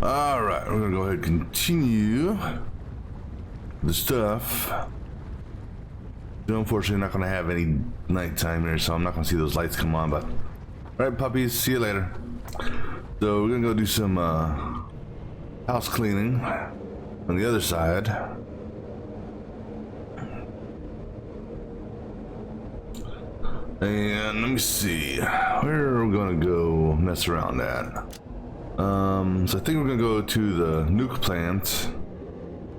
All right, we're gonna go ahead and continue the stuff. So unfortunately, not gonna have any nighttime here, so I'm not gonna see those lights come on. But all right, puppies, see you later. So we're gonna go do some house cleaning on the other side. And let me see, where are we gonna go mess around at? So I think we're gonna go to the nuke plant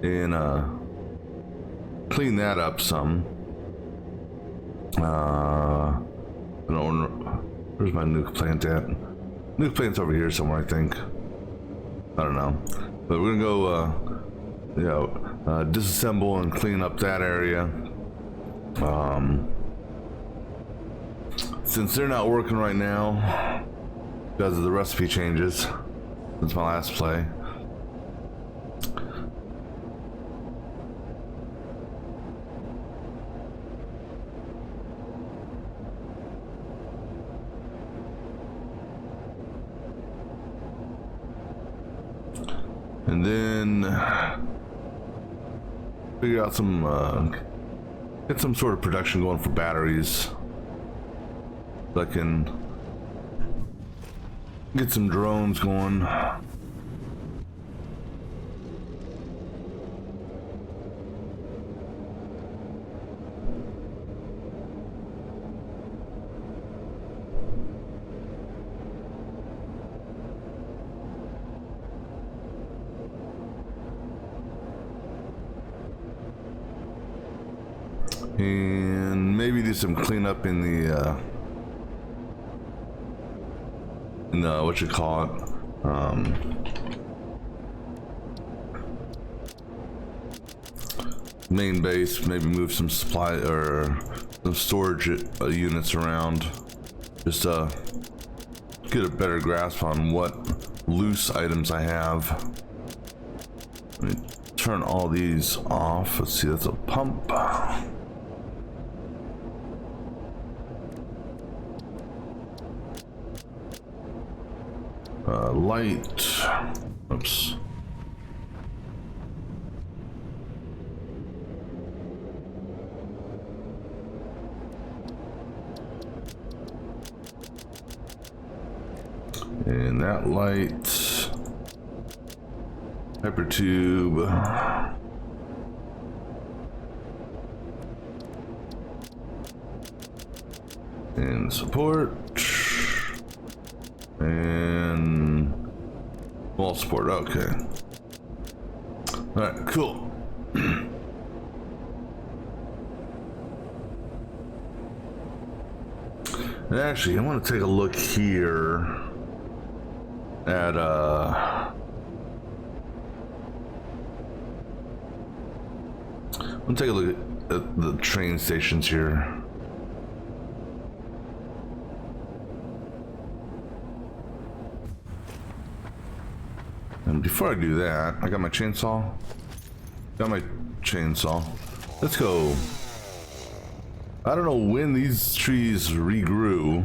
and clean that up some. I don't know, where's my nuke plant at? Nuke plant's over here somewhere, I think. I don't know, but we're gonna go, disassemble and clean up that area. Since they're not working right now because of the recipe changes since my last play. And then figure out some get some sort of production going for batteries. So I can get some drones going. And maybe do some cleanup in the what you call it, main base. Maybe move some supply or some storage units around, just get a better grasp on what loose items I have. Let me turn all these off. Let's see, that's a pump. Light. Oops. And that light. Hypertube. And support. And wall support. Okay. Alright, cool. And actually, I want to take a look here at let's take a look at the train stations here. And before I do that, I got my chainsaw. Got my chainsaw. Let's go. I don't know when these trees regrew.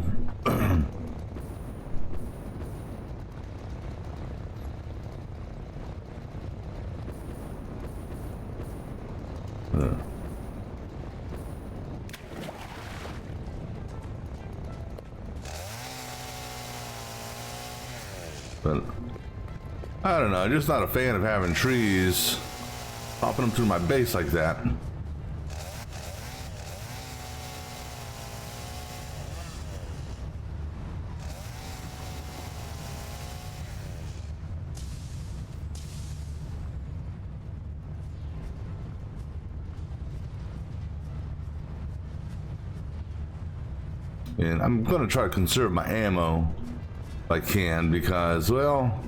But I don't know, I'm just not a fan of having trees popping them through my base like that. And I'm gonna try to conserve my ammo if I can, because, well,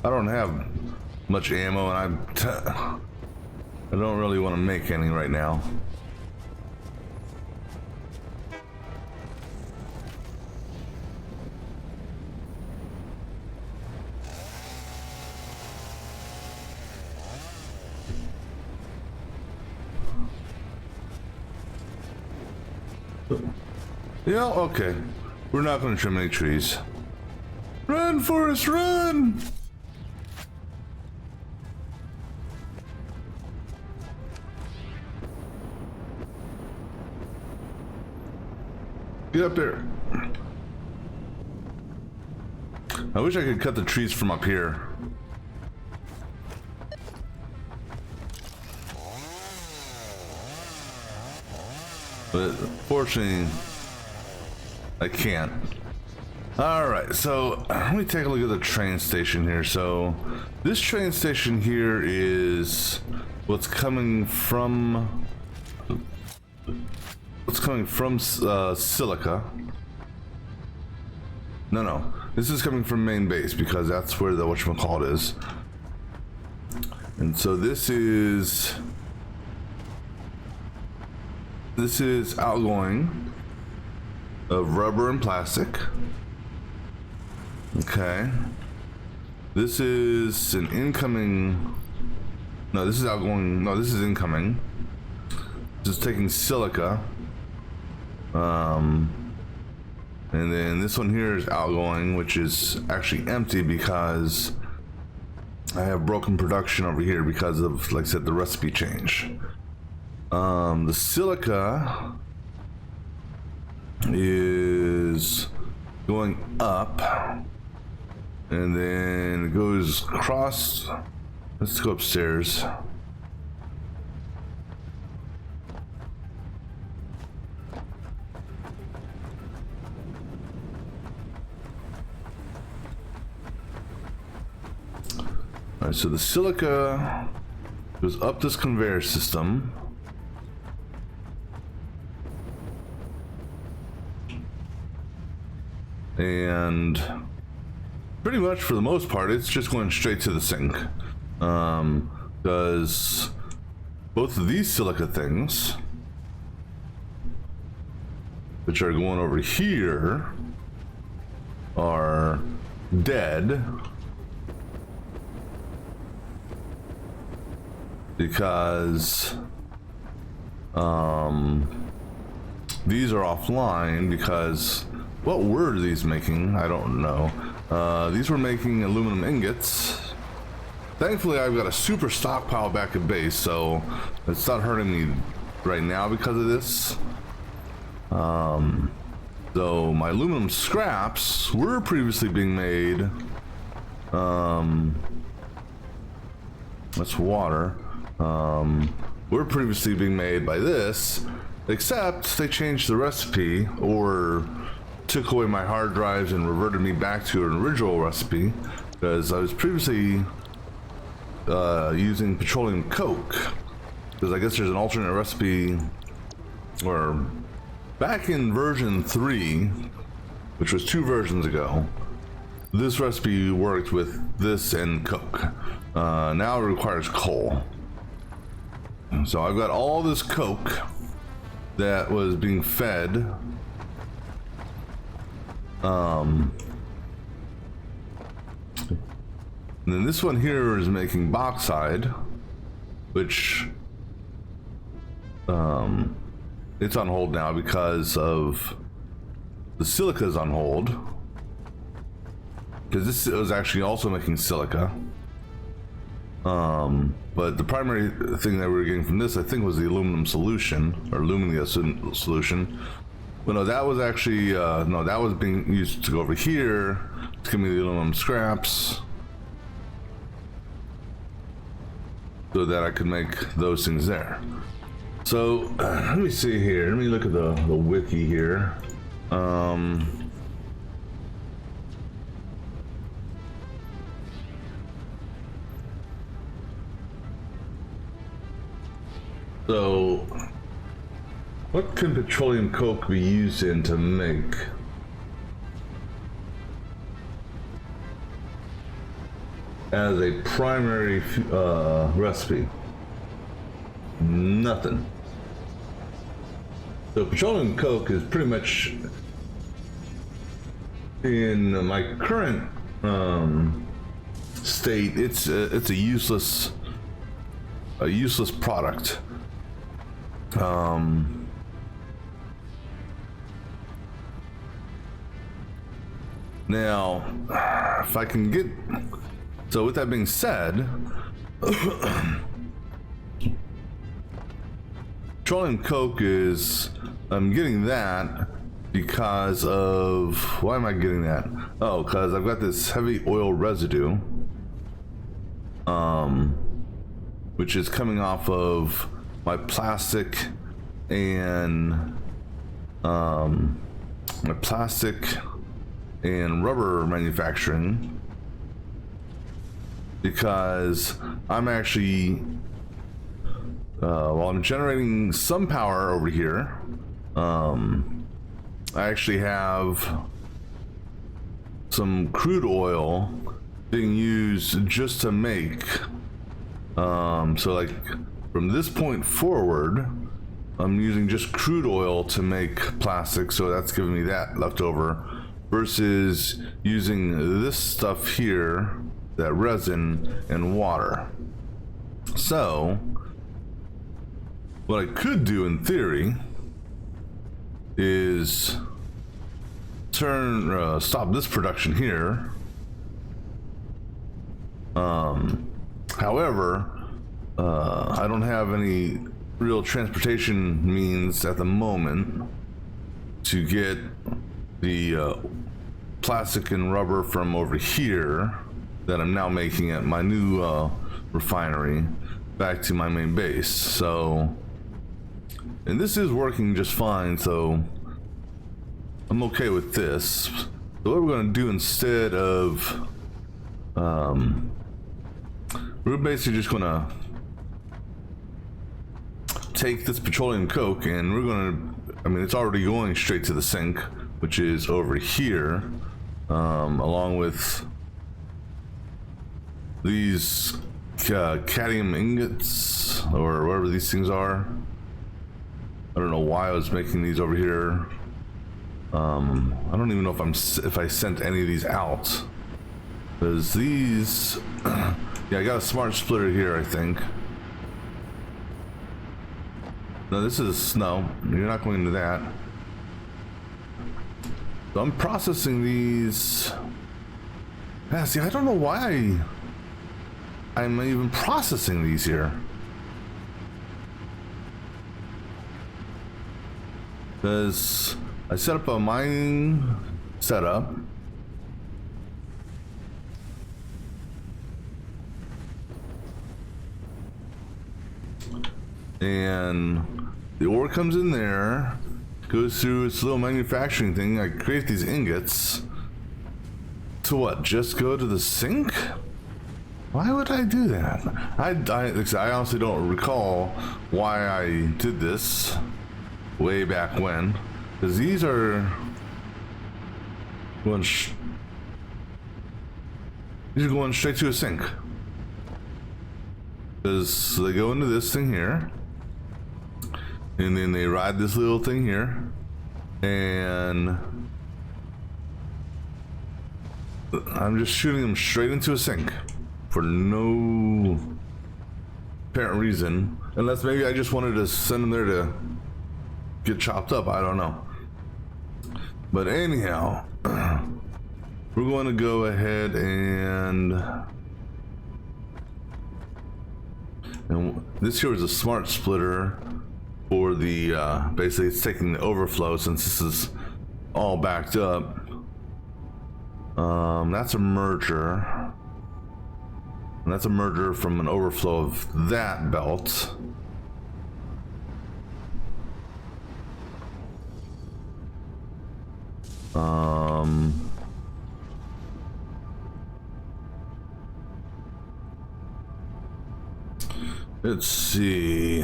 I don't have much ammo, and I don't really want to make any right now. Yeah, okay. We're not going to trim any trees. Run, Forrest, run! Get up there. I wish I could cut the trees from up here. But fortunately, I can't. Alright, so let me take a look at the train station here. So this train station here is what's coming from Silica. No, this is coming from main base, because that's where the whatchamacallit is. And so this is outgoing of rubber and plastic. Okay. This is an incoming. No, this is outgoing. No, this is incoming. This is taking silica. And then this one here is outgoing, which is actually empty because I have broken production over here because of, like I said, the recipe change. The silica is going up, and then it goes across. Let's go upstairs. Alright, so the silica goes up this conveyor system. And pretty much for the most part, it's just going straight to the sink. Because both of these silica things, which are going over here, are dead. because these are offline because what were these making? I don't know. These were making aluminum ingots. Thankfully, I've got a super stockpile back at base, so it's not hurting me right now because of this. So my aluminum scraps were previously being made. That's water. Were previously being made by this, except they changed the recipe or took away my hard drives and reverted me back to an original recipe because I was previously using petroleum coke, because I guess there's an alternate recipe, or back in version 3, which was 2 versions ago, this recipe worked with this and coke. Now it requires coal. So I've got all this coke that was being fed and then this one here is making bauxite, which it's on hold now because of the silica's on hold, because this was actually also making silica. But the primary thing that we were getting from this, I think, was the aluminum solution, or aluminum solution. Well, no, that was actually, no, that was being used to go over here to give me the aluminum scraps so that I could make those things there. So, let me see here. Let me look at the wiki here. So, what can petroleum coke be used in to make? As a primary recipe? Nothing. So petroleum coke is pretty much, in my current state, it's a useless product. Now, if I can get, so with that being said, petroleum coke is, I'm getting that because of, why am I getting that? Oh, because I've got this heavy oil residue, which is coming off of my plastic and rubber manufacturing, because I'm actually while I'm generating some power over here, I actually have some crude oil being used just to make so like from this point forward, I'm using just crude oil to make plastic, so that's giving me that leftover, versus using this stuff here, that resin and water. So what I could do in theory is stop this production here. However, I don't have any real transportation means at the moment to get the plastic and rubber from over here that I'm now making at my new refinery back to my main base. So, and this is working just fine, so I'm okay with this. So what we're going to do instead of we're basically just going to take this petroleum coke and we're going to, I mean, it's already going straight to the sink, which is over here, along with these cadmium ingots, or whatever these things are. I don't know why I was making these over here. I don't even know if I sent any of these out, because these yeah, I got a smart splitter here, I think. No, this is, no, you're not going into that. So I'm processing these. Yeah, see, I don't know why I'm even processing these here. Because I set up a mining setup. And the ore comes in there, goes through its little manufacturing thing. I create these ingots. To what? Just go to the sink? Why would I do that? I honestly don't recall why I did this way back when. Because these are going straight to a sink. Because they go into this thing here. And then they ride this little thing here. And I'm just shooting them straight into a sink for no apparent reason. Unless maybe I just wanted to send them there to get chopped up. I don't know. But anyhow, we're going to go ahead and this here is a smart splitter for the basically it's taking the overflow since this is all backed up. That's a merger. And that's a merger from an overflow of that belt. Let's see.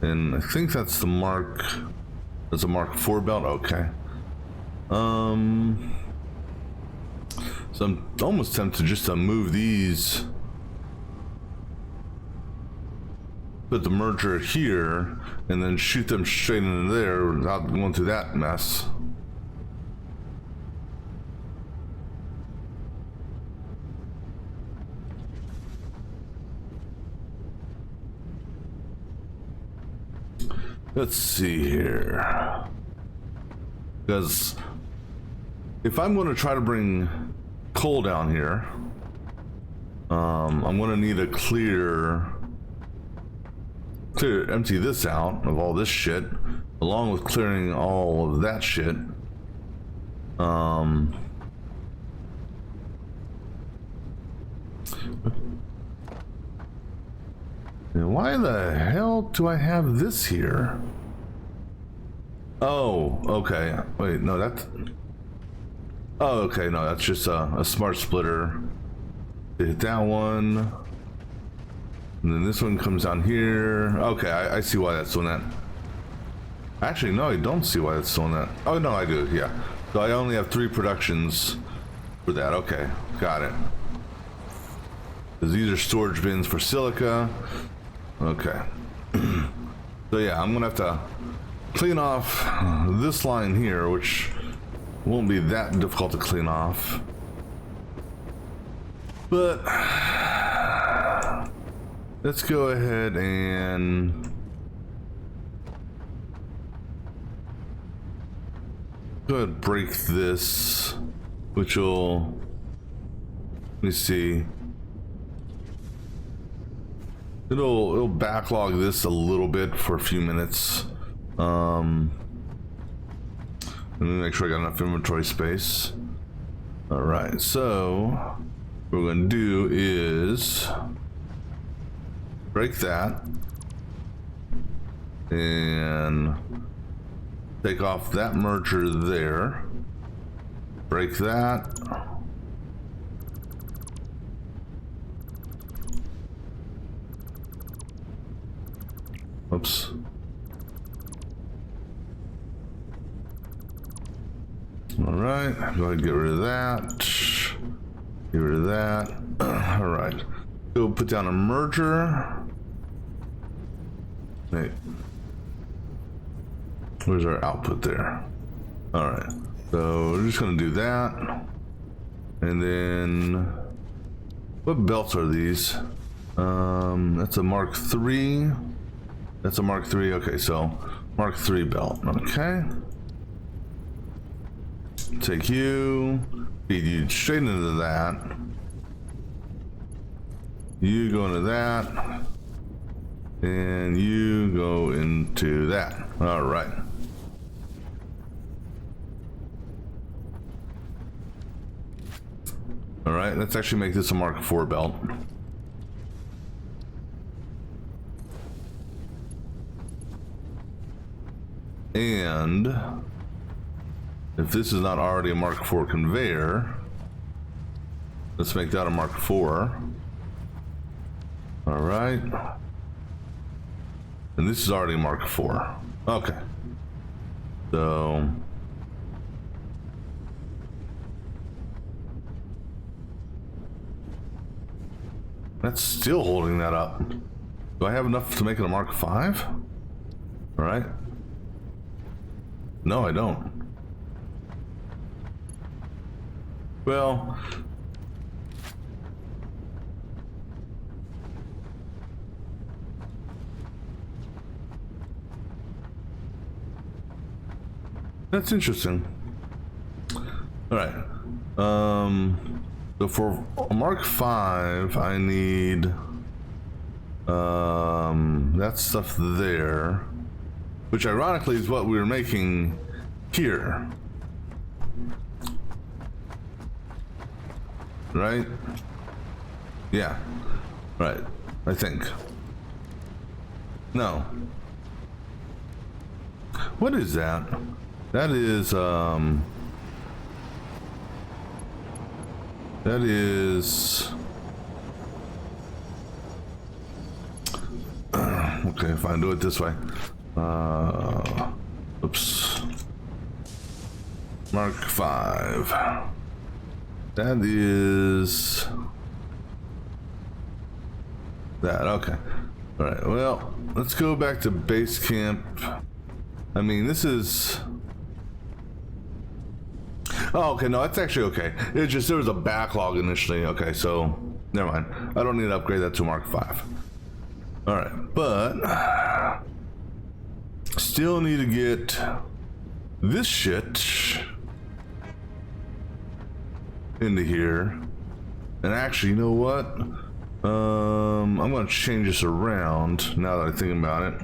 And I think that's the Mark. That's a Mark IV belt. Okay. So I'm almost tempted just to move these. Put the merger here, and then shoot them straight into there without going through that mess. Let's see here. Because if I'm going to try to bring coal down here, I'm going to need a empty this out of all this shit, along with clearing all of that shit. And why the hell do I have this here? Oh, okay. Wait, no, that's... Oh, okay, no, that's just a smart splitter. Hit that one. And then this one comes down here. Okay, I see why that's doing that. Actually, no, I don't see why that's doing that. Oh, no, I do, yeah. So I only have 3 productions for that. Okay, got it. Because these are storage bins for silica. Okay. So yeah, I'm gonna have to clean off this line here, which won't be that difficult to clean off. But let's go ahead and go ahead and break this, which will, let me see. It'll backlog this a little bit for a few minutes. Let me make sure I got enough inventory space. All right, so what we're gonna do is break that and take off that merger there. Break that. Oops. All right, go ahead and get rid of that. Get rid of that. All right, go put down a merger. Hey. Where's our output there? Alright. So we're just gonna do that. And then what belts are these? That's a Mark III. That's a Mark III. Okay, so Mark III belt. Okay. Take you, feed you straight into that. You go into that. And you go into that. All right. All right, let's actually make this a Mark IV belt. And if this is not already a Mark IV conveyor, let's make that a Mark IV. All right. And this is already a Mark IV. Okay. So that's still holding that up. Do I have enough to make it a Mark V? All right. No, I don't. Well, that's interesting. All right. So for a Mark V, I need that stuff there, which ironically is what we were making here. Right? Yeah. Right. I think. No. What is that? That is okay, fine, do it this way. Oops. Mark V. That is that. Okay. All right. Well, let's go back to base camp. I mean, this is. Oh, okay. No, that's actually okay. It's just there was a backlog initially. Okay, so never mind. I don't need to upgrade that to Mark V. All right, but still need to get this shit into here. And actually, you know what? I'm gonna change this around now that I think about it.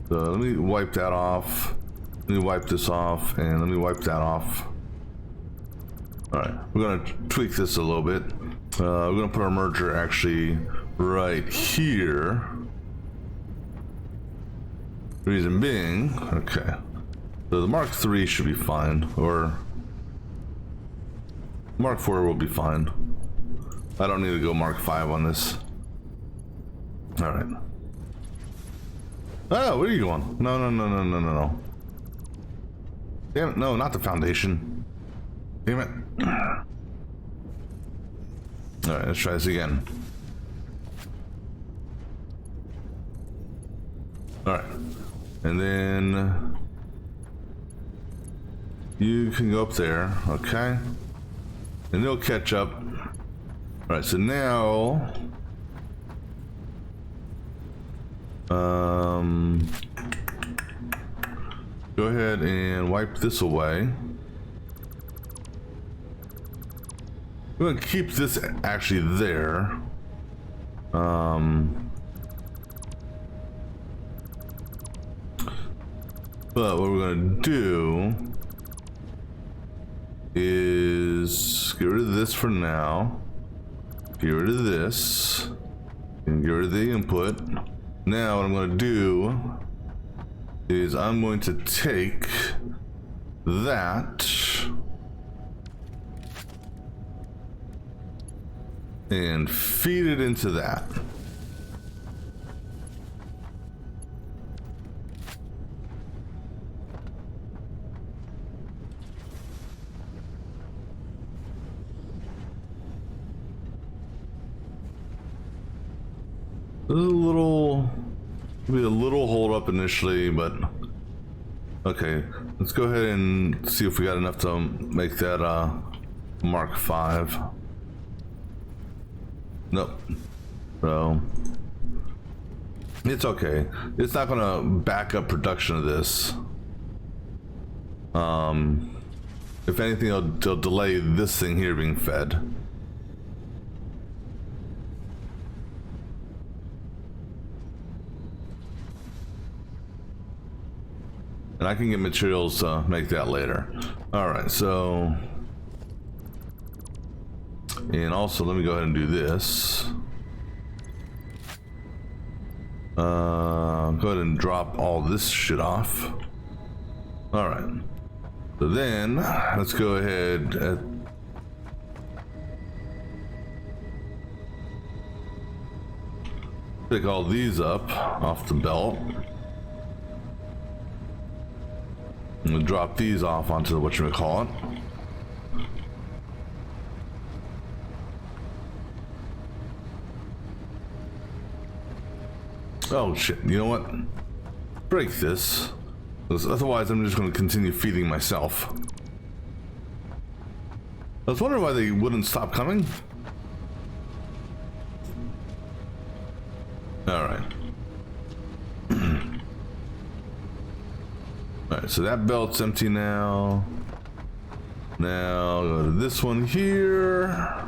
So let me wipe that off. Let me wipe this off, and let me wipe that off. All right, we're gonna tweak this a little bit. We're gonna put our merger actually right here. Reason being, okay. So the Mark III should be fine, or Mark IV will be fine. I don't need to go Mark V on this. All right. Oh, where are you going? No. Damn it, no, not the foundation. Damn it. All right, let's try this again. All right. And then you can go up there, okay? And they'll catch up. All right, so now go ahead and wipe this away. We're gonna keep this actually there. But what we're gonna do is get rid of this for now. Get rid of this. And get rid of the input. Now what I'm gonna do is I'm going to take that and feed it into that. There's maybe a little hold up initially, but okay. Let's go ahead and see if we got enough to make that Mark 5. Nope. So it's okay. It's not gonna back up production of this. If anything, it'll delay this thing here being fed. And I can get materials to make that later. Alright, so... And also, let me go ahead and do this. Go ahead and drop all this shit off. Alright. So then, let's go ahead and pick all these up off the belt. And we'll drop these off onto the whatchamacallit. Oh shit, you know what? Break this. Otherwise I'm just going to continue feeding myself. I was wondering why they wouldn't stop coming. Alright. Alright, so that belt's empty now. Now go to this one here.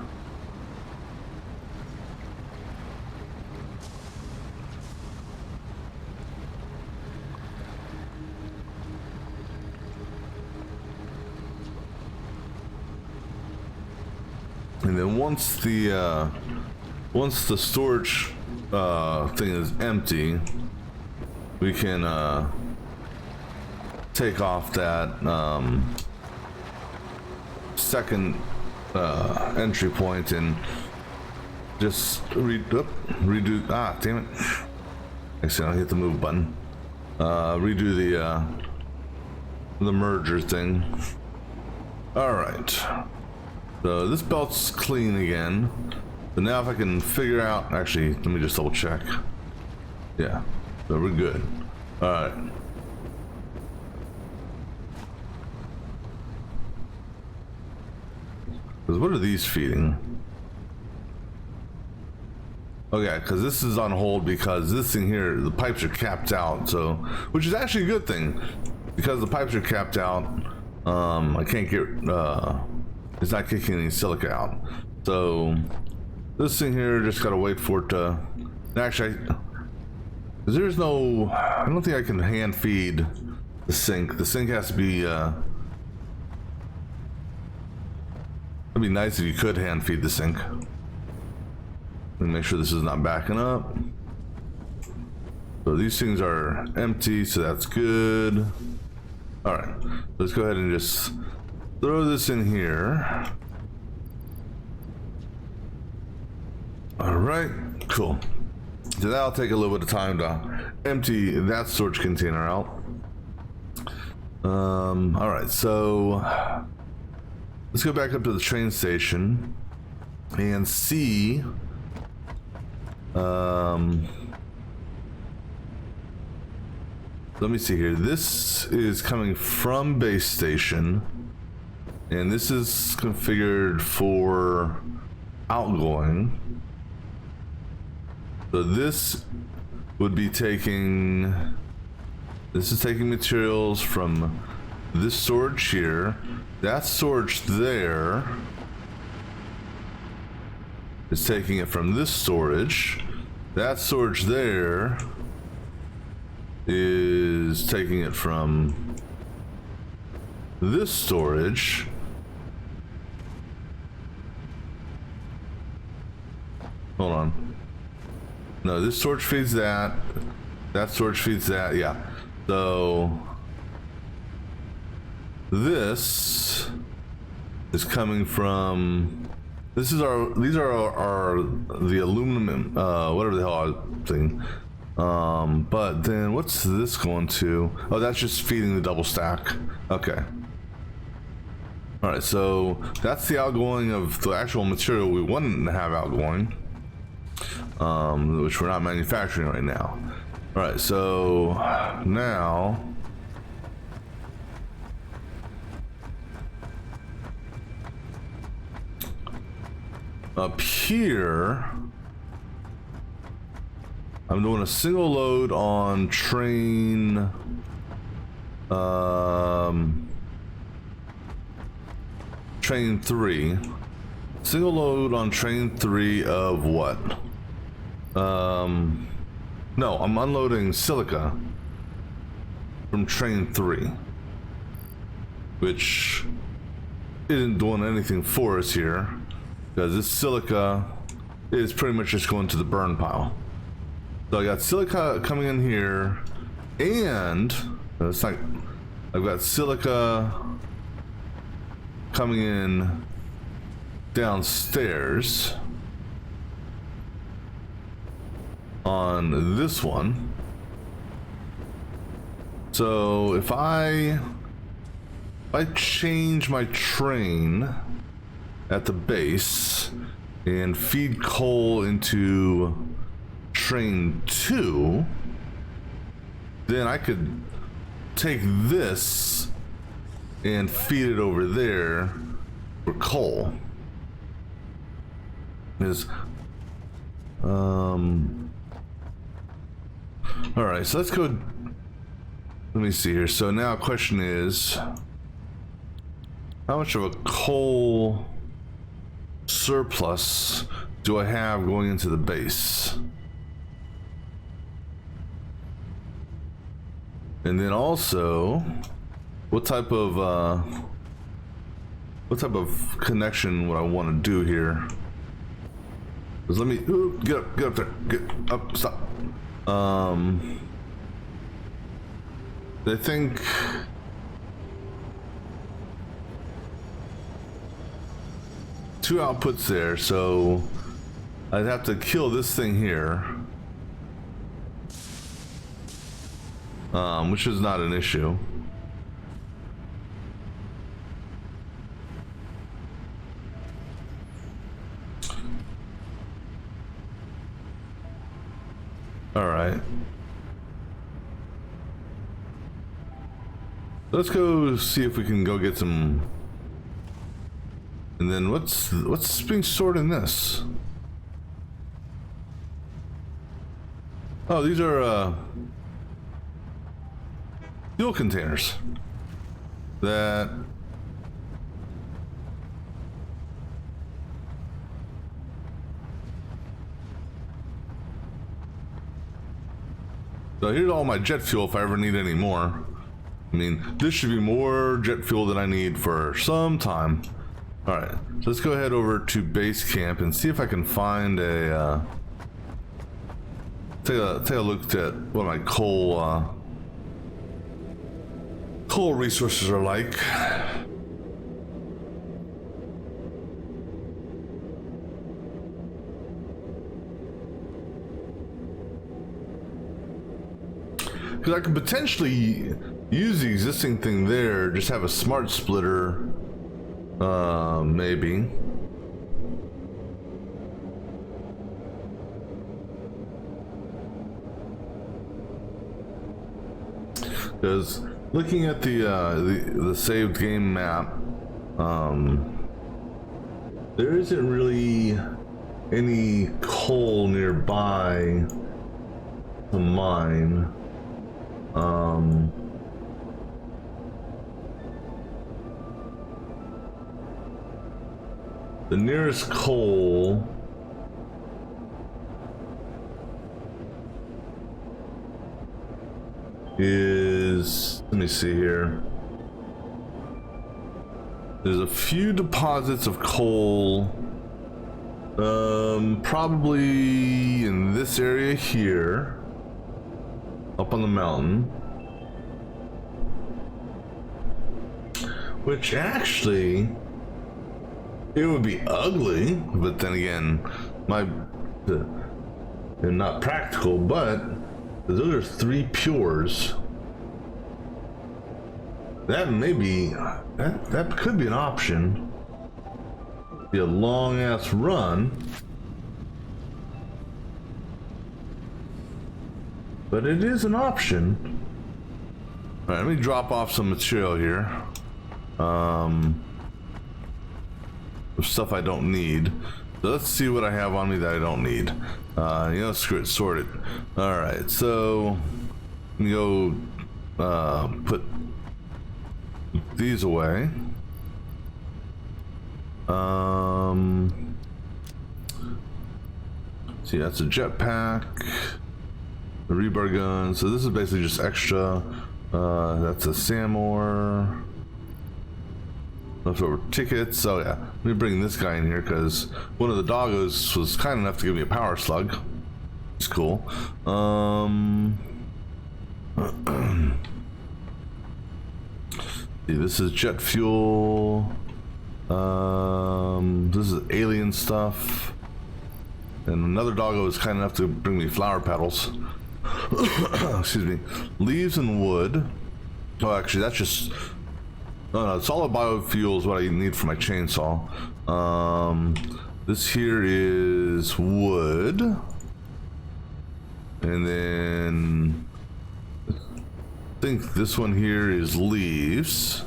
And then once the storage thing is empty, we can take off that second entry point and just redo. Ah, damn it! Actually, I'll hit the move button. Redo the merger thing. All right. So this belt's clean again. So now if I can figure out, actually, let me just double check. Yeah, so we're good. All right. Because what are these feeding? Okay, because this is on hold because this thing here, the pipes are capped out. So, which is actually a good thing because the pipes are capped out. I can't get. It's not kicking any silica out. So this thing here just gotta wait for it to actually, there's no, I don't think I can hand feed the sink. The sink has to be it'd be nice if you could hand feed the sink. Let me make sure this is not backing up. So these things are empty, so that's good. All right, let's go ahead and just throw this in here. All right, cool. So that'll take a little bit of time to empty that storage container out. All right, so let's go back up to the train station and see. Let me see here. This is coming from base station. And this is configured for outgoing. So this would be taking, this is taking materials from this storage here. That storage there is taking it from this storage. That storage there is taking it from this storage. Hold on. No, this storage feeds that. That storage feeds that. Yeah. So this is coming from. This is our. These are our the aluminum. Whatever the hell thing. But then what's this going to? Oh, that's just feeding the double stack. Okay. All right. So that's the outgoing of the actual material we want to have outgoing. which we're not manufacturing right now. All right, so now up here, I'm doing a single load on train train 3. Single load on train 3 of what? No, I'm unloading silica from train 3, which isn't doing anything for us here, because this silica is pretty much just going to the burn pile. So I got silica coming in here, and it's like I've got silica coming in downstairs on this one. So if I change my train at the base and feed coal into train 2, then I could take this and feed it over there for coal. All right, so let's go. Let me see here. So now question is, how much of a coal surplus do I have going into the base? And then also, what type of connection would I want to do here? Because let me get up there, get up, stop. I think two outputs there, so I'd have to kill this thing here, which is not an issue. All right. Let's go see if we can go get some. And then what's being stored in this? Oh, these are fuel containers that so here's all my jet fuel if I ever need any more. I mean, this should be more jet fuel than I need for some time. All right, so let's go ahead over to base camp and see if I can find a take a look at what my coal resources are like. Because I could potentially use the existing thing there, just have a smart splitter, maybe. Because looking at the saved game map, there isn't really any coal nearby to mine. The nearest coal is, let me see here. There's a few deposits of coal, probably in this area here, up on the mountain, which actually, it would be ugly, but then again, they're not practical, but those are 3 pures. That may be, that could be an option. Be a long ass run. but it is an option. All right, let me drop off some material here. Stuff I don't need. So let's see what I have on me that I don't need. You know, screw it, sort it. All right, so let me go put these away. See, that's a jetpack, the rebar gun. So this is basically just extra. That's a Samor. Leftover tickets. Oh yeah, let me bring this guy in here because one of the doggos was kind enough to give me a power slug. It's cool. See, this is jet fuel. This is alien stuff. And another doggo was kind enough to bring me flower petals. Excuse me. Leaves and wood. Oh, actually, that's just... Oh no, solid biofuel is what I need for my chainsaw. This here is wood. And then... I think this one here is leaves.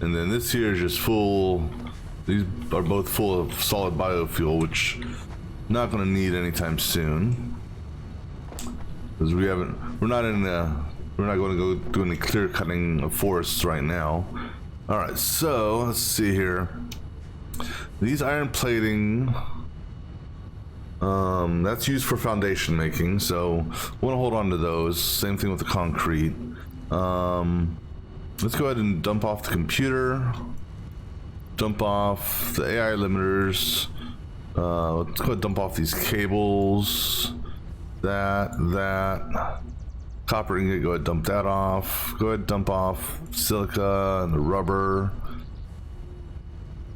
And then this here is just full... These are both full of solid biofuel, which... not going to need anytime soon. Because we're not going to go do any clear cutting of forests right now. Alright, so let's see here. These iron plating, that's used for foundation making, so want to hold on to those. Same thing with the concrete. Let's go ahead and dump off the computer, dump off the AI limiters. Let's go ahead and dump off these cables. That. Copper ingot, go ahead and dump that off. Go ahead and dump off silica and the rubber.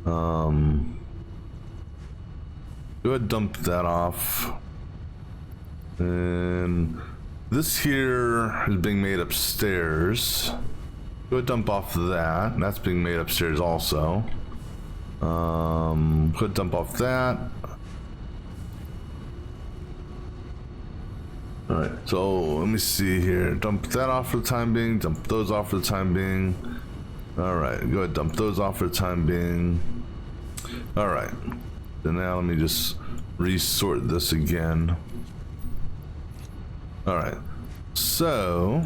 Go ahead and dump that off. And this here is being made upstairs. Go ahead and dump off that. That's being made upstairs also. Go ahead and dump off that. Alright, so let me see here. Dump that off for the time being. Dump those off for the time being. Alright, go ahead, dump those off for the time being. Alright, then now let me just resort this again. Alright, so...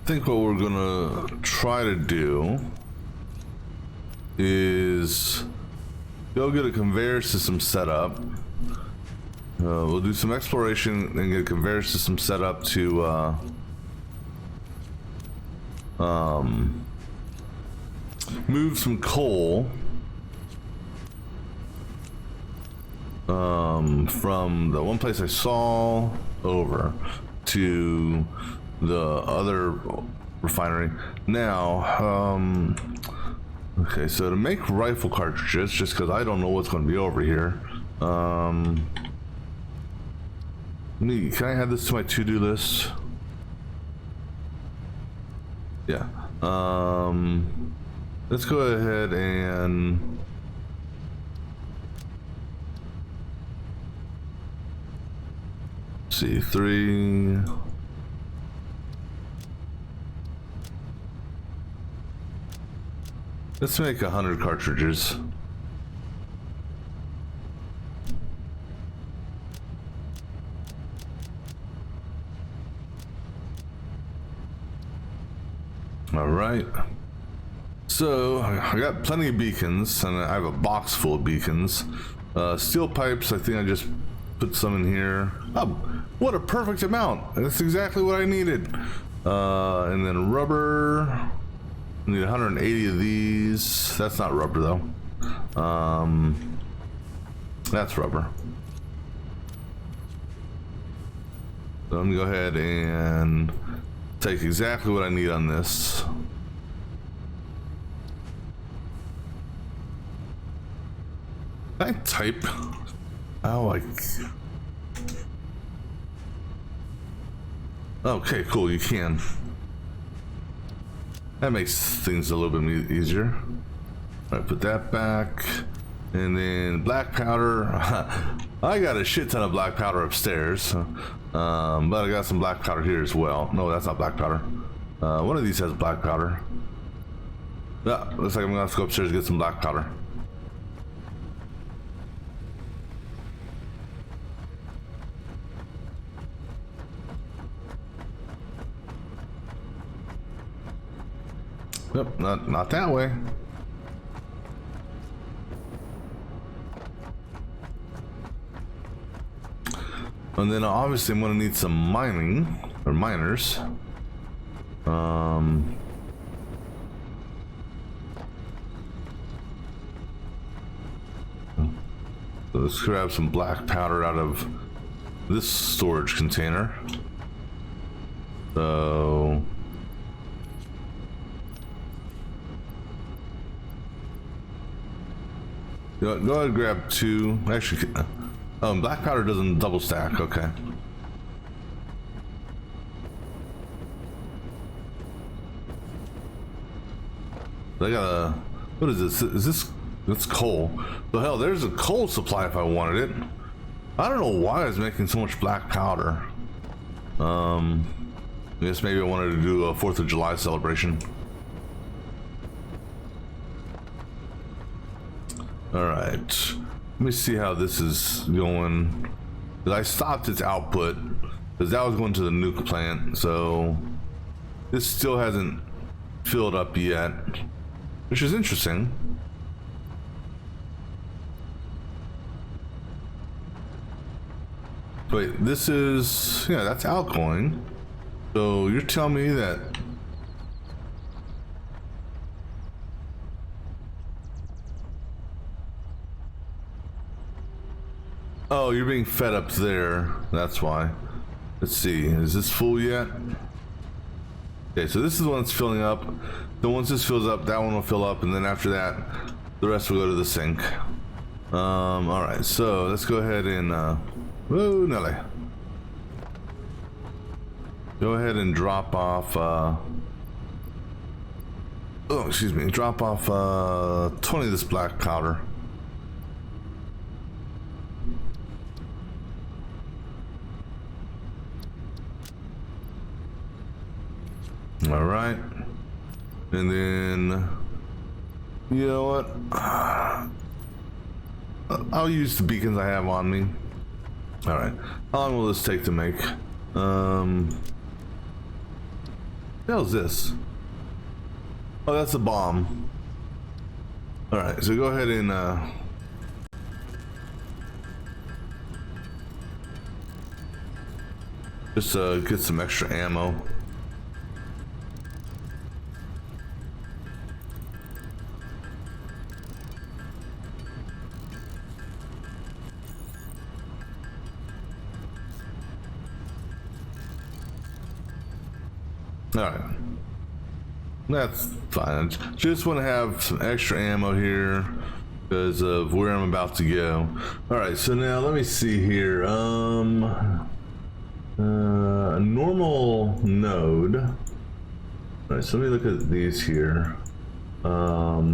I think what we're gonna try to do is go get a conveyor system set up. We'll do some exploration and get a conveyor system set up to move some coal from the one place I saw over to the other refinery. Now, okay, so to make rifle cartridges, just because I don't know what's going to be over here, can I add this to my to-do list? Yeah. Let's go ahead and see, 3. Let's make 100 cartridges. All right. So I got plenty of beacons, and I have a box full of beacons. Steel pipes, I think I just put some in here. Oh, what a perfect amount. That's exactly what I needed. And then rubber. I need 180 of these. That's not rubber though. That's rubber. So I'm gonna go ahead and take exactly what I need on this. Can I type? Oh, okay, cool, you can. That makes things a little bit easier. All right, put that back. And then black powder. I got a shit ton of black powder upstairs. But I got some black powder here as well. No, that's not black powder. One of these has black powder. Yeah, looks like I'm gonna have to go upstairs and get some black powder. Yep, not that way. And then obviously I'm gonna need some mining or miners. So let's grab some black powder out of this storage container. So go ahead and grab 2. Actually, black powder doesn't double stack. Okay. I got a. What is this? Is this? That's coal. So hell, there's a coal supply if I wanted it. I don't know why I was making so much black powder. I guess maybe I wanted to do a 4th of July celebration. All right. Let me see how this is going. I stopped its output because that was going to the nuke plant. So this still hasn't filled up yet, which is interesting. Wait, this is, yeah, that's outgoing. So you're telling me that oh, you're being fed up there. That's why. Let's see. Is this full yet? Okay, so this is the one that's filling up. Then once this fills up, that one will fill up, and then after that, the rest will go to the sink. All right. So let's go ahead and whoa, Nelly. Go ahead and drop off. Oh, excuse me. Drop off 20 of this black powder. All right, and then you know what? I'll use the beacons I have on me. All right, how long will this take to make? What the hell is this? Oh, that's a bomb. All right, so go ahead and just get some extra ammo. Alright, that's fine. Just want to have some extra ammo here because of where I'm about to go. Alright, so now let me see here. A normal node. Alright, so let me look at these here. I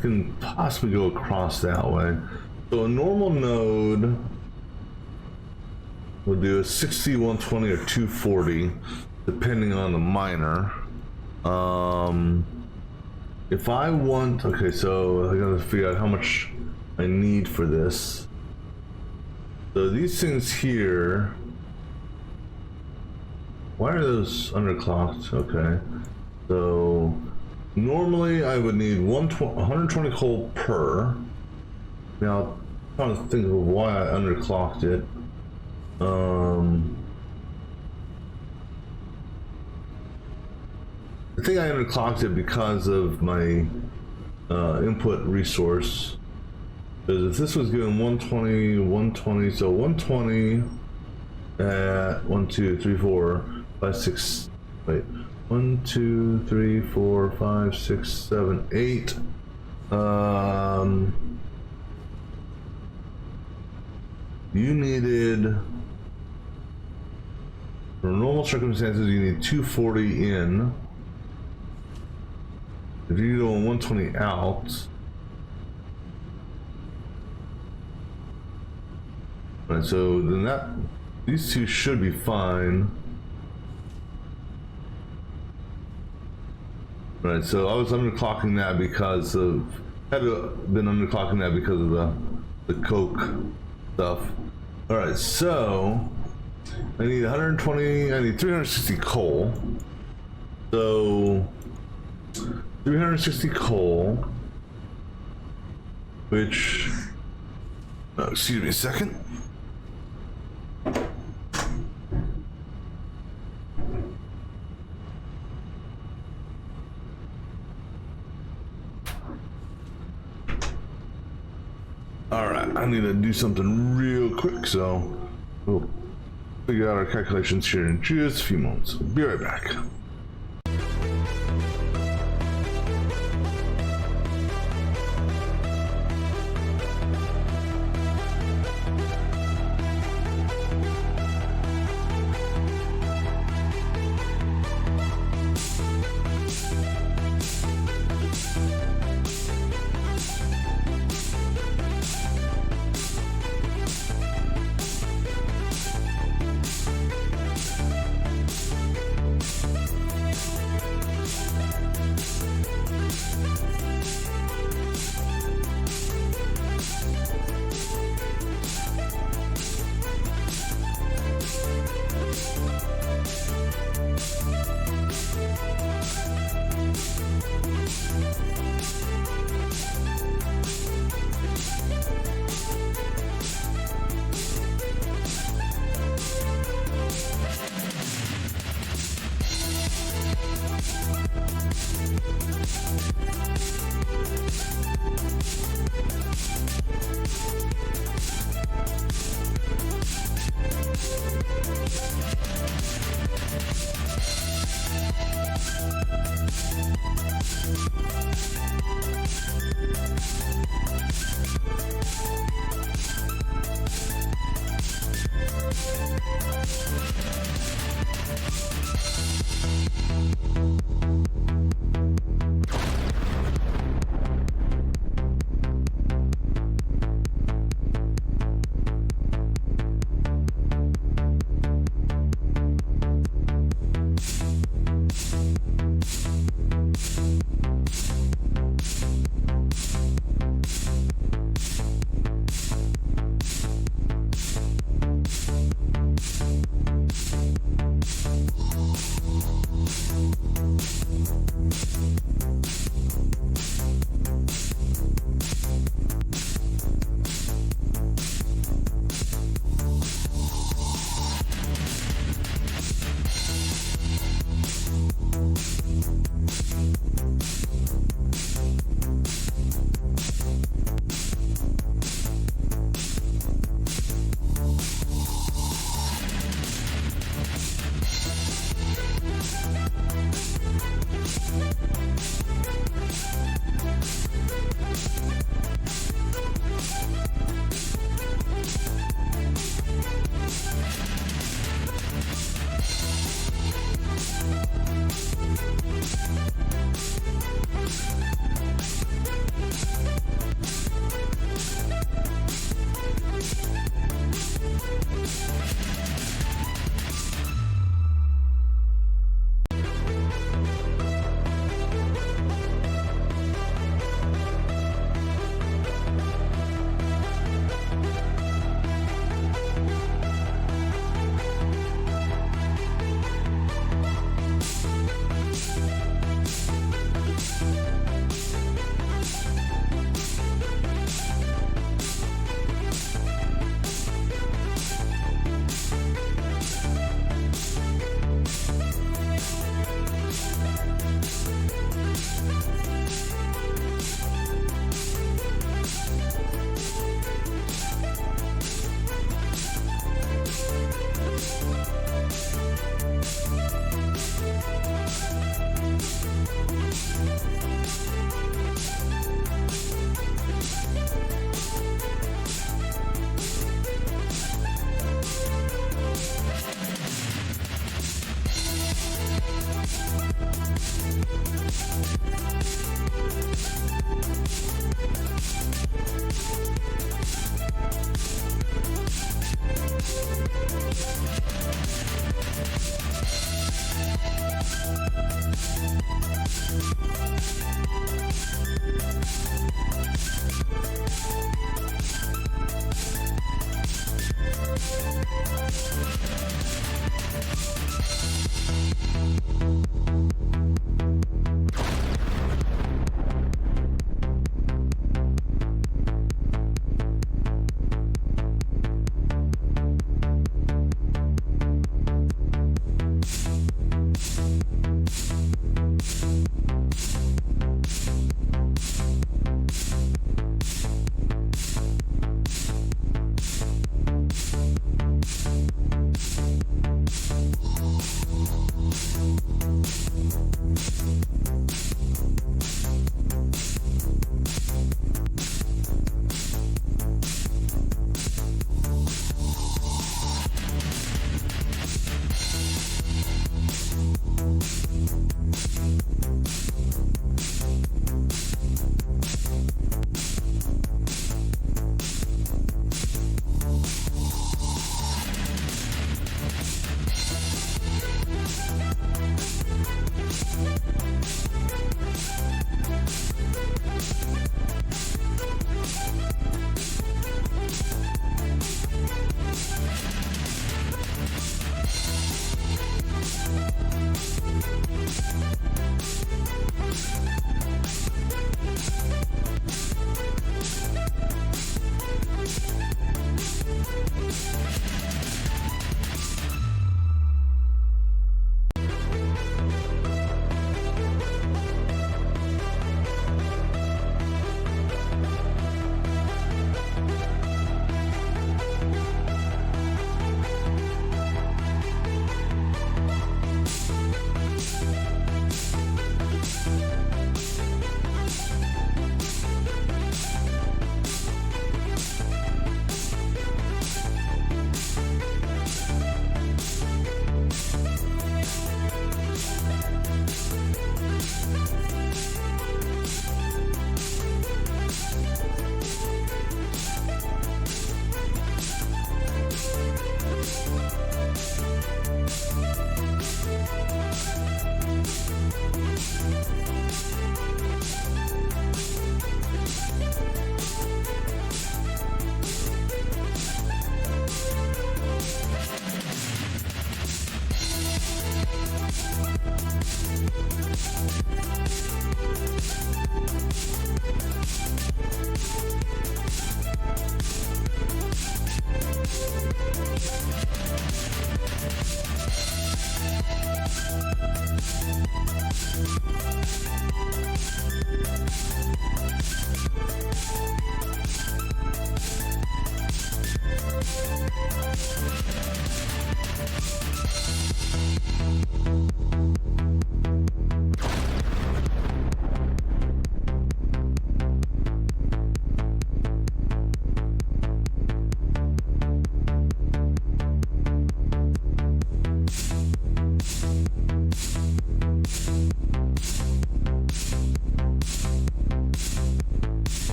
can possibly go across that way. So a normal node we'll do a 60, 120, or 240, depending on the miner. If I want, okay, so I gotta figure out how much I need for this. So these things here, why are those underclocked? Okay, so normally I would need 120 coal per. Now, I'm trying to think of why I underclocked it. I think I underclocked it because of my input resource. Because if this was given 120, 120, so 120 at 1, 2, 3, 4, 5, 6, wait, 1, 2, 3, 4, 5, 6, 7, 8. You needed, for normal circumstances, you need 240 in. If you go 120 out. Alright, so then these two should be fine. Right, so I was underclocking that because of had been underclocking that because of the coke stuff. All right, so I need 120. I need 360 coal. So 360 coal, which excuse me a second. Alright, I need to do something real quick, so we'll figure out our calculations here in just a few moments. Be right back.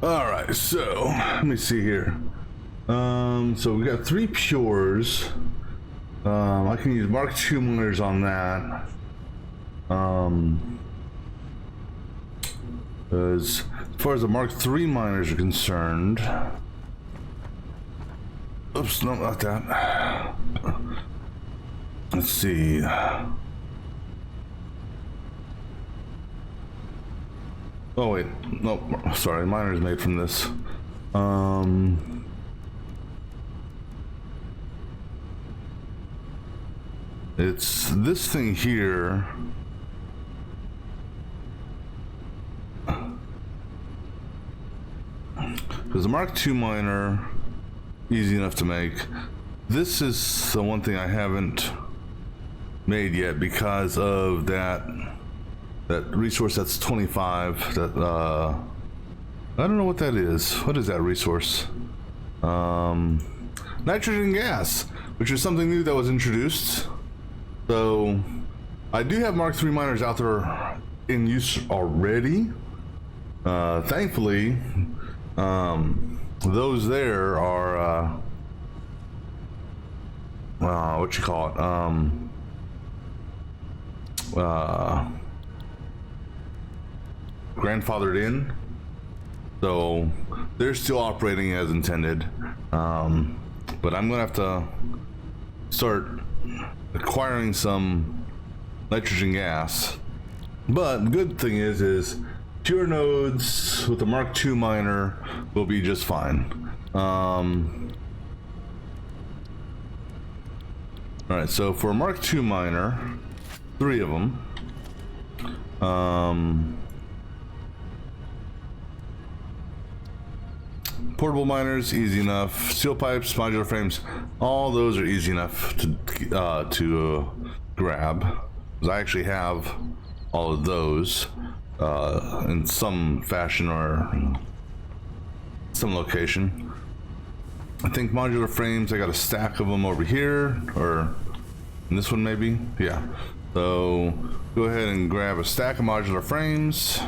All right, so let me see here. So we got 3 pures. I can use Mark II miners on that. As far as the Mark III miners are concerned, oops, no, not that. Let's see. Oh wait, no, sorry, miners made from this. It's this thing here. Because the Mark II miner, easy enough to make. This is the one thing I haven't made yet because of that resource that's 25. That I don't know what that is. What is that resource? Nitrogen gas, which is something new that was introduced. So I do have Mark III miners out there in use already. Thankfully, those there are what you call it? Grandfathered in, so they're still operating as intended. But I'm gonna have to start acquiring some nitrogen gas. But the good thing is pure nodes with the Mark II miner will be just fine. All right, so for a Mark II miner, 3 of them. Portable miners, easy enough. Steel pipes, modular frames, all those are easy enough to grab. 'Cause I actually have all of those in some fashion or some location. I think modular frames, I got a stack of them over here, or in this one maybe. Yeah. So go ahead and grab a stack of modular frames.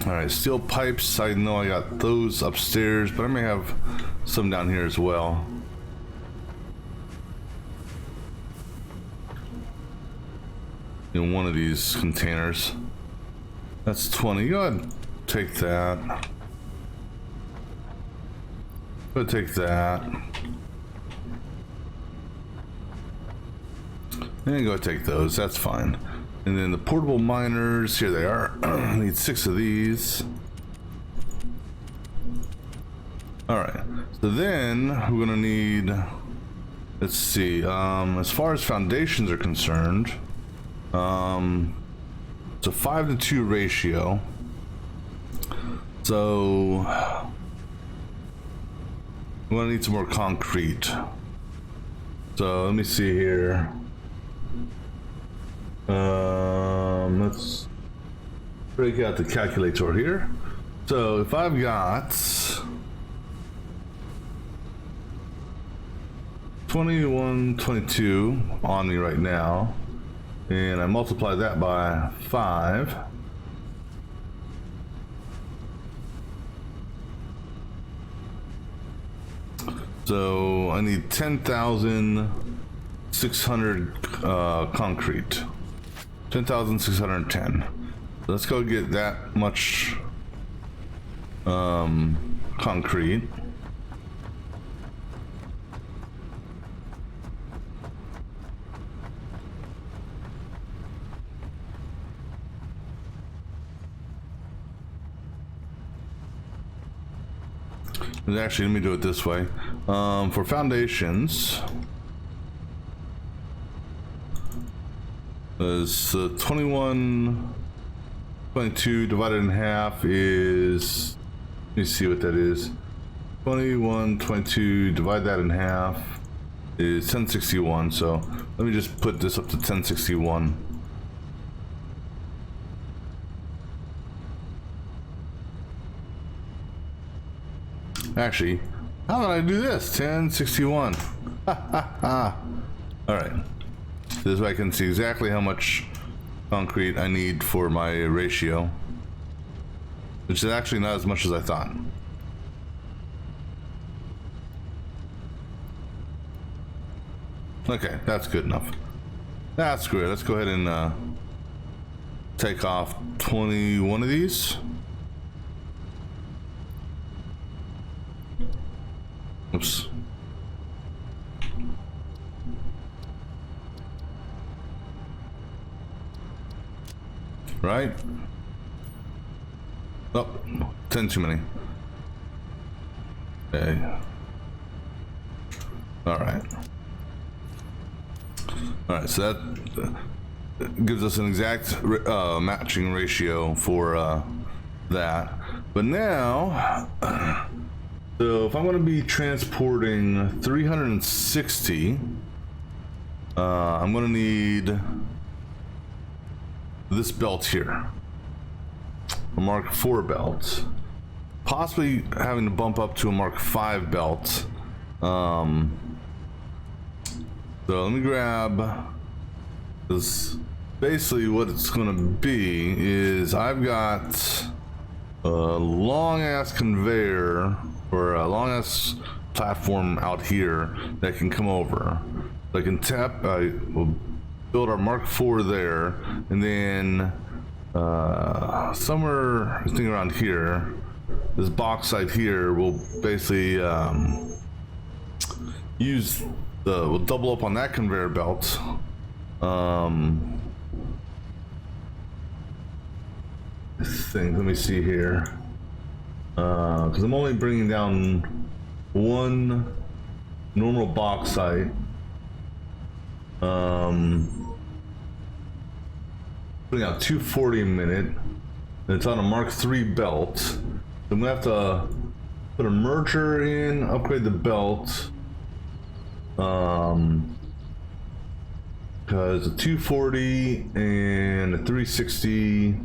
All right, steel pipes, I know I got those upstairs, but I may have some down here as well. In one of these containers. That's 20. Go ahead and take that. Go ahead and take that. And go ahead and take those. That's fine. And then the portable miners, here they are. I need 6 of these. All right. So then we're gonna need. Let's see. As far as foundations are concerned, it's a 5-to-2 ratio. So we're gonna need some more concrete. So let me see here. Let's break out the calculator here. So if I've got 2122 on me right now, and I multiply that by 5, so I need 10,600 concrete. 10,610. Let's go get that much concrete. And actually, let me do it this way. For foundations, is 2122 divided in half is, let me see what that is. 2122, divide that in half is 1061. So let me just put this up to 1061. Actually, how did I do this? 1061. All right. This way I can see exactly how much concrete I need for my ratio. which is actually not as much as I thought. Okay, that's good enough. That's great. Let's go ahead and take off 21 of these. Oops. Right? Oh, 10 too many. Okay. Alright. Alright, so that gives us an exact matching ratio for that. But now, so if I'm going to be transporting 360, I'm going to need this belt here, a Mark IV belt, possibly having to bump up to a Mark V belt. So let me grab this. Basically what it's going to be is I've got a long ass conveyor or a long ass platform out here that can come over. I can tap, we'll build our Mark IV there, and then somewhere I think around here, this bauxite here will basically use we'll double up on that conveyor belt. Let me see here, because I'm only bringing down one normal bauxite. Putting out 240 a minute, and it's on a Mark III belt. Then we have to put a merger in, upgrade the belt. Because a 240 and a 360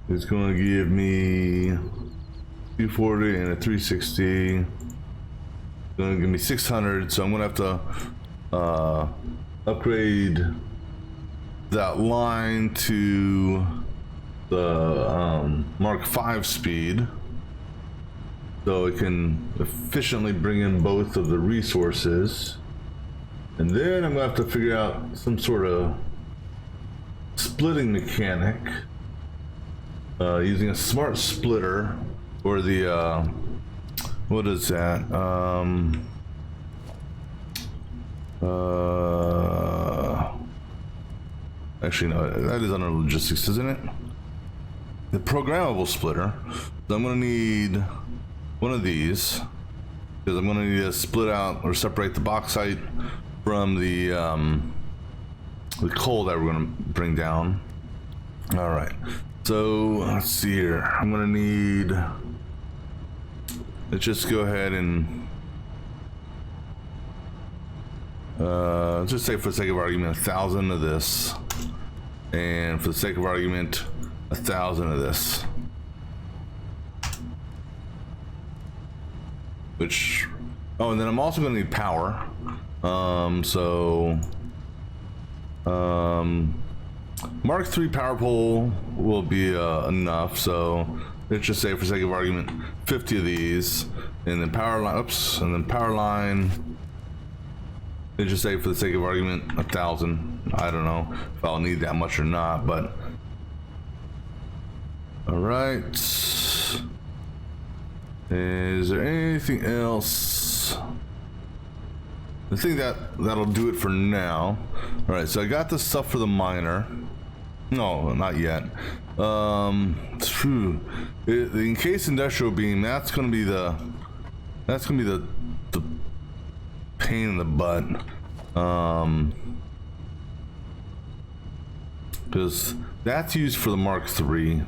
is going to give me 240 and a 360. Going to give me 600, so I'm going to have to upgrade that line to the Mark V speed, so it can efficiently bring in both of the resources. And then I'm going to have to figure out some sort of splitting mechanic using a smart splitter, or the what is that? Actually, no, that is under logistics, isn't it? The programmable splitter. So I'm going to need one of these, because I'm going to need to split out or separate the bauxite from the coal that we're going to bring down. All right. So let's see here. I'm going to need. Let's just go ahead and let's just say, for the sake of argument, 1,000 of this, and for the sake of argument, 1,000 of this. Which, oh, and then I'm also going to need power. Mark III power pole will be enough. So let's just say, for sake of argument, 50 of these, and then power line. Oops, and then power line. Let's just say, for the sake of argument, 1,000. I don't know if I'll need that much or not, but all right. Is there anything else? I think that'll do it for now. All right, so I got the stuff for the miner. No, not yet. The encased industrial beam. That's gonna be the pain in the butt. Because that's used for the Mark III.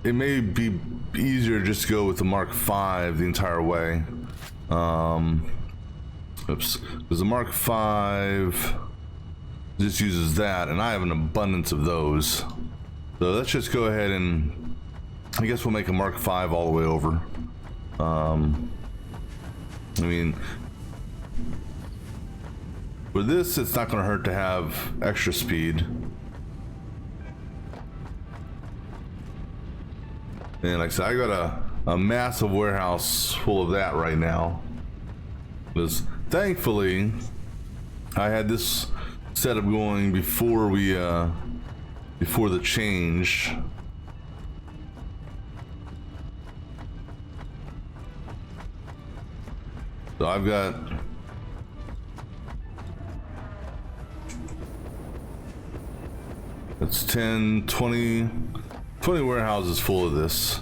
It may be easier just to go with the Mark V the entire way. Oops, because the Mark V just uses that, and I have an abundance of those. So let's just go ahead and I guess we'll make a Mark V all the way over. I mean, for this, it's not going to hurt to have extra speed. And like I said, I got a massive warehouse full of that right now. Because thankfully, I had this setup going before we, before the change. So I've got that's 10, 20 warehouses full of this.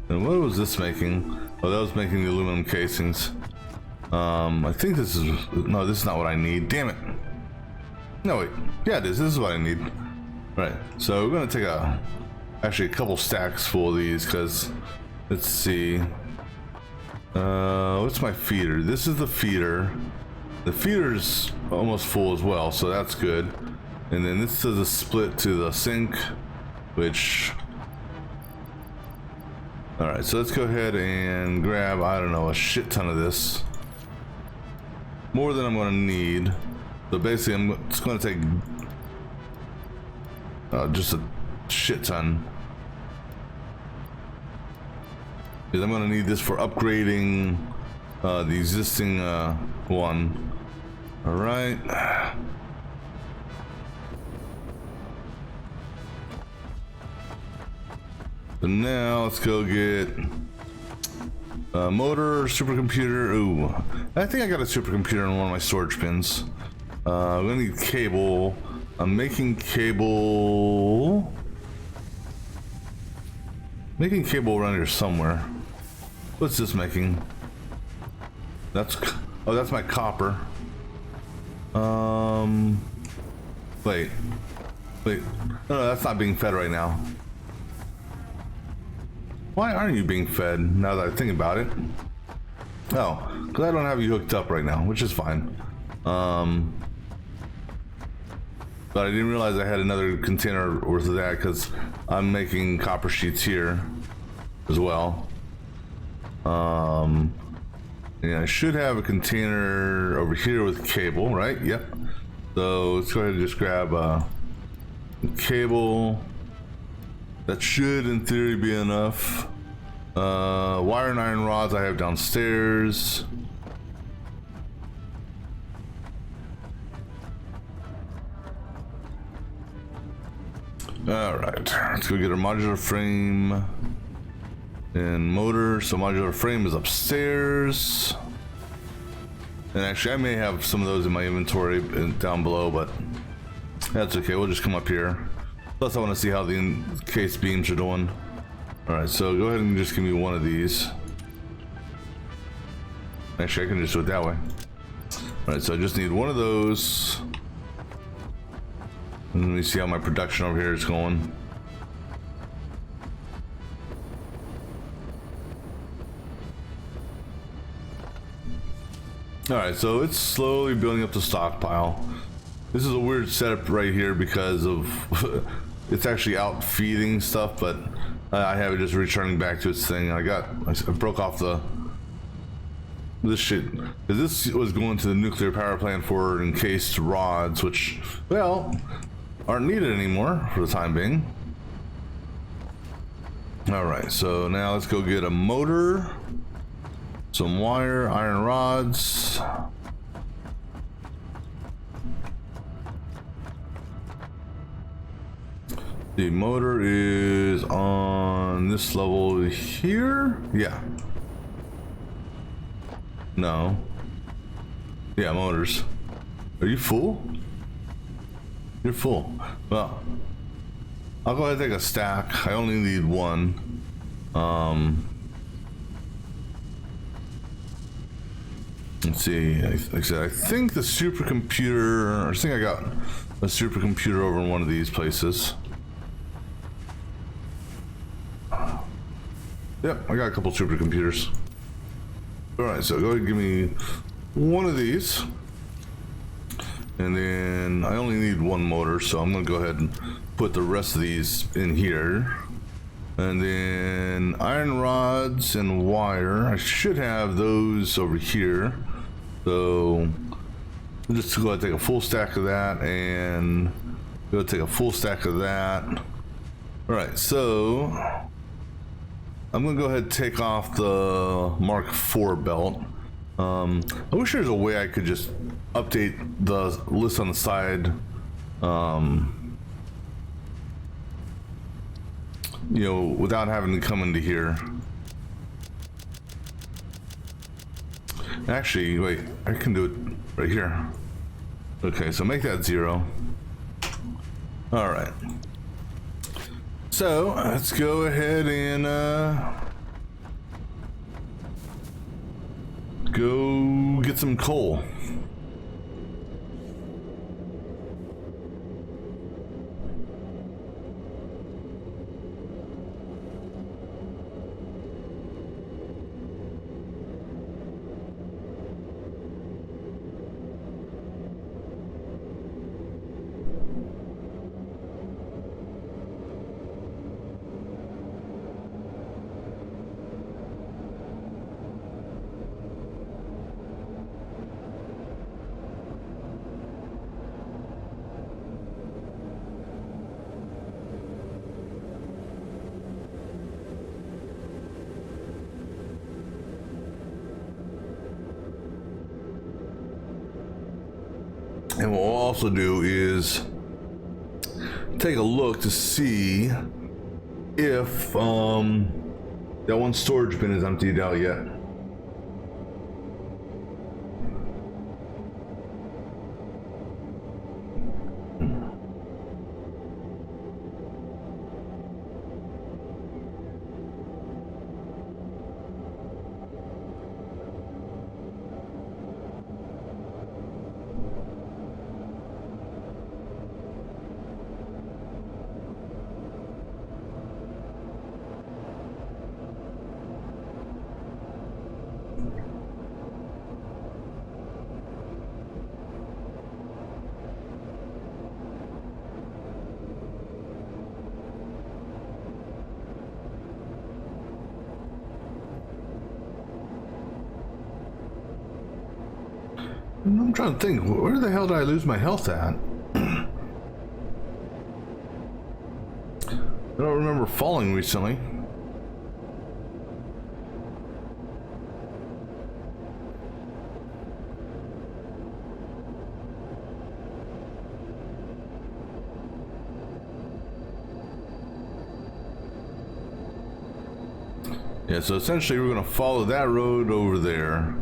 And what was this making? Oh, that was making the aluminum casings. I think this is, no, this is not what I need. Damn it. No, wait. Yeah, it is. This is what I need. Right. So we're going to take actually a couple stacks full of these because, let's see. What's my feeder? This is the feeder. The feeder's almost full as well, so that's good. And then this is a split to the sink, which... Alright, so let's go ahead and grab, I don't know, a shit ton of this. More than I'm going to need. So basically, I'm just going to take just a shit ton. Because I'm going to need this for upgrading the existing one. Alright. So now let's go get motor, supercomputer. Ooh, I think I got a supercomputer in one of my storage bins. I'm gonna need cable. I'm making cable. Making cable around here somewhere. What's this making? That's, oh, that's my copper. Wait. No, that's not being fed right now. Why aren't you being fed now that I think about it? Oh, because I don't have you hooked up right now, which is fine. But I didn't realize I had another container worth of that because I'm making copper sheets here as well. Yeah, I should have a container over here with cable, right? Yep. So let's go ahead and just grab cable. That should, in theory, be enough. Wire and iron rods I have downstairs. Alright, let's go get our modular frame and motor. So modular frame is upstairs. And actually, I may have some of those in my inventory down below, but that's okay. We'll just come up here. Plus, I want to see how the encased beams are doing. Alright, so go ahead and just give me one of these. Actually, I can just do it that way. Alright, so I just need one of those. And let me see how my production over here is going. Alright, so it's slowly building up the stockpile. This is a weird setup right here because of it's actually out feeding stuff, but I have it just returning back to its thing. I broke off this shit because this was going to the nuclear power plant for encased rods, which, well, aren't needed anymore for the time being. Alright, so now let's go get a motor, some wire, iron rods. The motor is on this level here? Yeah. No. Yeah, motors. Are you full? You're full. Well, I'll go ahead and take a stack. I only need one. Let's see. Like I said, I think the supercomputer, I think I got a supercomputer over in one of these places. Yep, I got a couple supercomputers. Alright, so go ahead and give me one of these. And then I only need one motor, so I'm gonna go ahead and put the rest of these in here. And then iron rods and wire, I should have those over here. So I'll just go ahead and take a full stack of that and go Go take a full stack of that. All right, so I'm gonna go ahead and take off the Mark IV belt. I wish there was a way I could just update the list on the side. You know, without having to come into here. Actually, wait, I can do it right here. Okay, so make that 0. All right. So let's go ahead and go get some coal. And what we'll also do is take a look to see if that one storage bin is emptied out yet. I'm trying to think, where the hell did I lose my health at? I don't remember falling recently. Yeah, so essentially we're going to follow that road over there.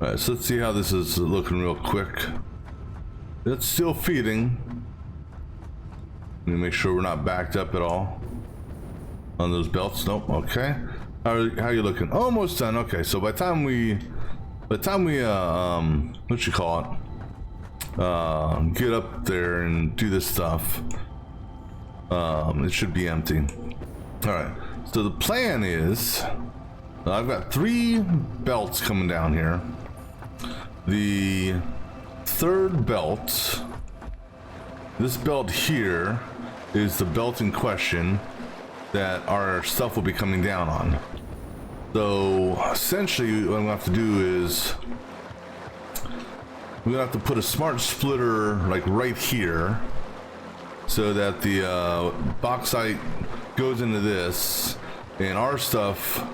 All right, so let's see how this is looking real quick. It's still feeding. Let me make sure we're not backed up at all on those belts. Nope. Okay. How are you looking? Almost done. Okay. So by the time we what you call it, get up there and do this stuff, it should be empty. All right. So the plan is, I've got 3 belts coming down here. The third belt, this belt here, is the belt in question that our stuff will be coming down on. So essentially what I'm gonna have to do is we're gonna have to put a smart splitter like right here so that the bauxite goes into this and our stuff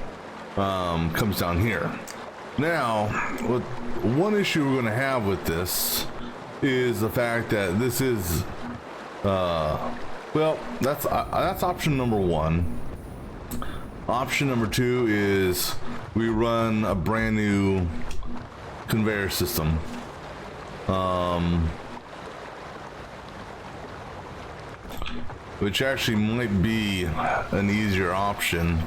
comes down here. Now, one issue we're going to have with this is the fact that this is, well, that's option number 1. Option number 2 is we run a brand new conveyor system. Which actually might be an easier option.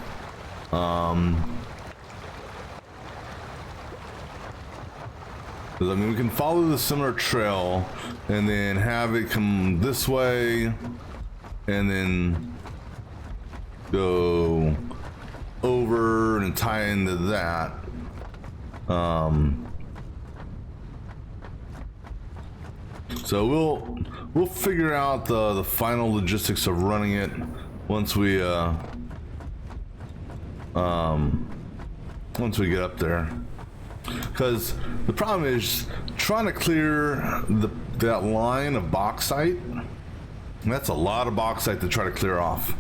I mean, we can follow the similar trail and then have it come this way and then go over and tie into that. So we'll figure out the final logistics of running it once we get up there. Because the problem is trying to clear that line of bauxite. That's a lot of bauxite to try to clear off.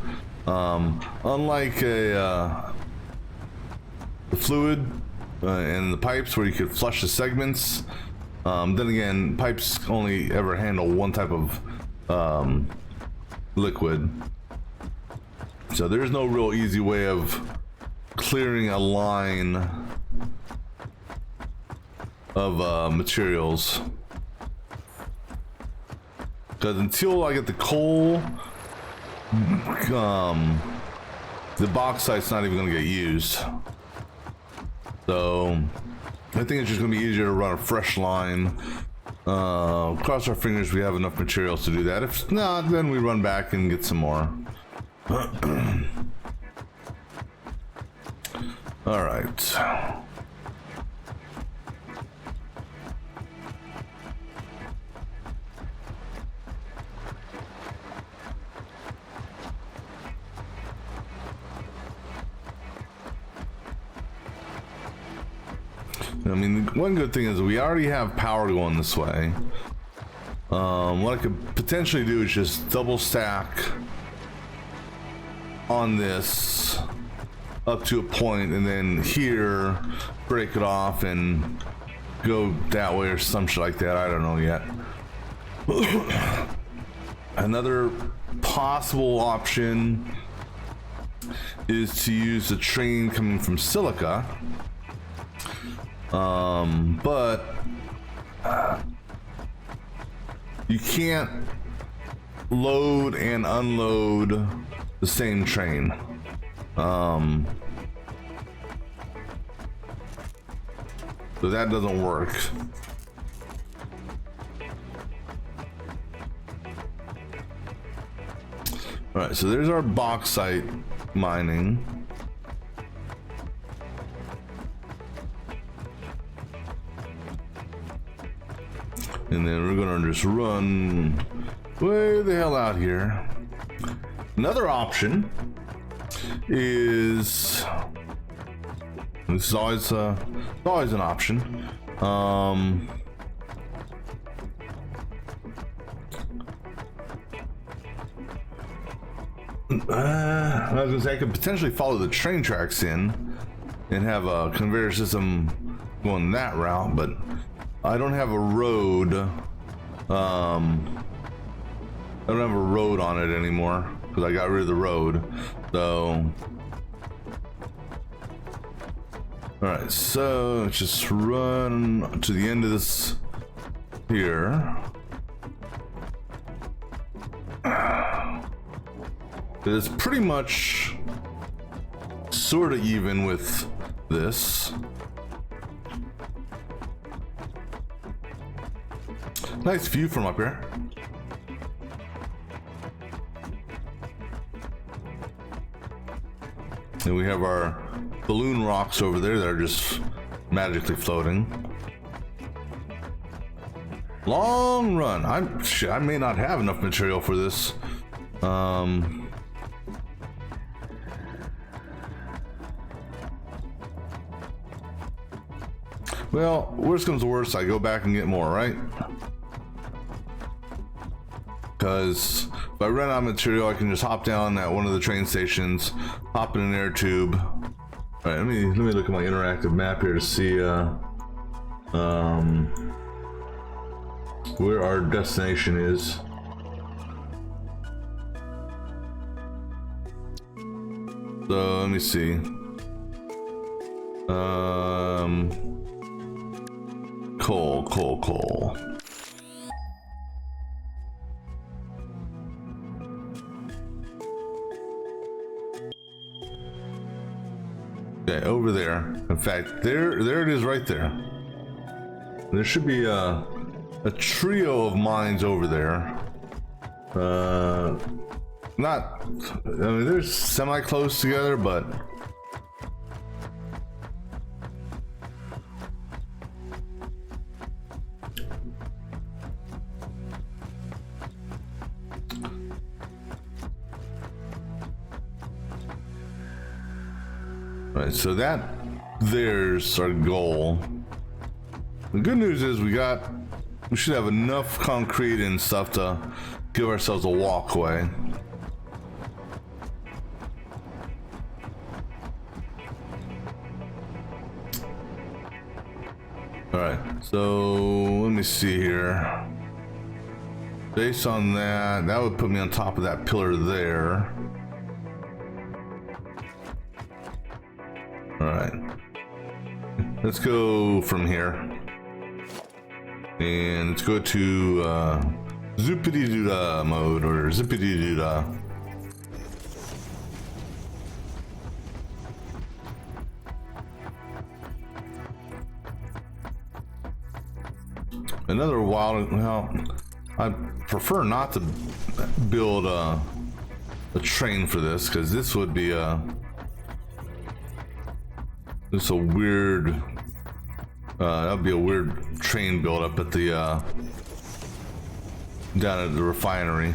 Unlike the fluid and the pipes where you could flush the segments, then again, pipes only ever handle one type of liquid. So there's no real easy way of clearing a line of materials. Because until I get the coal, the bauxite's not even going to get used. So I think it's just going to be easier to run a fresh line. Cross our fingers we have enough materials to do that. If not, then we run back and get some more. All right. I mean, the one good thing is we already have power going this way. What I could potentially do is just double stack on this up to a point, and then here break it off and go that way or some shit like that. I don't know yet. Another possible option is to use the train coming from Silica. But you can't load and unload the same train. So that doesn't work. All right, so there's our bauxite mining. And then we're gonna just run way the hell out here. Another option is, this is always an option. I was gonna say I could potentially follow the train tracks in and have a conveyor system going that route, but I don't have a road. I don't have a road on it anymore because I got rid of the road. So, all right. So let's just run to the end of this here. It's pretty much sort of even with this. Nice view from up here. And we have our balloon rocks over there that are just magically floating. Long run. I may not have enough material for this. Well, worst comes to worst, I go back and get more, right? Because if I run out of material, I can just hop down at one of the train stations, hop in an air tube. All right, let me look at my interactive map here to see where our destination is. So let me see. Coal. Okay, over there. In fact, there it is right there. There should be a trio of mines over there. Not, I mean, they're semi-close together, but right, so there's our goal. The good news is we should have enough concrete and stuff to give ourselves a walkway. All right, so let me see here. Based on that, that would put me on top of that pillar there. All right, let's go from here. And let's go to zoopity-doo-dah mode, or zippity-doo-dah. Another wild, well, I prefer not to build a train for this, because this would be just a weird, that would be a weird train build up at the down at the refinery.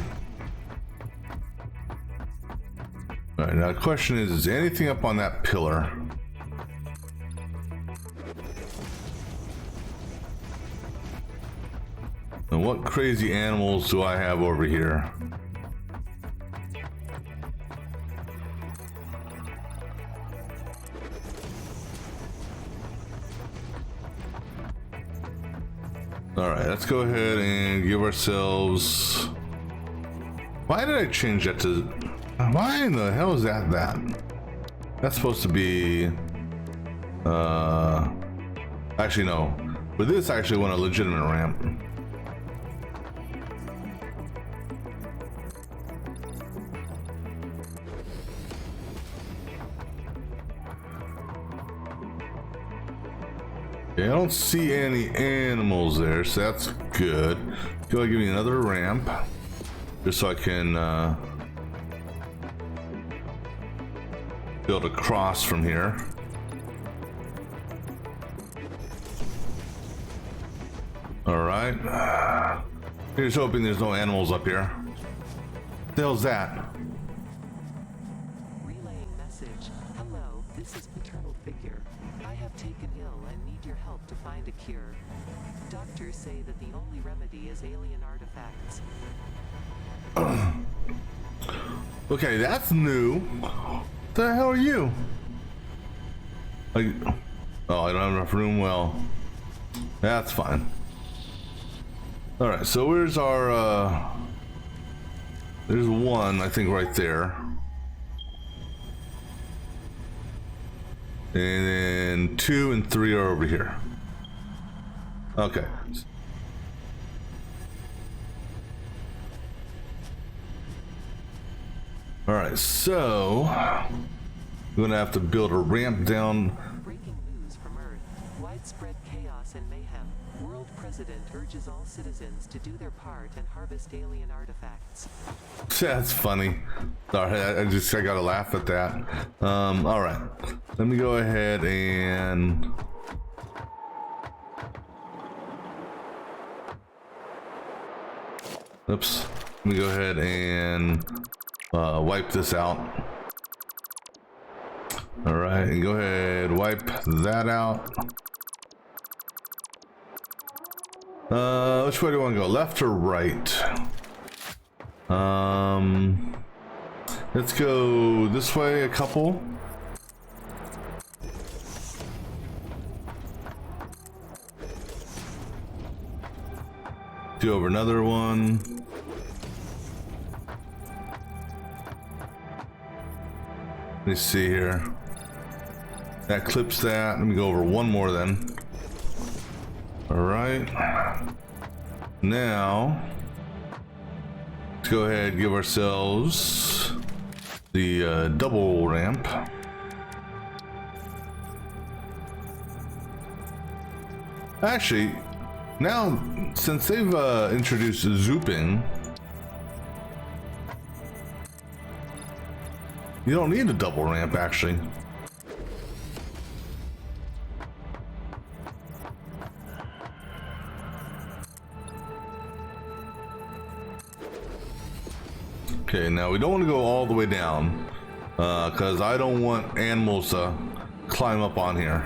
All right, now the question is anything up on that pillar? And what crazy animals do I have over here? All right, let's go ahead and give ourselves... Why did I change that to... Why in the hell is that? That's supposed to be... Actually, no. But this actually want a legitimate ramp. Okay, I don't see any animals there, so that's good. Go ahead, give me another ramp, just so I can build across from here. All right. Here's hoping there's no animals up here. What the hell's that? Relaying message. Hello, this is paternal figure. I have taken ill and need your help to find a cure. Doctors say that the only remedy is alien artifacts. Okay, that's new. What the hell are you? Oh, I don't have enough room. Well, that's fine. All right, so where's our there's one, I think, right there. And then 2 and 3 are over here. Okay. All right, so we're gonna have to build a ramp down. Breaking news from Earth. Widespread chaos and mayhem. World President urges all citizens to do their part and harvest alien artifacts. That's funny. Sorry, I gotta laugh at that. All right, let me go ahead and oops. Let me go ahead and wipe this out. All right, and go ahead, wipe that out. Which way do I want to go? Left or right? Let's go this way a couple. Do over another one. Let me see here. That clips that. Let me go over one more then. All right. Now, let's go ahead and give ourselves the double ramp. Actually, now since they've introduced zooping, you don't need a double ramp actually. Okay, now we don't want to go all the way down because I don't want animals to climb up on here.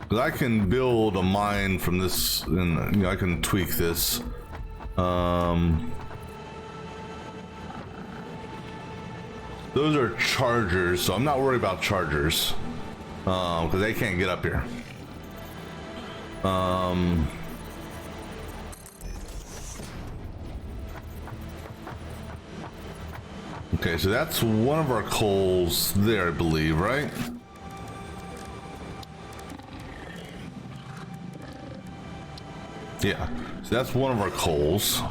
'Cause I can build a mine from this, and you know, I can tweak this. Those are chargers, so I'm not worried about chargers, because they can't get up here. Okay, so that's one of our coals there, I believe, right? Yeah, so that's one of our coals.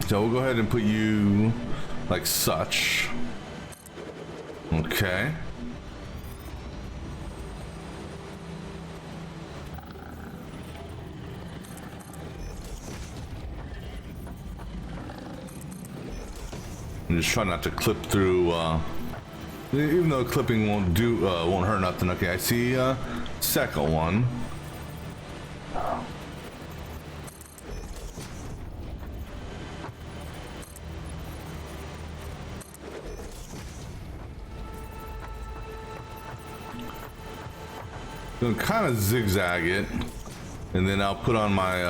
So we'll go ahead and put you like such. Okay. I'm just trying not to clip through, even though clipping won't hurt nothing. Okay, I see second one. Gonna kind of zigzag it, and then I'll put on my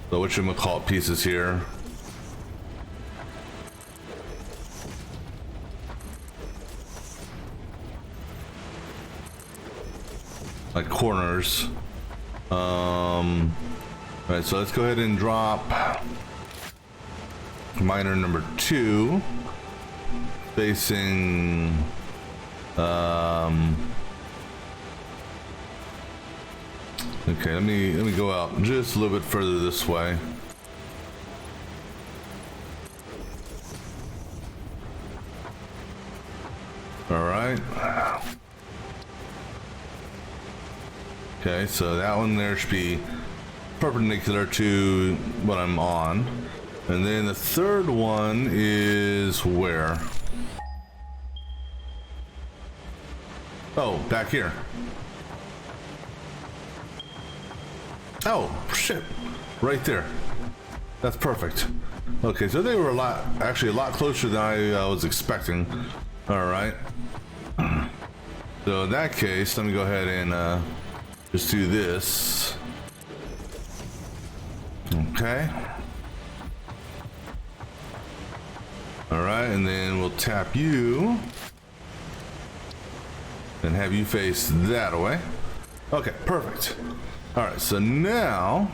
the whatchamacallit pieces here. Like corners. Right, so let's go ahead and drop miner number 2 facing okay, let me go out just a little bit further this way. All right. Okay, so that one there should be perpendicular to what I'm on. And then the third one is where? Oh, back here. Oh, shit. Right there. That's perfect. Okay, so they were actually a lot closer than I was expecting. All right. So in that case, let me go ahead and just do this. Okay. All right, and then we'll tap you and have you face that way. Okay, perfect. All right, so now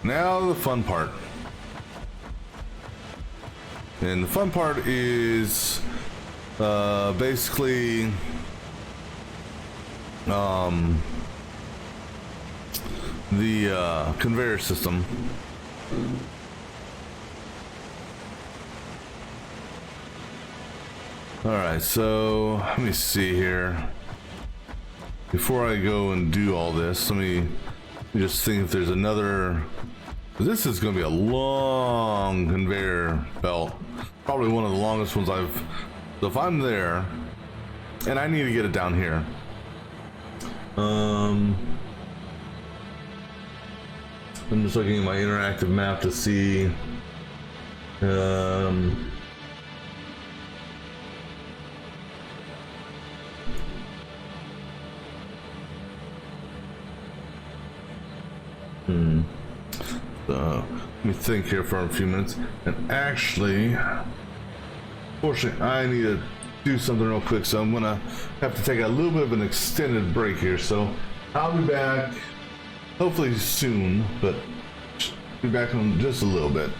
the fun part. And the fun part is basically the conveyor system. All right, so let me see here. Before I go and do all this, let me just think if there's another. This is going to be a long conveyor belt, probably one of the longest ones I've. So if I'm there, and I need to get it down here. I'm just looking at my interactive map to see. Let me think here for a few minutes. And actually, fortunately, I need to do something real quick, so I'm gonna have to take a little bit of an extended break here. So I'll be back hopefully soon, but be back in just a little bit.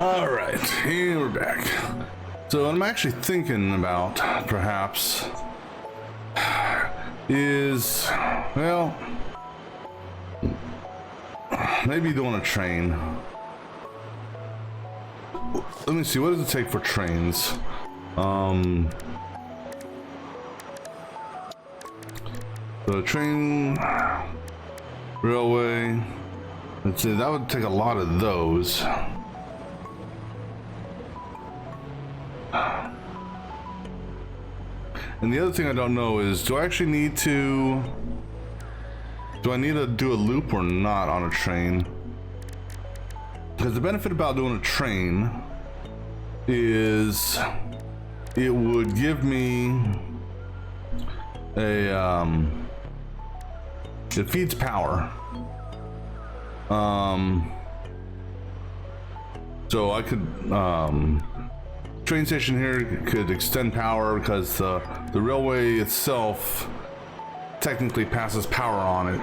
All right, here we're back. So what I'm actually thinking about, perhaps, is, well, maybe doing a train. Let me see, what does it take for trains? The train, railway, let's see, that would take a lot of those. And the other thing I don't know is, do I actually need to, do I need to do a loop or not on a train? Because the benefit about doing a train is it would give me a, it feeds power. So I could, train station here could extend power because the railway itself technically passes power on it.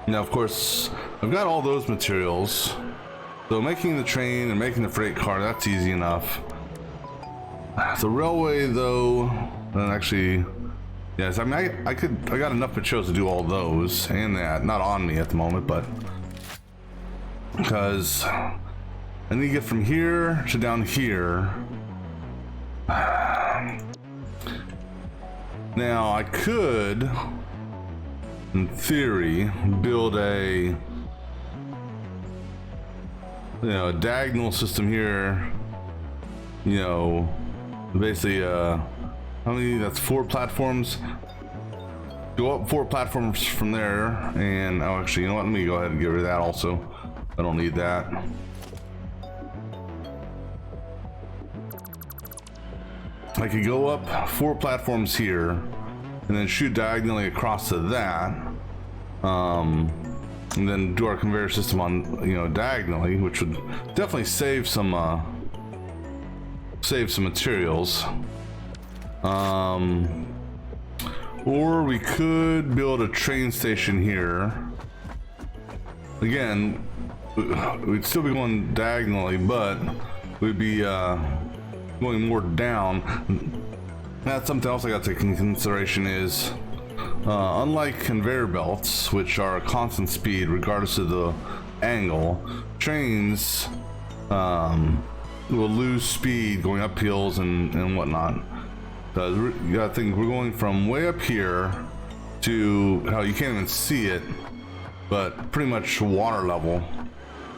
Now, of course, I've got all those materials, so making the train and making the freight car, that's easy enough. The railway, though, and actually, yes, I mean, I got enough materials to do all those and that. Not on me at the moment, but because I need to get from here to down here. Now I could, in theory, build a, a diagonal system here. Basically, how many? That's 4 platforms. Go up 4 platforms from there, and oh, actually, you know what? Let me go ahead and get rid of that also. I don't need that. I could go up 4 platforms here and then shoot diagonally across to that, and then do our conveyor system on, diagonally, which would definitely save some materials. Or we could build a train station here. Again, we'd still be going diagonally, but we'd be going more down. That's something else I got to take into consideration is, unlike conveyor belts, which are a constant speed regardless of the angle, trains will lose speed going up hills and whatnot. Because you gotta think, we're going from way up here to how you can't even see it, but pretty much water level.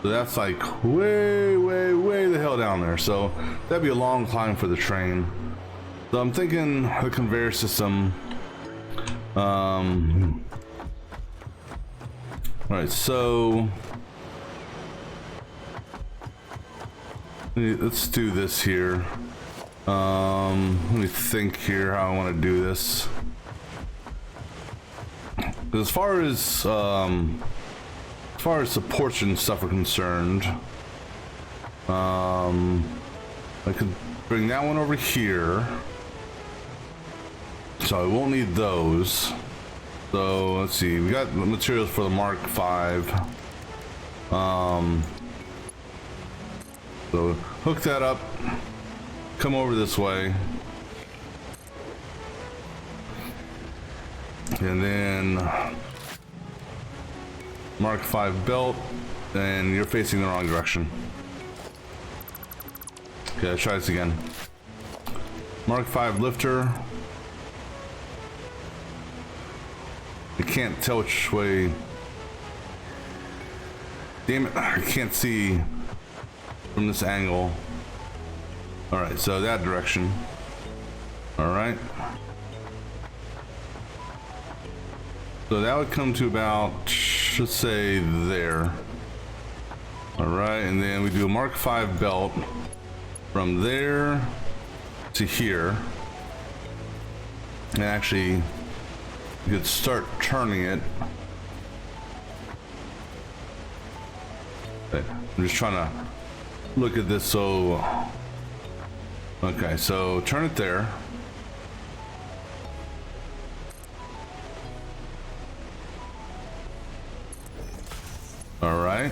So that's like way the hell down there. So that'd be a long climb for the train. So I'm thinking the conveyor system. All right, so let's do this here. Let me think here how I want to do this. As far as supports and stuff are concerned, I could bring that one over here, so I won't need those. So let's see, we got materials for the Mark V. So hook that up, come over this way, and then Mark V belt, and you're facing the wrong direction. Okay, let's try this again. Mark V lifter. I can't tell which way. Damn it, I can't see from this angle. Alright, so that direction. Alright. So that would come to about, let's say, there. Alright, and then we do a Mark V belt from there to here. And actually, you could start turning it. Okay, I'm just trying to look at this. So, okay, so turn it there. All right.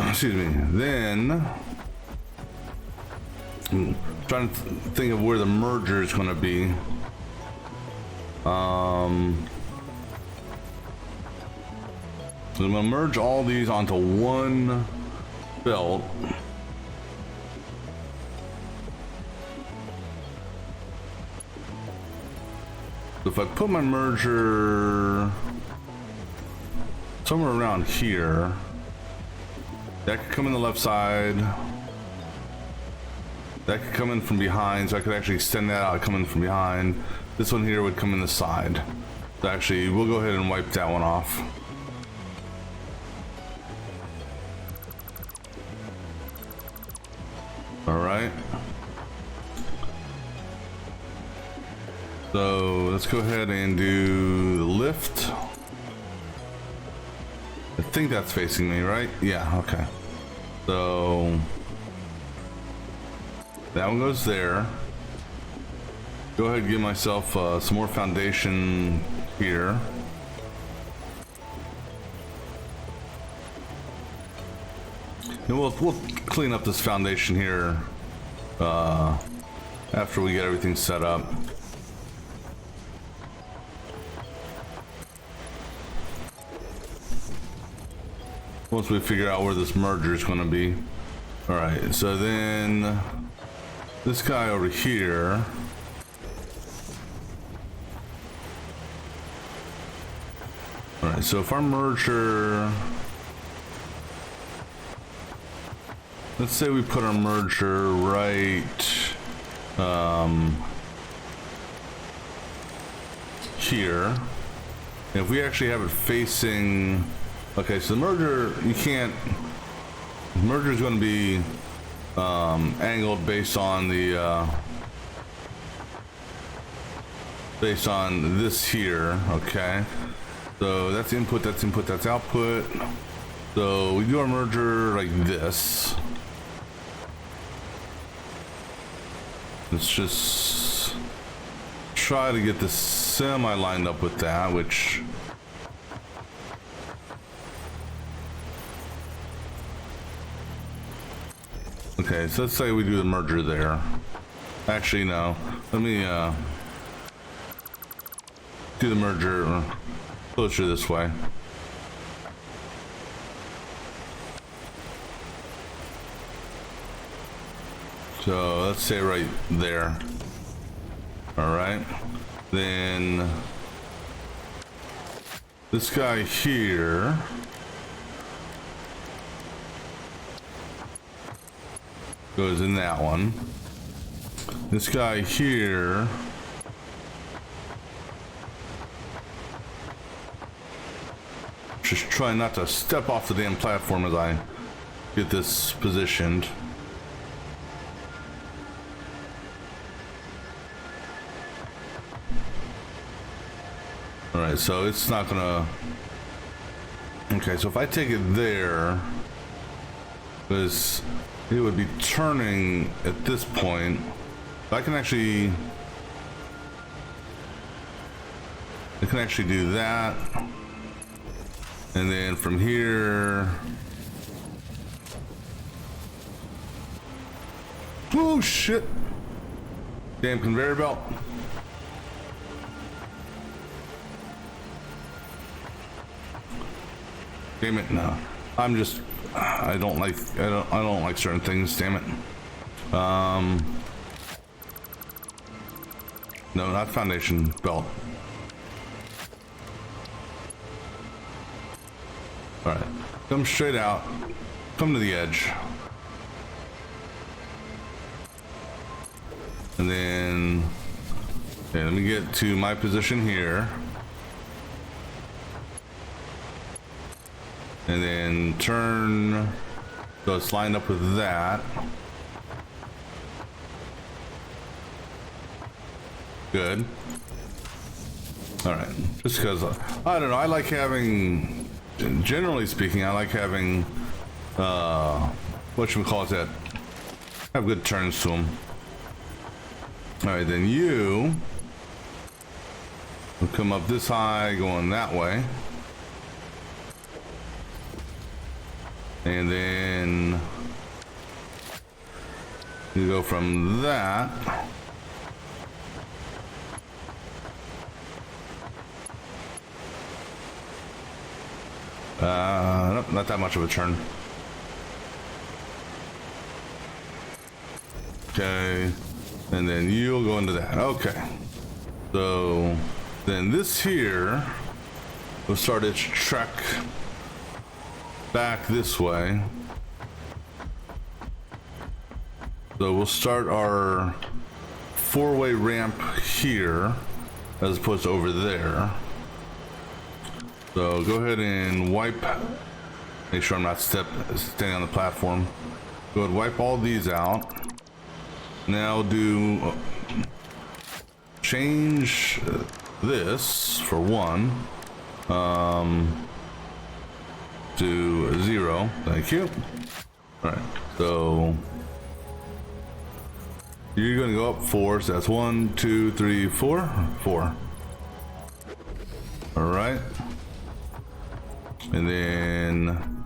Excuse me. Then, I'm trying to think of where the merger is going to be. So I'm going to merge all these onto one belt. So if I put my merger somewhere around here, that could come in the left side. That could come in from behind, so I could actually extend that out, come in from behind. This one here would come in the side. So actually, we'll go ahead and wipe that one off. All right. So let's go ahead and do the lift. I think that's facing me, right? Yeah, okay. So that one goes there. Go ahead and give myself some more foundation here. And we'll clean up this foundation here after we get everything set up. Once we figure out where this merger is going to be. All right, so then this guy over here. All right, so if our merger, let's say we put our merger right here. If we actually have it facing, okay, so the merger, you can't, merger is going to be angled based on the based on this here. Okay, so that's input, that's input, that's output. So we do our merger like this. Let's just try to get this semi lined up with that, which okay, so let's say we do the merger there. Actually, no. Let me do the merger closer this way. So let's say right there. All right. Then this guy here goes in that one. This guy here just try not to step off the damn platform as I get this positioned. All right, so it's not gonna. Okay, so if I take it there, because it would be turning at this point, I can actually do that, and then from here. Oh shit! Damn conveyor belt. Damn it, no. I don't like certain things, damn it. No, not foundation belt. All right, come straight out, come to the edge. And then, okay, let me get to my position here. And then turn, so it's lined up with that. Good. All right, just because, I don't know, I like having, generally speaking, I like having, whatchamacallit, have good turns to them. All right, then you will come up this high, going that way. And then you go from that nope, not that much of a turn. Okay, and then you'll go into that. Okay, so then this here will start its trek back this way. So we'll start our four-way ramp here as opposed to over there. So go ahead and wipe, make sure I'm not standing on the platform. Go ahead and wipe all these out. Now do change this for one. To 0, thank you. All right, so you're gonna go up 4, so that's 1, 2, 3, 4, 4. All right, and then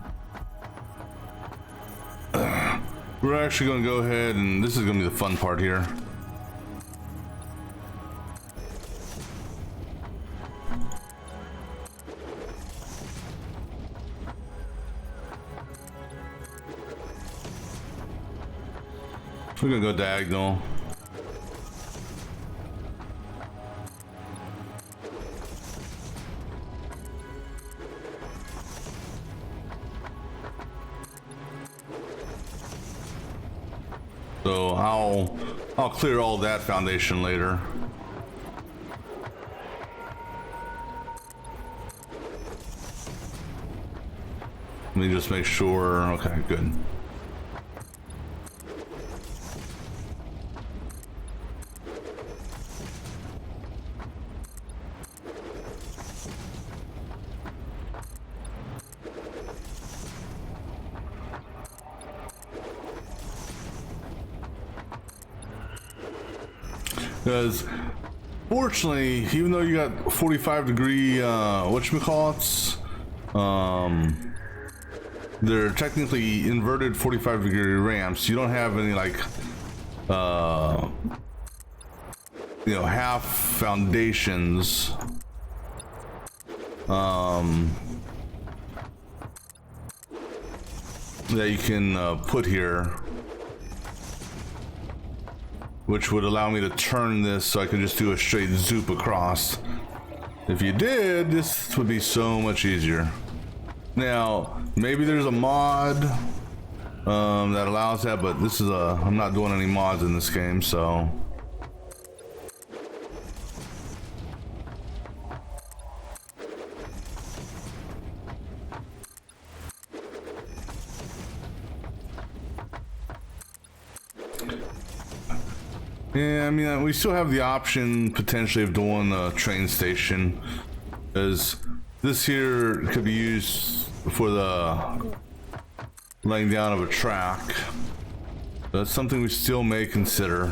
we're actually gonna go ahead, and this is gonna be the fun part here. We're gonna go diagonal. So I'll clear all that foundation later. Let me just make sure. Okay, good. Because fortunately, even though you got 45 degree whatchamacallits, they're technically inverted 45 degree ramps. You don't have any like you know, half foundations that you can put here. which would allow me to turn this so I could just do a straight zoop across. If you did, this would be so much easier. Now, maybe there's a mod that allows that, but this is I'm not doing any mods in this game, so. Yeah, I mean, we still have the option potentially of doing a train station, because this here could be used for the laying down of a track. That's something we still may consider.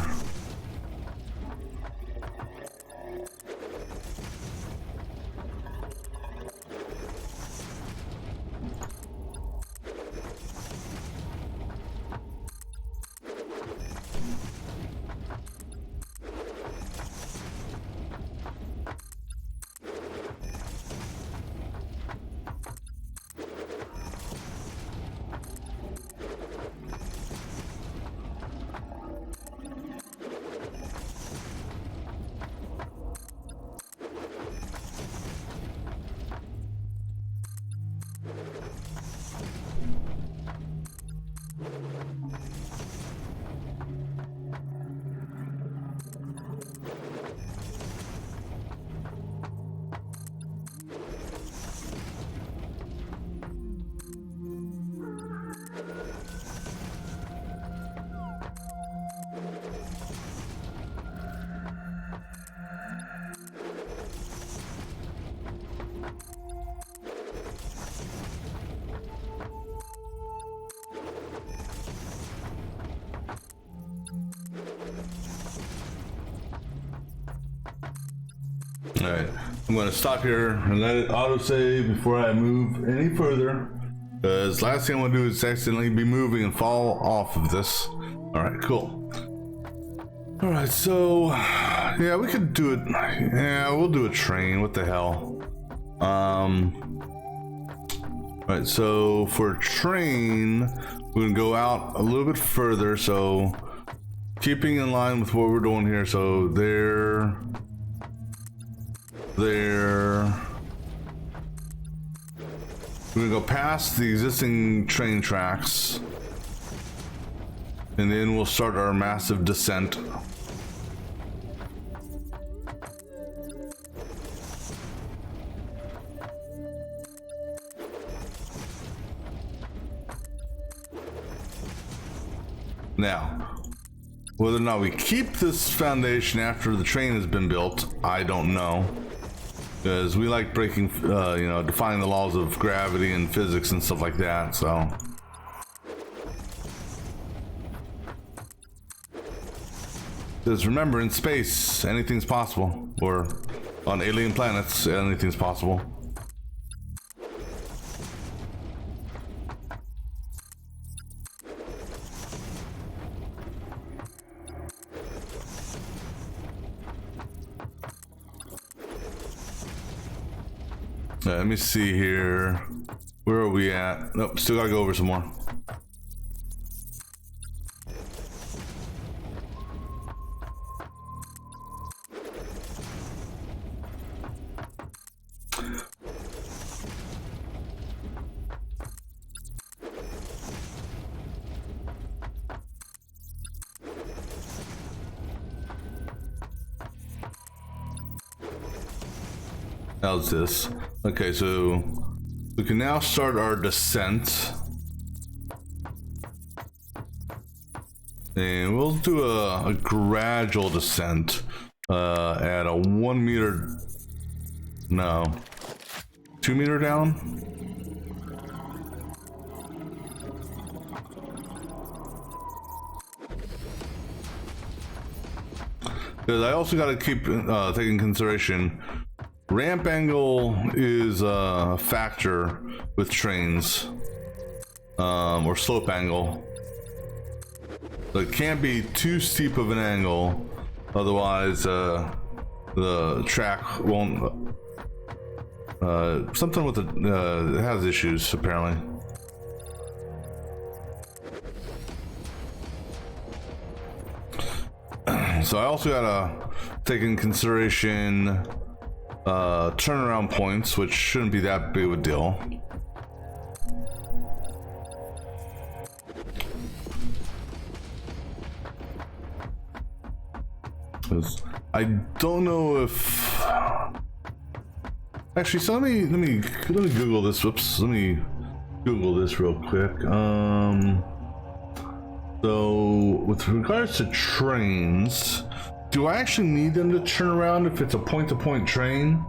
Alright, I'm going to stop here and let it autosave before I move any further, because last thing I want to do is accidentally be moving and fall off of this. Alright, cool. Alright, so yeah, we could do it. Yeah, we'll do a train. What the hell? Alright, so for a train, we're going to go out a little bit further, so keeping in line with what we're doing here. So there. We're gonna go past the existing train tracks, and then we'll start our massive descent. Now, whether or not we keep this foundation after the train has been built, I don't know. Because we like breaking, you know, defying the laws of gravity and physics and stuff like that, so. Because remember, in space, anything's possible. Or on alien planets, anything's possible. Let me see here. Where are we at? Nope, still gotta go over some more. How's this? Okay, so we can now start our descent. And we'll do a gradual descent at a 1 meter, no, 2 meter down. Because I also got to keep taking consideration, ramp angle is a factor with trains, or slope angle. So it can't be too steep of an angle, otherwise the track won't. Something with it has issues apparently. so I also gotta take in consideration turnaround points, which shouldn't be that big of a deal. I don't know if actually. So let me Google this. Whoops. Let me Google this real quick. So with regards to trains, do I actually need them to turn around if it's a point-to-point train?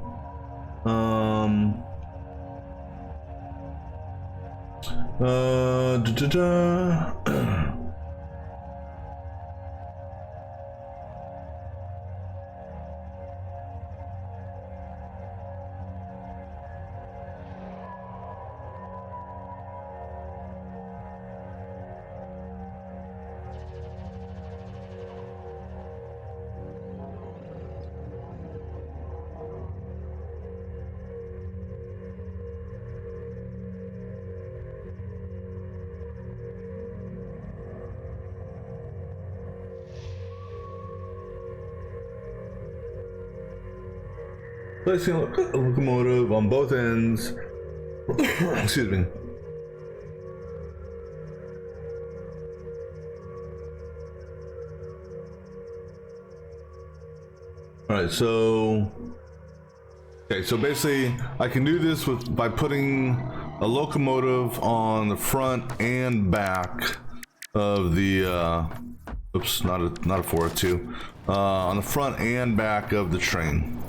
Placing a locomotive on both ends. Excuse me. Alright, so okay, so basically I can do this by putting a locomotive on the front and back of the oops, not a 402, on the front and back of the train.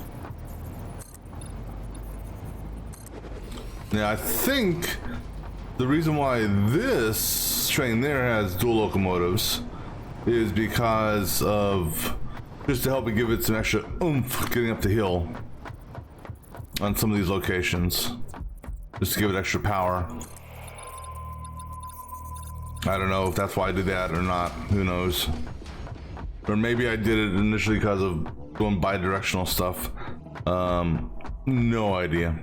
Now I think the reason why this train there has dual locomotives is because of just to help it give it some extra oomph getting up the hill on some of these locations, just to give it extra power. I don't know if that's why I did that or not, who knows, or maybe I did it initially because of going bi-directional stuff. No idea.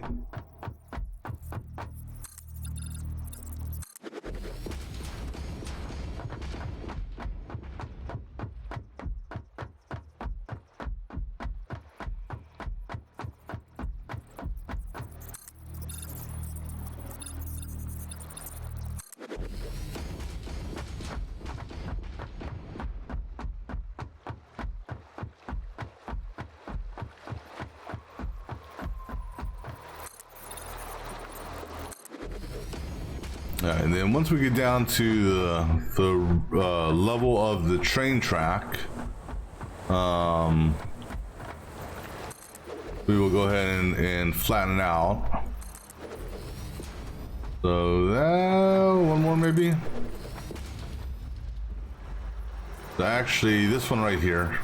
Alright, and then once we get down to the level of the train track, we will go ahead and flatten it out. So that one more maybe. So actually, this one right here.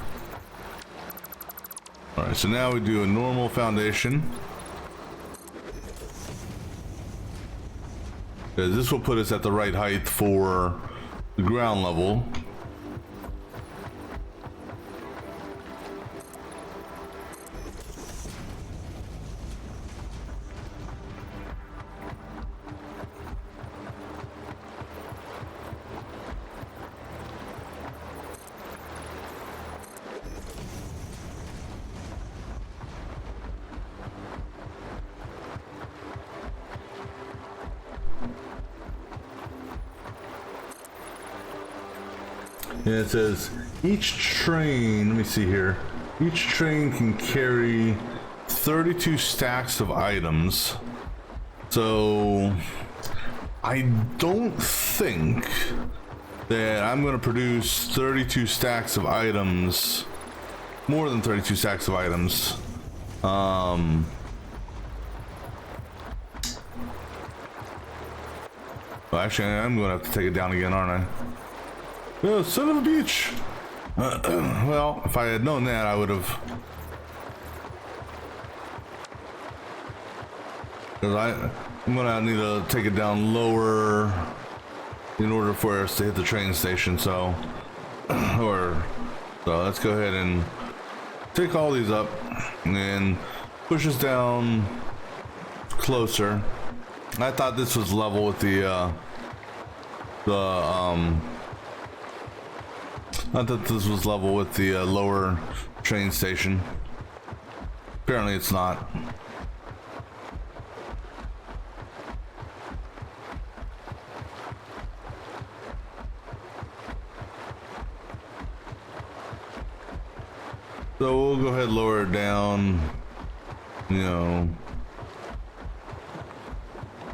Alright, so now we do a normal foundation. Because this will put us at the right height for the ground level. And it says each train, let me see here, each train can carry 32 stacks of items. So I don't think that I'm going to produce 32 stacks of items, more than 32 stacks of items. Well, actually, I'm going to have to take it down again, aren't I? Oh, son of a bitch! Well, if I had known that, I would have. Because I'm gonna need to take it down lower in order for us to hit the train station. So, so let's go ahead and take all these up and then push us down closer. I thought this was level with the I thought this was level with the lower train station. Apparently it's not. So we'll go ahead and lower it down. You know.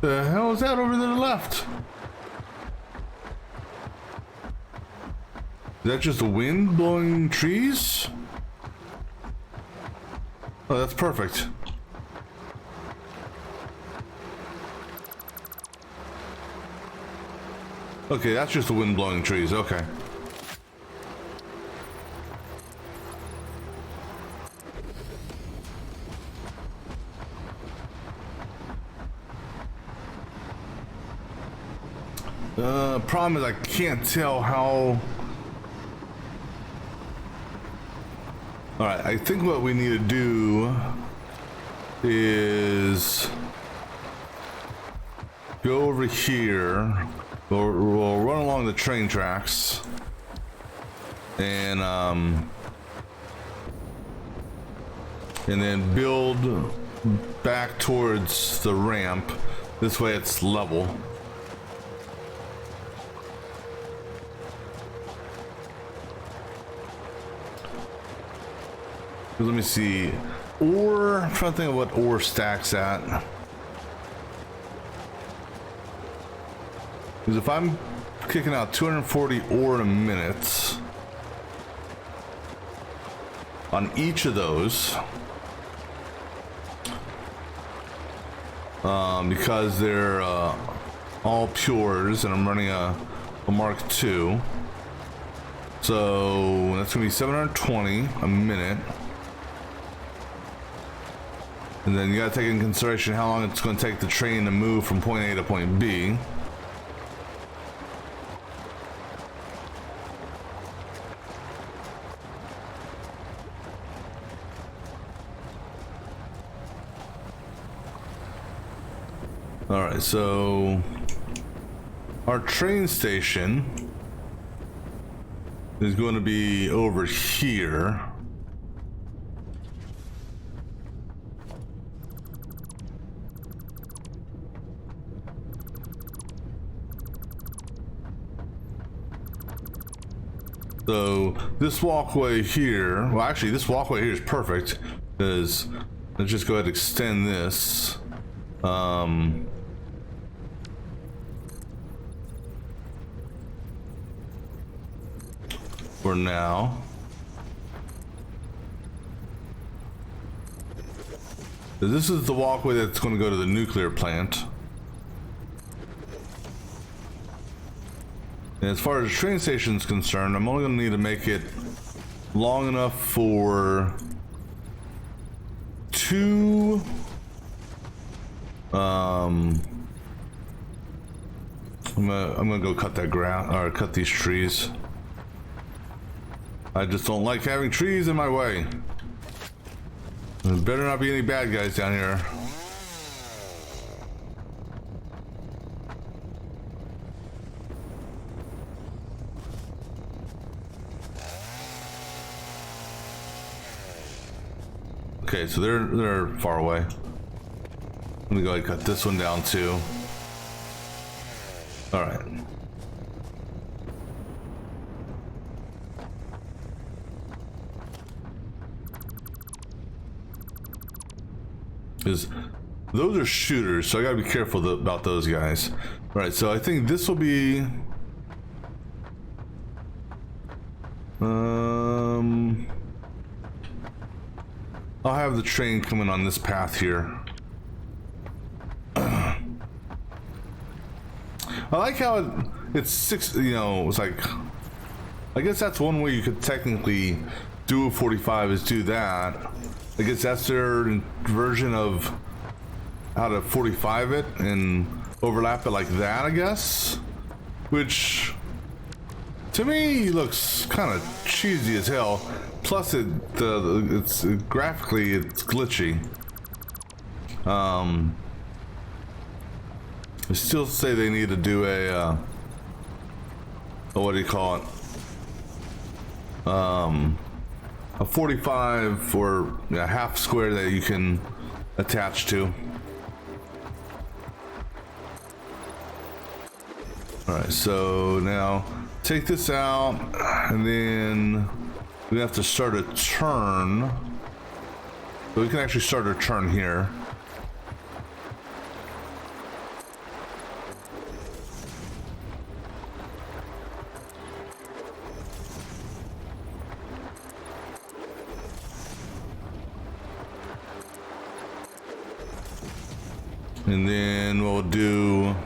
The hell is that over to the left? Is that just the wind blowing trees? Oh, that's perfect. Okay, that's just the wind blowing trees. Okay. Problem is I can't tell how. All right, I think what we need to do is go over here. We'll run along the train tracks and then build back towards the ramp. This way it's level. Let me see. Ore, I'm trying to think of what ore stacks at. Because if I'm kicking out 240 ore in a minute on each of those, because they're all pures and I'm running a Mark II, so that's gonna be 720 a minute. And then you gotta take into consideration how long it's gonna take the train to move from point A to point B. All right, so our train station is going to be over here. So this walkway here, well actually this walkway here is perfect because let's just go ahead and extend this. For now. This is the walkway that's going to go to the nuclear plant. And as far as the train station is concerned, I'm only going to need to make it long enough for two I'm gonna go cut that ground or cut these trees. I just don't like having trees in my way. There better not be any bad guys down here. Okay, so they're far away. Let me go ahead and cut this one down too. All right. Because those are shooters, so I gotta be careful about those guys. All right, so I think this will be I'll have the train coming on this path here. I like how it's six, you know, it's like, I guess that's one way you could technically do a 45 is do that. I guess that's their version of how to 45 it and overlap it like that, I guess. Which, to me, looks kind of cheesy as hell. Plus, it's graphically, it's glitchy. I still say they need to do a what do you call it? a 45 or a half square that you can attach to. All right, so now take this out, and then we have to start a turn. So we can actually start a turn here. And then what we'll do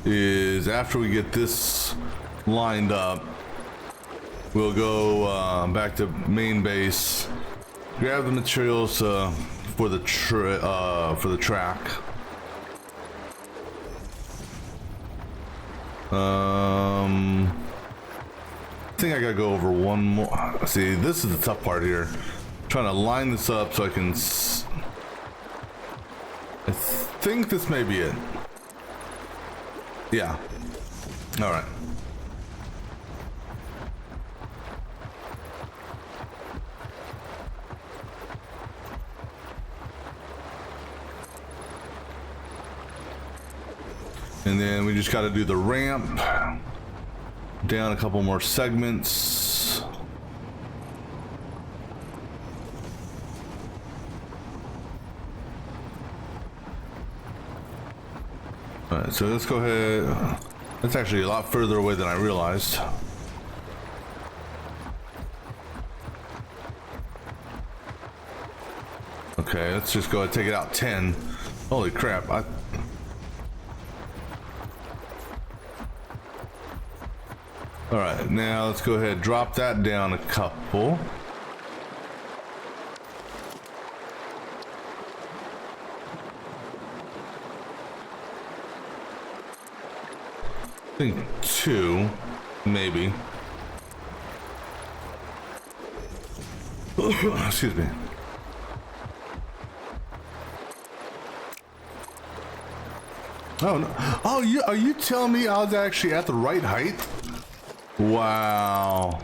is after we get this lined up, we'll go back to main base, grab the materials for the track. I think I gotta go over one more. See, this is the tough part here. Trying to line this up so I can. I think this may be it. Yeah. All right. And then we just got to do the ramp down a couple more segments. All right, so let's go ahead. That's actually a lot further away than I realized. Okay, let's just go ahead and take it out 10. Holy crap. All right, now let's go ahead and drop that down a couple. I think 2, maybe. Excuse me. Oh no! Oh, are you telling me I was actually at the right height? Wow.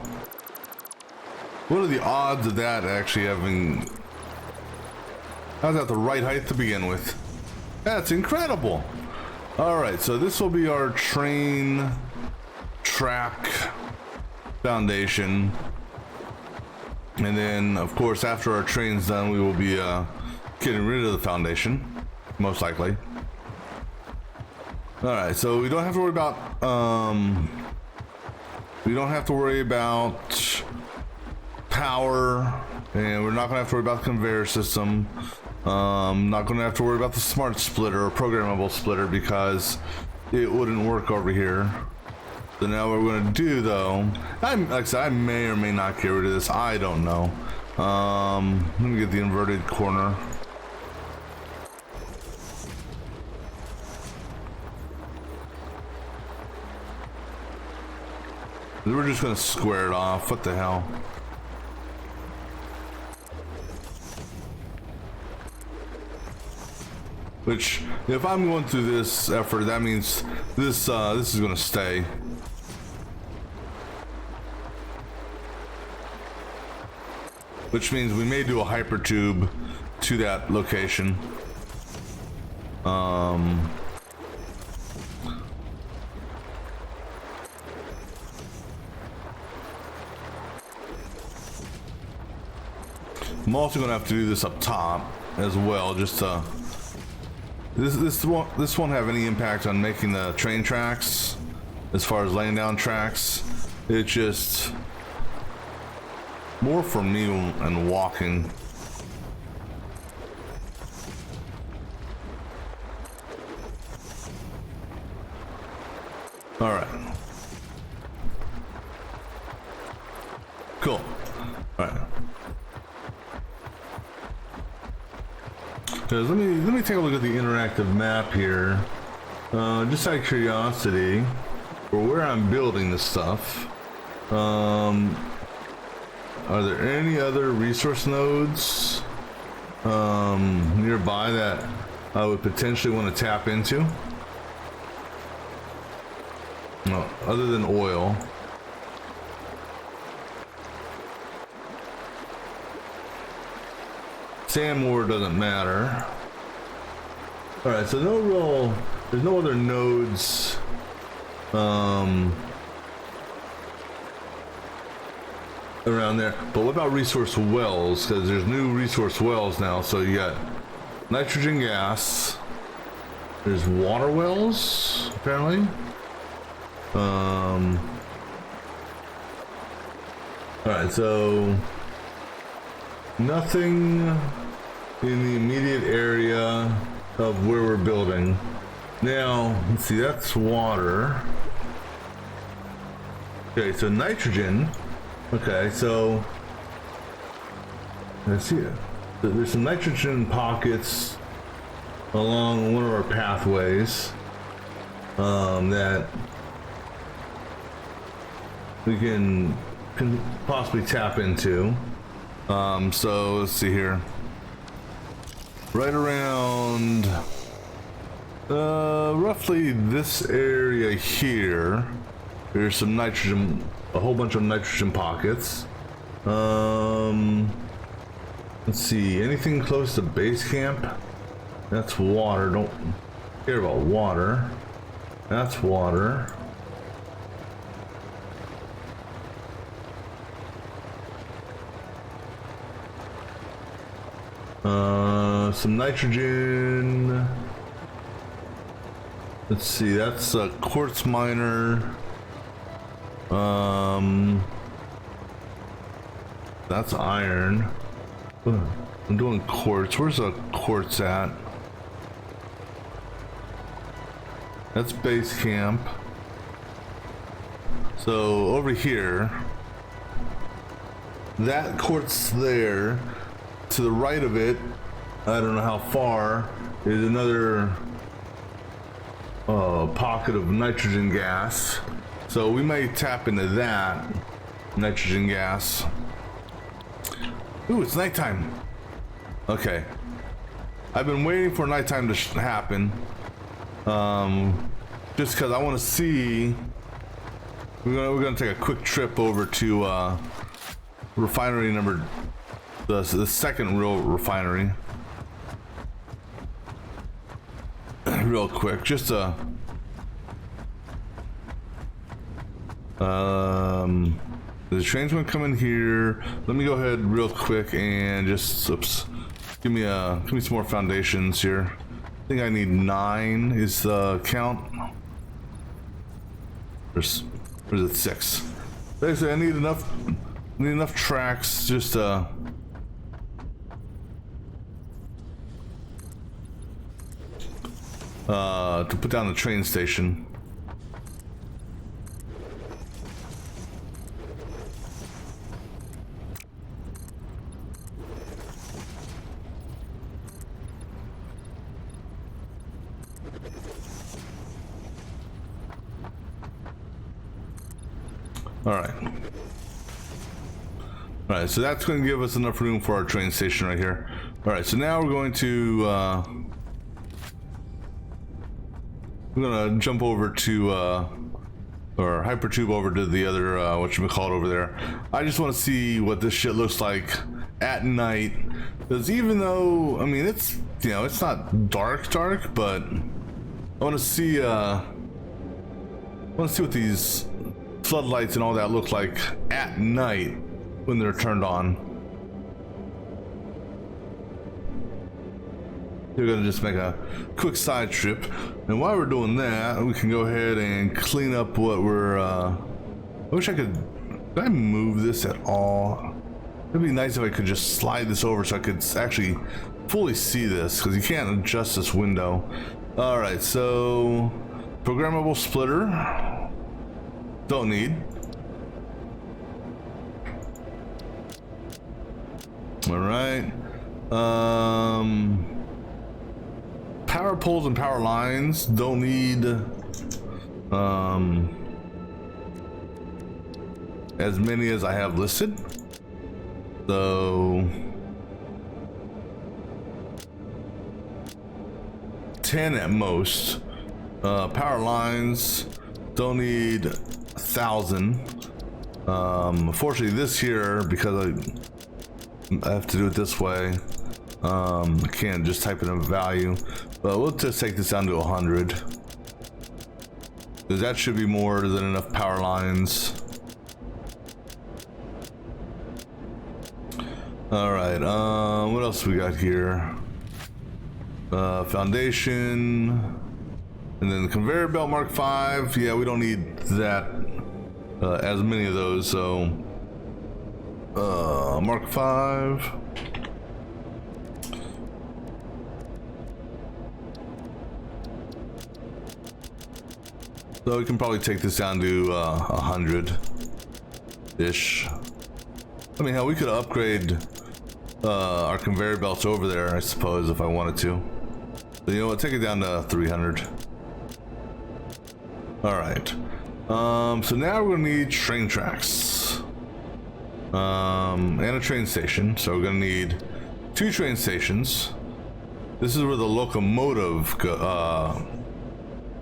What are the odds of that actually having... I was at the right height to begin with. That's incredible. Alright, so this will be our train track foundation. And then, of course, after our train's done, we will be getting rid of the foundation. Most likely. Alright, so we don't have to worry about... we don't have to worry about power, and we're not going to have to worry about the conveyor system. Not going to have to worry about the smart splitter or programmable splitter because it wouldn't work over here. So now what we're going to do, though, like I said, I may or may not get rid of this. I don't know. Let me get the inverted corner. We're just gonna square it off. What the hell? Which, if I'm going through this effort, that means this is gonna stay. Which means we may do a hypertube to that location. I'm also gonna have to do this up top as well. Just this won't have any impact on making the train tracks as far as laying down tracks. It's just more for me and walking. All right. Cool. All right. Let me take a look at the interactive map here, just out of curiosity, for where I'm building this stuff. Are there any other resource nodes nearby that I would potentially want to tap into? No, other than oil. sand more doesn't matter. All right, so there's no other nodes around there. But what about resource wells? Because there's new resource wells now. So you got nitrogen gas. There's water wells, apparently. All right, so nothing in the immediate area of where we're building. Now, let's see, that's water. Okay, so nitrogen. Okay, so let's see. There's some nitrogen pockets along one of our pathways that we can possibly tap into. So let's see here. Right around roughly this area here, there's some nitrogen, a whole bunch of nitrogen pockets. Let's see, anything close to base camp? That's water. Don't care about water. That's water. Some nitrogen. Let's see, that's a quartz miner. That's iron. I'm doing quartz. Where's the quartz at? That's base camp. So over here, that quartz there, to the right of it, I don't know how far, is another pocket of nitrogen gas. So we may tap into that nitrogen gas. Ooh, it's nighttime. Okay. I've been waiting for nighttime to happen. Just because I want to see. We're gonna take a quick trip over to refinery number, the second real refinery. Real quick, just there's a train's gonna come in here. Let me go ahead real quick and just give me some more foundations here. I think I need 9 is the count. Or is it 6? Basically, I need enough tracks just to put down the train station. All right, so that's going to give us enough room for our train station right here. All right, so now we're going to jump over to or hypertube over to the other whatchamacallit over there. I just want to see what this shit looks like at night, because even though, I mean, it's, you know, it's not dark, but I want to see what these floodlights and all that look like at night when they're turned on. We're gonna just make a quick side trip, and while we're doing that, we can go ahead and clean up what we're I wish I could I move this at all? It'd be nice if I could just slide this over so I could actually fully see this, because you can't adjust this window. All right, so programmable splitter, don't need. All right, power poles and power lines, don't need as many as I have listed. So 10 at most. Power lines, don't need 1,000. Unfortunately this here, because I have to do it this way, I can't just type in a value, but we'll just take this down to 100. Because that should be more than enough power lines. Alright, what else we got here? Foundation. And then the conveyor belt Mark 5. Yeah, we don't need that as many of those, so Mark 5. So we can probably take this down to 100-ish. I mean, hell, we could upgrade our conveyor belts over there, I suppose, if I wanted to. So you know what? Take it down to 300. All right. So now we're gonna need train tracks and a train station. So we're gonna need 2 train stations. This is where the locomotive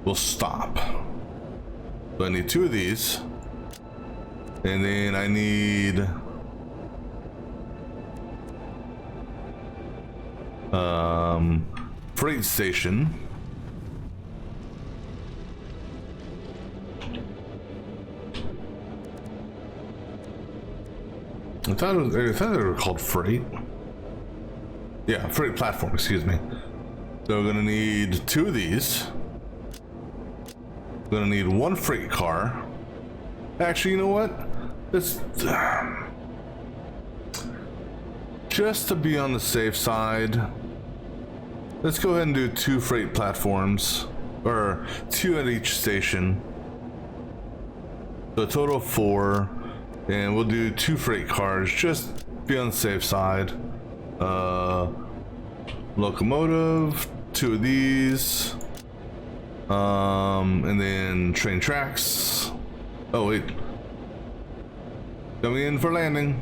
will stop. So I need 2 of these, and then I need freight station. I thought they were called freight. Yeah, freight platform, excuse me. So we're gonna need 2 of these. We're gonna need 1 freight car. Actually, you know what? Let's just to be on the safe side, let's go ahead and do 2 freight platforms, or 2 at each station. So a total of 4, and we'll do 2 freight cars, just be on the safe side. Locomotive, 2 of these. And then train tracks. Oh wait, coming in for landing.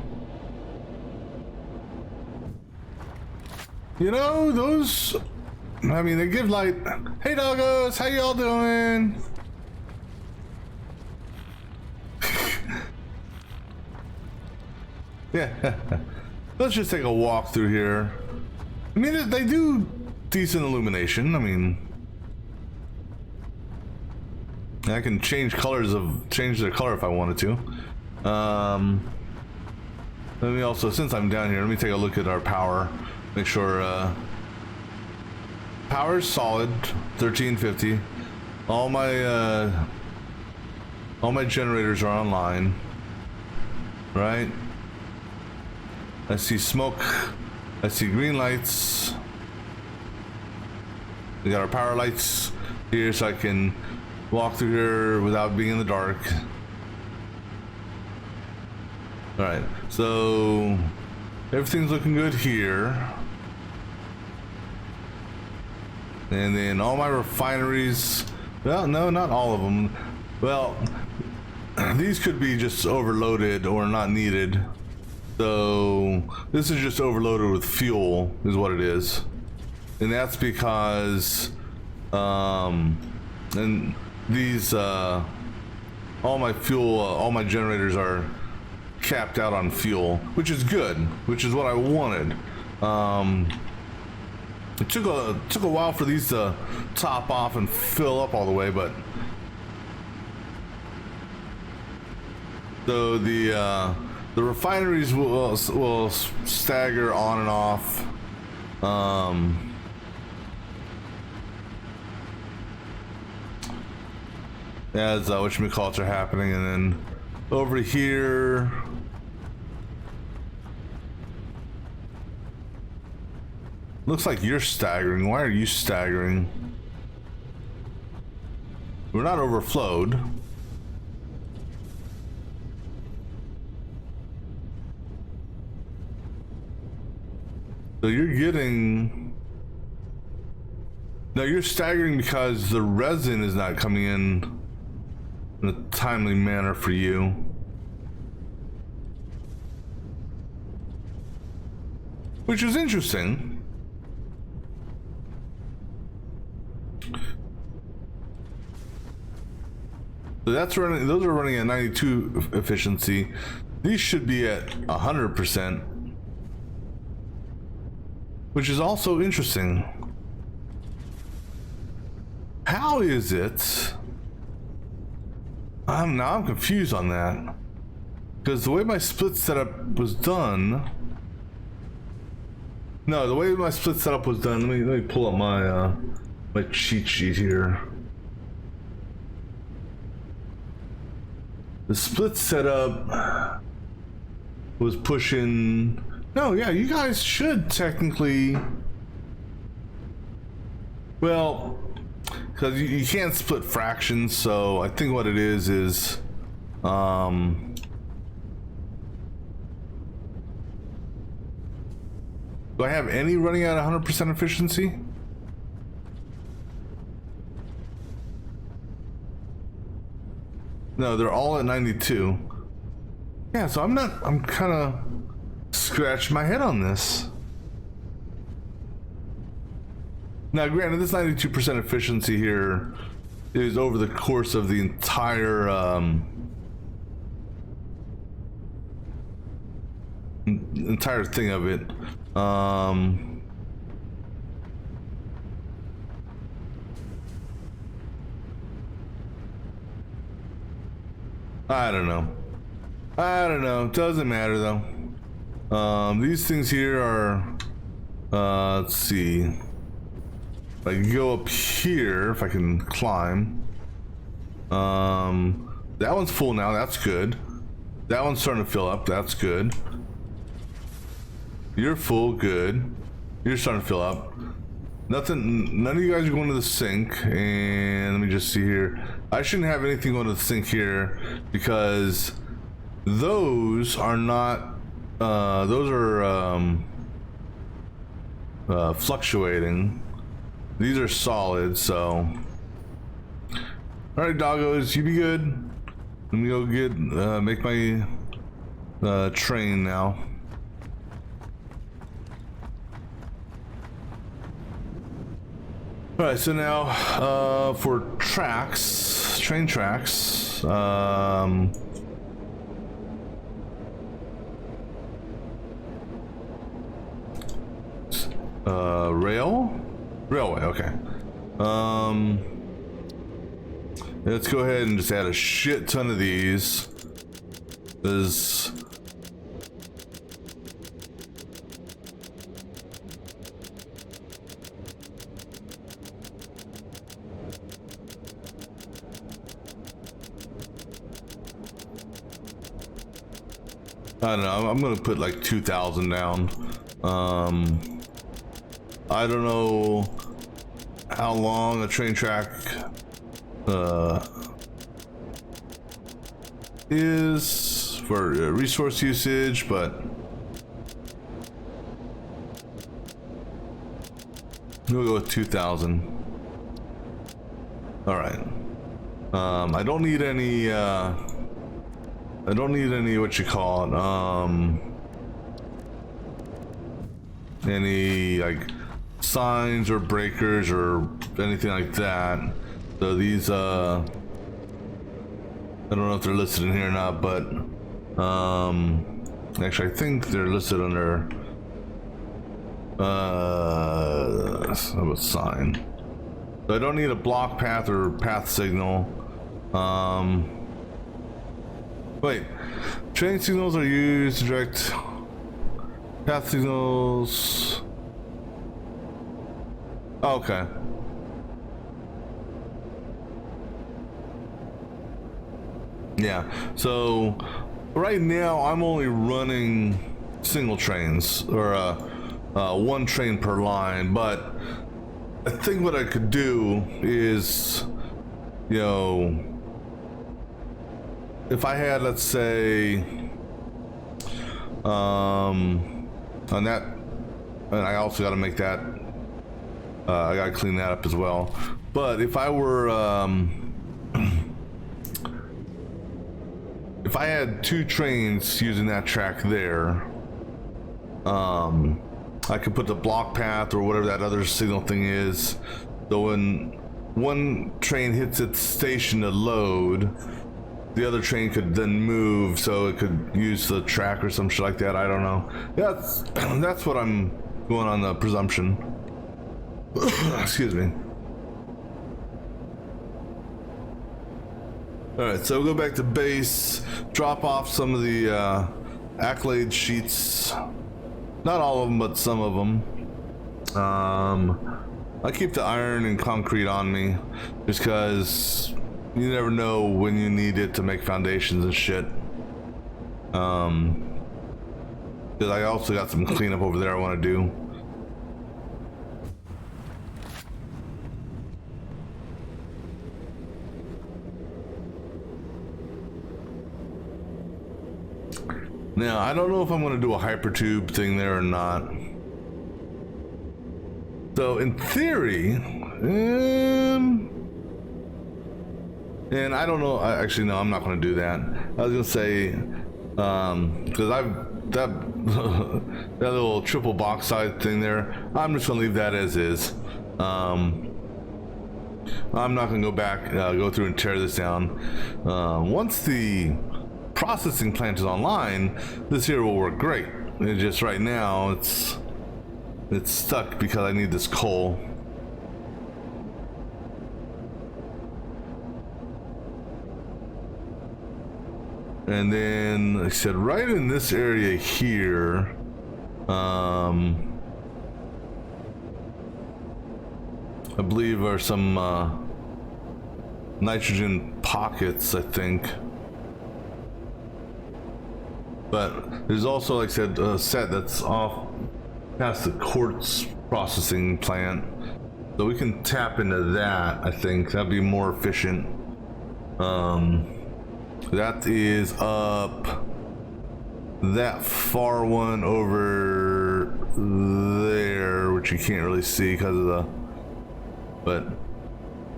You know, those, I mean, they give light. Hey doggos, how y'all doing? Yeah. Let's just take a walk through here. I mean, they do decent illumination. I mean, I can change their color if I wanted to. Let me also, since I'm down here, let me take a look at our power. Make sure power is solid, 1350. All my generators are online, right? I see smoke. I see green lights. We got our power lights here, so I can walk through here without being in the dark. All right, so everything's looking good here. And then all my refineries, well, no, not all of them. Well, these could be just overloaded or not needed. So this is just overloaded with fuel is what it is. And that's because and these all my fuel, all my generators are capped out on fuel, which is good, which is what I wanted. It took a while for these to top off and fill up all the way, but so the refineries will stagger on and off. As whatchamacallits are happening, and then over here, looks like you're staggering. Why are you staggering? We're not overflowed. So you're getting... No, you're staggering because the resin is not coming in a timely manner for you. Which is interesting. So that's running, those are running at 92 efficiency. These should be at 100%. which is also interesting. How is it? I'm confused on that, because the way my split setup was done. No, the way my split setup was done. Let me pull up my my cheat sheet here. The split setup was pushing. No, yeah, you guys should technically. Well, because you can't split fractions, so I think what it is do I have any running at 100% efficiency? No, they're all at 92. Yeah, so I'm kind of scratching my head on this. Now, granted, this 92% efficiency here is over the course of the entire entire thing of it. I don't know. Doesn't matter though. These things here are. Let's see. If I can go up here, if I can climb. That one's full now. That's good. That one's starting to fill up. That's good. You're full. Good. You're starting to fill up. None of you guys are going to the sink. And let me just see here. I shouldn't have anything going to the sink here because those are not. Those are fluctuating. These are solid. So, all right, doggos, you be good. Let me go get make my train now. All right, so now for train tracks, railway, okay. Let's go ahead and just add a shit ton of these. There's I don't know, I'm gonna put like 2,000 down. I don't know how long a train track is for resource usage, but we'll go with 2,000. All right. I don't need any what you call it, any like signs or breakers or anything like that. So these I don't know if they're listed in here or not, but actually I think they're listed under a sign. So I don't need a block path or path signal. Wait, train signals are used to direct path signals. Oh, okay. Yeah, so right now I'm only running single trains, or one train per line, but I think what I could do is, you know, if I had, let's say, on that, and I also got to make that, I got to clean that up as well. But if I were, if I had two trains using that track there, I could put the block path or whatever that other signal thing is. So when one train hits its station to load, the other train could then move, so it could use the track or some shit like that. I don't know. That's what I'm going on the presumption. Excuse me. Alright, so we'll go back to base, drop off some of the accolade sheets. Not all of them, but some of them. I keep the iron and concrete on me just because you never know when you need it to make foundations and shit. Because I also got some cleanup over there I want to do. Now, I don't know if I'm going to do a hypertube thing there or not. So, in theory, and I don't know, actually, no, I'm not going to do that. I was going to say, because that little triple box side thing there, I'm just going to leave that as is. I'm not going to go back, go through and tear this down. Once the processing plant is online, this here will work great. It's just right now it's stuck because I need this coal. And then like I said, right in this area here, I believe are some nitrogen pockets, I think. But there's also, like I said, a set that's off past the quartz processing plant. So we can tap into that, I think. That'd be more efficient. That is up that far one over there, which you can't really see because of the... But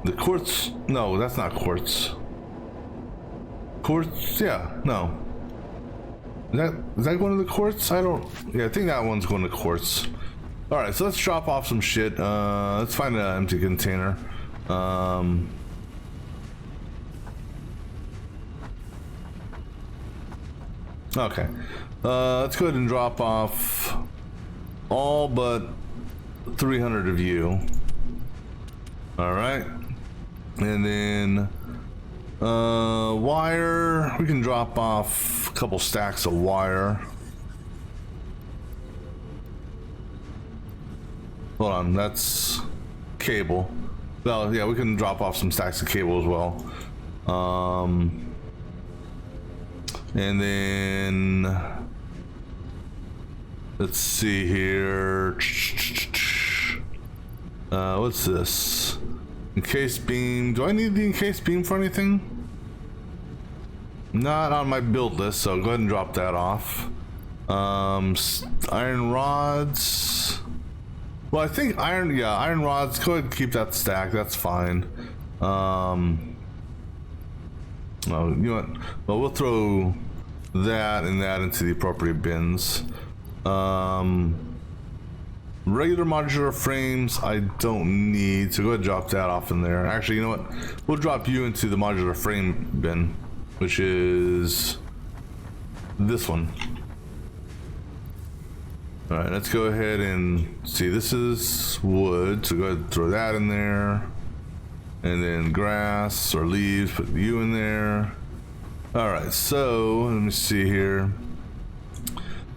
the quartz... No, that's not quartz. Quartz? Yeah, no. Is that going to the quartz? I don't... Yeah, I think that one's going to quartz. Alright, so let's drop off some shit. Let's find an empty container. Okay. Let's go ahead and drop off all but 300 of you. Alright. And then... wire, we can drop off a couple stacks of wire. Hold on, that's cable. Well, yeah, we can drop off some stacks of cable as well. And then let's see here. What's this? Encased beam. Do I need the encased beam for anything? Not on my build list, so go ahead and drop that off. Iron rods. Well, I think iron rods. Go ahead and keep that stack. That's fine. Oh, you know what? Well, we'll throw that and that into the appropriate bins. Regular modular frames I don't need, so go ahead and drop that off in there. Actually, you know what? We'll drop you into the modular frame bin, which is this one. Alright, let's go ahead and see. This is wood, so go ahead and throw that in there. And then grass or leaves, put you in there. Alright, so let me see here.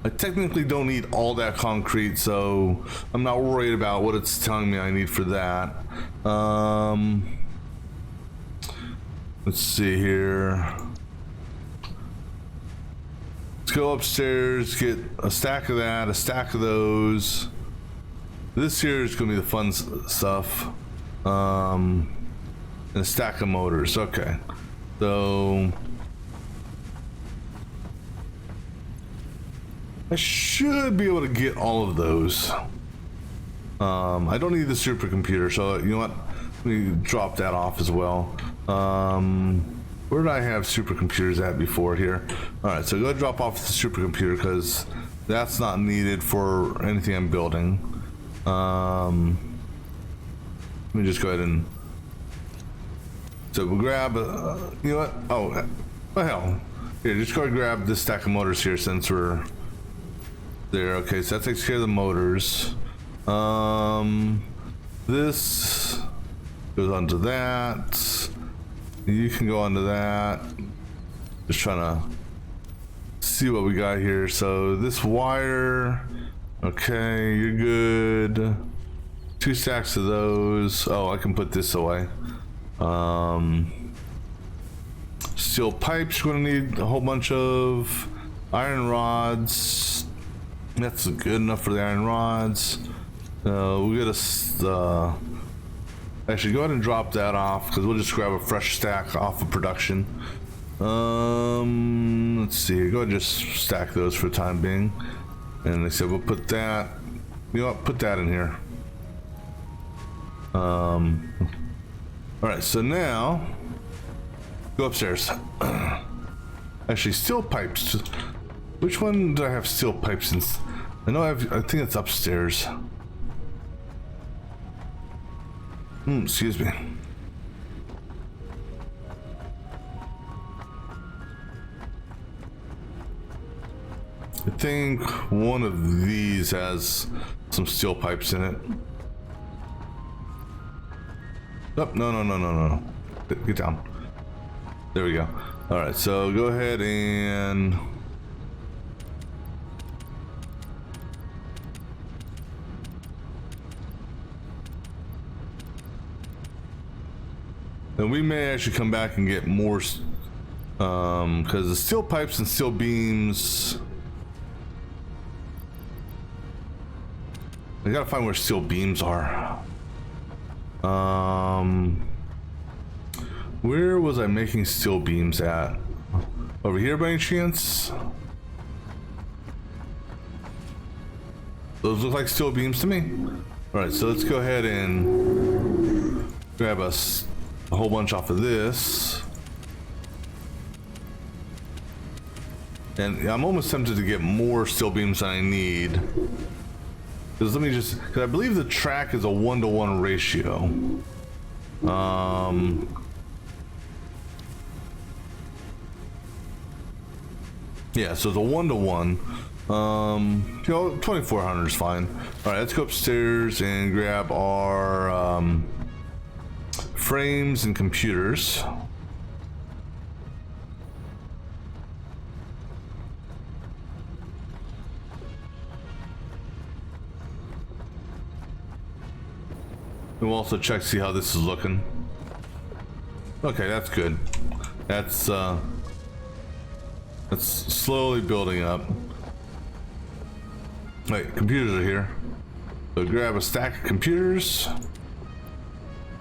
I technically don't need all that concrete, so I'm not worried about what it's telling me I need for that. Let's see here. Let's go upstairs, get a stack of that, a stack of those. This here is going to be the fun stuff. And a stack of motors. Okay. So... I should be able to get all of those. I don't need the supercomputer, so you know what? Let me drop that off as well. Where did I have supercomputers at before here? Alright, so go ahead and drop off the supercomputer because that's not needed for anything I'm building. Let me just go ahead and... So we'll grab... you know what? Oh, what the hell? Here, just go ahead and grab this stack of motors here since we're... There, okay, so that takes care of the motors. This goes onto that. You can go onto that. Just trying to see what we got here. So this wire, okay, you're good. 2 stacks of those. Oh, I can put this away. Steel pipes, you're gonna need a whole bunch of. Iron rods. That's good enough for the iron rods. We got a. Actually, go ahead and drop that off because we'll just grab a fresh stack off of production. Let's see. Go ahead and just stack those for the time being. And they said we'll put that. You know what? Put that in here. All right. So now, go upstairs. Actually, steel pipes. Which one do I have steel pipes in? I know I think it's upstairs. Excuse me. I think one of these has some steel pipes in it. Oh, no. Get down. There we go. All right, so go ahead and we may actually come back and get more, because the steel pipes and steel beams. I gotta find where steel beams are. Where was I making steel beams at? Over here by any chance? Those look like steel beams to me. All right, so let's go ahead and grab a whole bunch off of this. And I'm almost tempted to get more steel beams than I need. Because let me just, because I believe the track is a 1-to-1 ratio. Yeah, so it's a 1-to-1. 2400 is fine. All right, let's go upstairs and grab our frames and computers. And we'll also check, see how this is looking. Okay, that's good. That's slowly building up. Wait, computers are here. So grab a stack of computers.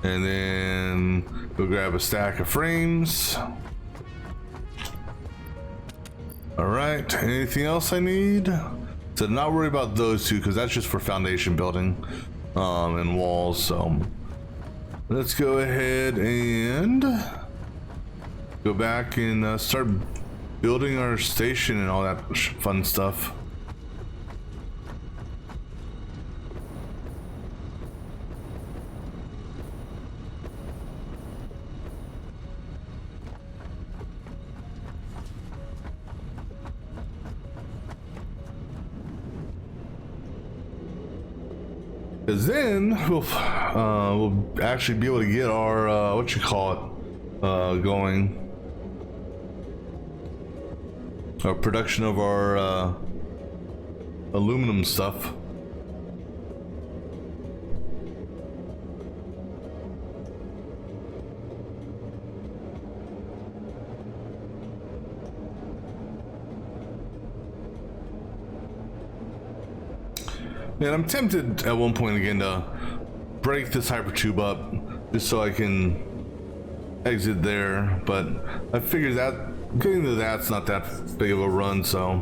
And then go grab a stack of frames. All right, anything else I need? So not worry about those two because that's just for foundation building and walls. So let's go ahead and go back and start building our station and all that fun stuff. Because then we'll actually be able to get our what you call it going. Our production of our aluminum stuff. And I'm tempted at one point again to break this hypertube up just so I can exit there, but I figured that getting to that's not that big of a run, so.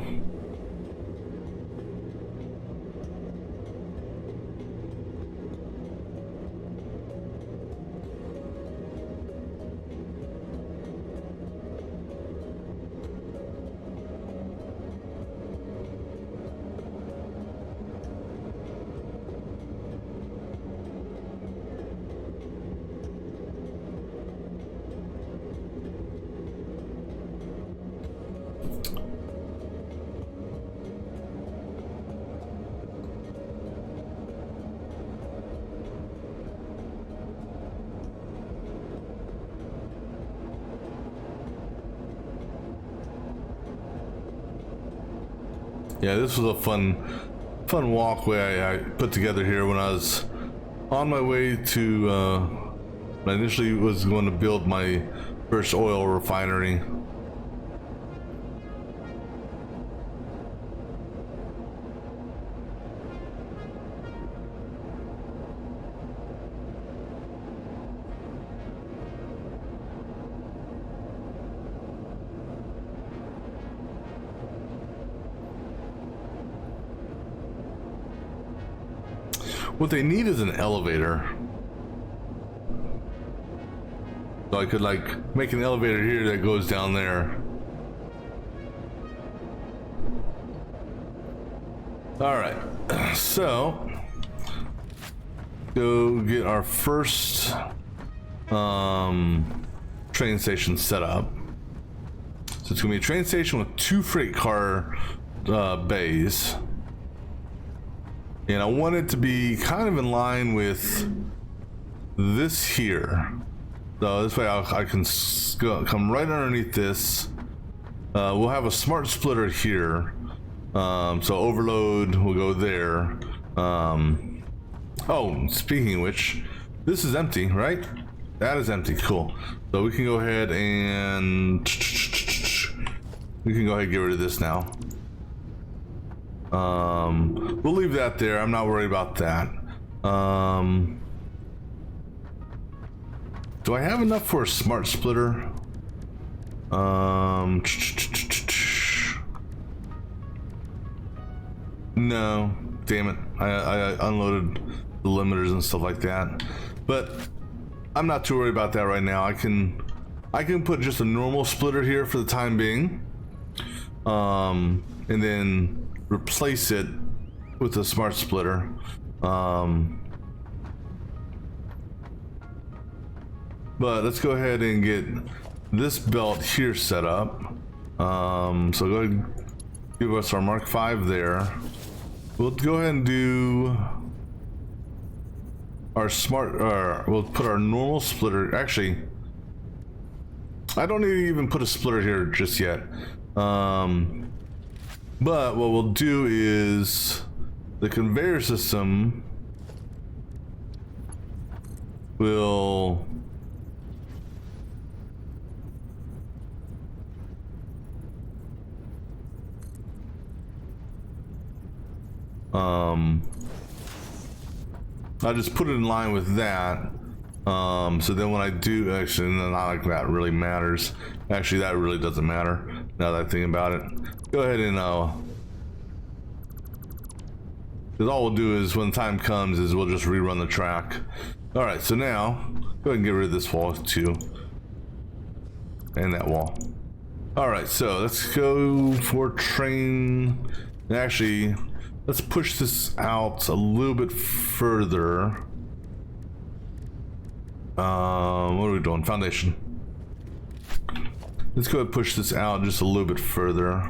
Yeah, this was a fun walkway I put together here when I was on my way to, I initially was going to build my first oil refinery. What they need is an elevator. So I could like make an elevator here that goes down there. All right, so go get our first train station set up. So it's gonna be a train station with 2 freight car bays. And I want it to be kind of in line with this here. So this way I can come right underneath this. We'll have a smart splitter here. So overload will go there. Oh, speaking of which, this is empty, right? That is empty, cool. So we can go ahead and get rid of this now. We'll leave that there. I'm not worried about that. Do I have enough for a smart splitter? No, damn it. I unloaded the limiters and stuff like that. But I'm not too worried about that right now. I can put just a normal splitter here for the time being. And then replace it with a smart splitter. But let's go ahead and get this belt here set up. So go ahead and give us our Mark V there. We'll go ahead and do our we'll put our normal splitter. Actually, I don't need to even put a splitter here just yet. But what we'll do is the conveyor system will I'll just put it in line with that. So then when I do, actually, not like that really matters. Actually, that really doesn't matter now that I think about it. Go ahead and, because all we'll do is when time comes is we'll just rerun the track. All right, so now go ahead and get rid of this wall too. And that wall. All right, so let's go for train. Actually, let's push this out a little bit further. What are we doing? Foundation. Let's go ahead and push this out just a little bit further.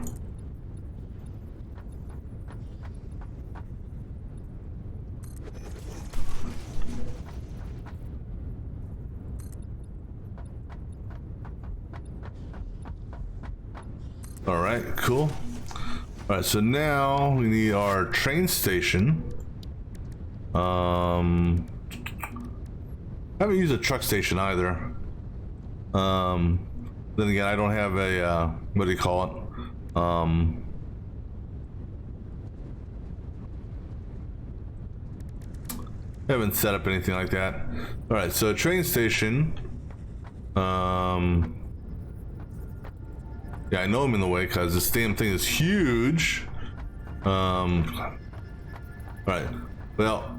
All right, cool. All right, so now we need our train station. I haven't used a truck station either. Then again, I don't have a, what do you call it? Haven't set up anything like that. All right, so train station. Yeah, I know I'm in the way because this damn thing is huge. All right, well,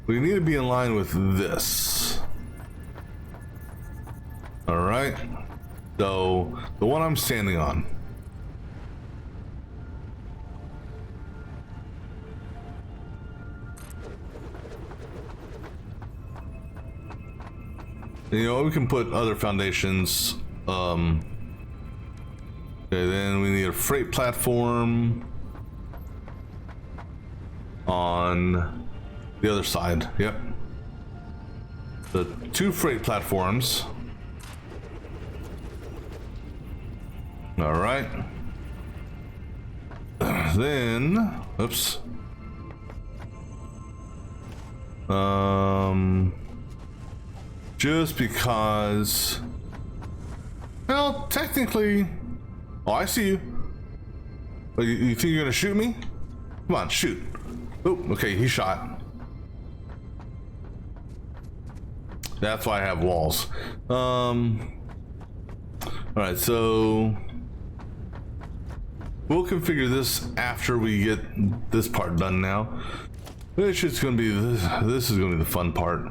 we need to be in line with this. All right, so the one I'm standing on. You know, we can put other foundations. Okay, then we need a freight platform on the other side. Yep. The 2 freight platforms. All right. then, oops. Just because, well, technically, oh, I see you. Oh, you think you're gonna shoot me? Come on, shoot. Oh, okay, he shot. That's why I have walls. All right, so we'll configure this after we get this part done now. It's just gonna be this is gonna be the fun part.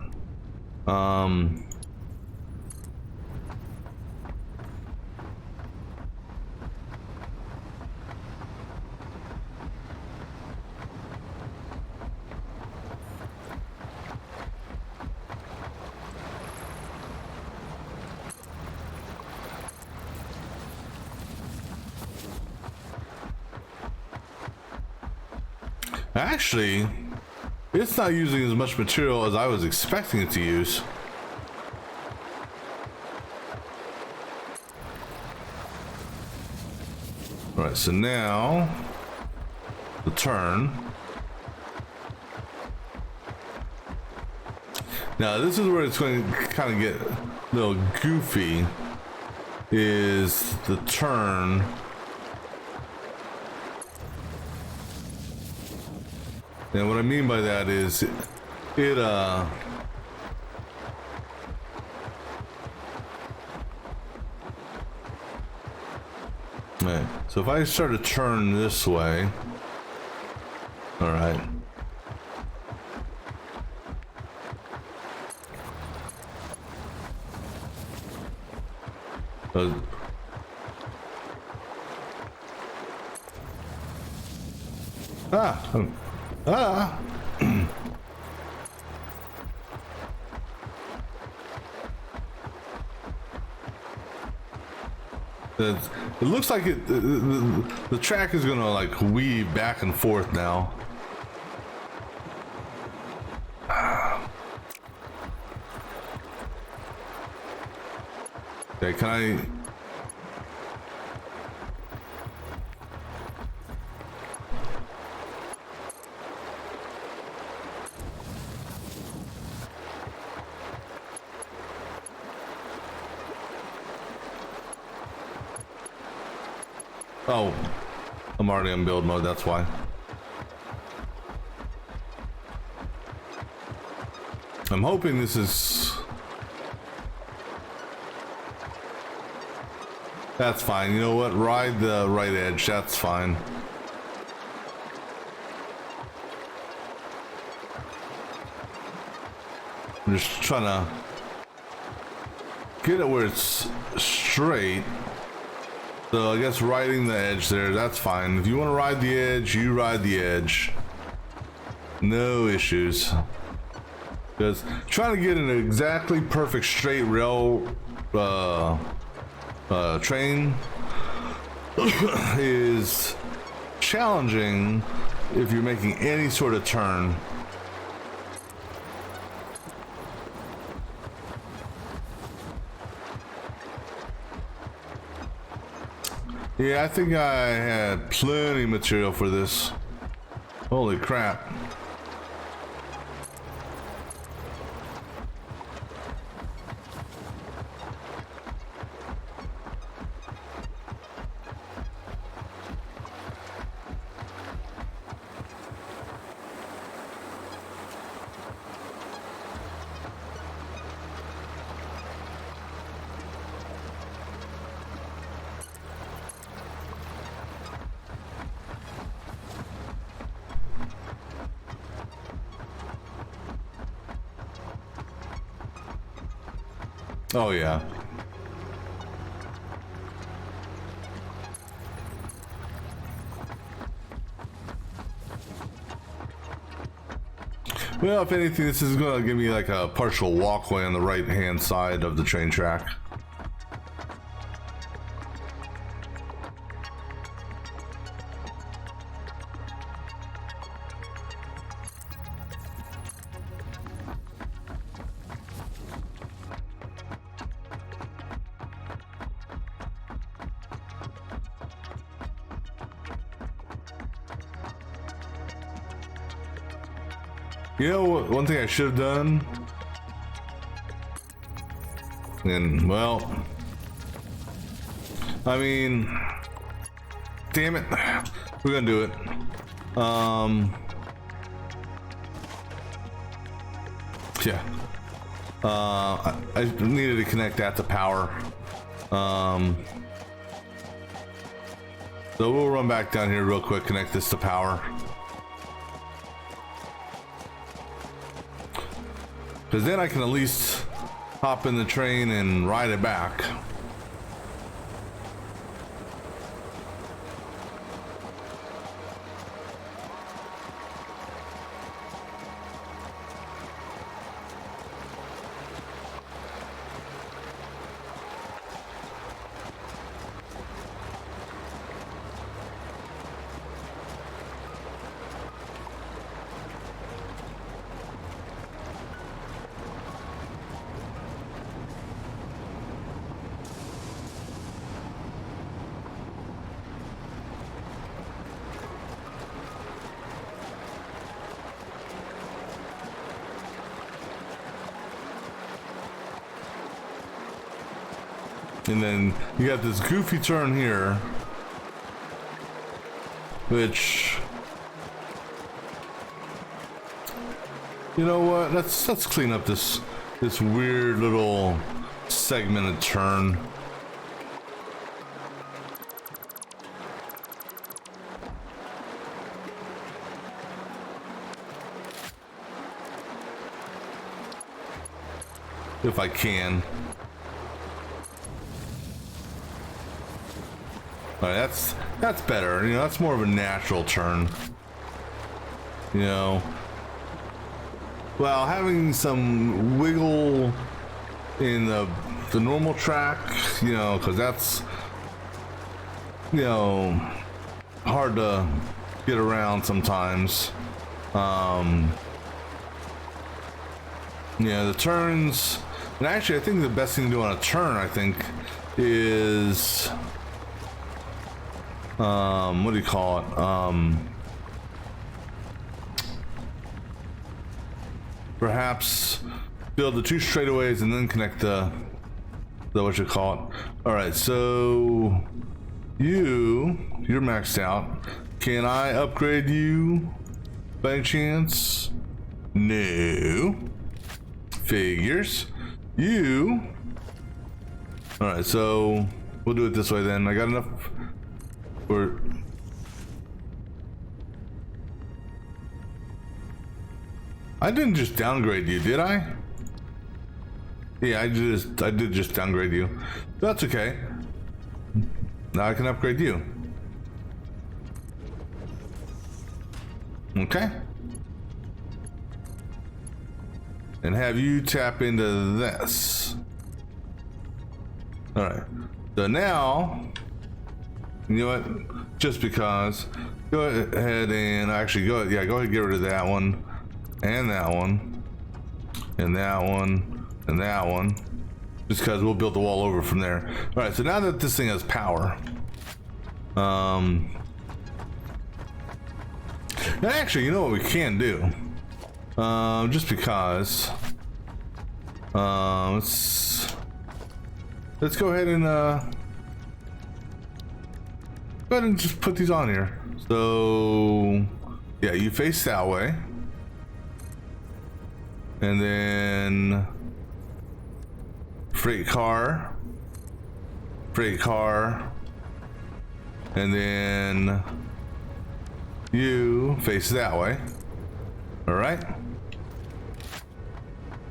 Actually, it's not using as much material as I was expecting it to use. All right, so now the turn. Now this is where it's going to kind of get a little goofy, is the turn. And what I mean by that is it right. So if I start to turn this way, all right. Ah! It looks like the track is gonna like weave back and forth now. Okay, can I? Oh, I'm already in build mode, that's why. I'm hoping this is... That's fine. You know what? Ride the right edge. That's fine. I'm just trying to get it where it's straight. So I guess riding the edge there, that's fine. If you want to ride the edge, you ride the edge. No issues. Because trying to get an exactly perfect straight rail train is challenging if you're making any sort of turn. Yeah, I think I had plenty of material for this. Holy crap. Oh yeah. Well, if anything, this is going to give me like a partial walkway on the right hand side of the train track. You know what? One thing I should have done, and well, I mean, damn it, we're gonna do it. Yeah. I needed to connect that to power. So we'll run back down here real quick, connect this to power. Because then I can at least hop in the train and ride it back. And then you got this goofy turn here, which, you know what? Let's clean up this weird little segmented turn. If I can. All right, that's better. You know, that's more of a natural turn. You know, well, having some wiggle in the normal track, you know, because that's, you know, hard to get around sometimes. Yeah, the turns, and actually, I think the best thing to do on a turn, I think, is what do you call it? Perhaps build the two straightaways and then connect the what you call it. All right, so you're maxed out. Can I upgrade you by any chance? No. Figures. You. All right, so we'll do it this way then. I got enough. I didn't just downgrade you, did I? Yeah, I did just downgrade you. That's okay. Now I can upgrade you. Okay. And have you tap into this. All right. So now, you know what? Just because, go ahead and actually go ahead and get rid of that one, and that one, and that one, and that one, just because we'll build the wall over from there. All right. So now that this thing has power, and actually, you know what we can do? Just because, let's go ahead and go ahead and just put these on here. So yeah, you face that way, and then freight car, and then you face that way. All right,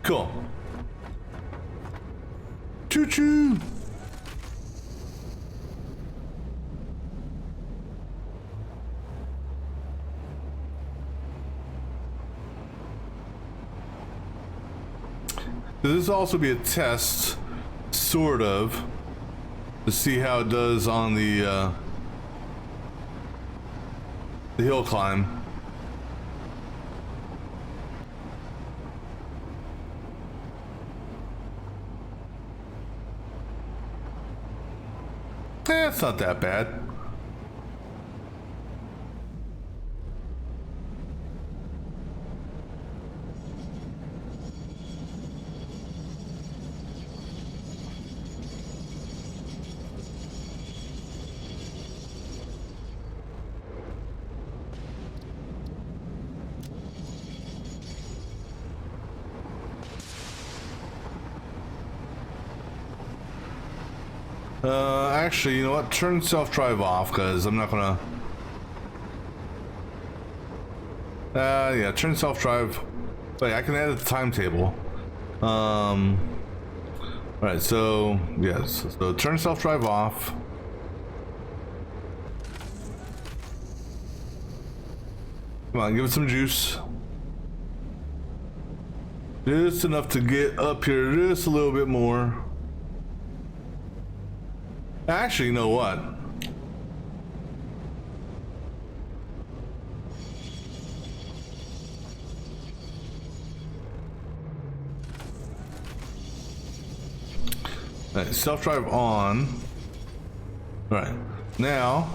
cool. Choo choo. This will also be a test, sort of, to see how it does on the hill climb. It's not that bad. Actually, you know what? Turn self-drive off, because I'm not gonna... yeah, turn self-drive. Wait, I can edit the timetable. Alright, so, yes. So, turn self-drive off. Come on, give it some juice. Just enough to get up here just a little bit more. Actually, you know what? All right, self-drive on. All right, now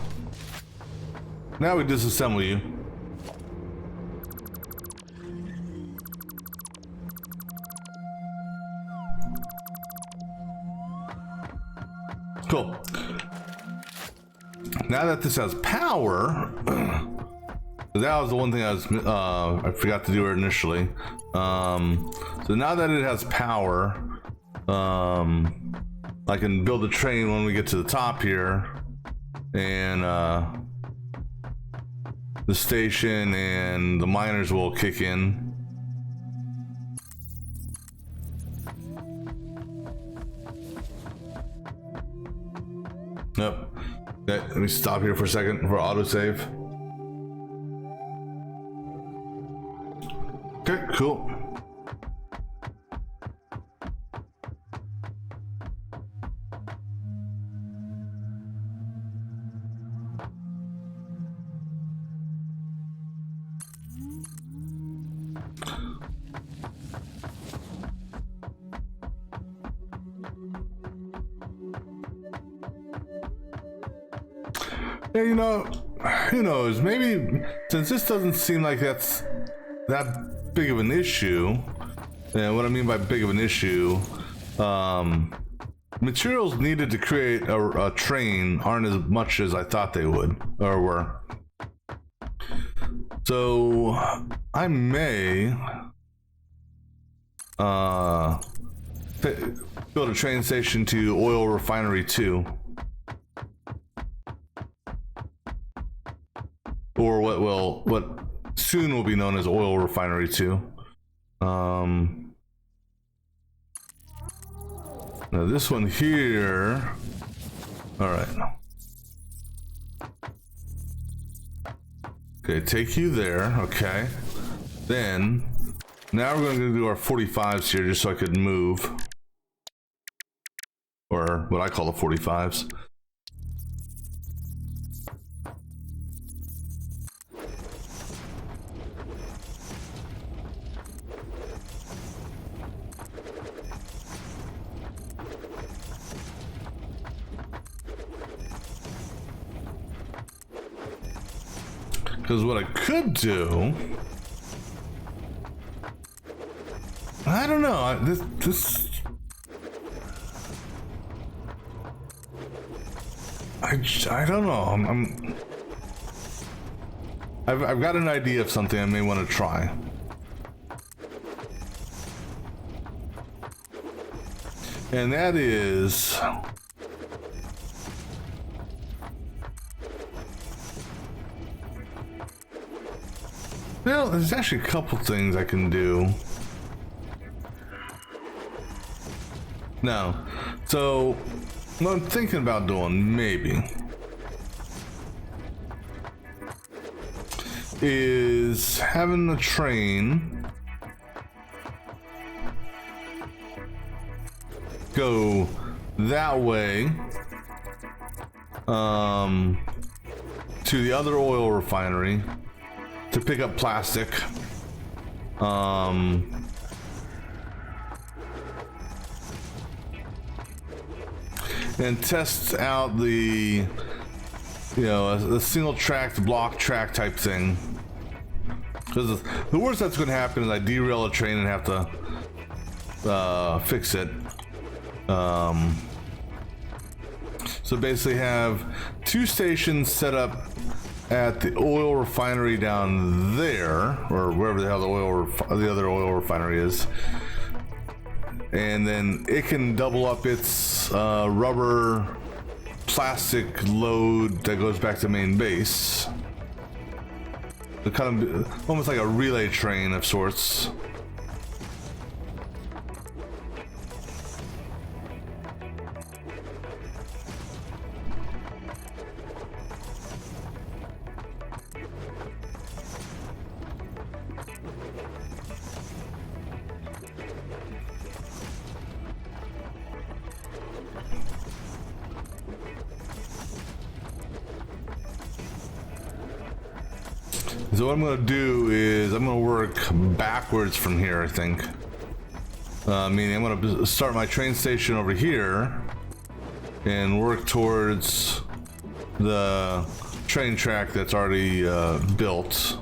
we disassemble you. Cool. Now that this has power, that was the one thing I forgot to do initially. So now that it has power, I can build a train when we get to the top here, and the station and the miners will kick in. Nope. Okay, let me stop here for a second for autosave. Okay, cool. Yeah, you know, who knows? Maybe since this doesn't seem like that's that big of an issue, and what I mean by big of an issue, materials needed to create a train aren't as much as I thought they would or were. So I may build a train station to Oil Refinery 2. Or what soon will be known as Oil Refinery 2. Now this one here. All right. Okay, take you there. Okay. Then now we're going to do our 45s here, just so I could move, or what I call the 45s. Because what I could do, I don't know. I don't know. I've got an idea of something I may want to try. And that is, well, there's actually a couple things I can do. No. So, what I'm thinking about doing, maybe, is having the train go that way to the other oil refinery to pick up plastic, and test out the, you know, a single tracked block track type thing. Because the worst that's going to happen is I derail a train and have to fix it. So basically have two stations set up at the oil refinery down there, or wherever the hell the other oil refinery is, and then it can double up its rubber plastic load that goes back to main base. It kind of almost like a relay train of sorts. So what I'm going to do is I'm going to work backwards from here, I think. Meaning I'm going to start my train station over here and work towards the train track that's already built.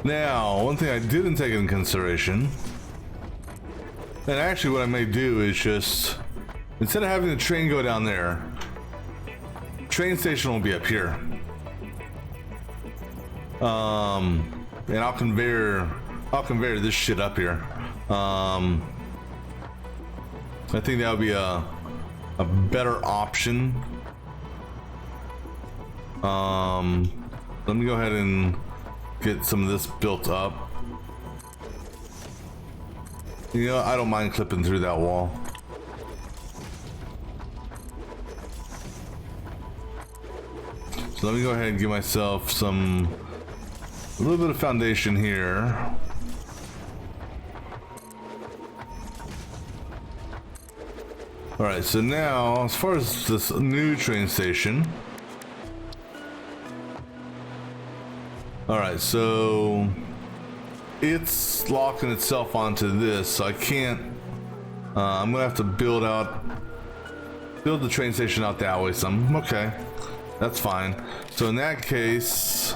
Now, one thing I didn't take into consideration, and actually what I may do is just, instead of having the train go down there, train station will be up here. And I'll conveyor this shit up here. I think that would be a better option. Let me go ahead and get some of this built up. You know, I don't mind clipping through that wall. So let me go ahead and give myself a little bit of foundation here. All right, so now as far as this new train station. All right, so it's locking itself onto this, so I can't. I'm gonna have to build the train station out that way some. Okay, that's fine. So in that case,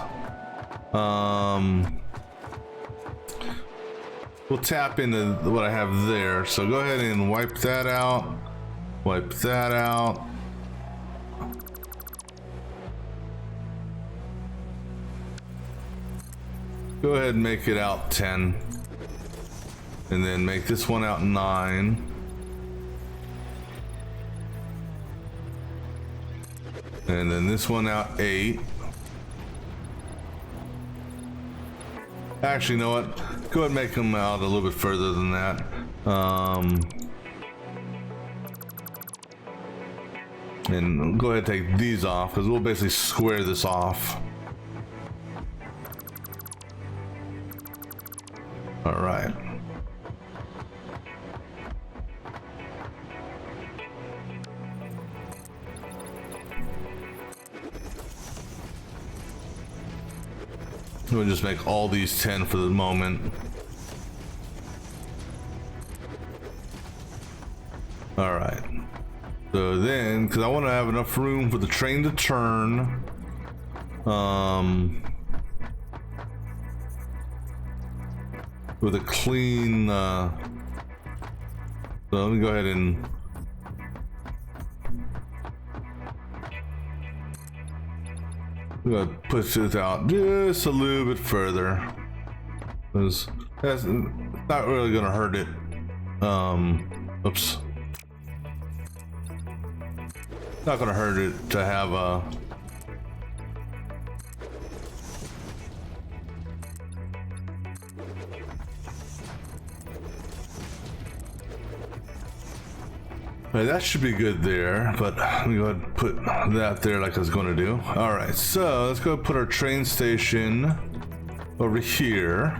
we'll tap into what I have there. So go ahead and wipe that out. Wipe that out. Go ahead and make it out 10. And then make this one out 9. And then this one out 8. Actually, you know what? Go ahead and make them out a little bit further than that. And go ahead and take these off, because we'll basically square this off. All right. We'll just make all these 10 for the moment. All right. So then, because I want to have enough room for the train to turn. With a clean, so let me go ahead and I'm gonna push this out just a little bit further, because that's not really gonna hurt it. Oops. Not gonna hurt it to have a Right, that should be good there, but let me go ahead and put that there like I was going to do. All right, so let's go put our train station over here.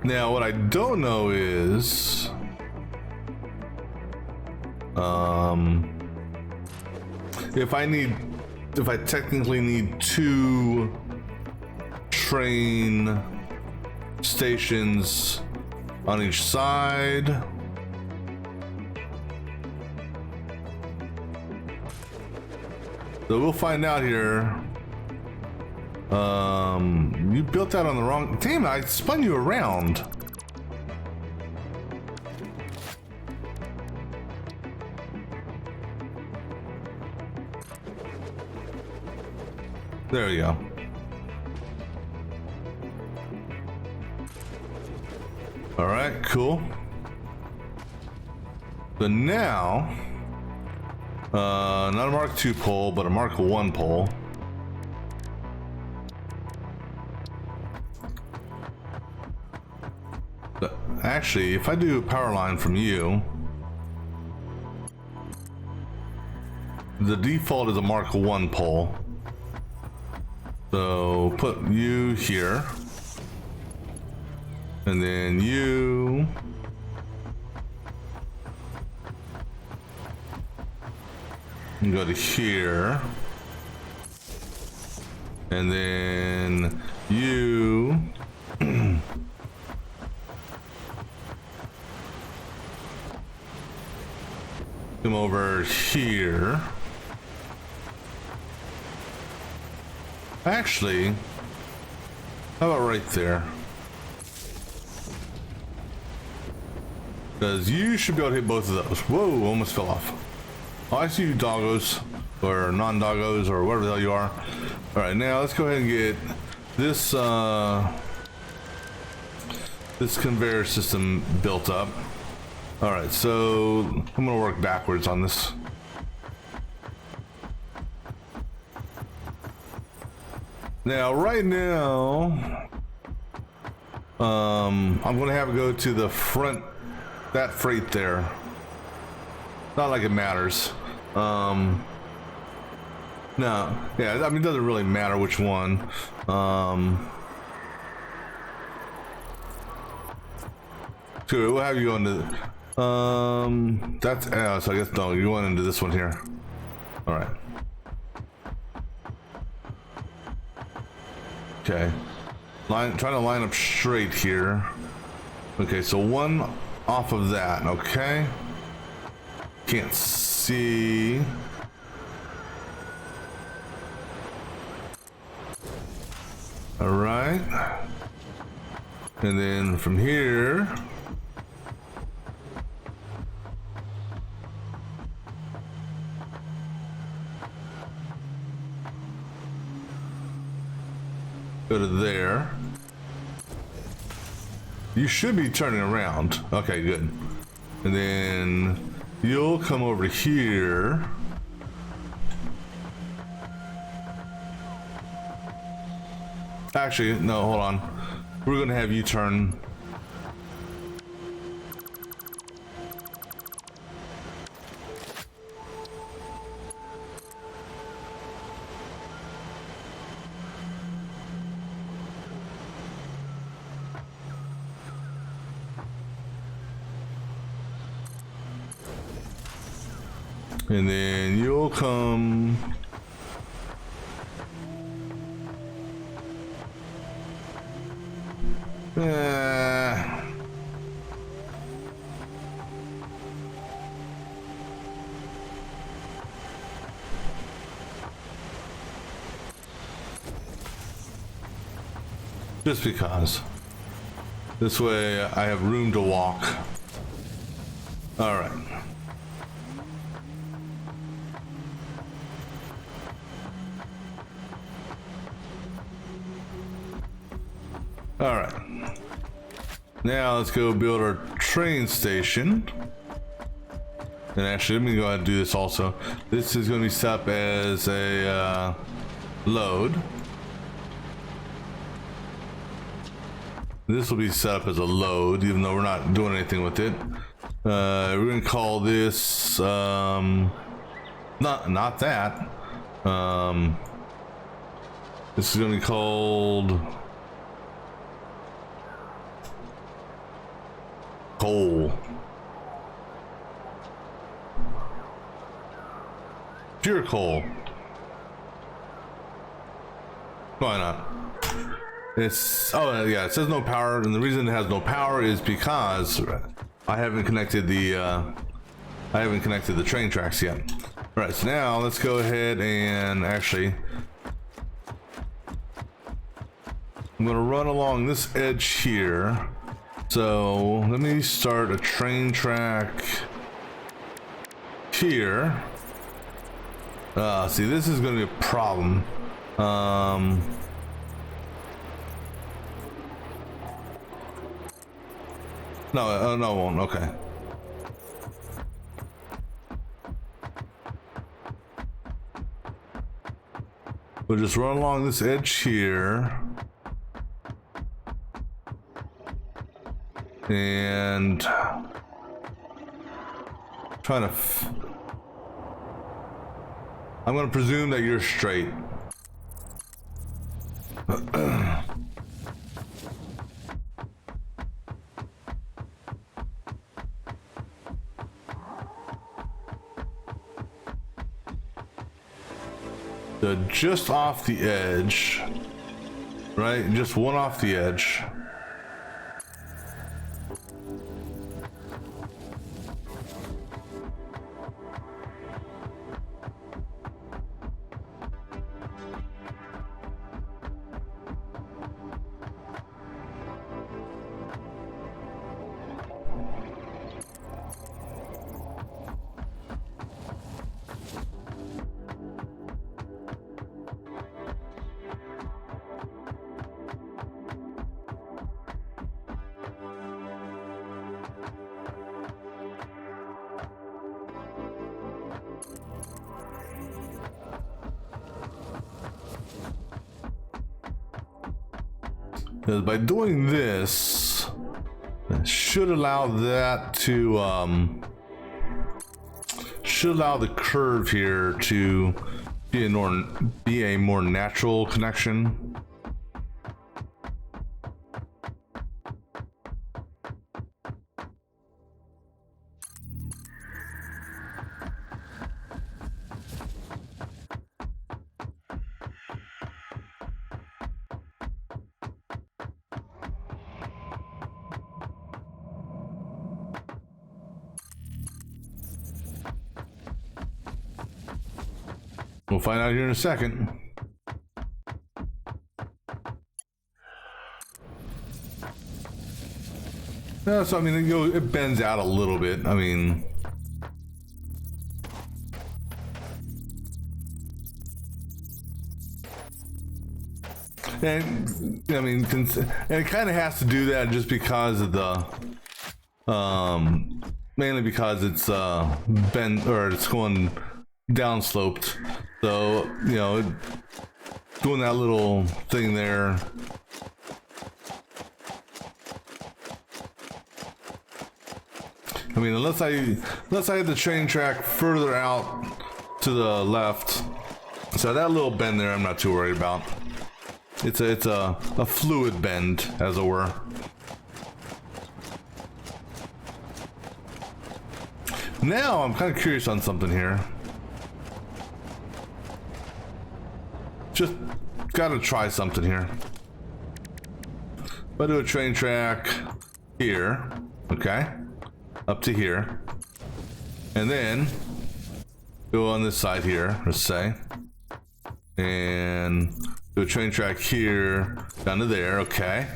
Now, what I don't know is, if I technically need 2 train stations on each side. So we'll find out here. You built that on the wrong. Damn it! I spun you around. There we go. All right, cool. So now, not a Mark II pole, but a Mark I pole. But actually, if I do a power line from you, the default is a Mark I pole. So put you here, and then you, and go to here, and then you come over here. Actually, how about right there? Because you should be able to hit both of those. Whoa, almost fell off. Oh, I see you doggos, or non-doggos, or whatever the hell you are. Alright, now let's go ahead and get this, this conveyor system built up. Alright, so I'm gonna work backwards on this. Now, right now, I'm gonna have it go to the front, that freight there. Not like it matters. No, yeah, I mean, it doesn't really matter which one. So we'll have you go into, that's, so I guess, no, you're going into this one here. All right. Okay, trying to line up straight here. Okay, so one off of that. Okay, can't see. All right, and then from here, go to there. You should be turning around. Okay, good. And then you'll come over here. Actually, no, hold on. We're gonna have you turn. And then you'll come. Just because. This way I have room to walk. All right. All right. Now let's go build our train station. And actually, let me go ahead and do this also. This is going to be set up as a load. This will be set up as a load, even though we're not doing anything with it. We're going to call this not that. This is going to be called coal. Pure coal. Why not? It's, oh yeah, it says no power, and the reason it has no power is because I haven't connected the train tracks yet. All right, so now let's go ahead and actually, I'm gonna run along this edge here. So let me start a train track here. See, this is gonna be a problem. No, no, it won't. Okay. We'll just run along this edge here. And trying to I'm going to presume that you're straight. So just off the edge, right? Just one off the edge. Because by doing this, it should allow that to should allow the curve here to be a more natural connection. We'll find out here in a second. Yeah, so I mean, it bends out a little bit. I mean, and I mean, and it kind of has to do that just because of the, mainly because it's bend, or it's going downsloped. So, you know, doing that little thing there. I mean, unless I had the train track further out to the left. So that little bend there, I'm not too worried about. It's a fluid bend, as it were. Now I'm kind of curious on something here. Just gotta try something here. If I do a train track here, okay, up to here, and then go on this side here, let's say, and do a train track here down to there, okay.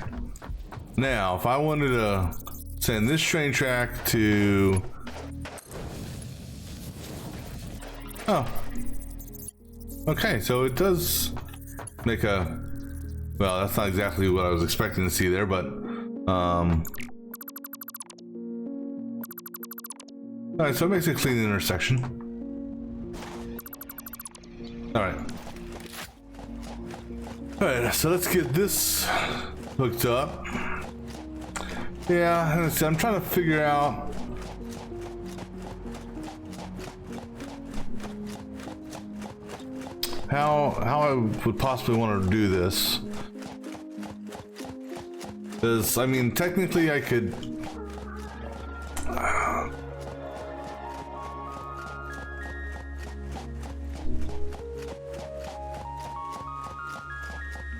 Now, if I wanted to send this train track to, oh, okay, so it does make a, well, that's not exactly what I was expecting to see there, but all right, so it makes a clean intersection. All right, so let's get this hooked up. Yeah, let's see, I'm trying to figure out how I would possibly want to do this. Because, I mean, technically I could...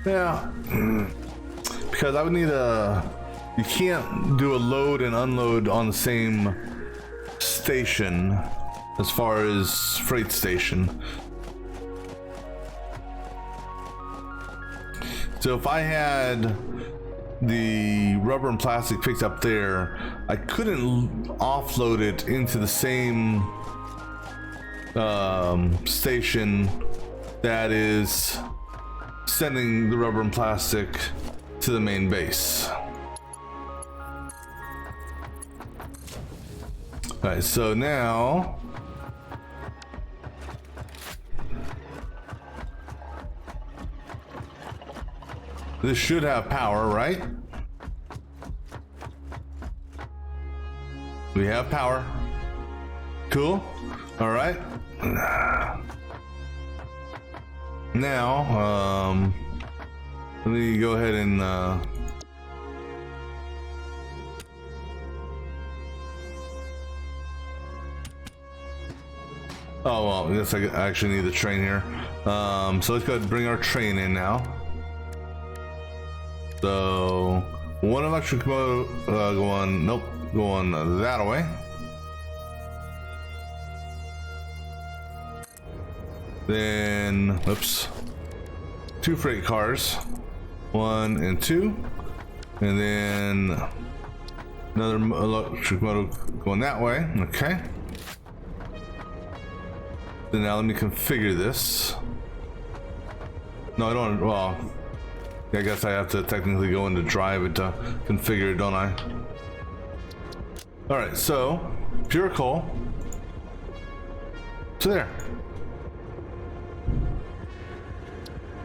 yeah. because I would need a. You can't do a load and unload on the same station as far as freight station. So if I had the rubber and plastic picked up there, I couldn't offload it into the same station that is sending the rubber and plastic to the main base. Alright, so now this should have power, right? We have power. Cool. All right. Now, let me go ahead and oh well, I guess I actually need the train here. So let's go ahead and bring our train in now. So one electric motor going that way. Then, oops, 2 freight cars, 1 and 2, and then another electric motor going that way. Okay. Then now let me configure this. No, I don't. Well, I guess I have to technically go into drive it to configure it, don't I? All right, so pure coal. So there.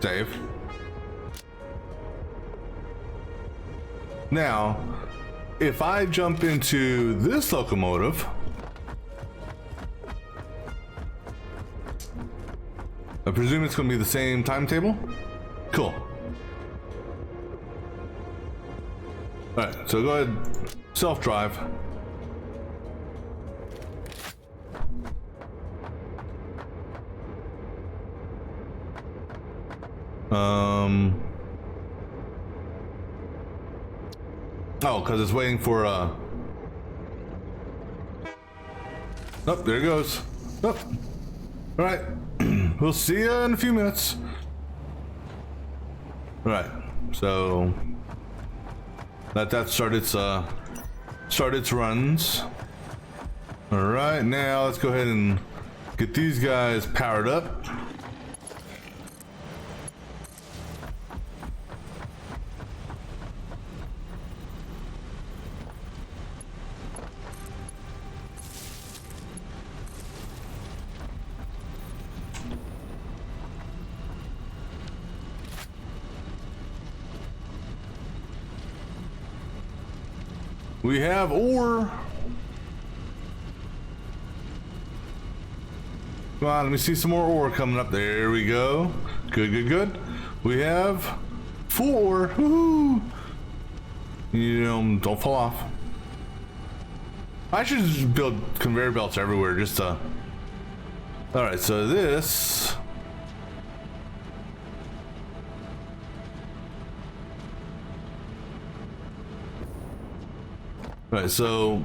Save. Now, if I jump into this locomotive, I presume it's going to be the same timetable. Cool. All right, so go ahead, self-drive. Oh, because it's waiting for oh, there it goes. Oh. All right, we'll see you in a few minutes. All right, so let that start its runs. All right, now let's go ahead and get these guys powered up. We have ore. Come on, let me see some more ore coming up. There we go. Good, good, good. We have 4. Woohoo! You know, don't fall off. I should just build conveyor belts everywhere just to... Alright, so this... Alright, so...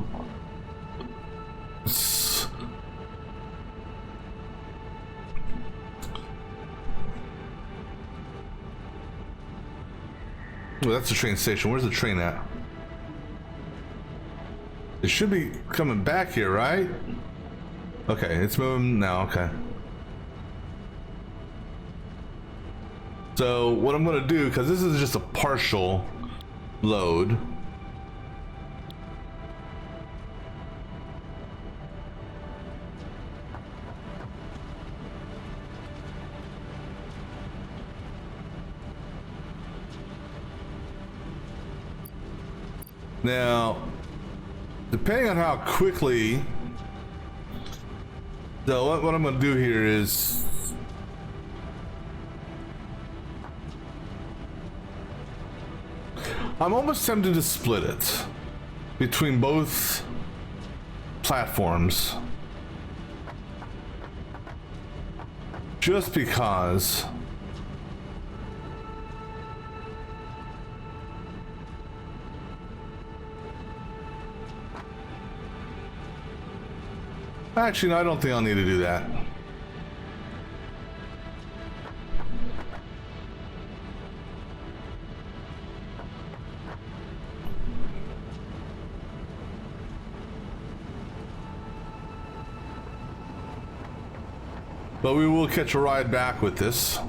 Oh, that's the train station. Where's the train at? It should be coming back here, right? Okay, it's moving now. Okay. So what I'm gonna do, because this is just a partial load. Now, depending on how quickly, so what I'm going to do here is, I'm almost tempted to split it between both platforms, just because Actually, no, I don't think I'll need to do that. But we will catch a ride back with this.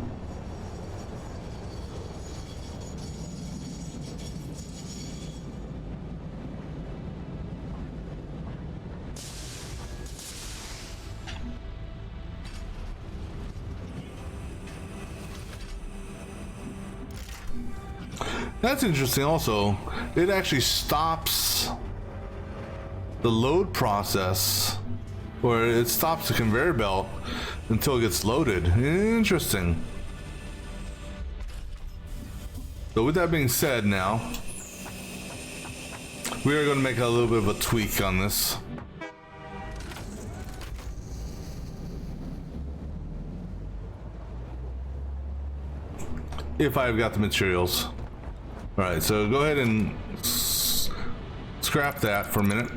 That's interesting also. It actually stops the load process, or it stops the conveyor belt until it gets loaded. Interesting. So with that being said, now we are going to make a little bit of a tweak on this. If I've got the materials. All right, so go ahead and scrap that for a minute.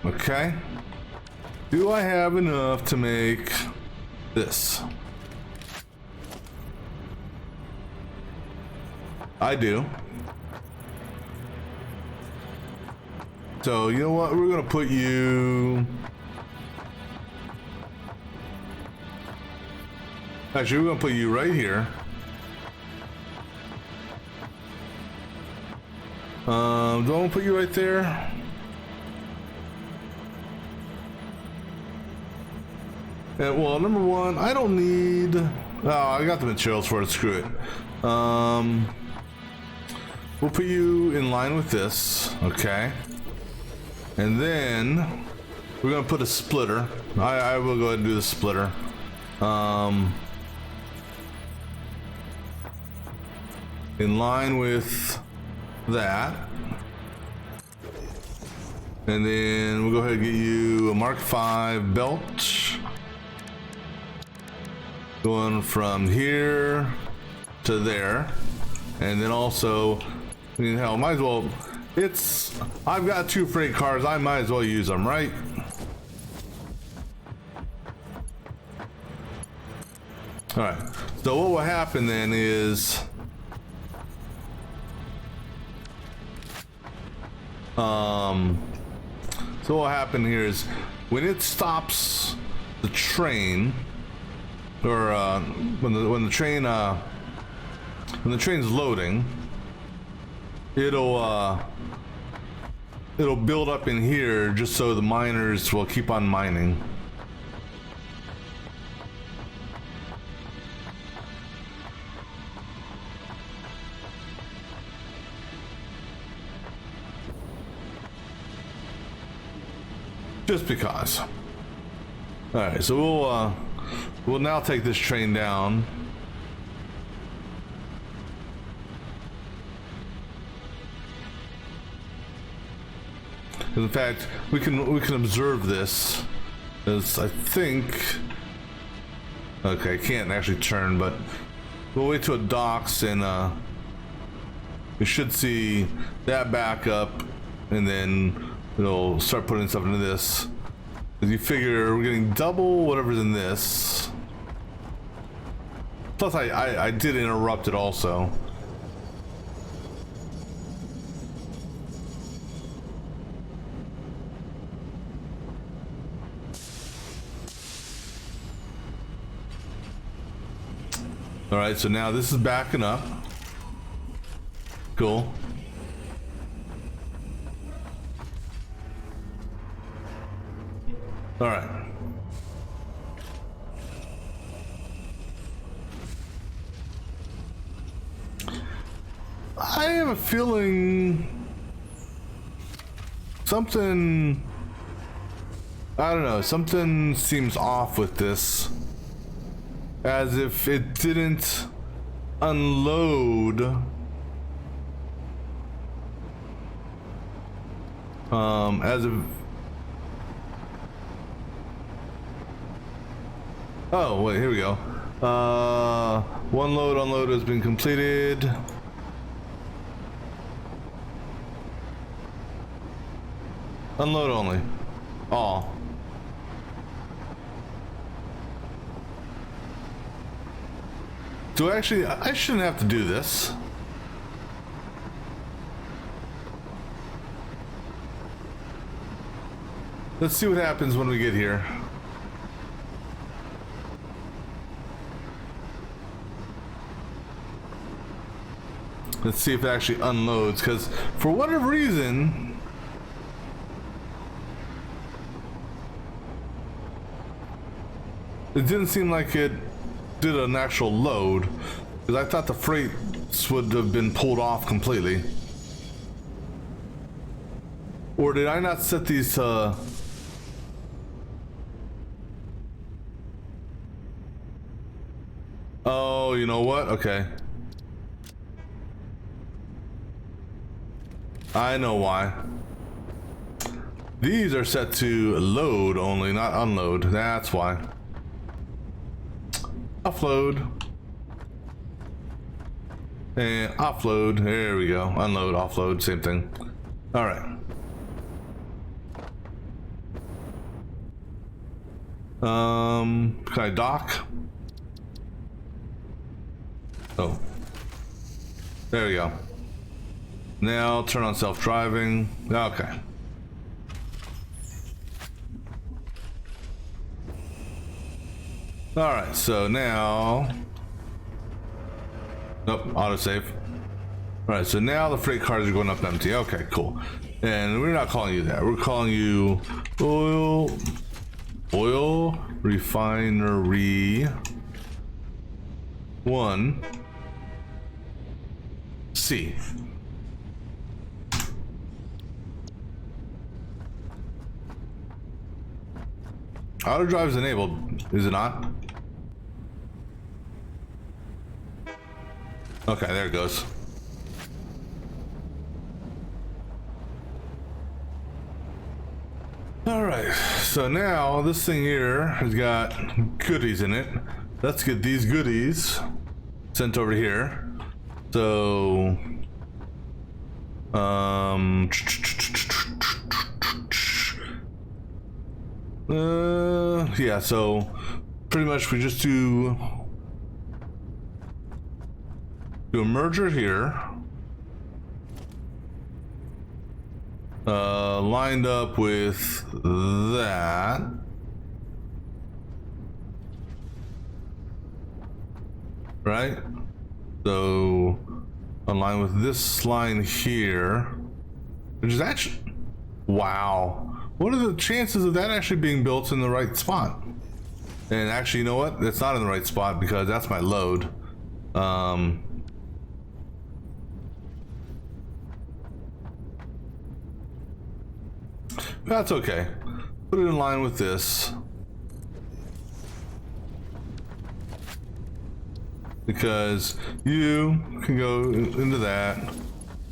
Okay. Do I have enough to make this? I do. So you know what? We're gonna put you. Actually, we're gonna put you right here. Don't put you right there. And, well, number one, I don't need. Oh, I got the materials for it. Screw it. We'll put you in line with this, okay? And then we're gonna put a splitter. I will go ahead and do the splitter. In line with that. And then we'll go ahead and get you a Mark V belt. Going from here to there. And then also, I mean, hell, might as well, I've got 2 freight cars, I might as well use them, right? Alright, so what will happen then is, so what will happen here is, when it stops the train, or when the train's loading, it'll build up in here just so the miners will keep on mining. Just because. All right, so we'll now take this train down. In fact, we can observe this, as I think. Okay, I can't actually turn, but we'll wait till it docks, and we should see that back up, and then it'll start putting stuff into this. As you figure, we're getting double whatever's in this. Plus, I did interrupt it also. All right, so now this is backing up. Cool. All right. I have a feeling something, I don't know, something seems off with this. As if it didn't unload. As if. Oh, wait, here we go. One load, unload has been completed. Unload only. All. Do I actually? I shouldn't have to do this. Let's see what happens when we get here. Let's see if it actually unloads, because for whatever reason, it didn't seem like it did an actual load, because I thought the freights would have been pulled off completely. Or did I not set these to... Oh, you know what? Okay. I know why. These are set to load only, not unload. That's why. Offload. And offload. There we go. Unload, offload, same thing. All right. Can I dock? Oh. There we go. Now turn on self-driving. Okay. All right, so now, nope, autosave. All right, so now the freight cars are going up empty. Okay, cool. And we're not calling you that. We're calling you oil refinery 1C. Auto drive is enabled, is it not? Okay, there it goes. Alright, so now this thing here has got goodies in it. Let's get these goodies sent over here. So, yeah, so pretty much we just do a merger here, lined up with that, right? So align with this line here, which is actually, wow. What are the chances of that actually being built in the right spot? And actually, you know what? It's not in the right spot because that's my load. That's okay. Put it in line with this. Because you can go into that,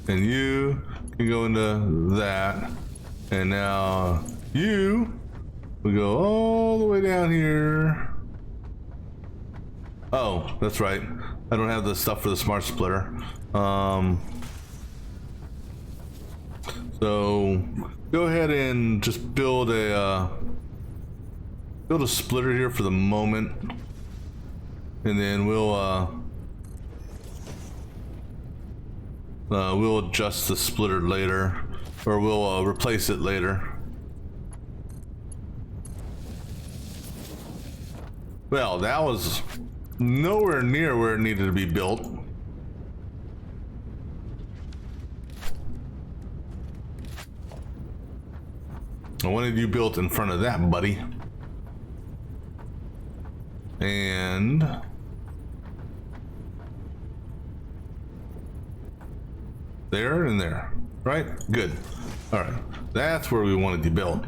and you can go into that, and now you will go all the way down here. Oh, that's right. I don't have the stuff for the smart splitter. So go ahead and just build a splitter here for the moment, and then we'll adjust the splitter later, or we'll replace it later. Well, that was nowhere near where it needed to be built. I wanted you built in front of that, buddy. And there and there, right? Good. All right, that's where we wanted you built.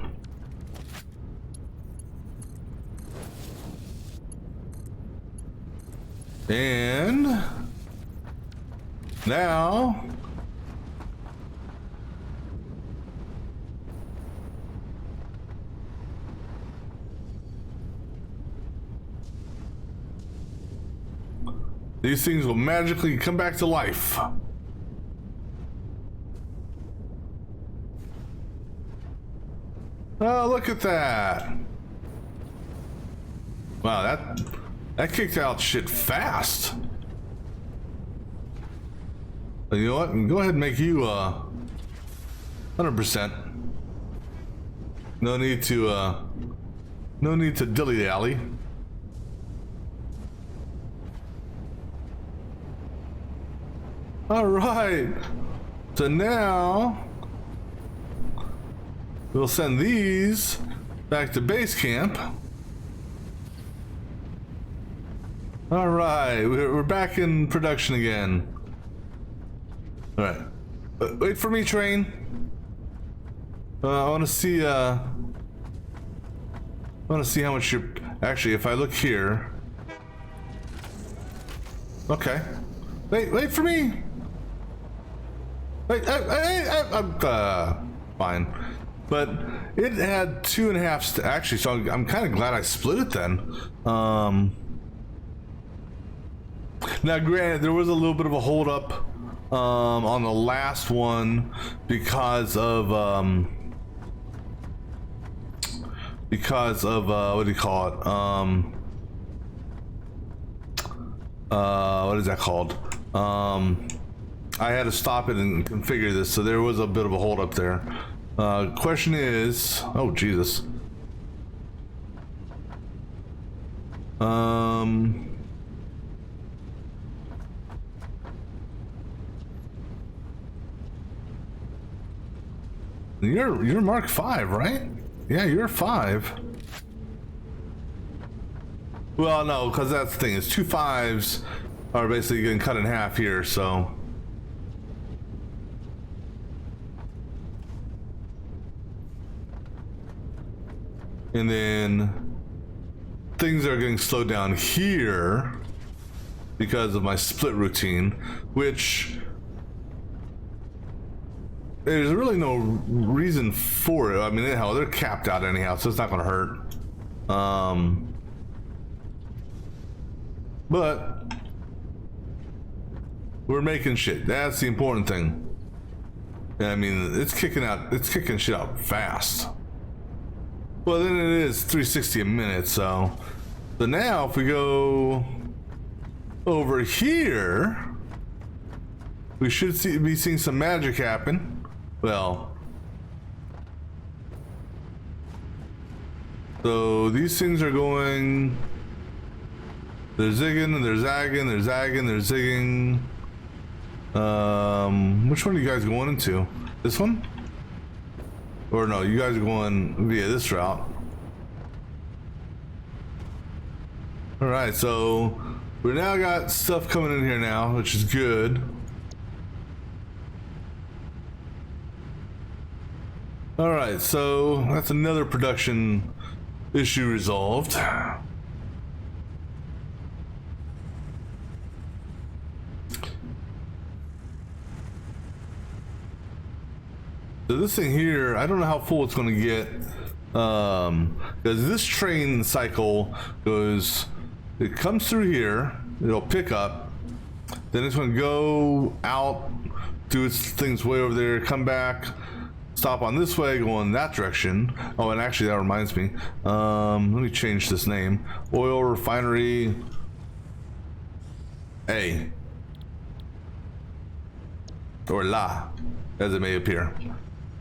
And now these things will magically come back to life. Oh, look at that. Wow, that kicked out shit fast. You know what? Go ahead and make you 100%. No need to dilly-dally. All right. So now we'll send these back to base camp. All right, we're back in production again. All right, wait for me, train. I want to see how much you're actually. If I look here, okay. Wait for me. I'm fine. But it had 2.5 actually, so I'm kind of glad I split it then. Now, granted, there was a little bit of a hold up on the last one because of what do you call it? What is that called? I had to stop it and configure this, so there was a bit of a hold up there. Question is, oh Jesus. You're Mark 5, right? Yeah, you're 5. Well, no, because that's the thing. Is 2 5s are basically getting cut in half here, so. And then things are getting slowed down here because of my split routine, which there's really no reason for it. I mean, hell, they're capped out anyhow, so it's not gonna hurt. But we're making shit. That's the important thing. I mean, it's kicking shit out fast. Well, then it is 360 a minute, so now if we go over here, we should be seeing some magic happen. Well, so these things are going, they're zigging, they're zagging, they're zagging, they're zigging. Which one are you guys going into? This one? Or no, you guys are going via this route. All right, so we now got stuff coming in here now, which is good. All right, so that's another production issue resolved. So this thing here, I don't know how full it's going to get, because this train cycle goes, it comes through here, it'll pick up, then it's going to go out, do its things way over there, come back, stop on this way, go in that direction. Oh, and actually that reminds me, let me change this name. Oil Refinery A, or La, as it may appear.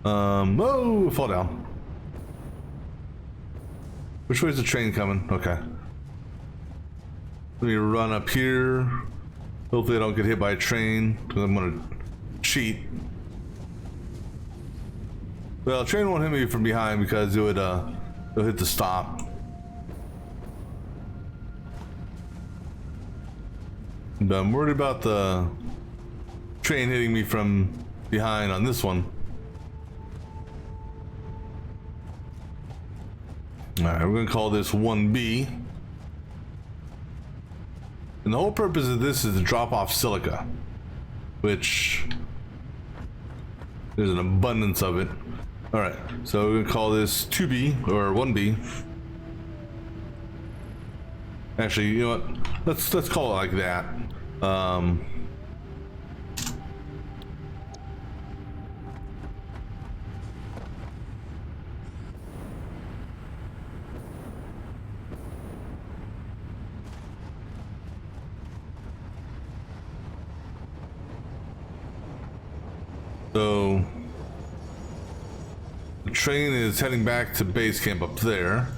Oh, fall down. Which way is the train coming? Okay. Let me run up here. Hopefully I don't get hit by a train, because I'm gonna cheat. Well, train won't hit me from behind because it would it'll hit the stop. But I'm worried about the train hitting me from behind on this one. Alright, we're gonna call this 1B. And the whole purpose of this is to drop off silica, which there's an abundance of it. Alright, so we're gonna call this 2B or 1B. Actually, you know what? Let's call it like that. So the train is heading back to base camp up there.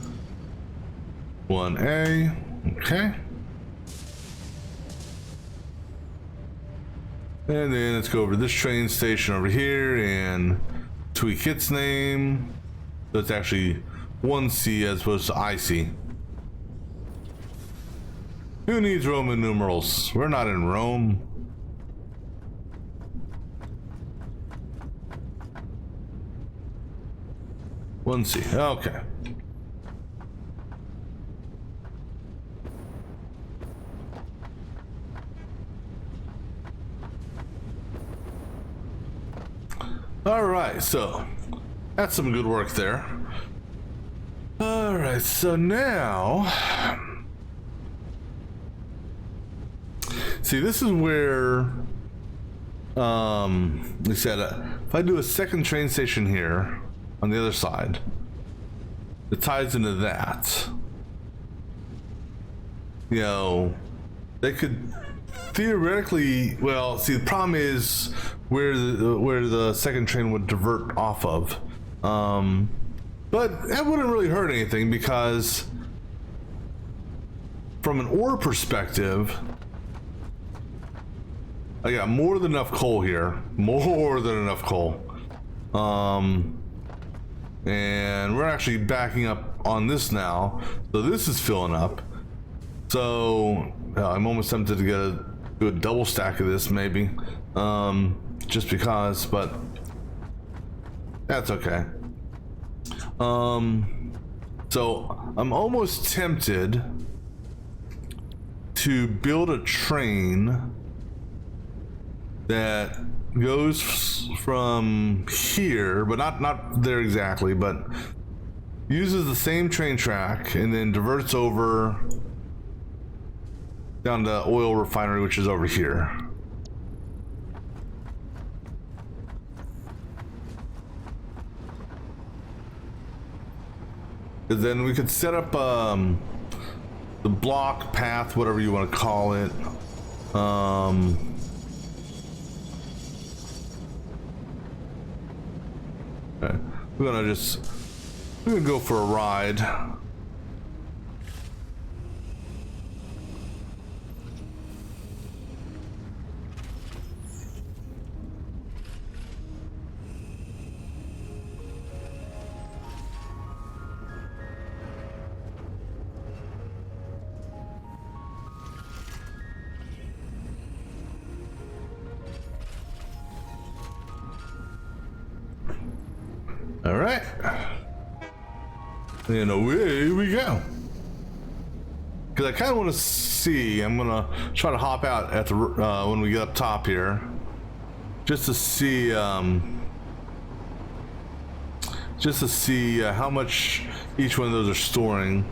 1A, okay. And then let's go over to this train station over here and tweak its name. So it's actually 1C as opposed to IC. Who needs Roman numerals? We're not in Rome. One C. Okay. All right, so that's some good work there. All right, so now, see, this is where, we said, if I do a second train station here on the other side, it ties into that. You know, they could theoretically, well, see, the problem is where the second train would divert off of. But that wouldn't really hurt anything because from an ore perspective, I got more than enough coal here. More than enough coal. And we're actually backing up on this now. So this is filling up. So I'm almost tempted to do a double stack of this maybe. Just because, but that's okay. So I'm almost tempted to build a train that goes from here, but not there exactly, but uses the same train track and then diverts over down to oil refinery, which is over here. Then we could set up the block path, whatever you want to call it. Okay. We're gonna go for a ride. All right, and away we go. Because I kind of want to see. I'm gonna try to hop out at the when we get up top here, just to see how much each one of those are storing.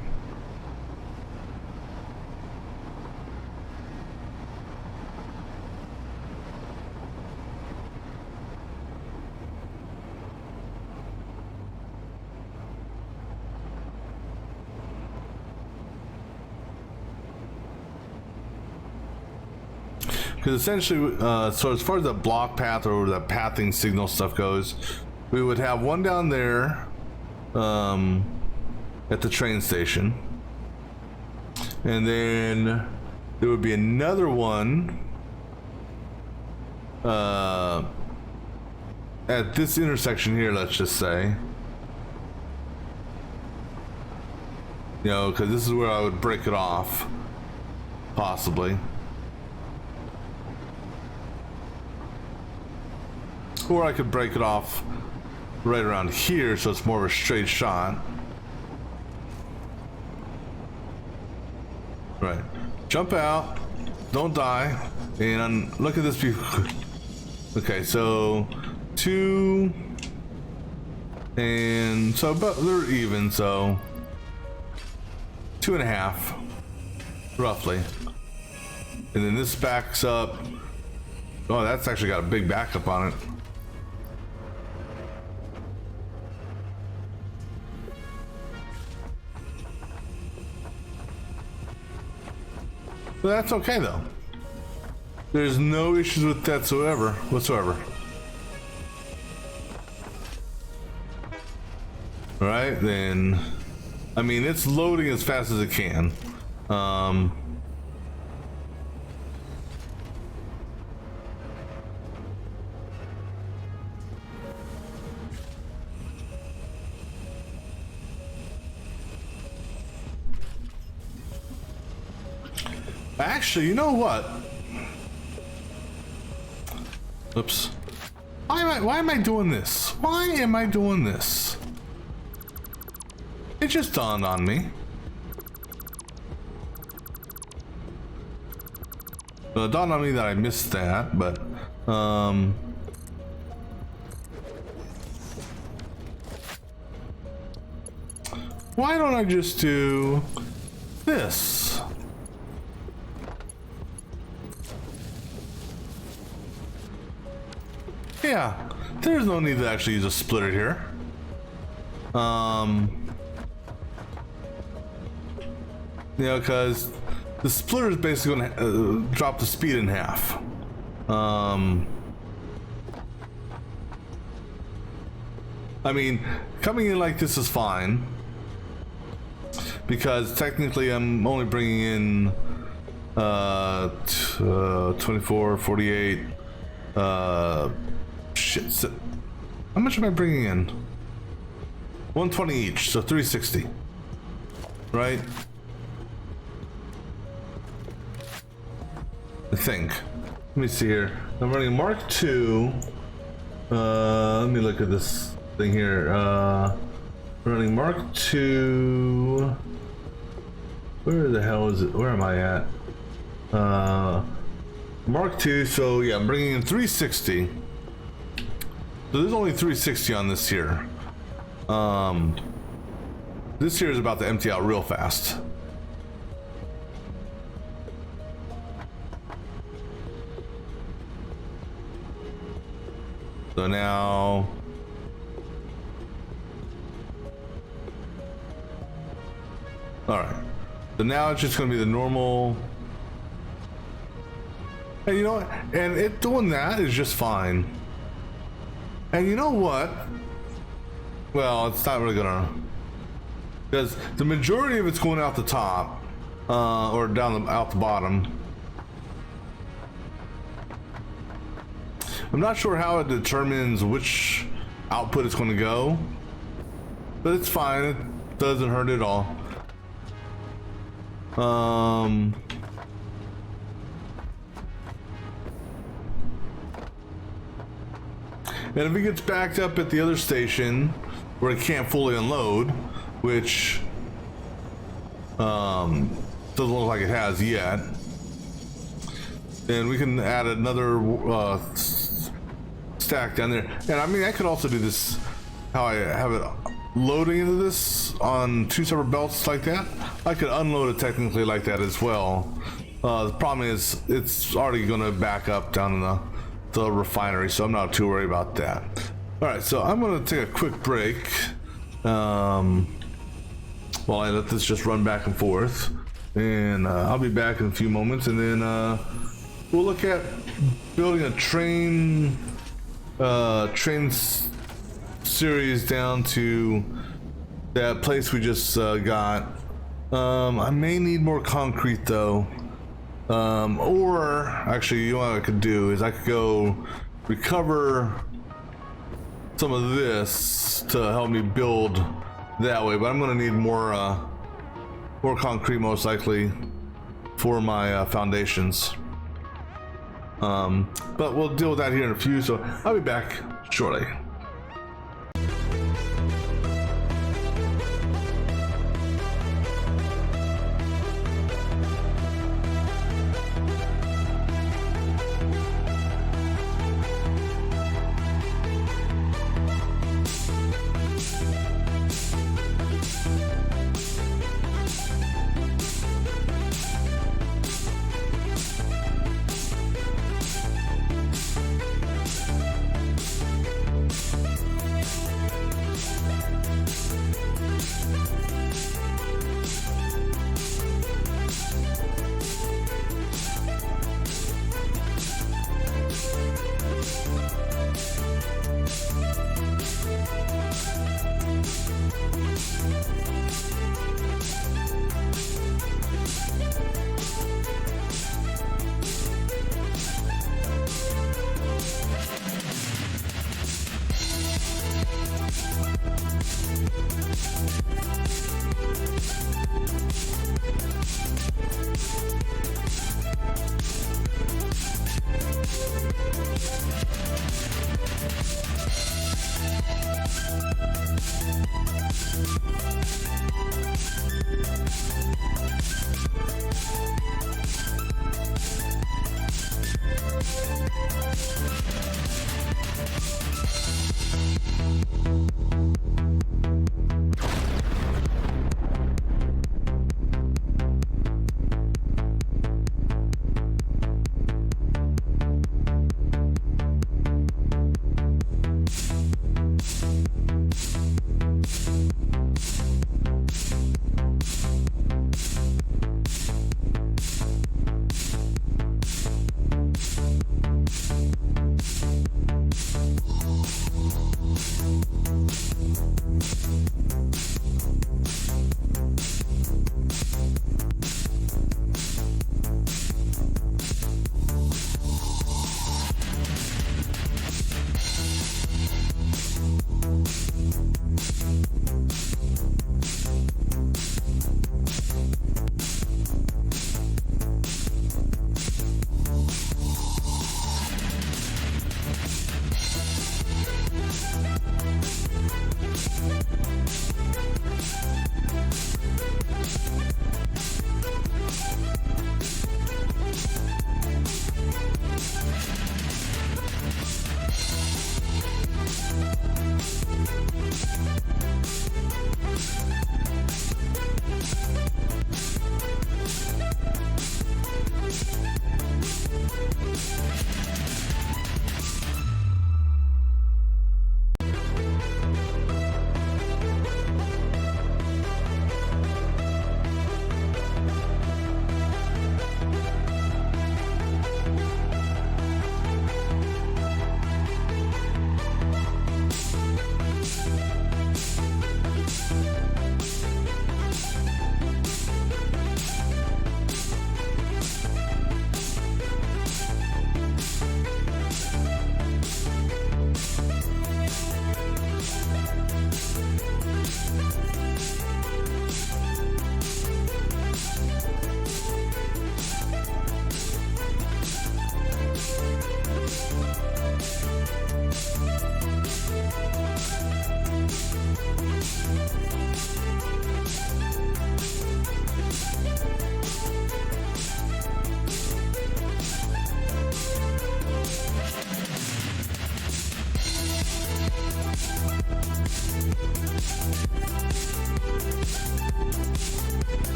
Because essentially, so as far as the block path or the pathing signal stuff goes, we would have one down there at the train station. And then there would be another one at this intersection here, let's just say. You know, because this is where I would break it off, possibly. Or I could break it off right around here so it's more of a straight shot. Right. Jump out. Don't die. And look at this view. Okay, so 2. And so about they're even, so 2.5 roughly. And then this backs up. Oh, that's actually got a big backup on it. But that's okay though. There's no issues with that whatsoever. right, then I mean it's loading as fast as it can. Actually, you know what? Oops. Why am I doing this? Why am I doing this? It just dawned on me. Well, it dawned on me that I missed that, but why don't I just do this? Yeah, there's no need to actually use a splitter here. You know, because the splitter is basically going to drop the speed in half. I mean, coming in like this is fine, because technically I'm only bringing in 24, 48, shit. So how much am I bringing in? 120 each, so 360. Right? I think. Let me see here. I'm running Mark II. Let me look at this thing here. Running Mark II. Where the hell is it? Where am I at? Mark II. So yeah, I'm bringing in 360. So there's only 360 on this here. This here is about to empty out real fast. So now, all right. So now it's just going to be the normal. And you know what? And it doing that is just fine. And you know what? Well, it's not really gonna, because the majority of it's going out the top, or down out the bottom. I'm not sure how it determines which output it's going to go, but it's fine. It doesn't hurt at all. And if it gets backed up at the other station where it can't fully unload, which doesn't look like it has yet, then we can add another stack down there. And I mean, I could also do this how I have it loading into this on two separate belts like that. I could unload it technically like that as well. The problem is it's already going to back up down in the refinery, so I'm not too worried about that. All right, so I'm going to take a quick break while I let this just run back and forth, and I'll be back in a few moments, and then we'll look at building a train series down to that place we just got. I may need more concrete though. Or actually, you know what I could do is I could go recover some of this to help me build that way, but I'm gonna need more concrete most likely for my foundations. But we'll deal with that here in a few, so I'll be back shortly.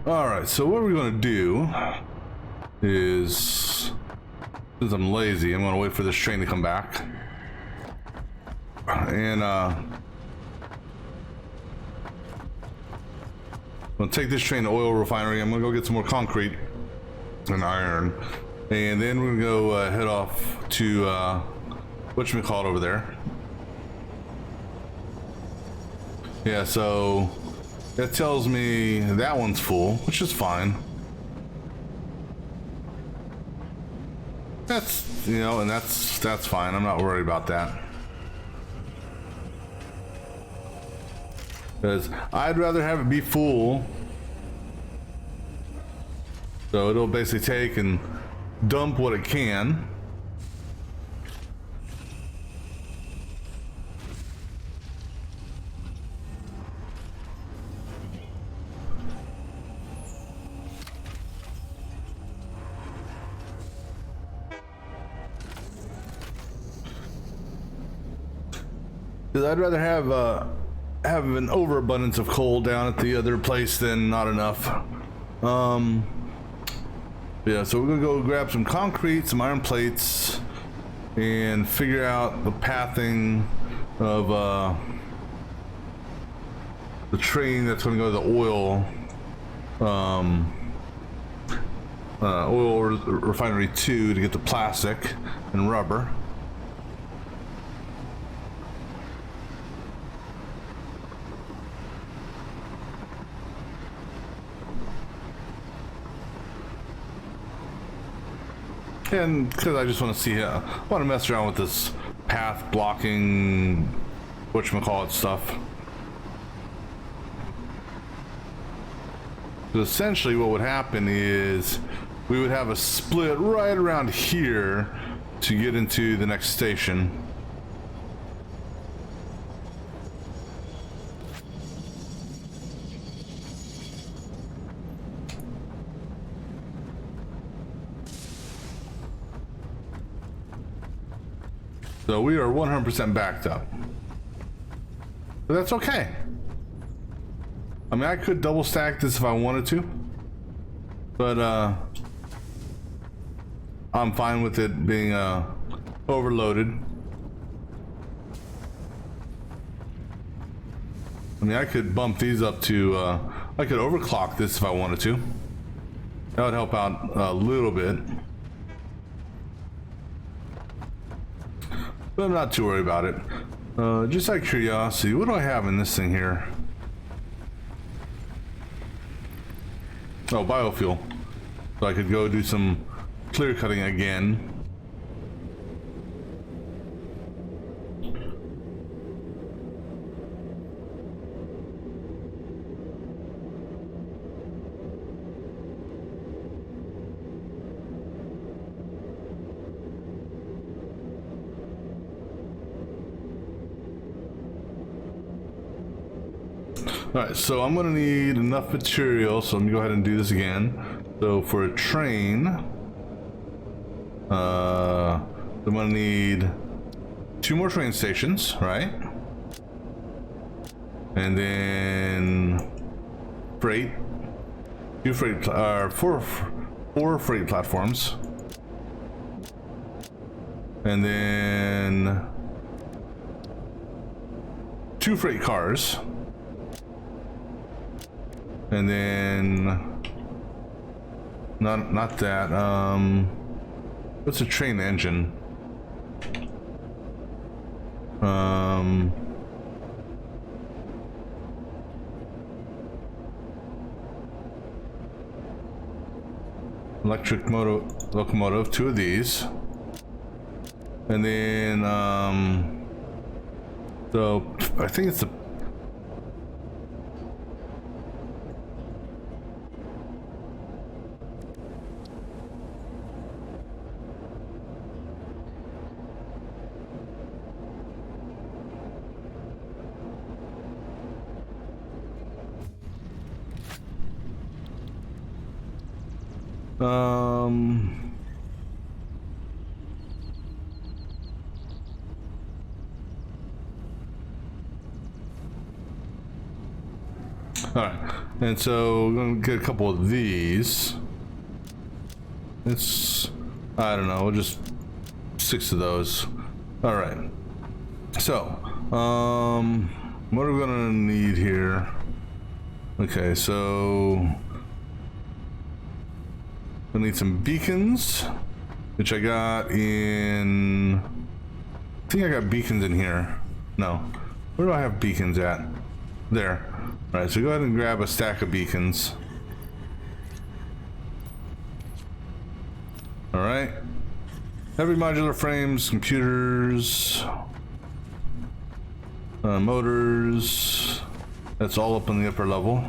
Alright, so what we're going to do is, since I'm lazy, I'm going to wait for this train to come back. And, I'm going to take this train to oil refinery. I'm going to go get some more concrete and iron. And then we're going to go head off to, whatchamacallit over there. Yeah, so that tells me that one's full, which is fine. That's, you know, and that's fine. I'm not worried about that. Because I'd rather have it be full. So it'll basically take and dump what it can. Because I'd rather have an overabundance of coal down at the other place than not enough. Yeah, so we're gonna go grab some concrete, some iron plates, and figure out the pathing of the train that's gonna go to the oil refinery 2 to get the plastic and rubber. And because I just want to see, I want to mess around with this path blocking, whatchamacallit stuff. So essentially what would happen is we would have a split right around here to get into the next station. So we are 100% backed up. But that's okay. I mean, I could double stack this if I wanted to. But, I'm fine with it being, overloaded. I mean, I could bump these up to, I could overclock this if I wanted to. That would help out a little bit. But I'm not too worried about it. Just out of curiosity, what do I have in this thing here? Oh, biofuel. So I could go do some clear cutting again. Alright, so I'm gonna need enough material, so let me go ahead and do this again. So for a train, I'm gonna need 2 more train stations, right? And then freight, 4 freight platforms. And then 2 freight cars. And then not that. What's a train engine? Electric locomotive, 2 of these. And then so I think it's the Alright, and so we're gonna get a couple of these. It's, I don't know, we'll just 6 of those. Alright. So, what are we gonna need here? Okay, so I need some beacons, which I got in, I think I got beacons in here. No, where do I have beacons at? There. All right, so go ahead and grab a stack of beacons. All right, heavy modular frames, computers, motors, that's all up on the upper level.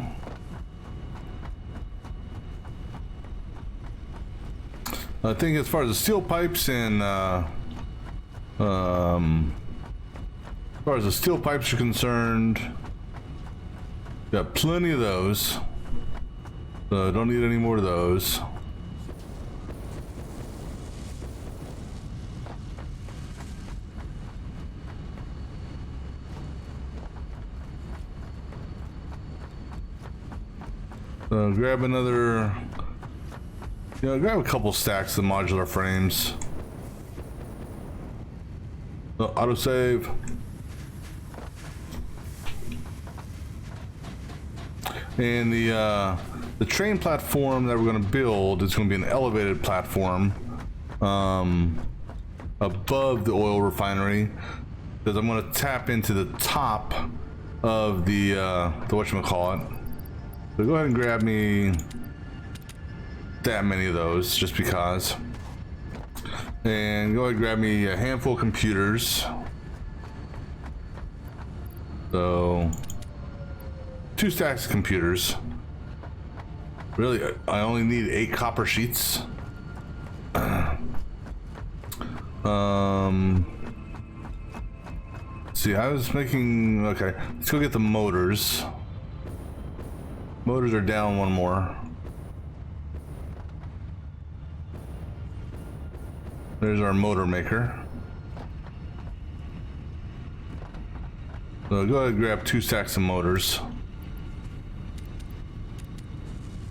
I think as far as the steel pipes and as far as the steel pipes are concerned, got plenty of those. So don't need any more of those. So grab another. Yeah, grab a couple stacks of modular frames. Autosave. And the train platform that we're going to build is going to be an elevated platform above the oil refinery, because I'm going to tap into the top of the whatchamacallit. So go ahead and grab me that many of those, just because. And go ahead and grab me a handful of computers. So 2 stacks of computers. Really, I only need 8 copper sheets. See, I was making, okay, let's go get the motors. Motors are down 1 more. There's our motor maker. So go ahead and grab 2 stacks of motors.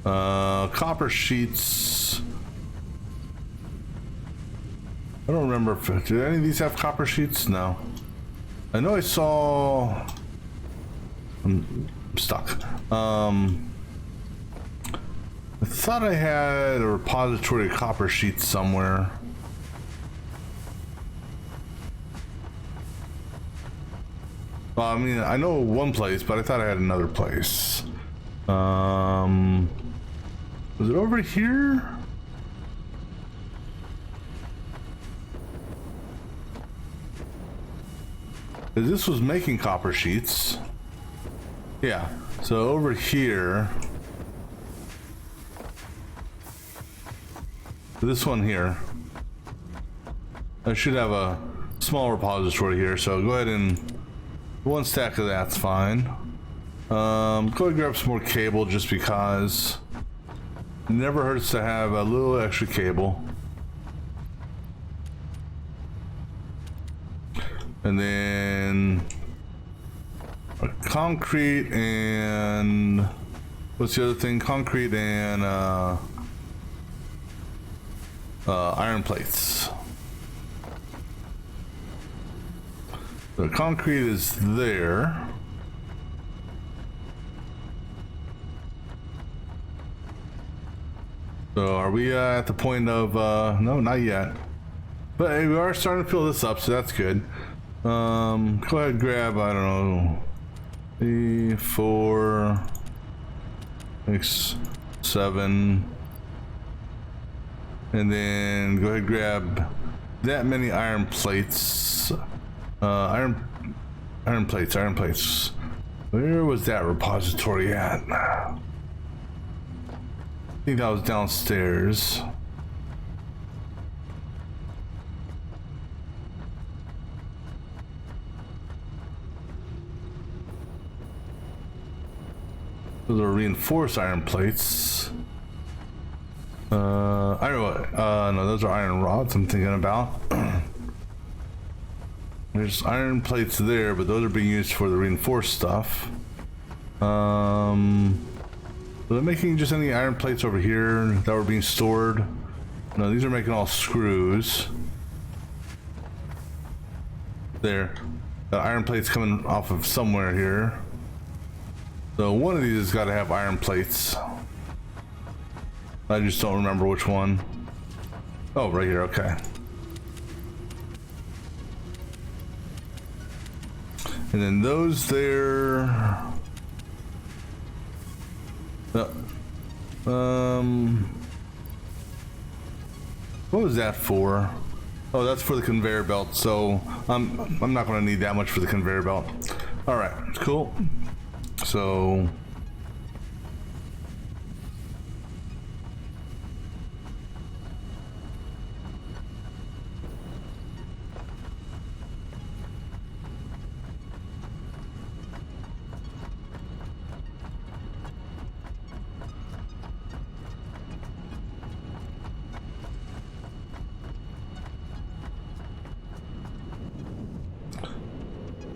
Copper sheets. I don't remember if, do any of these have copper sheets? No. I know I saw, I'm stuck. I thought I had a repository of copper sheets somewhere. Well, I mean, I know one place, but I thought I had another place. Was it over here? This was making copper sheets. Yeah, so over here. This one here. I should have a small repository here, so go ahead and 1 stack of that's fine. Go ahead and grab some more cable, just because. It never hurts to have a little extra cable. And then concrete and what's the other thing? Concrete and iron plates. The concrete is there. So are we at the point of no, not yet. But hey, we are starting to fill this up, so that's good. Go ahead and grab, I don't know, 3, 4, 6, 7, and then go ahead and grab that many iron plates. Iron plates. Where was that repository at? I think that was downstairs. Those are reinforced iron plates. No, those are iron rods I'm thinking about. There's iron plates there, but those are being used for the reinforced stuff. Are they making just any iron plates over here that were being stored? No, these are making all screws. There. The iron plates coming off of somewhere here. So one of these has got to have iron plates. I just don't remember which one. Oh, right here, okay. And then those there. What was that for? Oh, that's for the conveyor belt. So I'm not going to need that much for the conveyor belt. All right, cool. So.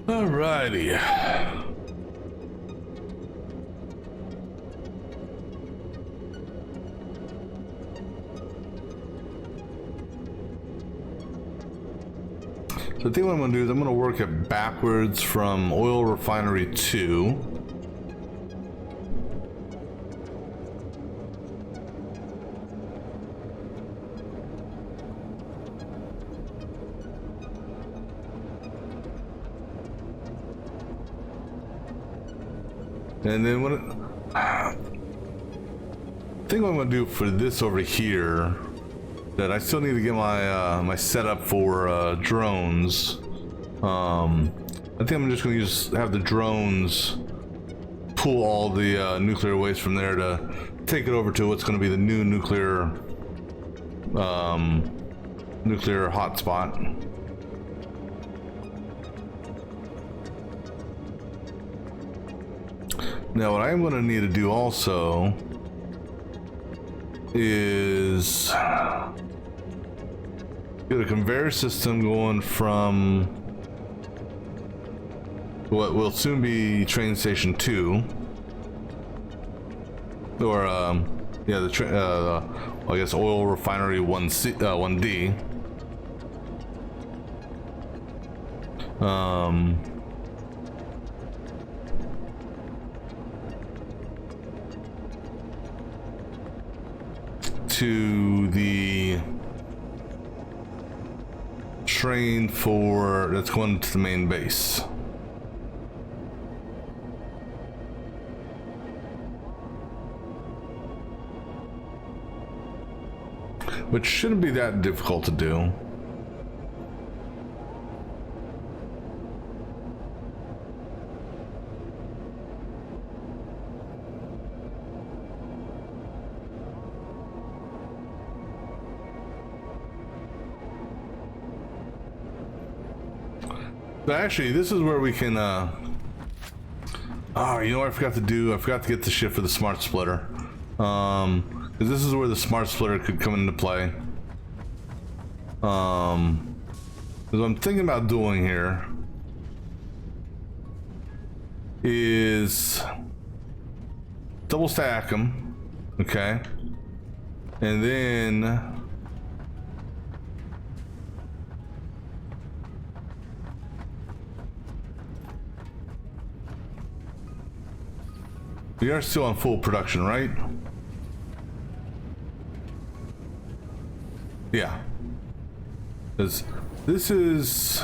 Alrighty. So I think what I'm going to do is I'm going to work it backwards from oil refinery 2. And then I think what I'm going to do for this over here, that I still need to get my my setup for drones. I think I'm just going to have the drones pull all the nuclear waste from there to take it over to what's going to be the new nuclear hotspot. Now, what I'm going to need to do also is get a conveyor system going from what will soon be train station 2, or yeah, the I guess oil refinery 1C, 1D. To the train that's going to the main base. Which shouldn't be that difficult to do. But actually, this is where we can, oh, you know what I forgot to do? I forgot to get the shit for the smart splitter. Because this is where the smart splitter could come into play. What I'm thinking about doing here is double stack them, okay? And then we are still on full production, right? Yeah. This is...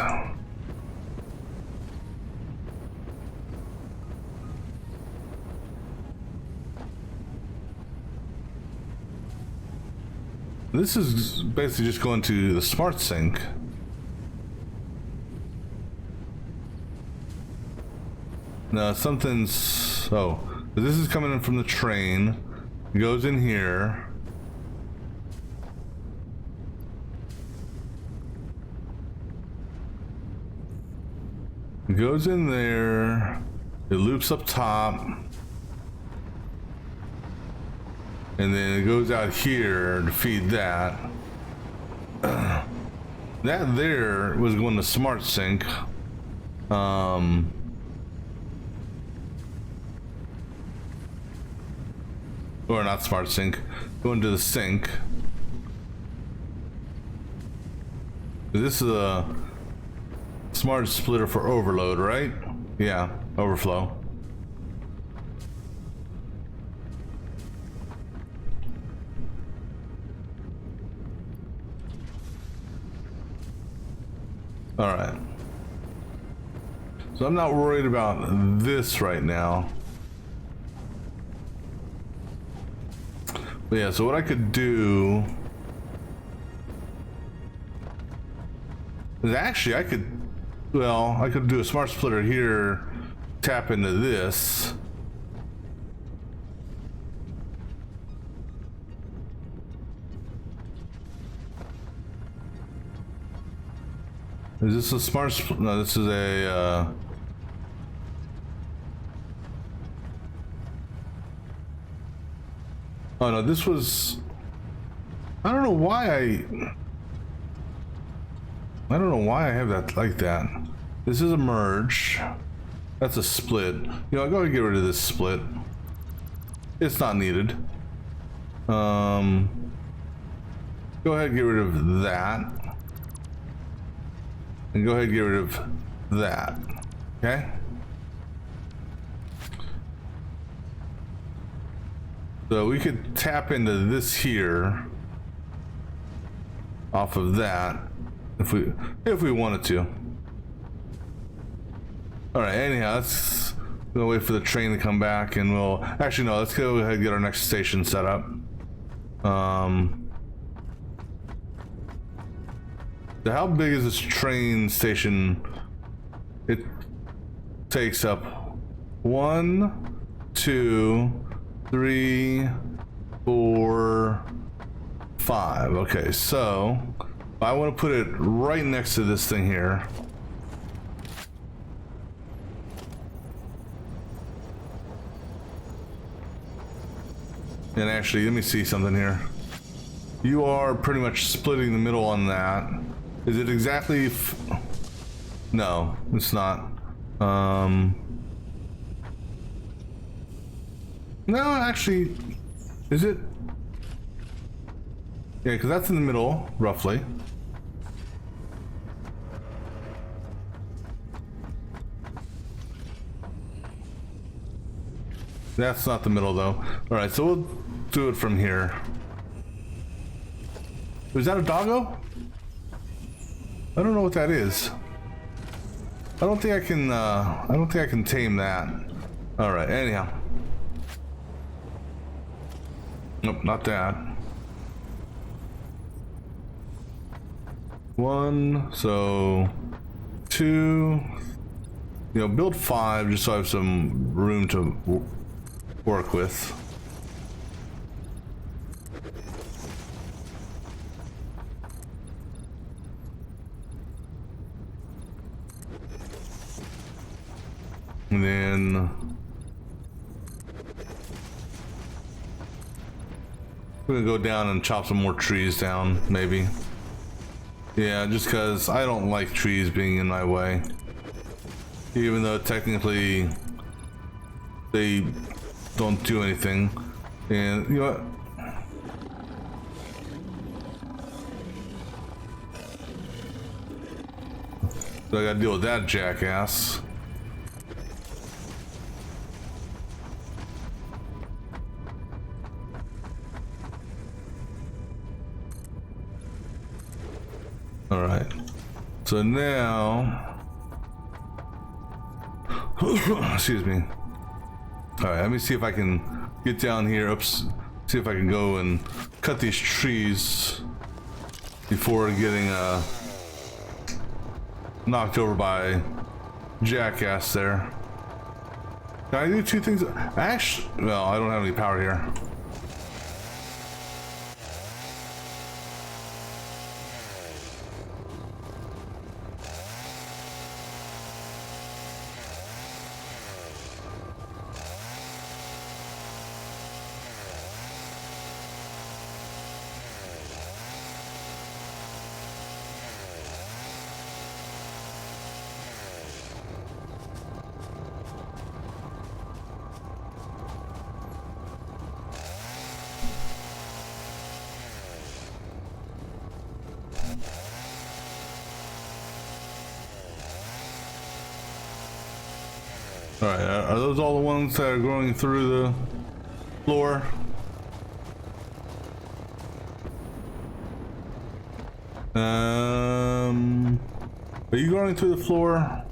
This is basically just going to the smart sink. Now something's... Oh. This is coming in from the train. It goes in here. It goes in there. It loops up top. And then it goes out here to feed that. That there was going to smart sink. Or not smart sink. Go into the sink. This is a smart splitter for overload, right? Yeah, overflow. All right. So I'm not worried about this right now. But yeah, so what I could do is actually I could do a smart splitter here, tap into this. Is this a smart no, this is a oh no, this was, I don't know why I don't know why I have that like that. This is a merge. That's a split. You know, I'll go ahead and get rid of this split. It's not needed. Go ahead and get rid of that. And go ahead and get rid of that. Okay? So we could tap into this here off of that if we wanted to. All right, anyhow, let's go wait for the train to come back, and we'll actually no, let's go ahead and get our next station set up. So how big is this train station? It takes up 1, 2, 3, 4, 5. Okay, so I want to put it right next to this thing here. And actually, let me see something here. You are pretty much splitting the middle on that. Is it exactly? No, it's not. No, actually, is it? Yeah, because that's in the middle, roughly. That's not the middle, though. All right, so we'll do it from here. Is that a doggo? I don't know what that is. I don't think I can tame that. All right, anyhow. Nope, not that. 1, so 2. You know, build 5 just so I have some room to work with. And then we're gonna go down and chop some more trees down, maybe. Yeah, just because I don't like trees being in my way. Even though technically they don't do anything. And you know what? So I gotta deal with that jackass. All right. So now, excuse me. All right, let me see if I can get down here. Oops. See if I can go and cut these trees before getting knocked over by jackass there. Can I do 2 things? Actually, well, I don't have any power here. All right, are those all the ones that are going through the floor? Are you going through the floor?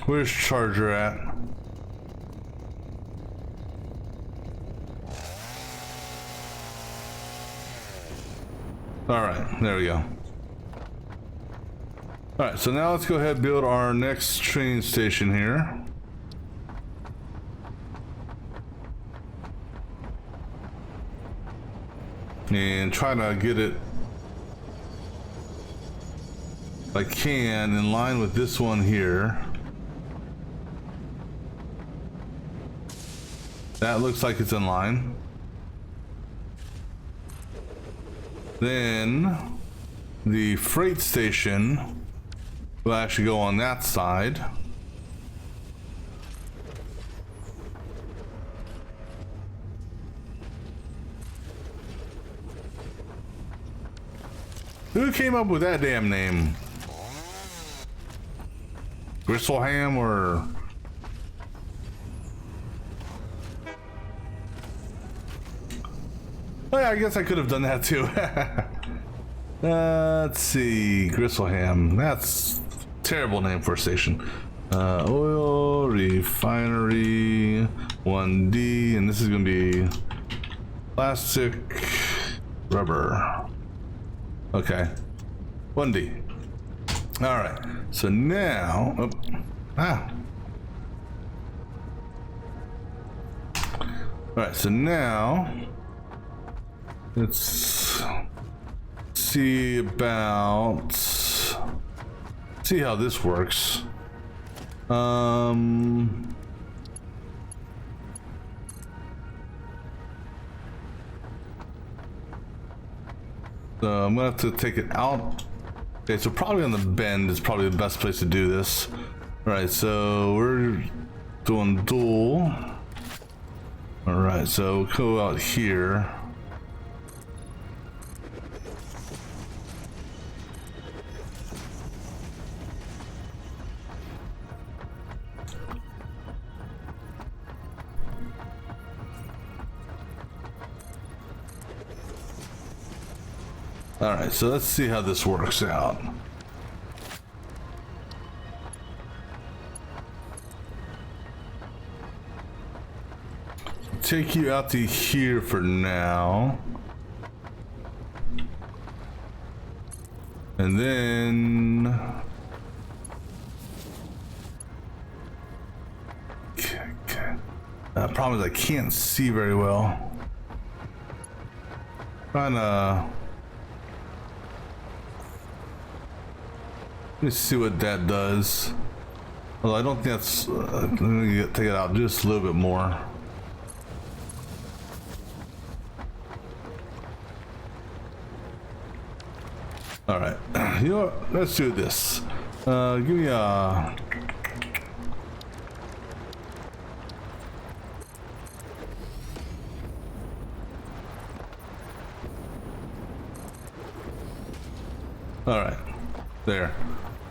Where's Charger at? All right, there we go. All right, so now let's go ahead and build our next train station here. And try to get it, if I can, in line with this one here. That looks like it's in line. Then the freight station will actually go on that side. Who came up with that damn name? Gristleham or... Oh yeah, I guess I could have done that too. Let's see, Gristleham. That's a terrible name for a station. Oil refinery 1D, and this is gonna be plastic rubber. Okay, 1D. All right. So now, All right. So now. Let's see how this works. So I'm gonna have to take it out. Okay, so probably on the bend is probably the best place to do this. All right, so we're doing dual. All right, so we'll go out here. All right, so let's see how this works out. Take you out to here for now. And then... Okay. Problem is I can't see very well. Trying to... Let me see what that does. Although I don't think that's... let me take it out just a little bit more. All right, you know what? Let's do this. Give me a... All right, there.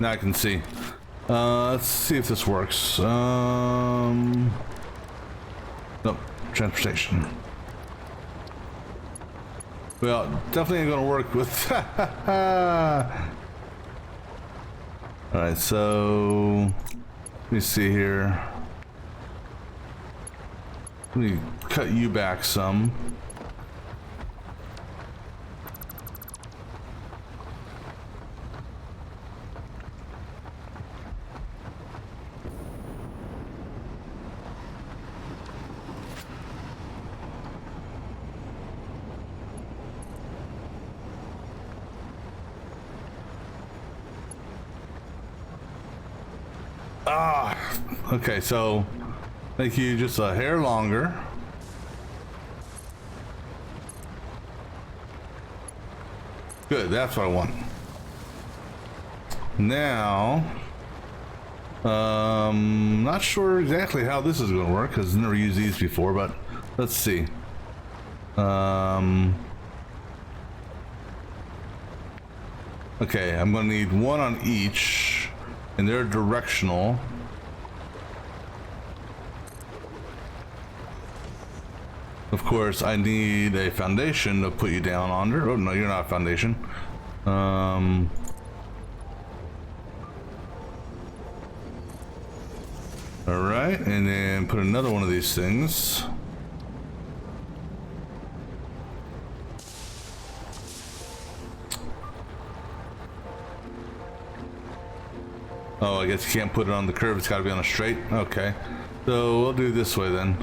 Now I can see. Let's see if this works. Nope, transportation. Well, definitely ain't gonna work with. All right, so let me see here. Let me cut you back some. Okay, so make you just a hair longer. Good, that's what I want. Now, not sure exactly how this is going to work because I've never used these before, but let's see. Okay, I'm gonna need one on each, and they're directional. Of course, I need a foundation to put you down under. Oh no, you're not a foundation. All right, and then put another one of these things. Oh, I guess you can't put it on the curve. It's got to be on a straight. Okay, so we'll do this way then.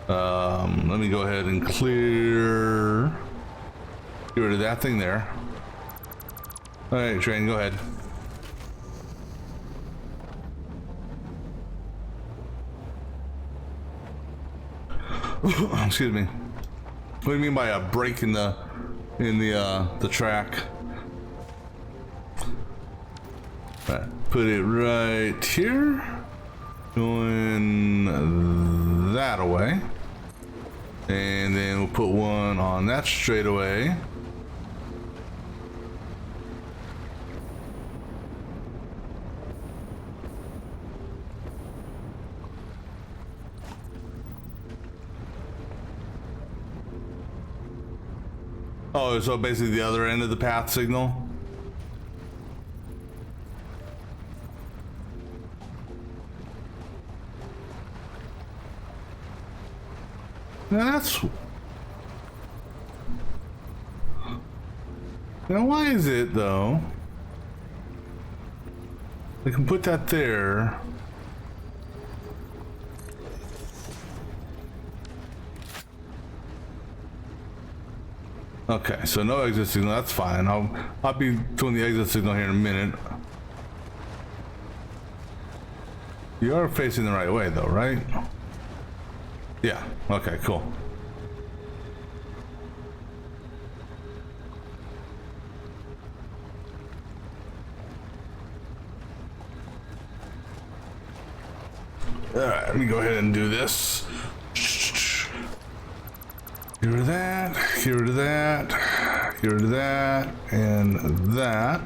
Let me go ahead and get rid of that thing there. All right, train, go ahead. Excuse me. What do you mean by a break in the track? Right, put it right here. Going that away. And then we'll put one on that straightaway. Oh, so basically the other end of the path signal? That's... Now why is it though? We can put that there. Okay, so no exit signal, that's fine. I'll be doing the exit signal here in a minute. You are facing the right way though, right? Yeah, okay, cool. Alright, let me go ahead and do this. Get rid of that, get rid of that, get rid of that, and that.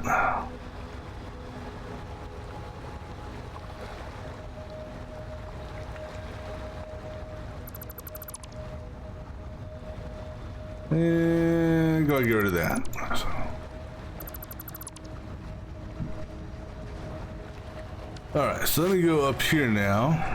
And go ahead and get rid of that. Alright, so let me go up here now.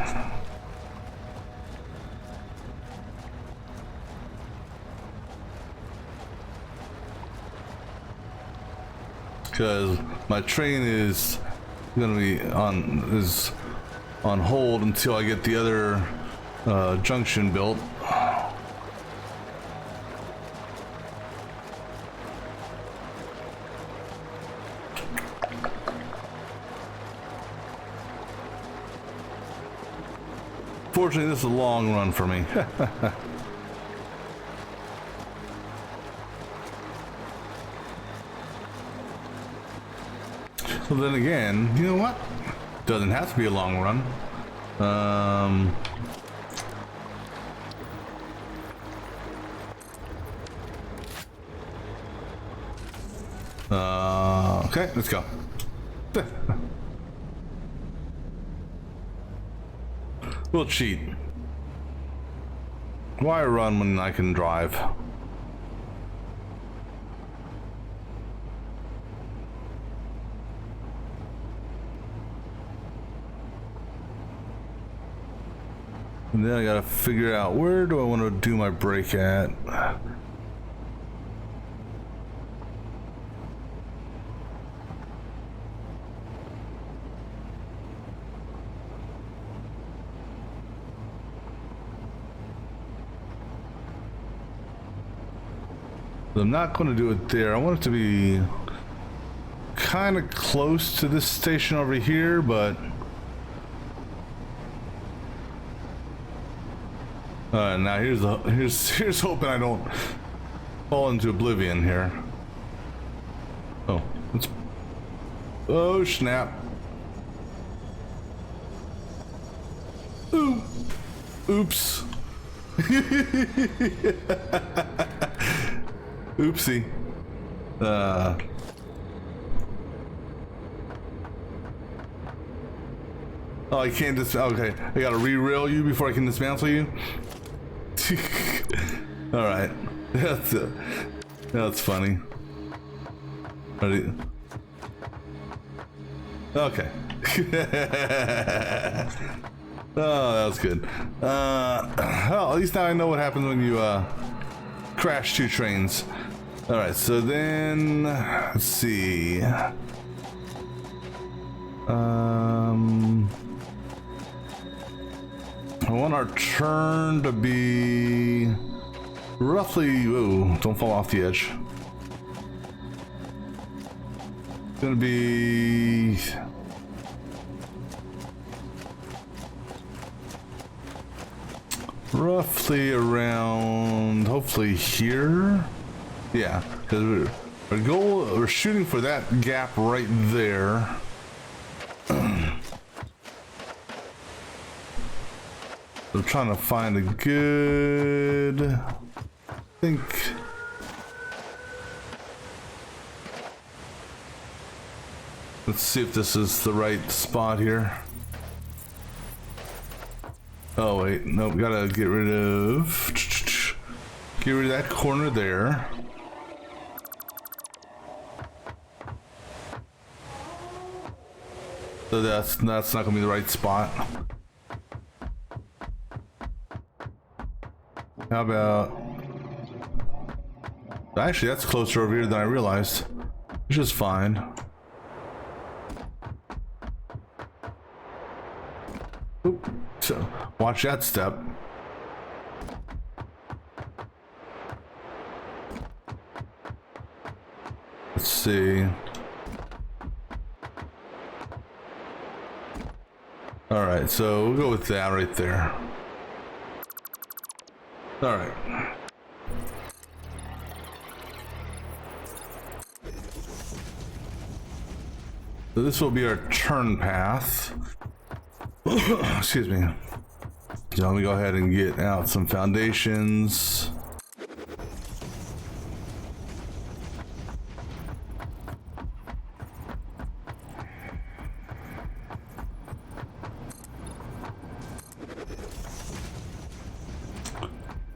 Because my train is gonna be on hold until I get the other junction built. Fortunately, this is a long run for me. So then again, you know what? Doesn't have to be a long run. Okay, let's go. We'll cheat. Why run when I can drive? And then I gotta figure out where do I want to do my brake at. I'm not going to do it there. I want it to be kind of close to this station over here, but now here's hoping I don't fall into oblivion here. Oh snap! Oops! Oopsie. Oh, I can't okay, I gotta re-rail you before I can dismantle you? Alright. That's funny. Ready? Okay. Oh, that was good. Well, at least now I know what happens when you crash two trains. Alright, so then let's see. I want our turn to be roughly, whoa, don't fall off the edge. It's gonna be roughly around, hopefully here. Yeah, because we're shooting for that gap right there. I'm trying to find a good, I think, let's see if this is the right spot here. Oh wait, nope, gotta get rid of that corner there. So that's not gonna be the right spot. How about, actually that's closer over here than I realized, which is fine. Oop. So watch that step. Let's see. All right, so we'll go with that right there. All right. So this will be our turn path. Excuse me. So let me go ahead and get out some foundations.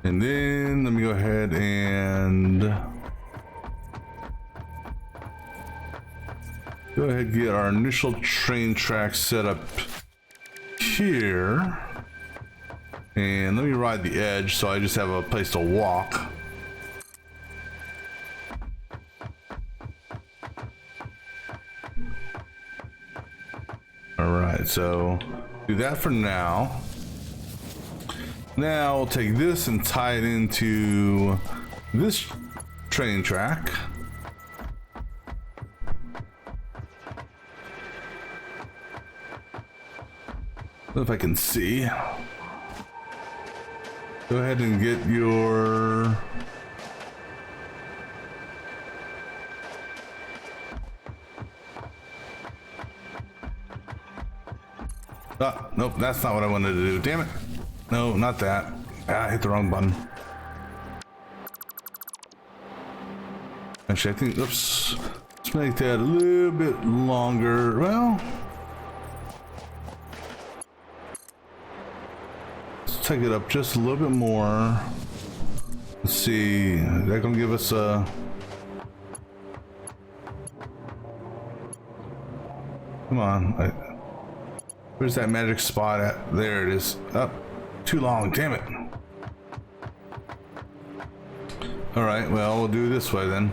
And then let me go ahead and get our initial train track set up here. And let me ride the edge so I just have a place to walk. All right, so do that for now. Now we'll take this and tie it into this train track. If I can see. Go ahead and get your... Ah, nope, that's not what I wanted to do. Damn it. No, not that. Ah, I hit the wrong button. Actually, I think, oops. Let's make that a little bit longer. Well, let's take it up just a little bit more. Let's see. Is that gonna give us a... Come on. Where's that magic spot at? There it is. Up. Too long, damn it. All right, well, we'll do it this way then.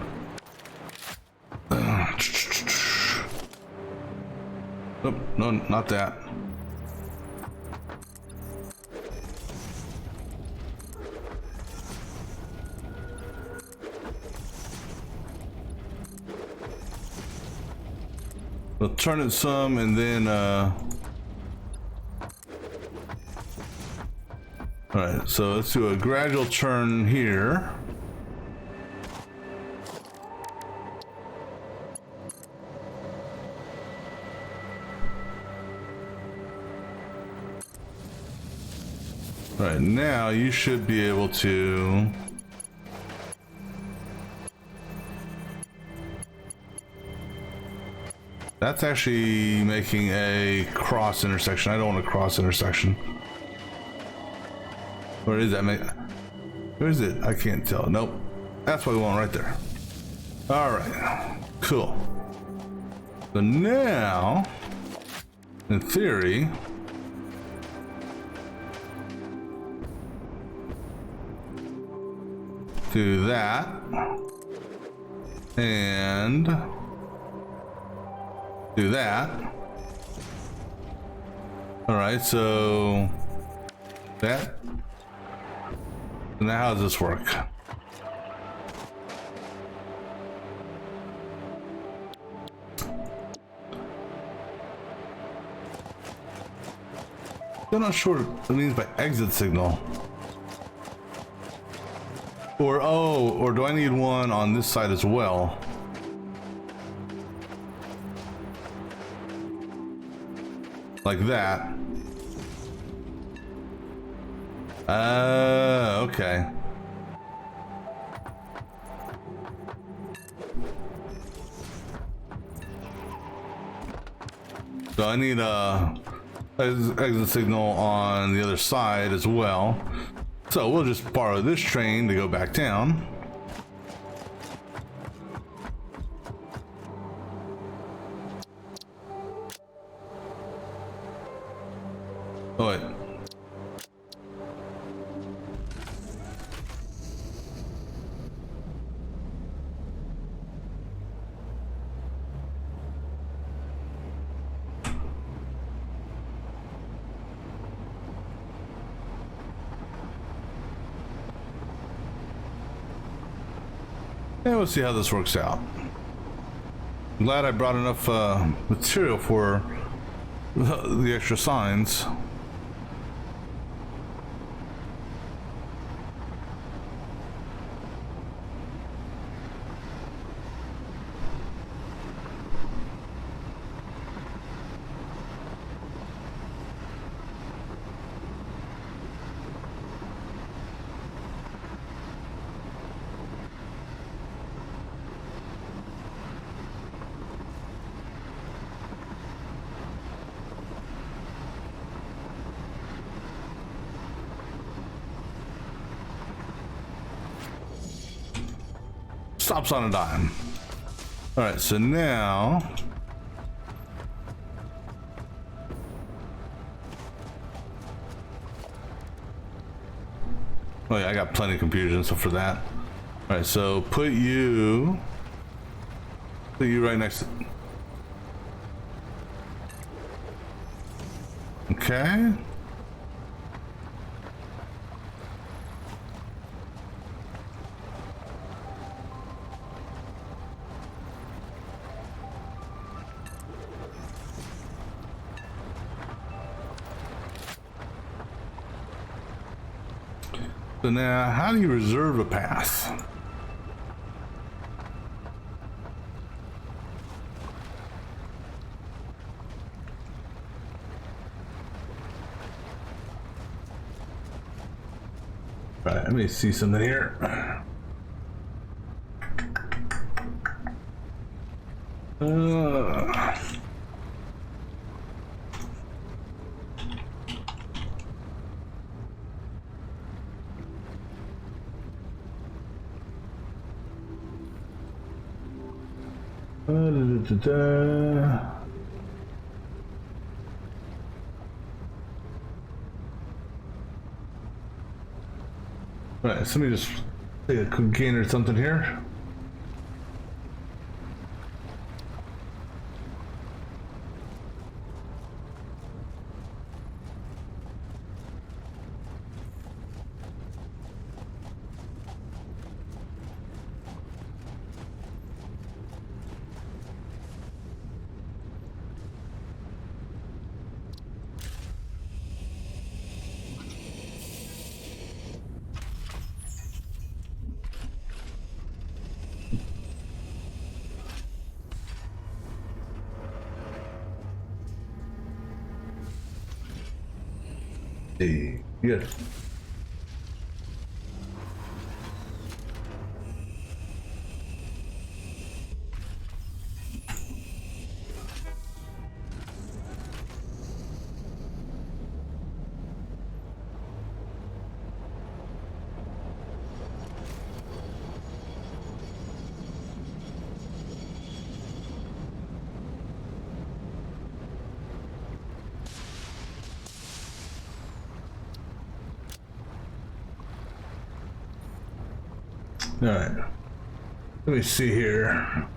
Nope, no, not that. We'll turn it some and then all right, so let's do a gradual turn here. All right, now you should be able to. That's actually making a cross intersection. I don't want a cross intersection. Where is that? Where is it? I can't tell. Nope. That's what we want right there. All right. Cool. So now, in theory, do that and do that. All right, so that. Now how does this work? I'm not sure what it means by exit signal. Or, oh, or do I need one on this side as well? Like that. Okay. So I need a exit signal on the other side as well. So we'll just borrow this train to go back down. Oh wait. Yeah, we'll see how this works out. I'm glad I brought enough material for the extra signs. Stops on a dime. All right, so now oh yeah, I got plenty of computers and stuff for that. All right, so put you right next to. Okay. So now, how do you reserve a path? Right, let me see something here. Right, so let me just take a quick gain or something here. Hey, good. All right. Let me see here.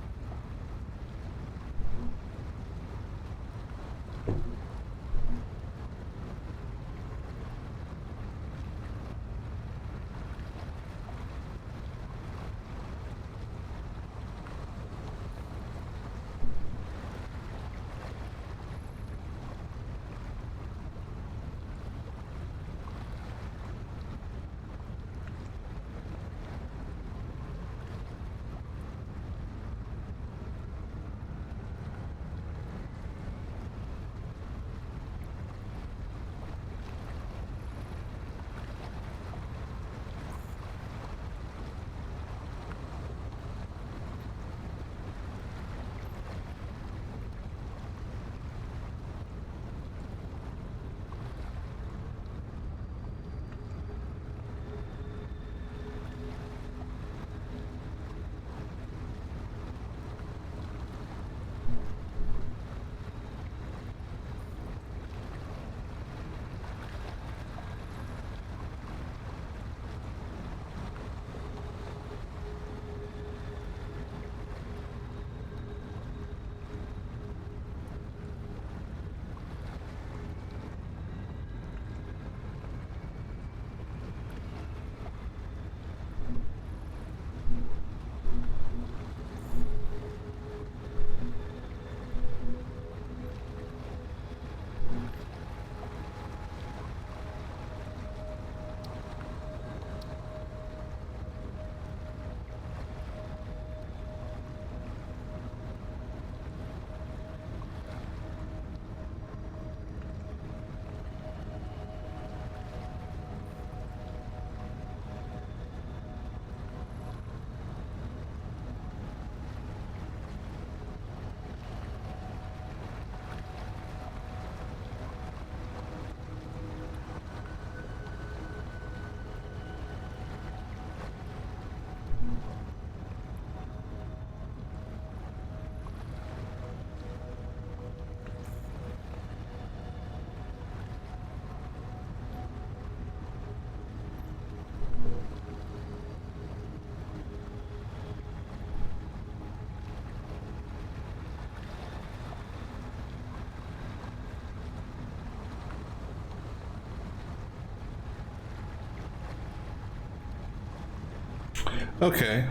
Okay.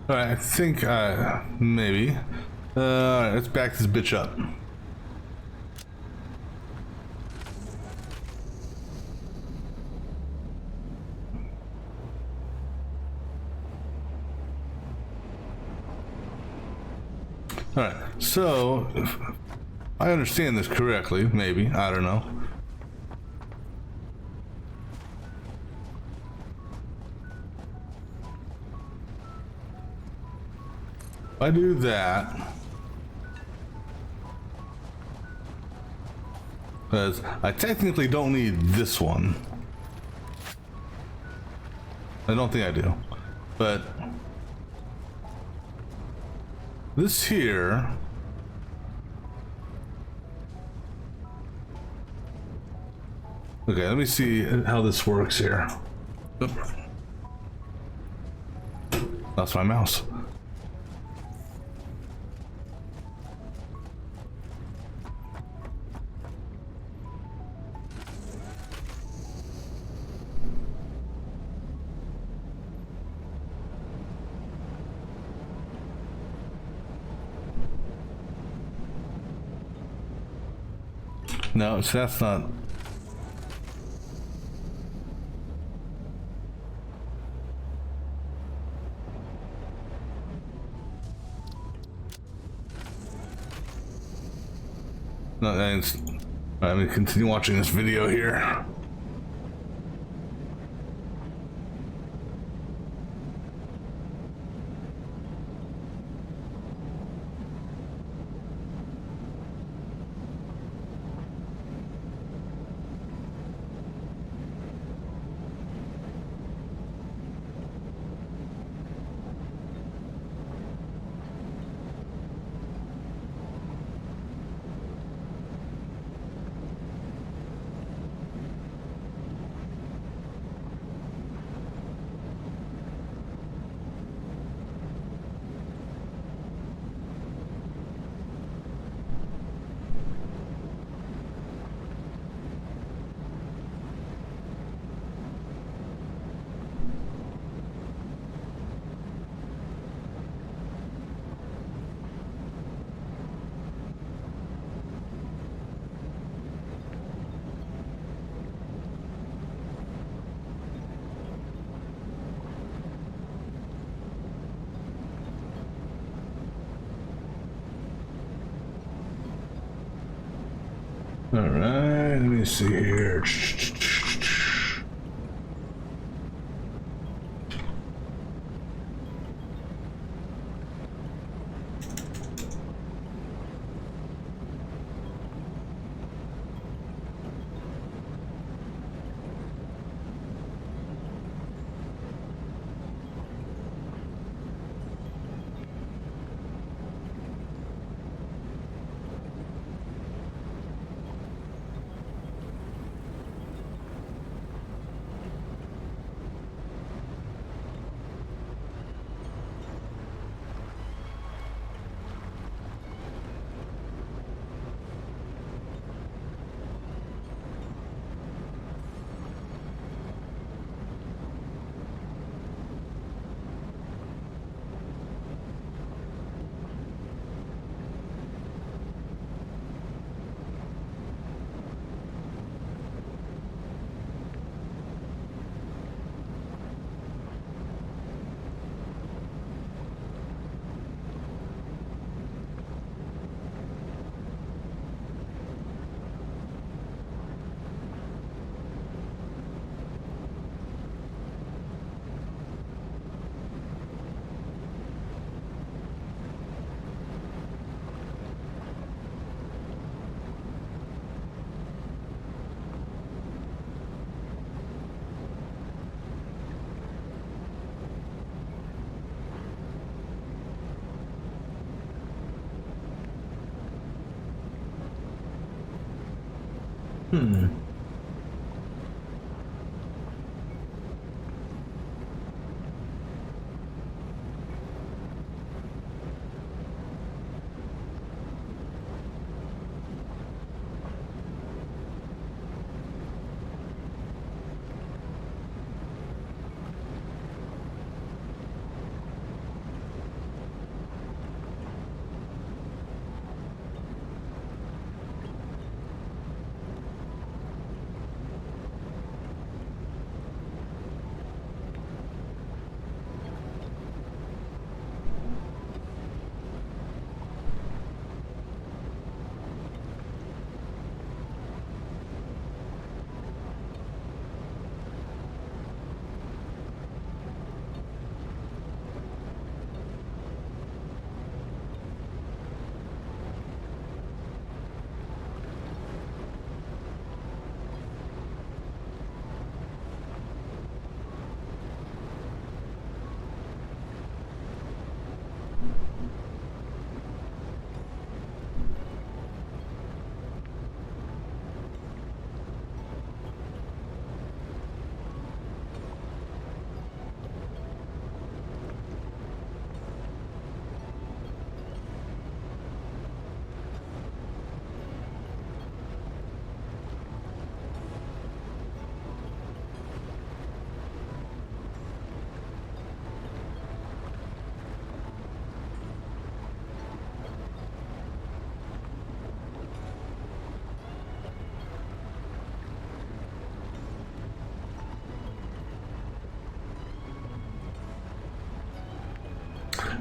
All right, I think maybe. All right, let's back this bitch up. All right, so if I understand this correctly, maybe, I don't know. If I do that, because I technically don't need this one. I don't think I do, but this here, okay, let me see how this works here. Oop. That's my mouse. No, so that's not. No, that's. I'm gonna continue watching this video here. All right, let me see here.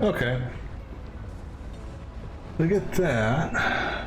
Okay. Look at that.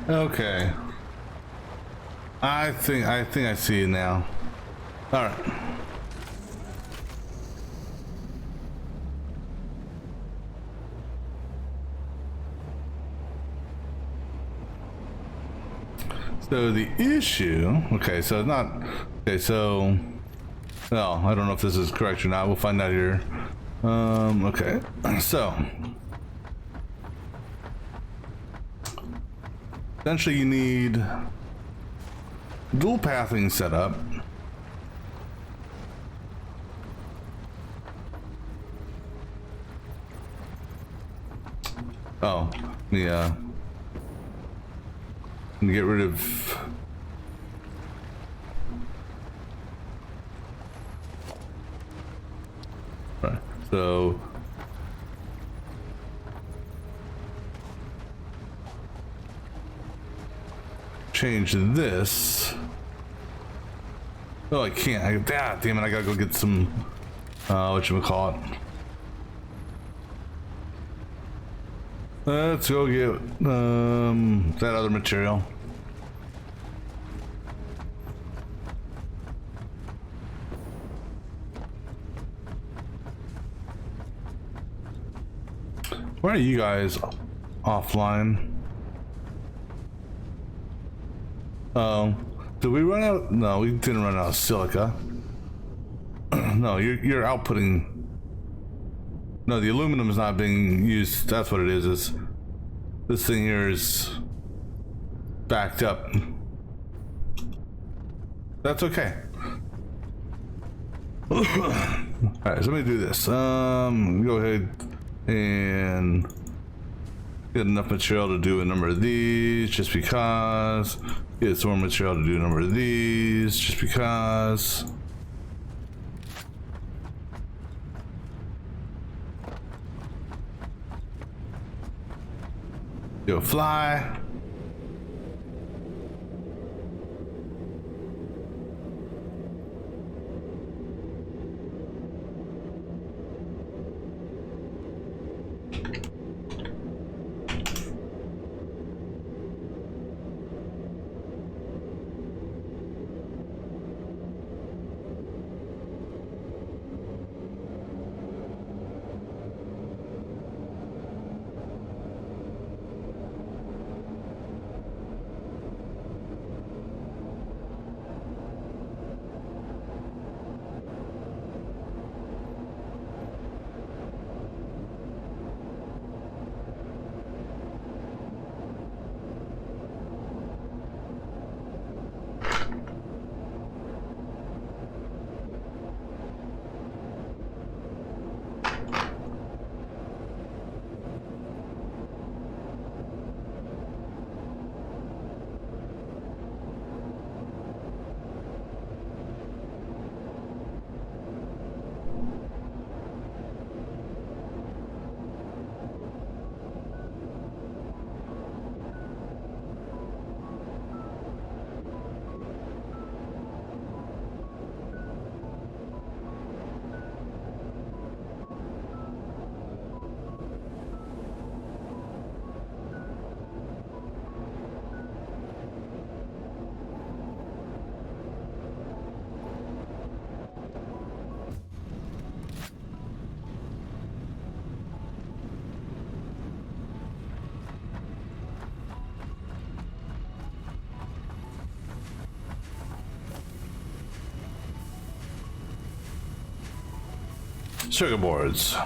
Okay. I think I see it now. All right. So the issue, okay, so it's not, okay, so, well, I don't know if this is correct or not. We'll find out here. Okay, so essentially you need dual pathing set up. Oh, yeah. And get rid of right. So change this. Oh, I can't. Damn it! I gotta go get some. Whatchamacallit. Let's go get that other material. Why are you guys offline? Oh, did we run out? No, we didn't run out of silica. No, you're outputting. No, the aluminum is not being used. That's what it is. Is this thing here is backed up? That's okay. All right, so let me do this. Go ahead and get enough material to do a number of these, just because. Get some more material to do a number of these, just because. Go fly. Circuit boards.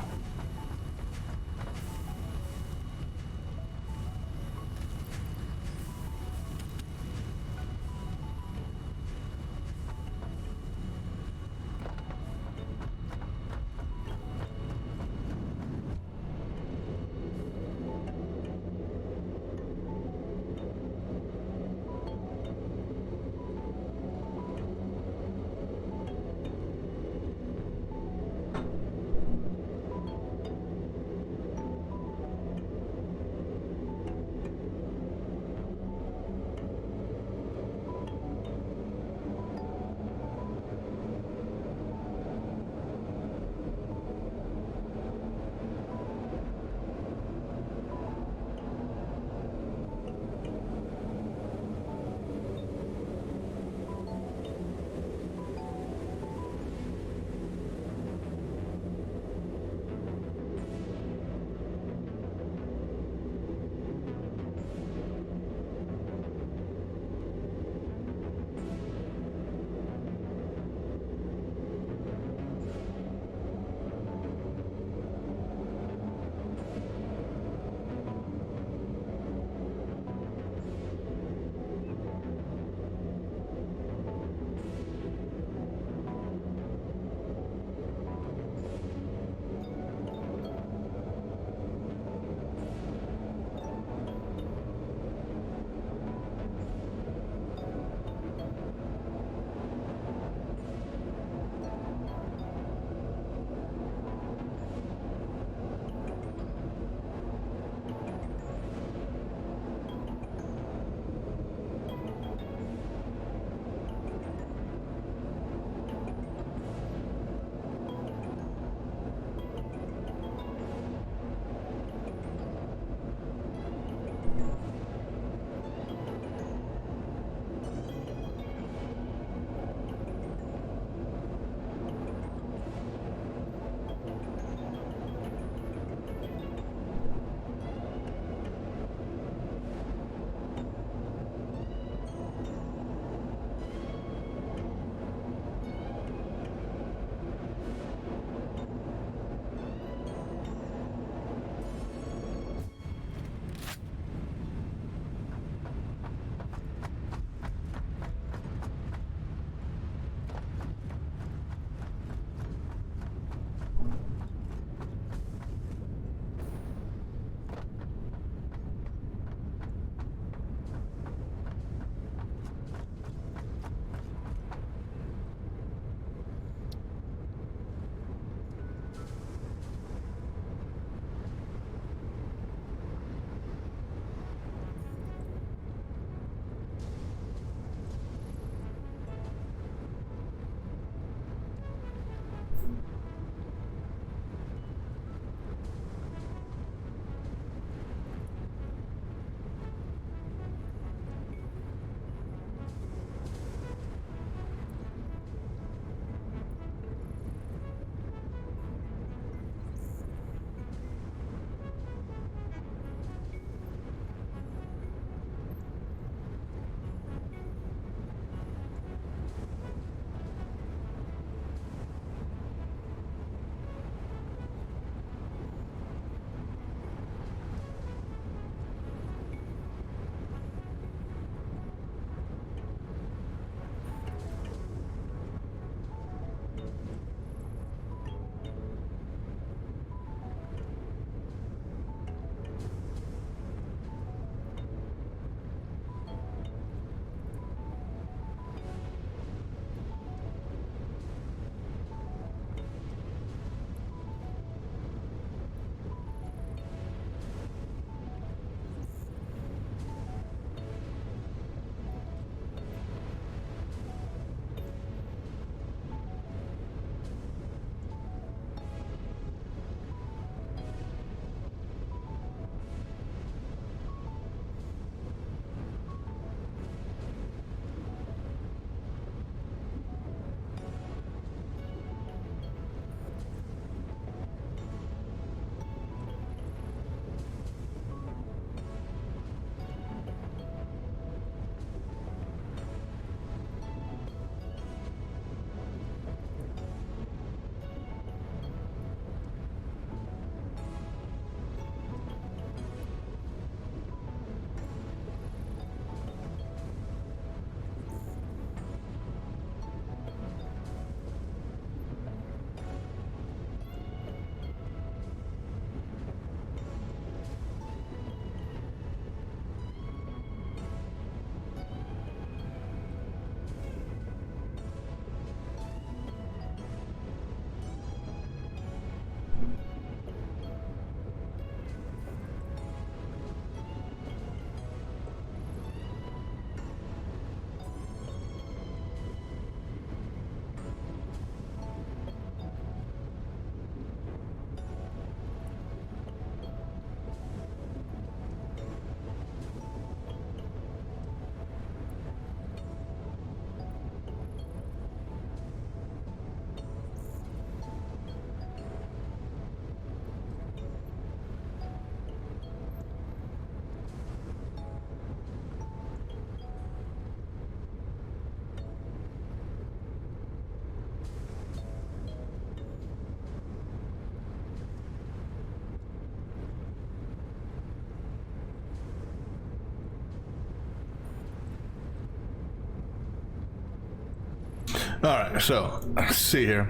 All right, so let's see here.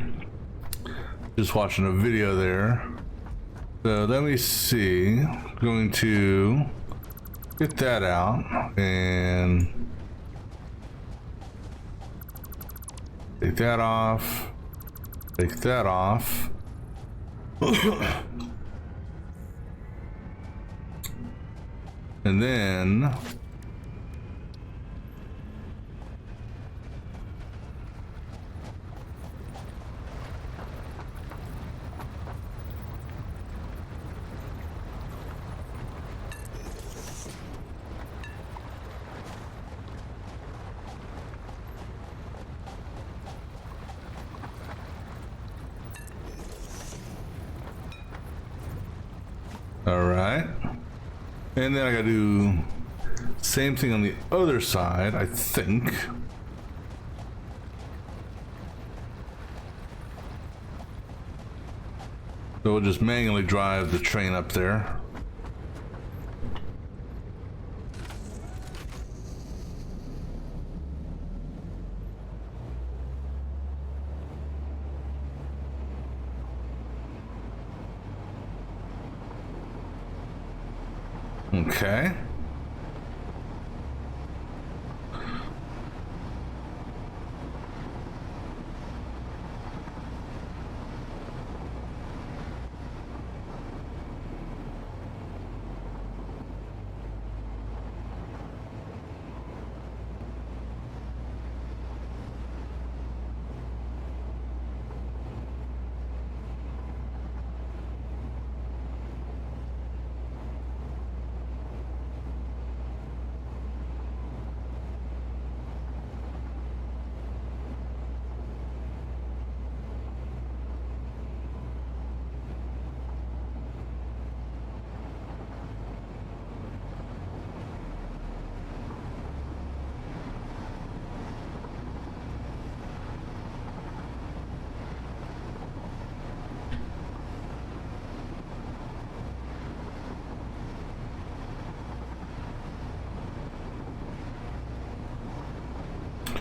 Just watching a video there. So let me see. Going to get that out and take that off. Take that off. And then all right. And then I gotta do same thing on the other side, I think. So we'll just manually drive the train up there. Okay.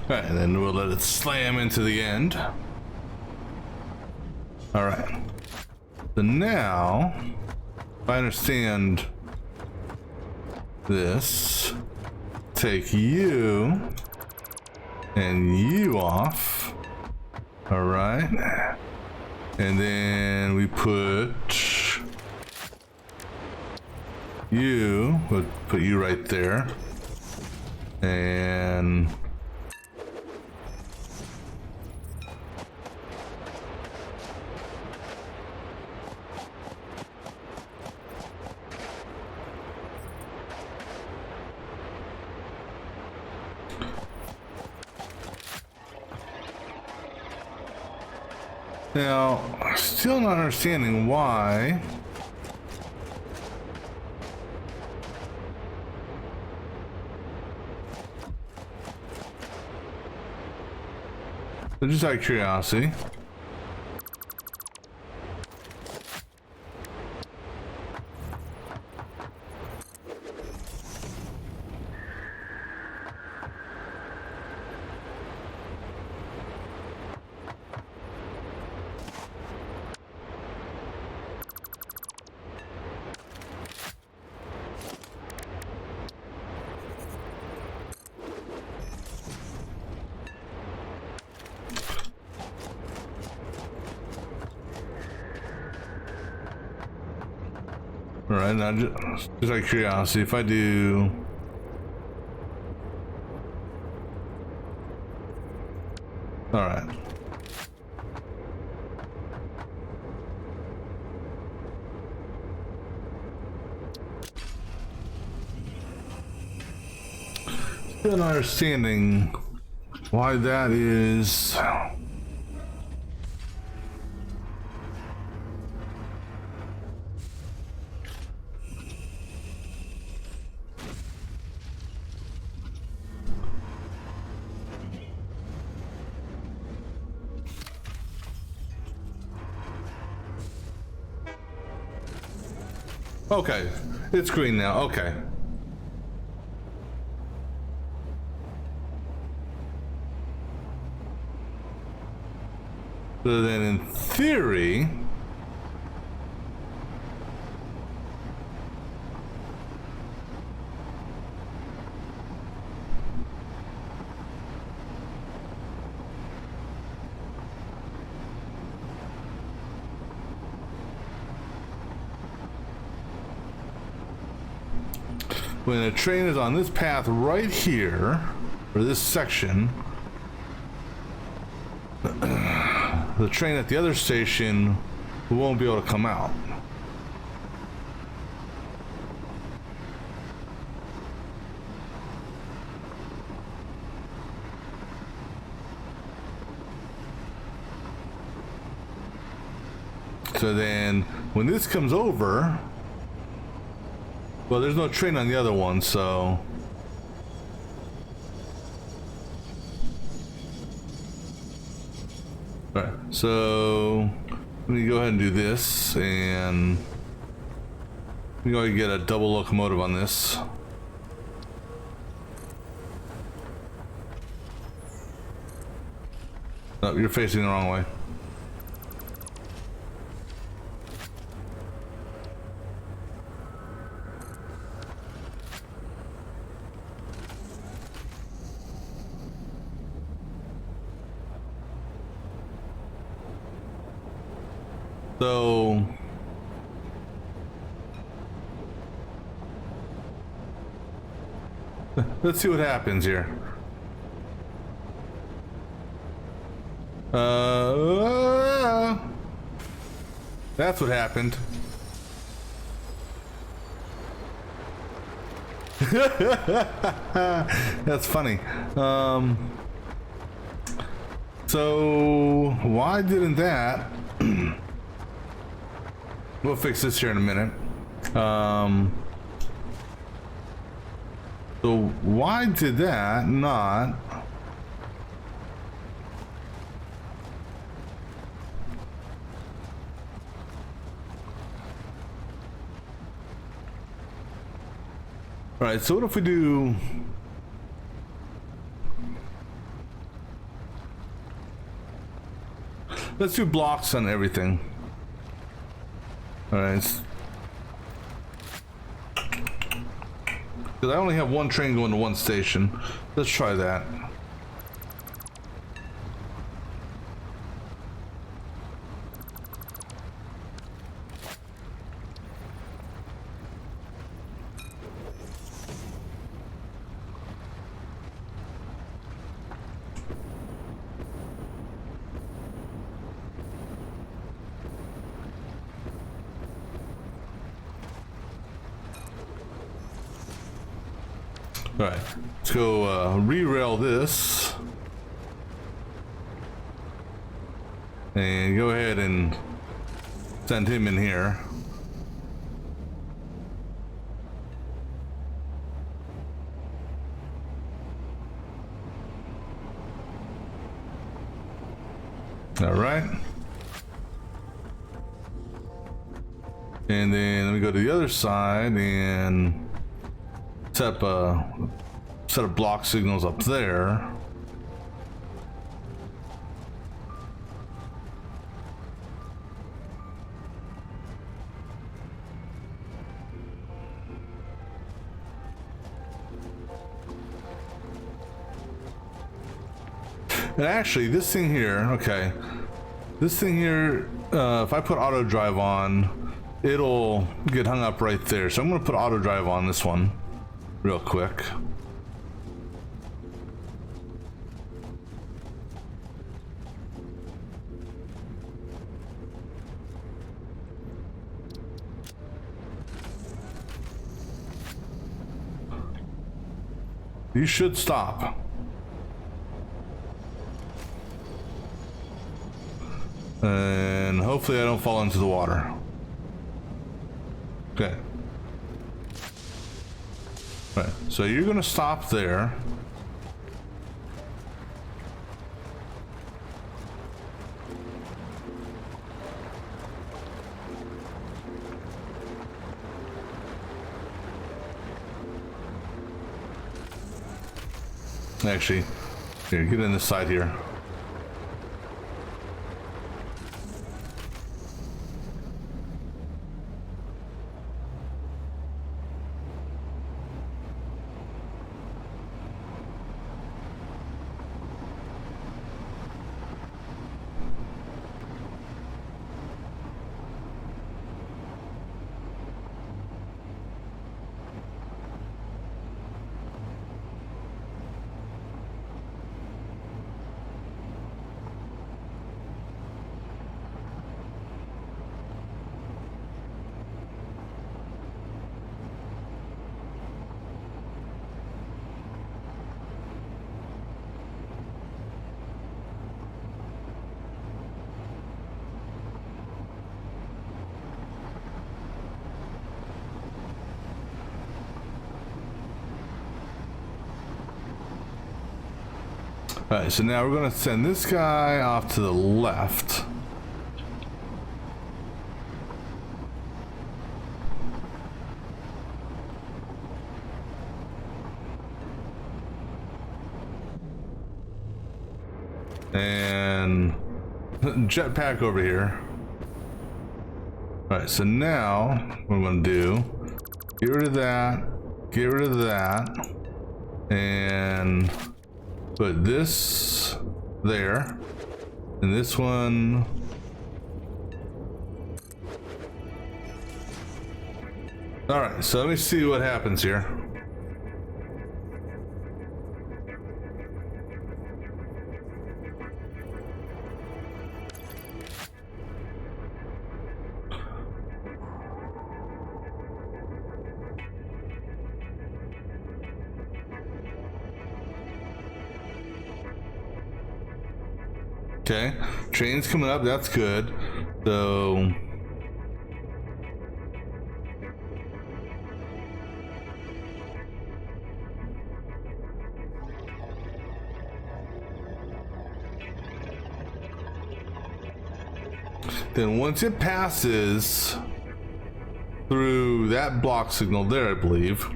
Alright, and then we'll let it slam into the end. Alright. So now, if I understand this, take you and you off. Alright. And then we put you, we'll put you right there. And now, still not understanding why. So just out of curiosity. All right, now just out of curiosity, if I do all right. Still not understanding why that is. Okay, it's green now. Okay. So then in theory, when a train is on this path right here, or this section, the train at the other station won't be able to come out. So then when this comes over, well, there's no train on the other one, so all right, so let me go ahead and do this, and we go ahead and get a double locomotive on this. Oh, you're facing the wrong way. So let's see what happens here. That's what happened. That's funny. So why didn't that? We'll fix this here in a minute. So why did that not? All right, so what if we do? Let's do blocks on everything. All right. Because I only have one train going to one station. Let's try that. All right, let's go re-rail this and go ahead and send him in here. All right, and then let me go to the other side and set up a set of block signals up there. And actually, this thing here, okay, this thing here, if I put auto drive on, it'll get hung up right there. So I'm going to put auto drive on this one real quick. You should stop. And hopefully I don't fall into the water. Okay. Right, so you're gonna stop there. Actually, here, get in this side here. Alright, so now we're gonna send this guy off to the left. And jetpack over here. Alright, so now what I'm gonna do, get rid of that, and put this there, and this one alright, so let me see what happens here. Okay, train's coming up, that's good. So then once it passes through that block signal there, I believe,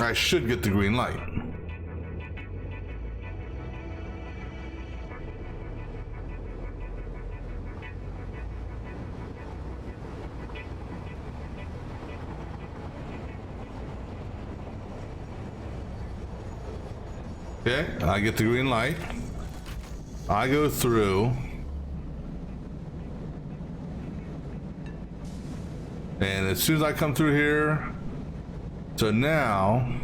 I should get the green light. Okay, I get the green light. I go through. And as soon as I come through here, so now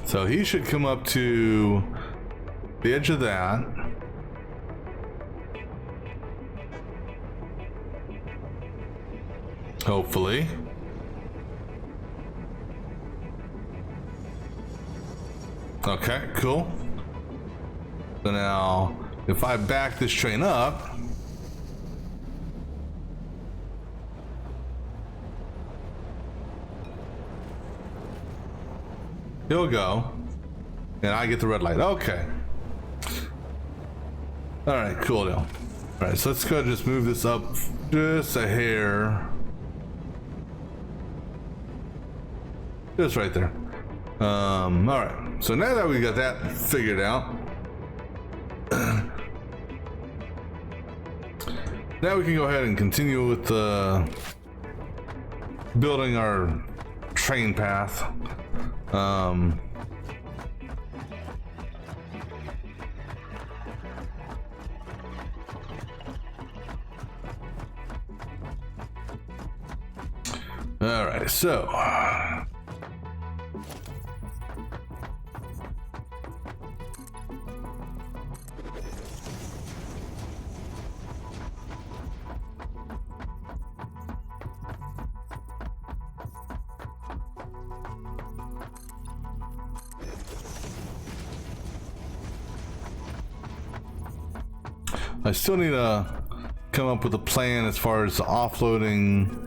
so he should come up to the edge of that. Hopefully. Okay, cool. So now, if I back this train up, he'll go, and I get the red light. Okay. All right, cool deal. All right, so let's go ahead and just move this up just a hair. Just right there. All right. So now that we got that figured out, now we can go ahead and continue with building our train path. All right, so I still need to come up with a plan as far as the offloading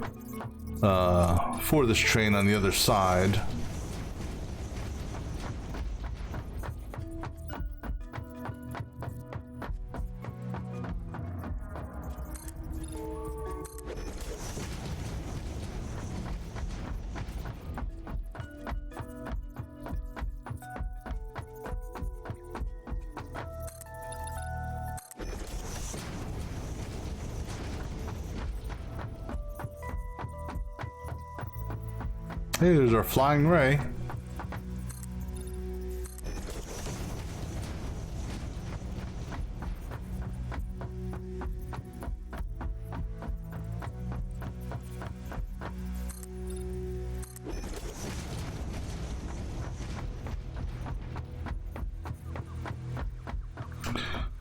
for this train on the other side. Hey, there's our flying ray.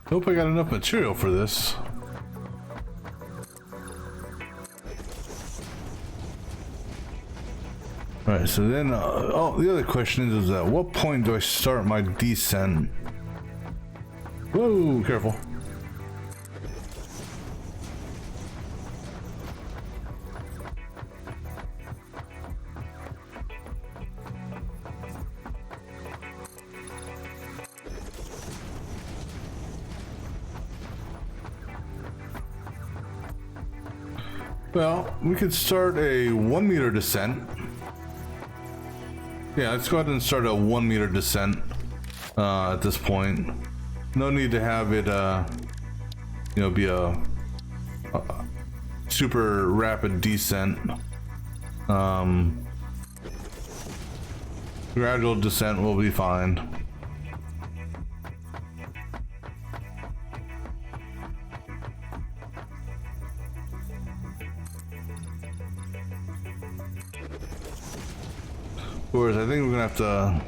Hope I got enough material for this. All right, so then, oh, the other question is at what point do I start my descent? Whoa, careful. Well, we could start a 1 meter descent. Yeah, let's go ahead and start a 1 meter descent at this point. No need to have it, you know, be a super rapid descent. Gradual descent will be fine. Whereas I think we're gonna have to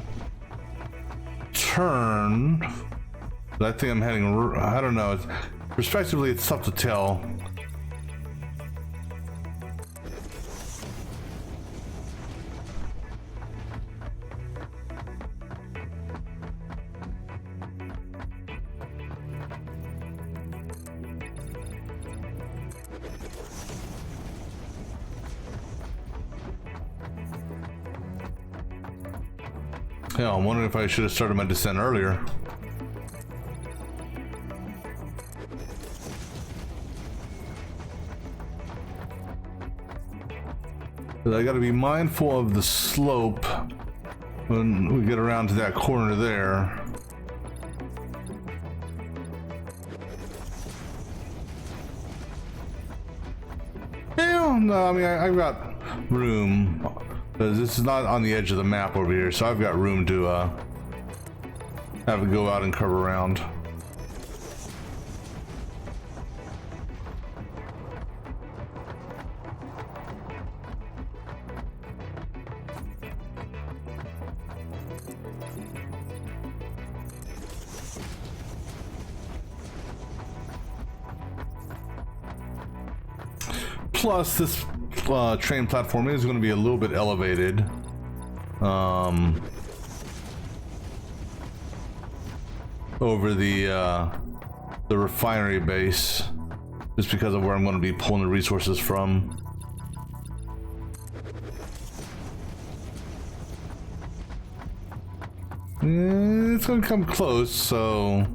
turn. I think I'm heading. I don't know. Respectively, it's tough to tell. Yeah, I'm wondering if I should have started my descent earlier. But I gotta be mindful of the slope when we get around to that corner there. Yeah, no, I mean, I've got room. This is not on the edge of the map over here, so I've got room to have it go out and curve around. Plus, this train platform is going to be a little bit elevated. Over the refinery base, just because of where I'm going to be pulling the resources from. It's going to come close, so.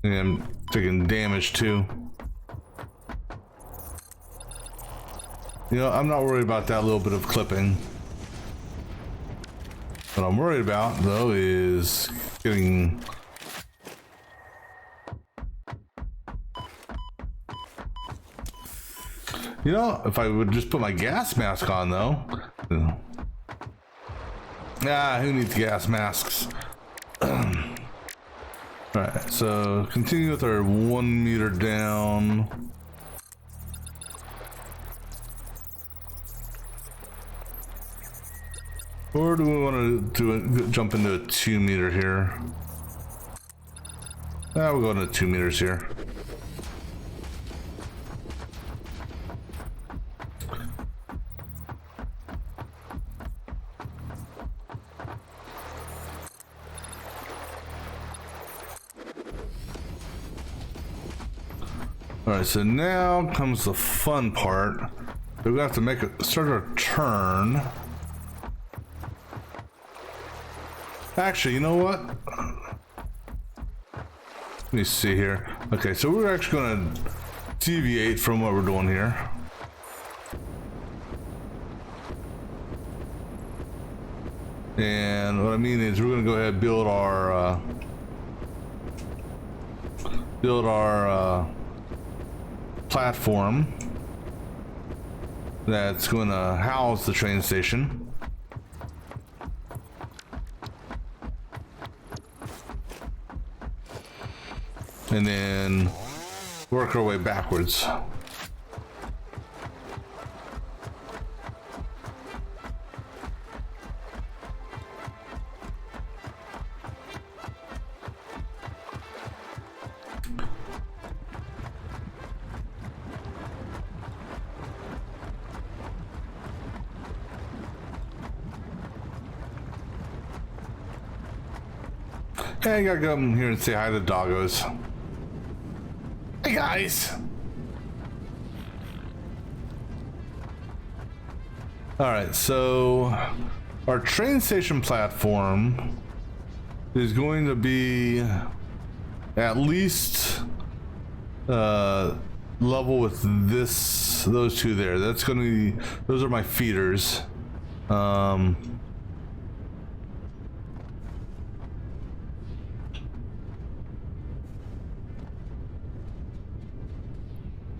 And I'm taking damage too. You know, I'm not worried about that little bit of clipping. What I'm worried about, though, is getting... You know, if I would just put my gas mask on, though. Ah, who needs gas masks? Alright, so continue with our 1 meter down. Or do we want to jump into a 2 meter here? We'll go into 2 meters here. Alright, so now comes the fun part. We're gonna have to start our turn. Actually, you know what? Let me see here. Okay, so we're actually gonna deviate from what we're doing here. And what I mean is we're gonna go ahead and build our platform that's going to house the train station. And then work our way backwards. Hey, I gotta go in here and say hi to the doggos. Hey guys! Alright, so our train station platform is going to be at least level with those two there. That's going to be, those are my feeders.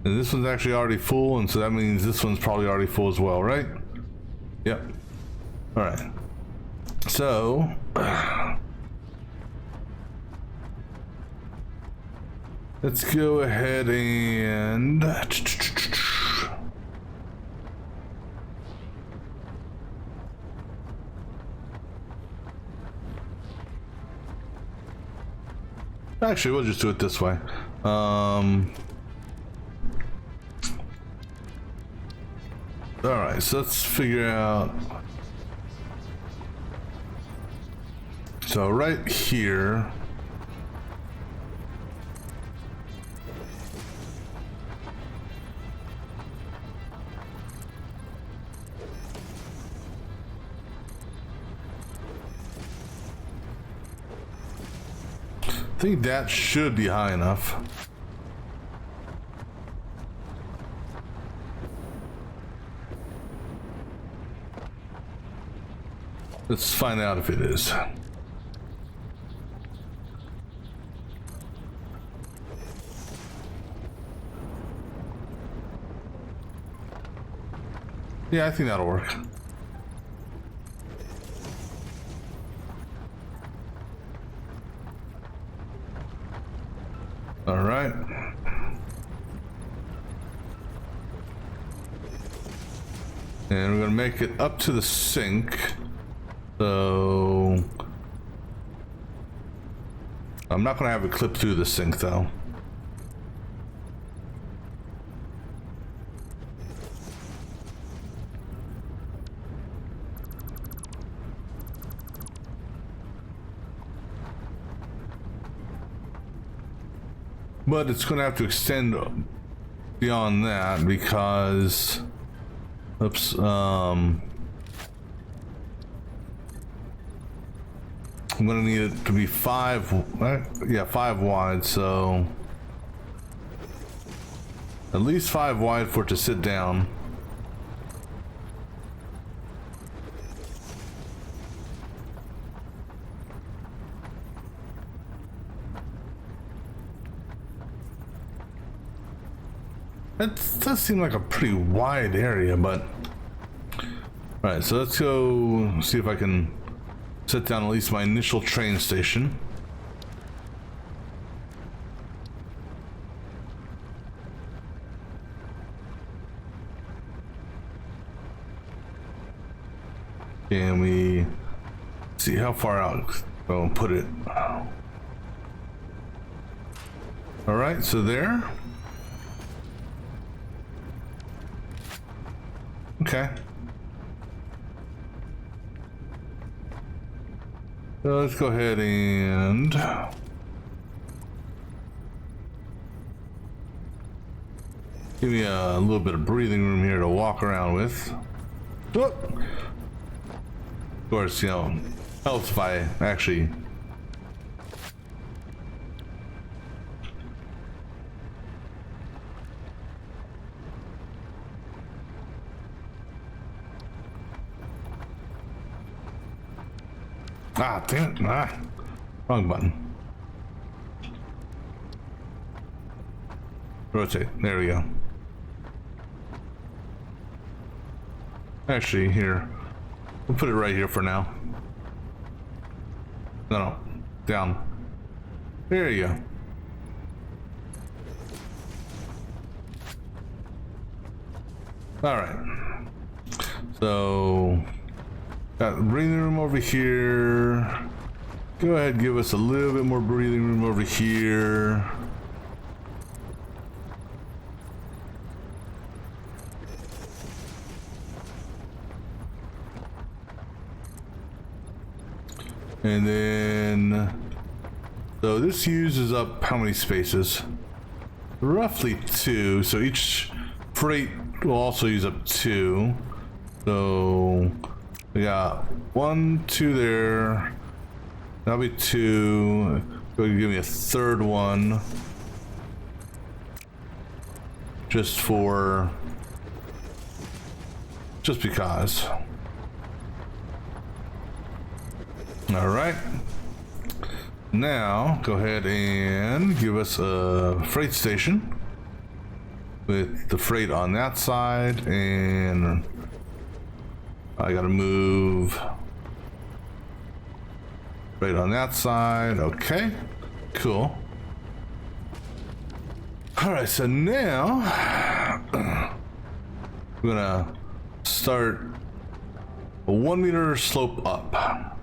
And this one's actually already full, and so that means this one's probably already full as well, right? Yep. All right. So let's go ahead and actually we'll just do it this way. All right, so let's figure out. So right here. I think that should be high enough. Let's find out if it is. Yeah, I think that'll work. All right. And we're gonna make it up to the sink. So I'm not gonna have it clip through the sink though. But it's gonna have to extend beyond that because, oops, I'm gonna need it to be 5, yeah, 5 wide, so at least 5 wide for it to sit down. That does seem like a pretty wide area, but all right, so let's go see if I can set down at least my initial train station. Can we see how far out I'll put it? All right, so there. Okay. So let's go ahead and give me a little bit of breathing room here to walk around with. Oh. Of course, you know, helps if I actually damn it. Wrong button. Rotate. There we go. Actually, here. We'll put it right here for now. No, down. There you go. All right. So, got breathing room over here. Go ahead, give us a little bit more breathing room over here. And then So this uses up how many spaces? Roughly 2. So each freight will also use up 2. So we got 1, 2 there. That'll be 2. Go ahead and give me a third one. Just because. All right. Now go ahead and give us a freight station with the freight on that side, and I gotta move freight on that side. Okay, cool. All right, so now we're gonna start a 1 meter slope up.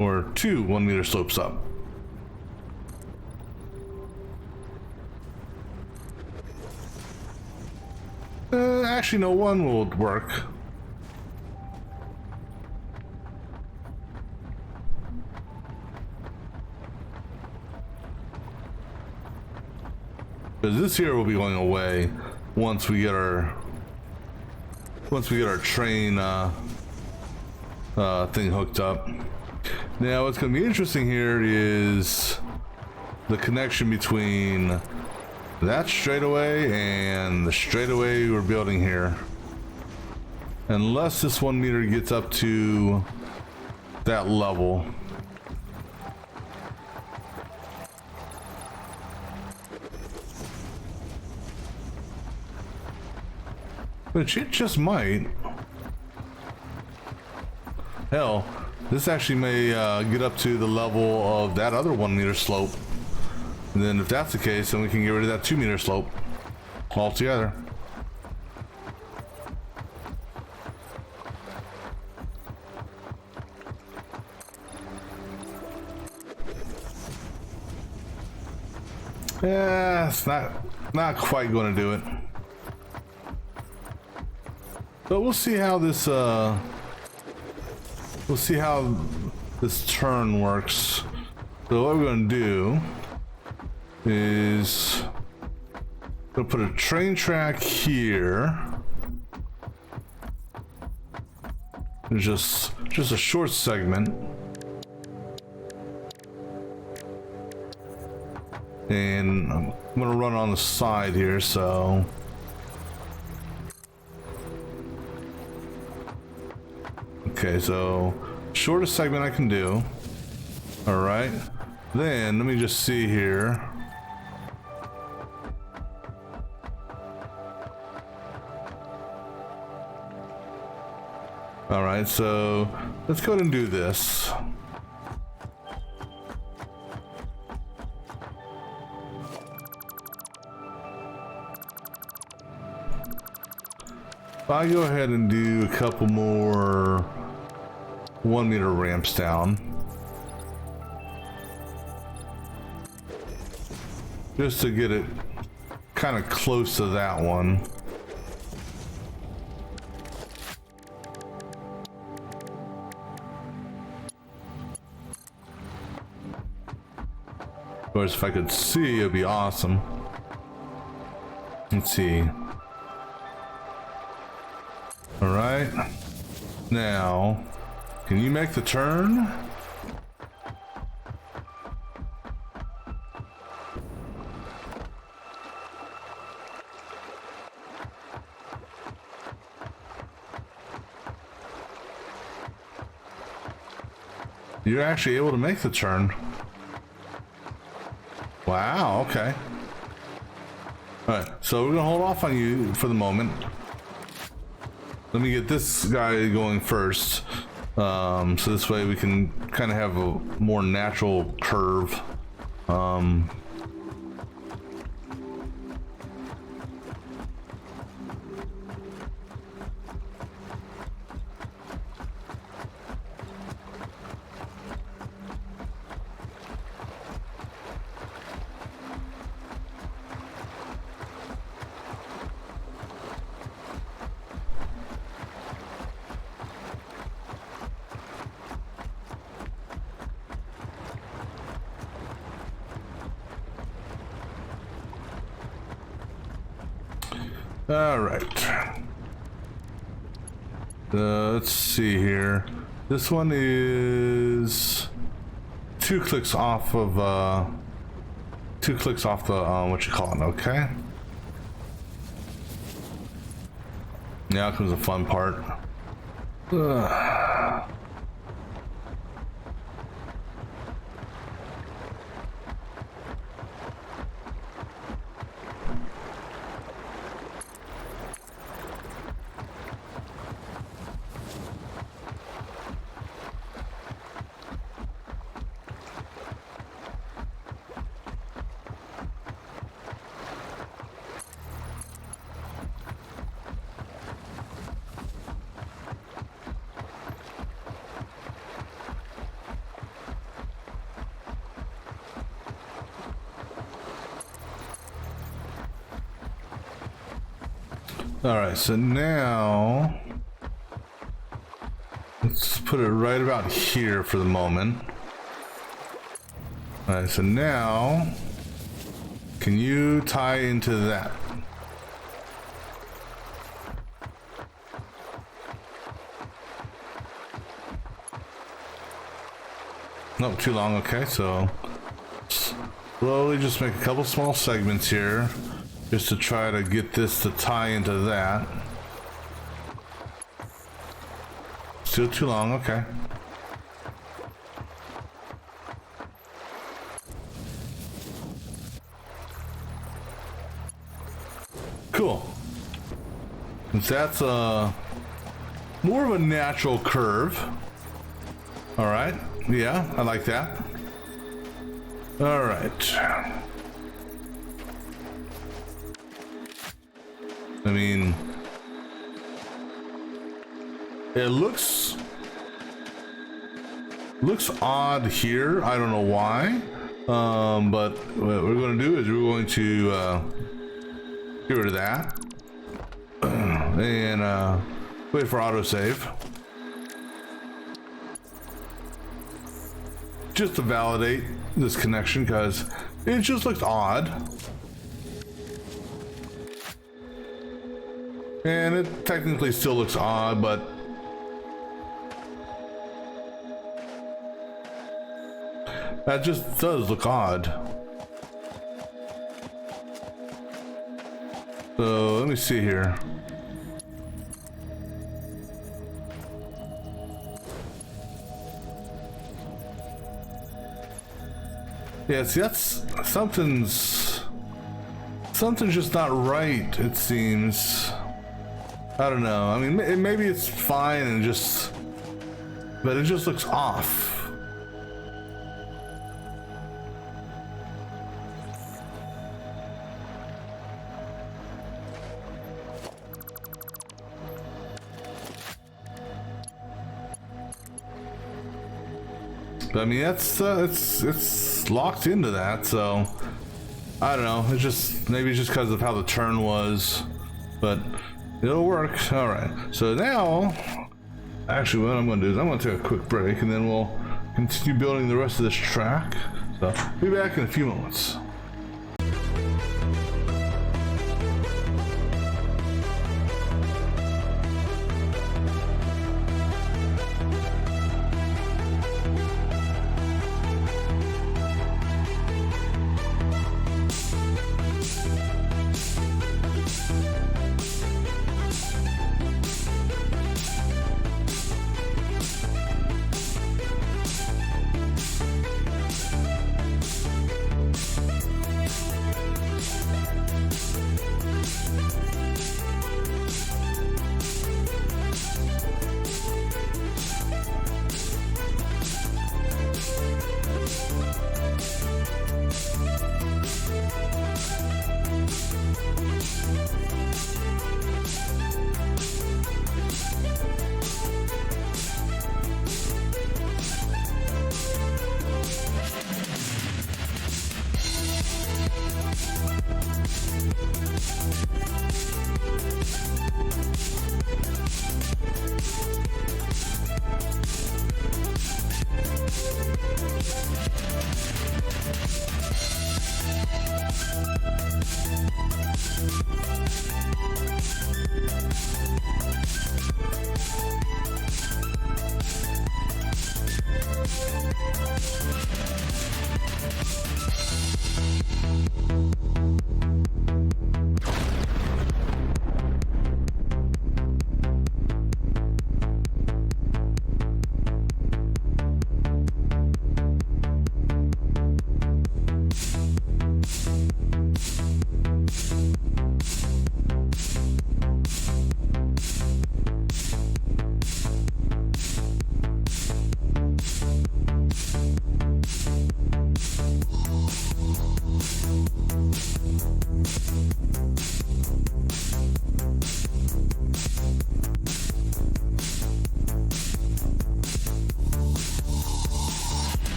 Or 2 1 meter slopes up. Actually, no, 1 will work. Because this here will be going away once we get our train thing hooked up. Now, what's going to be interesting here is the connection between that straightaway and the straightaway we're building here. Unless this 1 meter gets up to that level. Which it just might. Hell, this actually may get up to the level of that other 1 meter slope. And then if that's the case, then we can get rid of that 2 meter slope altogether. Yeah, it's not quite going to do it. But we'll see how this turn works. So what we're going to do is we'll put a train track here. There's just a short segment. And I'm going to run on the side here, so okay, so shortest segment I can do. All right, then let me just see here. All right, so let's go ahead and do this. I go ahead and do a couple more 1 meter ramps down. Just to get it kind of close to that one. Of course, if I could see, it'd be awesome. Let's see. All right. Now, can you make the turn? You're actually able to make the turn. Wow, okay. Alright, so we're gonna hold off on you for the moment. Let me get this guy going first. So this way we can kind of have a more natural curve. All right. Let's see here. This one is 2 clicks off of the what you call it. Okay. Now comes the fun part. All right, so now let's put it right about here for the moment. All right, so now can you tie into that? Nope, too long. Okay, so slowly just make a couple small segments here. Just to try to get this to tie into that. Still too long, okay. Cool. Since that's more of a natural curve. All right, yeah, I like that. All right. I mean, it looks odd here. I don't know why, but what we're going to do is we're going to get rid of that and wait for autosave just to validate this connection because it just looks odd. And it technically still looks odd, but that just does look odd. So let me see here. Yeah, see, that's something's just not right, it seems. I don't know. I mean, maybe it's fine and just, but it just looks off. But I mean, it's locked into that, so I don't know. It's just maybe it's just because of how the turn was, but. It'll work. All right. So now, actually, what I'm going to do is I'm going to take a quick break, and then we'll continue building the rest of this track. So, be back in a few moments.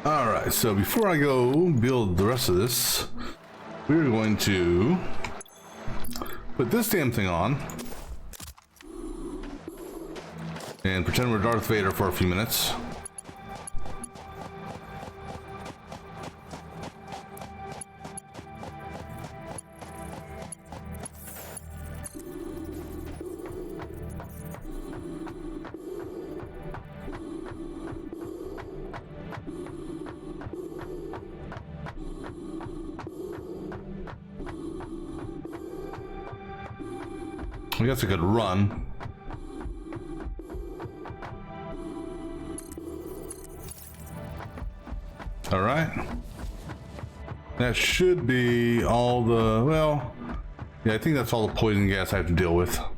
Alright, so before I go build the rest of this, we're going to put this damn thing on and pretend we're Darth Vader for a few minutes. I guess I could run. All right. That should be all the, well, yeah, I think that's all the poison gas I have to deal with. All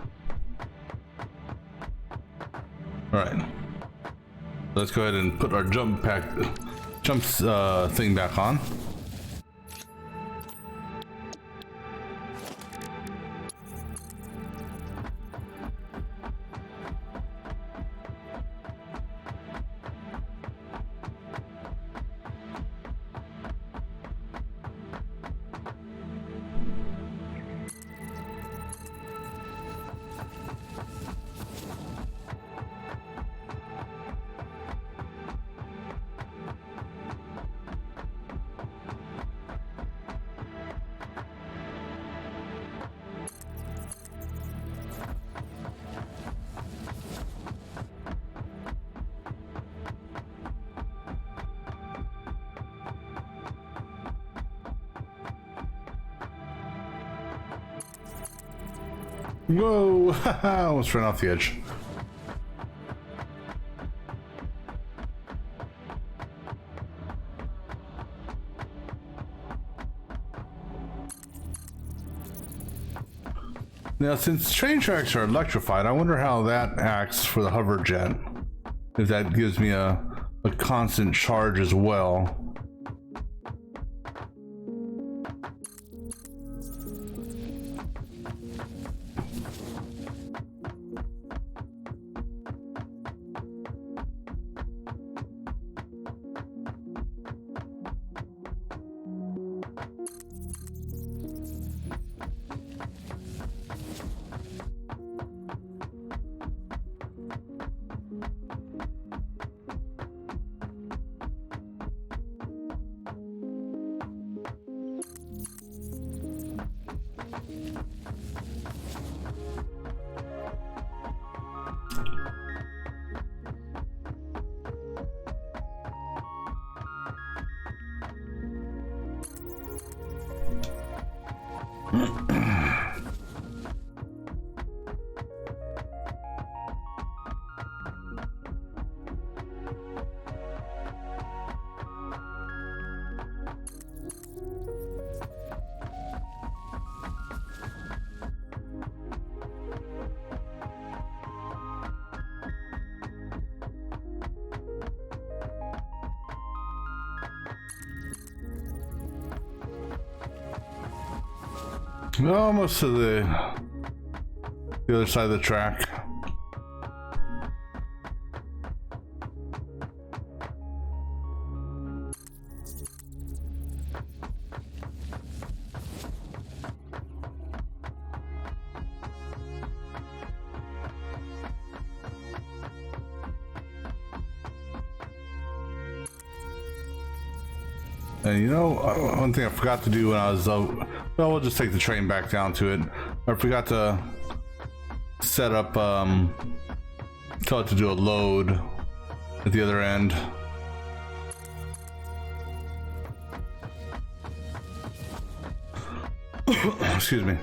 right. Let's go ahead and put our jump thing back on. Whoa! I almost ran off the edge. Now, since train tracks are electrified, I wonder how that acts for the hover jet. If that gives me a constant charge as well. Almost to the other side of the track. And you know, one thing I forgot to do when I was well, we'll just take the train back down to it. I forgot to set up tell it to do a load at the other end. Excuse me.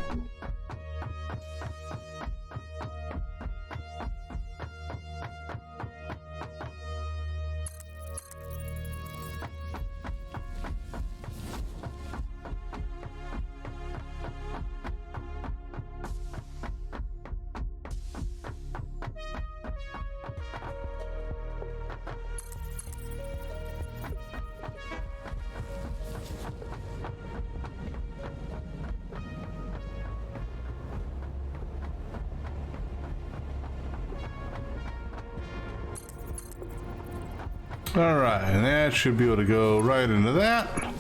All right, and that should be able to go right into that.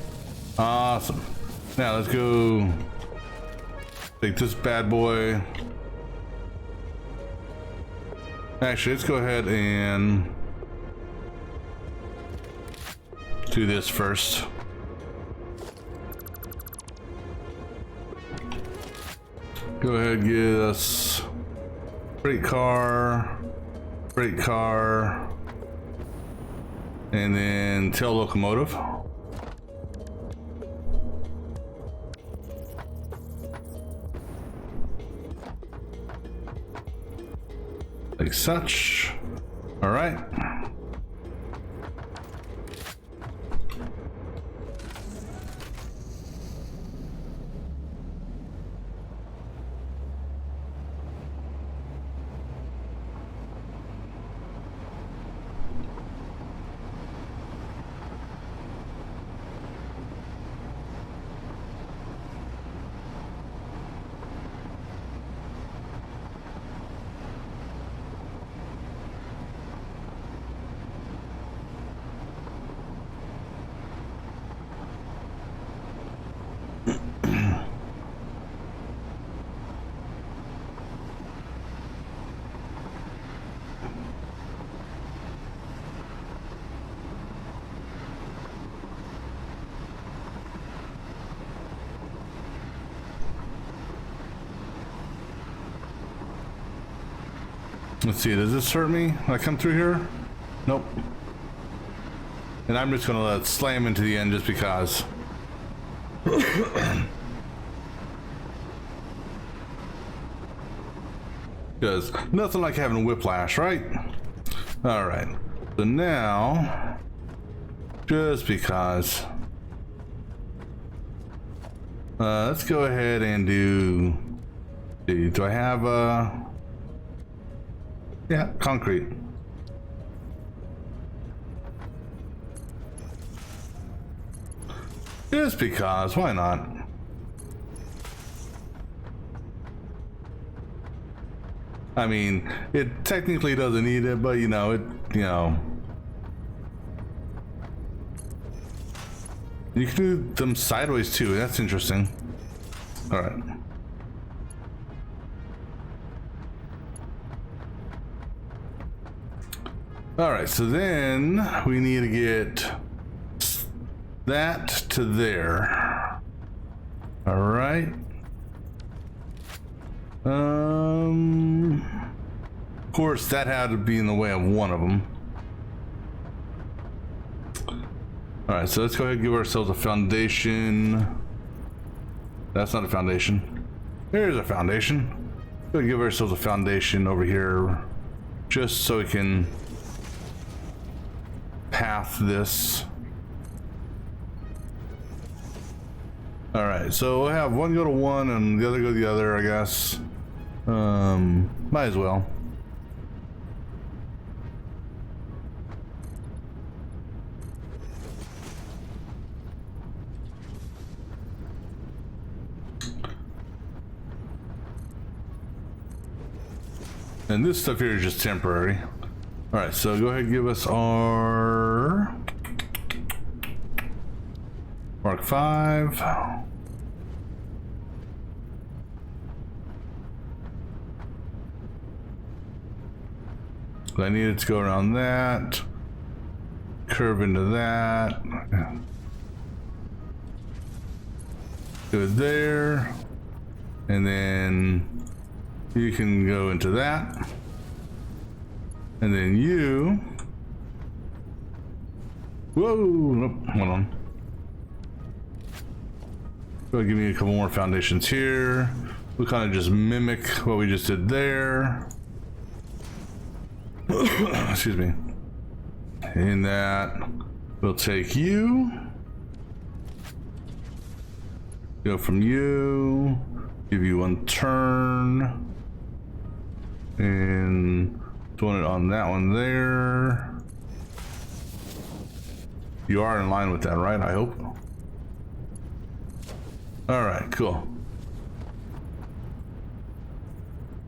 Awesome. Now let's go take this bad boy. Actually, let's go ahead and do this first. Go ahead and get us freight car, and then tail locomotive. Like such. All right. Let's see, does this hurt me when I come through here? Nope. And I'm just gonna let it slam into the end just because. Because nothing like having whiplash, right? All right. So now, just because, let's go ahead and do I have yeah, concrete. Just because, why not? I mean, it technically doesn't need it, but you know, you can do them sideways too. That's interesting. All right. All right, so then we need to get that to there. All right. Of course, that had to be in the way of one of them. All right, so let's go ahead and give ourselves a foundation. That's not a foundation. Here's a foundation. We'll give ourselves a foundation over here just so we can path this. Alright, so we'll have one go to one and the other go to the other, I guess. Might as well. And this stuff here is just temporary. Alright, so go ahead and give us our Mark 5. I needed to go around that, curve into that, go there, and then you can go into that, and then you, whoa, nope, hold on. Go give me a couple more foundations here. We'll kind of just mimic what we just did there. Excuse me. In that, we'll take you. Go from you. Give you one turn. And doing it on that one there. You are in line with that, right? I hope. Alright, cool.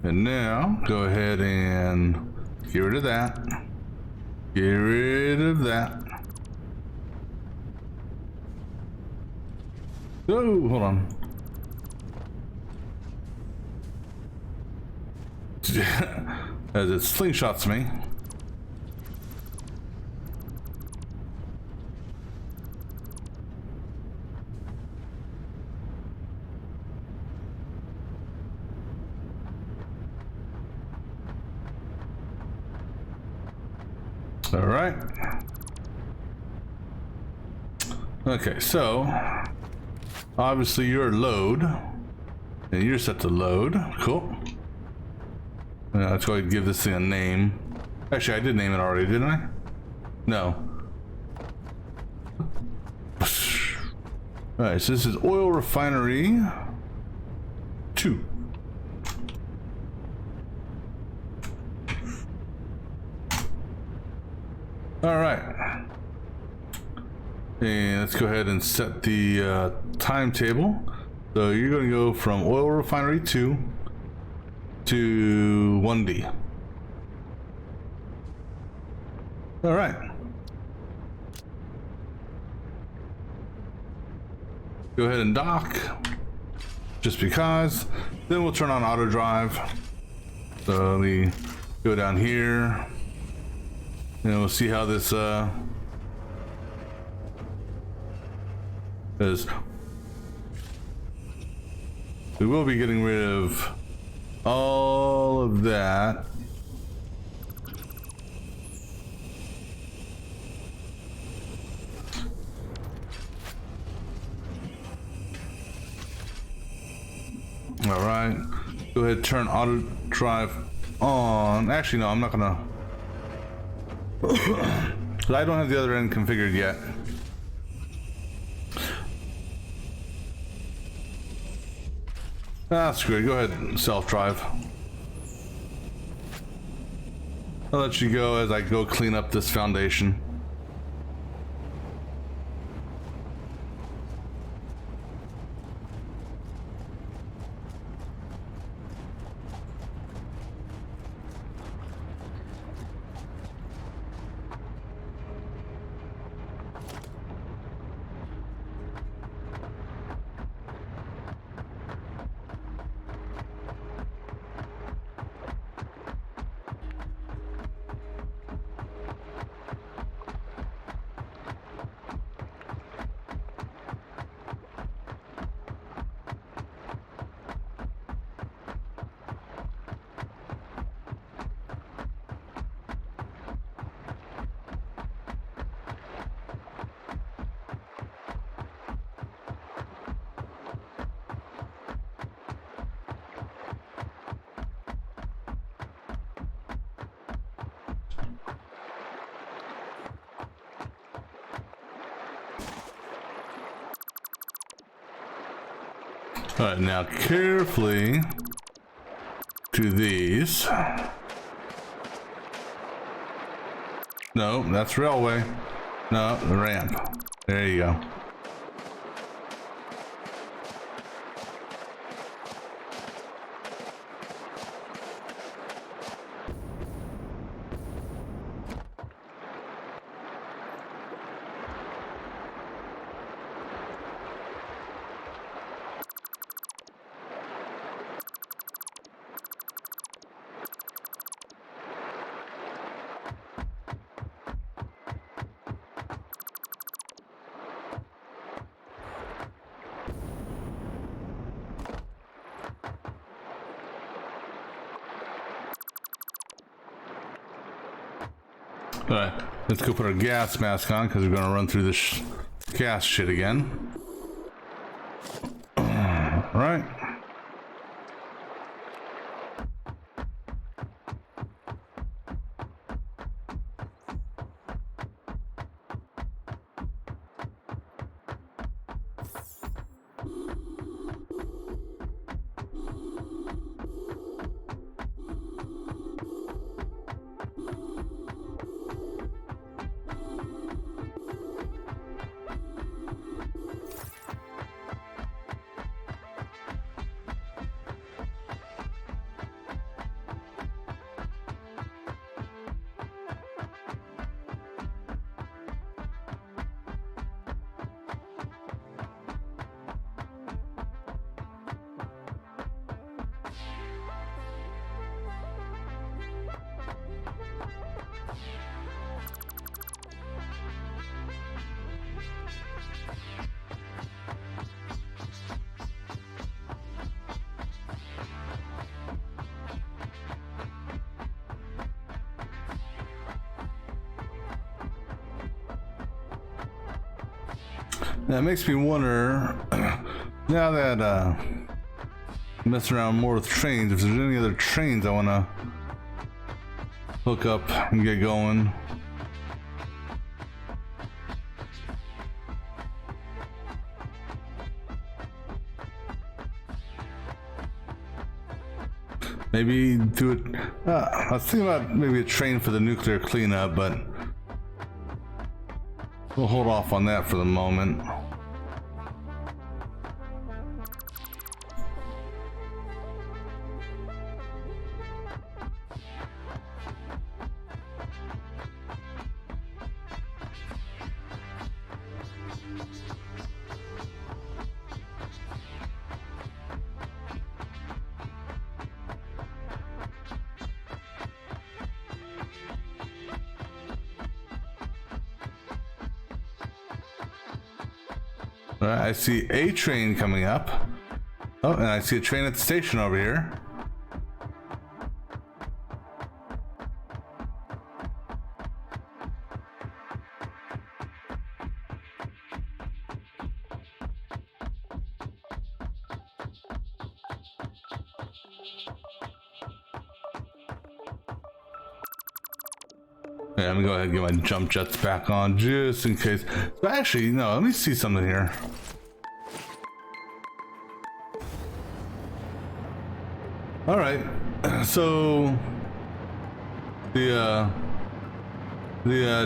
And now, go ahead and get rid of that. Get rid of that. Oh, hold on. As it slingshots me. All right. Okay, so obviously you're load, and you're set to load. Cool. Let's go ahead and give this thing a name. Actually, I did name it already, didn't I? No. All right, so this is Oil Refinery 2. All right, and let's go ahead and set the timetable. So you're going to go from Oil Refinery 2 to 1D. All right. Go ahead and dock, just because. Then we'll turn on auto drive. So let me go down here. And we'll see how this is. We will be getting rid of all of that. All right, go ahead, turn auto drive on. Actually, no, I'm not gonna. I don't have the other end configured yet. Ah, screw it. Go ahead and self-drive. I'll let you go as I go clean up this foundation. All right, now carefully do these. No, that's railway. No, the ramp. There you go. All right, let's go put our gas mask on because we're gonna run through this gas shit again. All right. That makes me wonder, now that messing around more with trains, if there's any other trains I want to hook up and get going. Maybe do it. I was thinking about maybe a train for the nuclear cleanup, but we'll hold off on that for the moment. All right, I see a train coming up. Oh, and I see a train at the station over here. Yeah, I'm gonna go ahead and get my jump jets back on just in case. But actually, no, let me see something here. All right, so the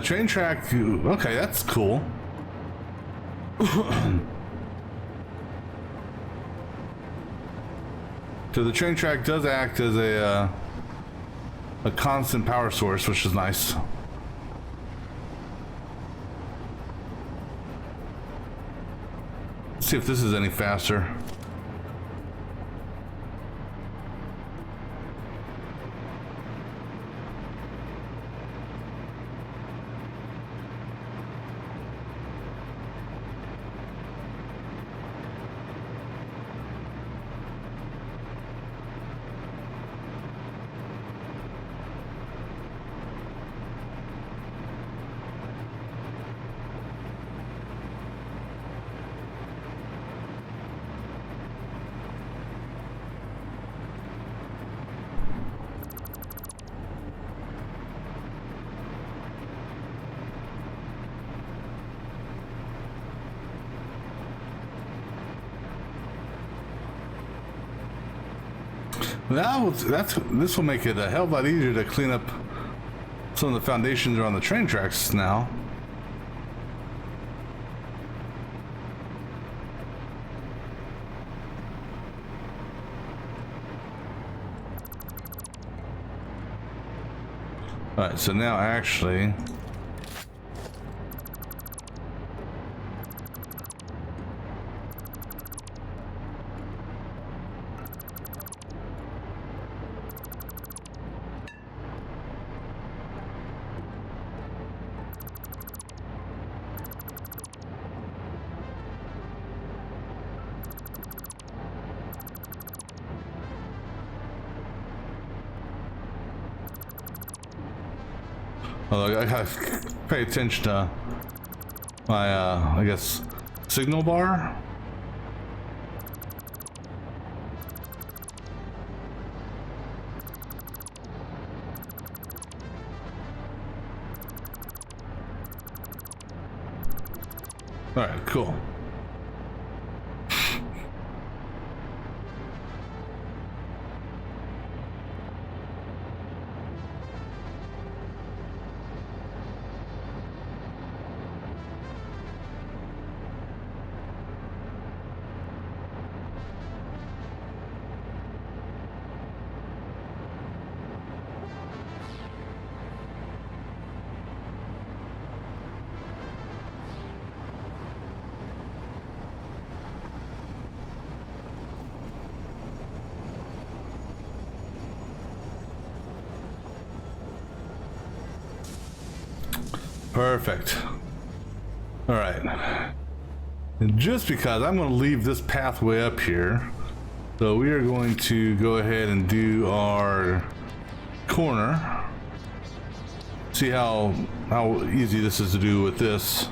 train track. Okay, that's cool. So the train track does act as a constant power source, which is nice. Let's see if this is any faster. Now this will make it a hell of a lot easier to clean up some of the foundations around the train tracks now. All right, so now actually. Although I gotta pay attention to my, I guess, signal bar. All right, cool. Perfect. All right. And just because I'm going to leave this pathway up here, so we are going to go ahead and do our corner. See how easy this is to do with this.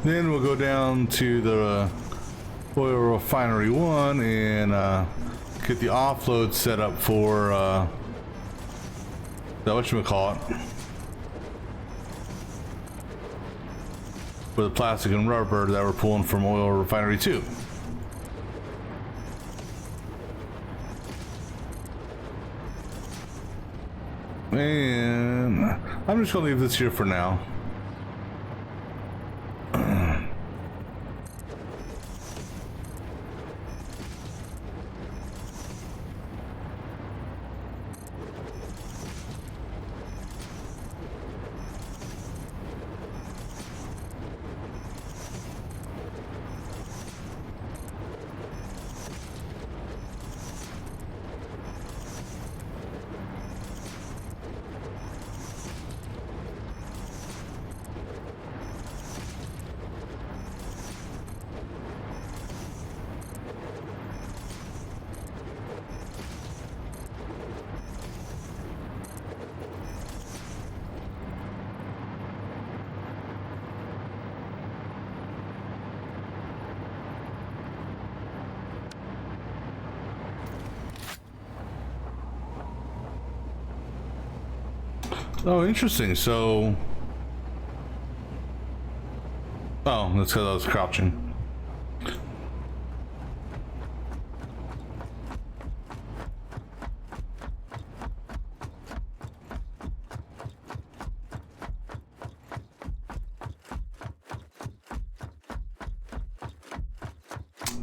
Then we'll go down to the oil refinery 1 and get the offload set up for that whatchamacallit, for the plastic and rubber that we're pulling from oil refinery 2. And I'm just gonna leave this here for now. Oh, interesting. So, oh, that's because I was crouching.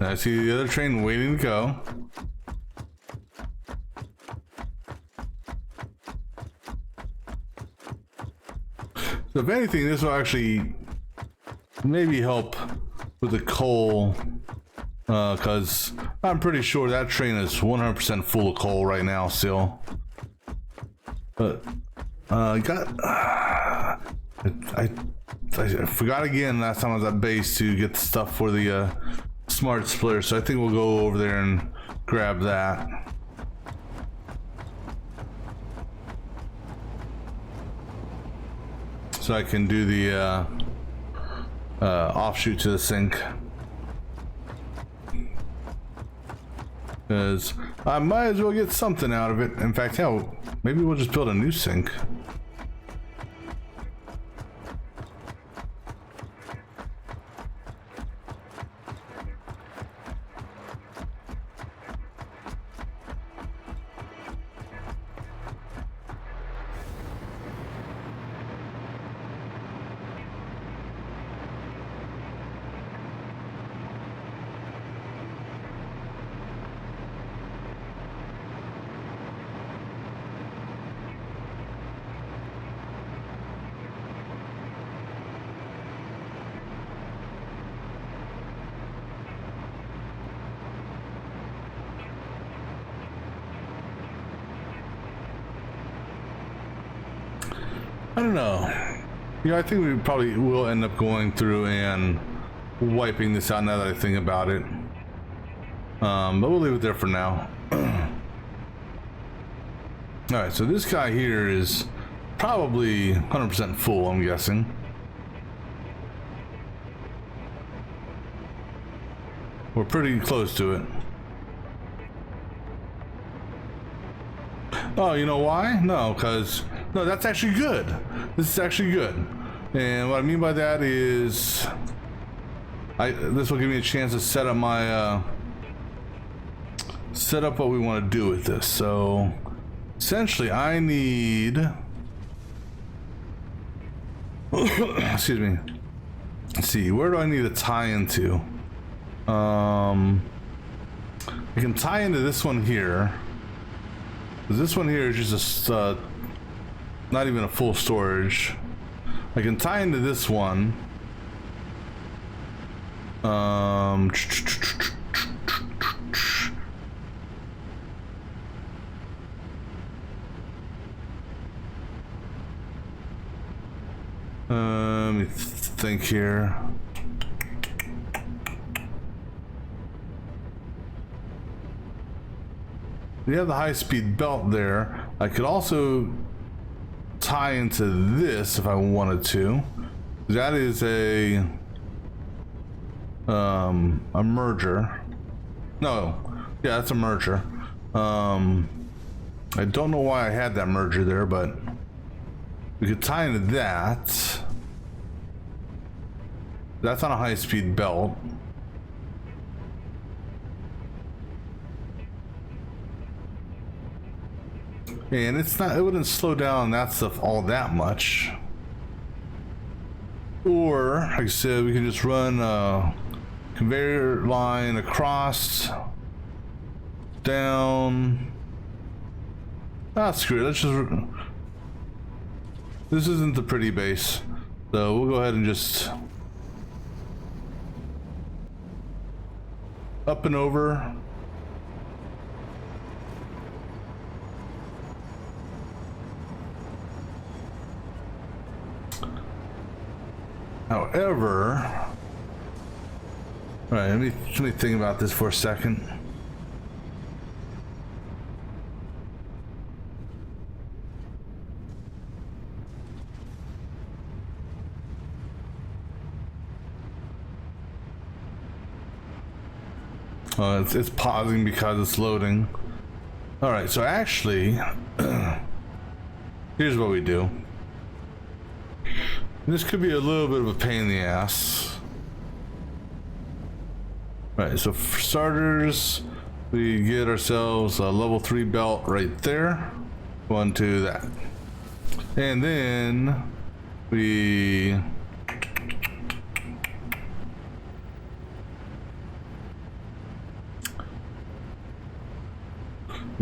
I see the other train waiting to go. So if anything, this will actually maybe help with the coal, because I'm pretty sure that train is 100% full of coal right now still. But I forgot again last time I was at base to get the stuff for the smart splitter, so I think we'll go over there and grab that. So I can do the offshoot to the sink. Because I might as well get something out of it. In fact, hell, maybe we'll just build a new sink. I don't know. You know, I think we probably will end up going through and wiping this out now that I think about it. But we'll leave it there for now. Alright, so this guy here is probably 100% full, I'm guessing. We're pretty close to it. Oh, you know why? No, because... No, that's actually good. This is actually good. And what I mean by that is... this will give me a chance to set up my... set up what we want to do with this. So... essentially, I need... excuse me. Let's see, where do I need to tie into? I can tie into this one here. This one here is just a... not even a full storage. I can tie into this one. Let me think here. We have the high-speed belt there. I could also tie into this if I wanted to. That is a merger. No, yeah, that's a merger. I don't know why I had that merger there, but we could tie into that. That's on a high-speed belt. And it's not, it wouldn't slow down that stuff all that much. Or, like I said, we can just run a conveyor line across, down. Ah, screw it, let's just... This isn't the pretty base, so we'll go ahead and just... up and over. However, all right, let me think about this for a second. It's pausing because it's loading. All right, so actually, here's what we do. This could be a little bit of a pain in the ass. Right, so for starters, we get ourselves a level 3 belt right there. One to that. And then we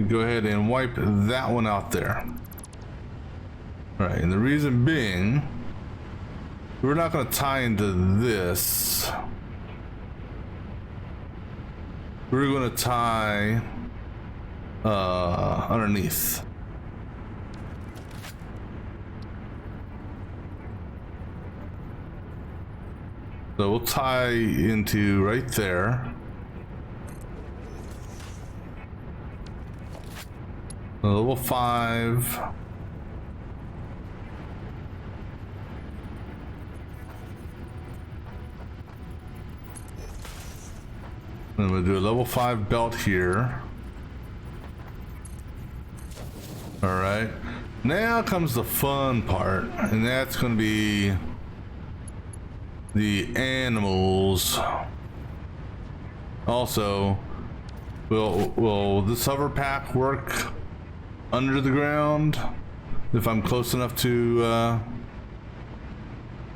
go ahead and wipe that one out there. Right, and the reason being We're not going to tie into this. We're going to tie underneath. So we'll tie into right there. Level 5. Then we'll do a level 5 belt here. Alright. Now comes the fun part, and that's going to be the animals. Also, will this hover pack work under the ground if I'm close enough to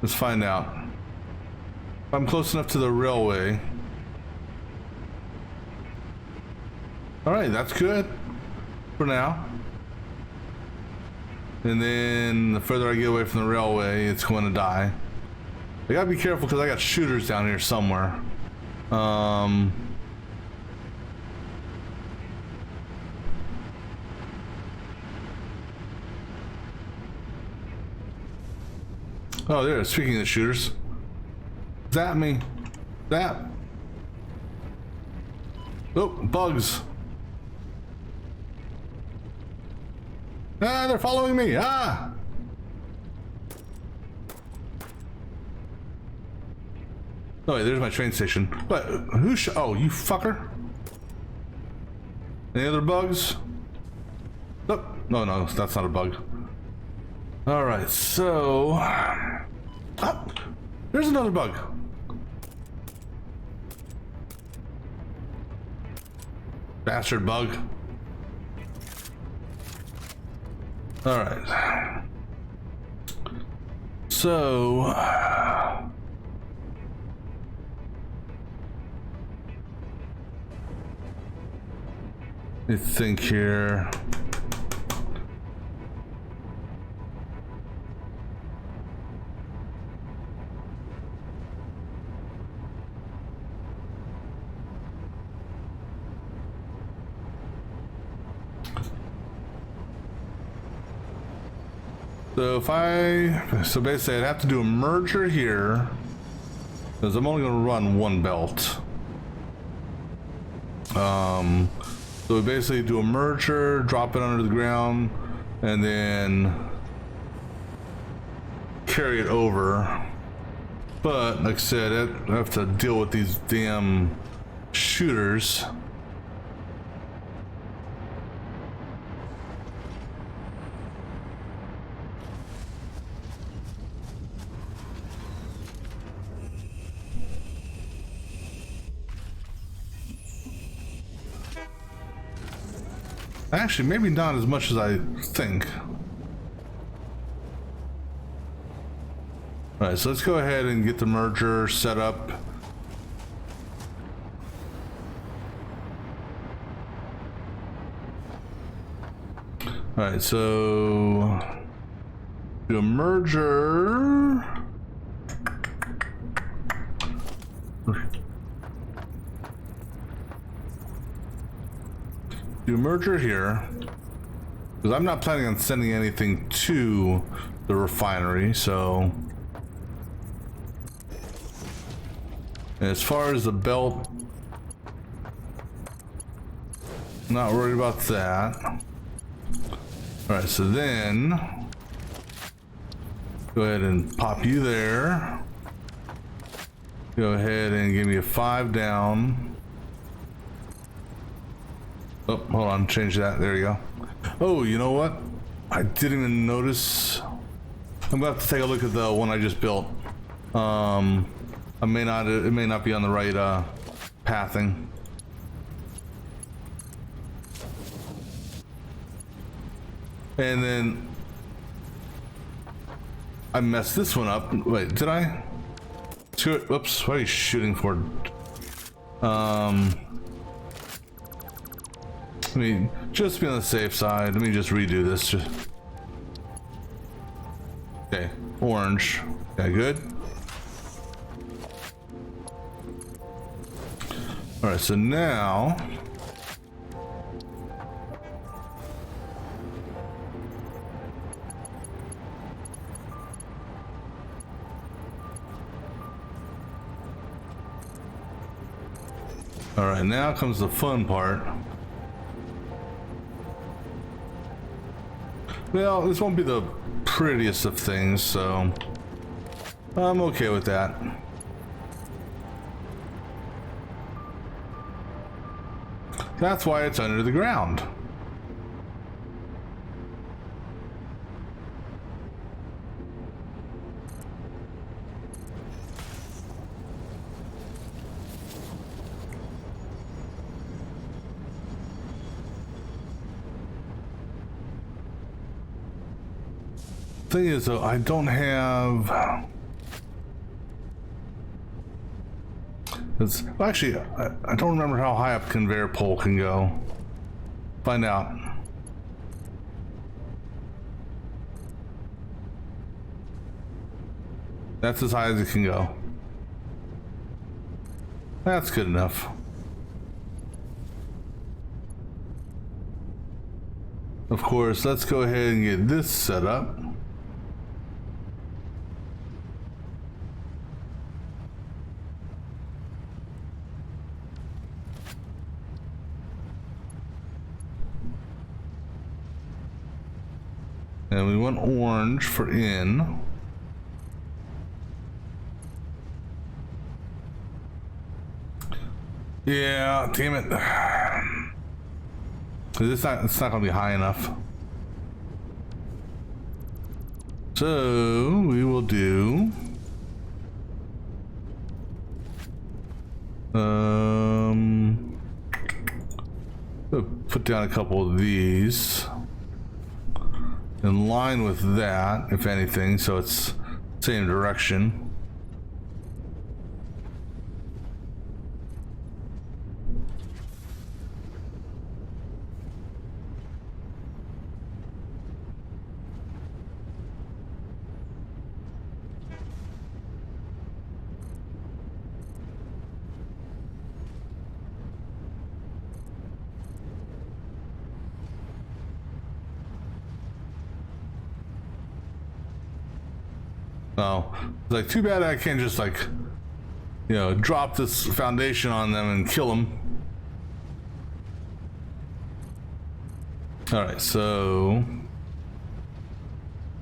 let's find out. If I'm close enough to the railway. Alright, that's good for now. And then the further I get away from the railway, it's going to die. I gotta be careful because I got shooters down here somewhere. Oh, there. Speaking of shooters, zap me, zap. Oh, bugs. Ah, they're following me. Ah. Oh, wait, there's my train station. What? Oh, you fucker. Any other bugs? Nope. No, that's not a bug. Alright, so... Oh, there's another bug. Bastard bug. Alright. So... let me think here. So basically I'd have to do a merger here because I'm only going to run one belt. So we basically do a merger, drop it under the ground, and then carry it over. But like I said, I have to deal with these damn shooters. Actually, maybe not as much as I think. Alright, so let's go ahead and get the merger set up. Alright, so... do a merger... do a merger here, because I'm not planning on sending anything to the refinery, so as far as the belt, not worried about that. Alright, so then go ahead and pop you there. Go ahead and give me a 5 down. Oh, hold on, change that. There you go. Oh, you know what? I didn't even notice. I'm gonna have to take a look at the one I just built. It may not be on the right pathing. And then I messed this one up. Wait, did I? Whoops, what are you shooting for? Let me just be on the safe side. Let me just redo this. Okay, orange. Okay, good. All right, so now all right, now comes the fun part. Well, this won't be the prettiest of things, so I'm okay with that. That's why it's under the ground. Thing is, though, I don't have. It's, well, actually, I don't remember how high up conveyor pole can go. Find out. That's as high as it can go. That's good enough. Of course, let's go ahead and get this set up. And we want orange for in. Yeah, damn it. It's not gonna be high enough. So we will do put down a couple of these in line with that, if anything, so it's same direction. Oh, like too bad I can't just like, you know, drop this foundation on them and kill them. All right, so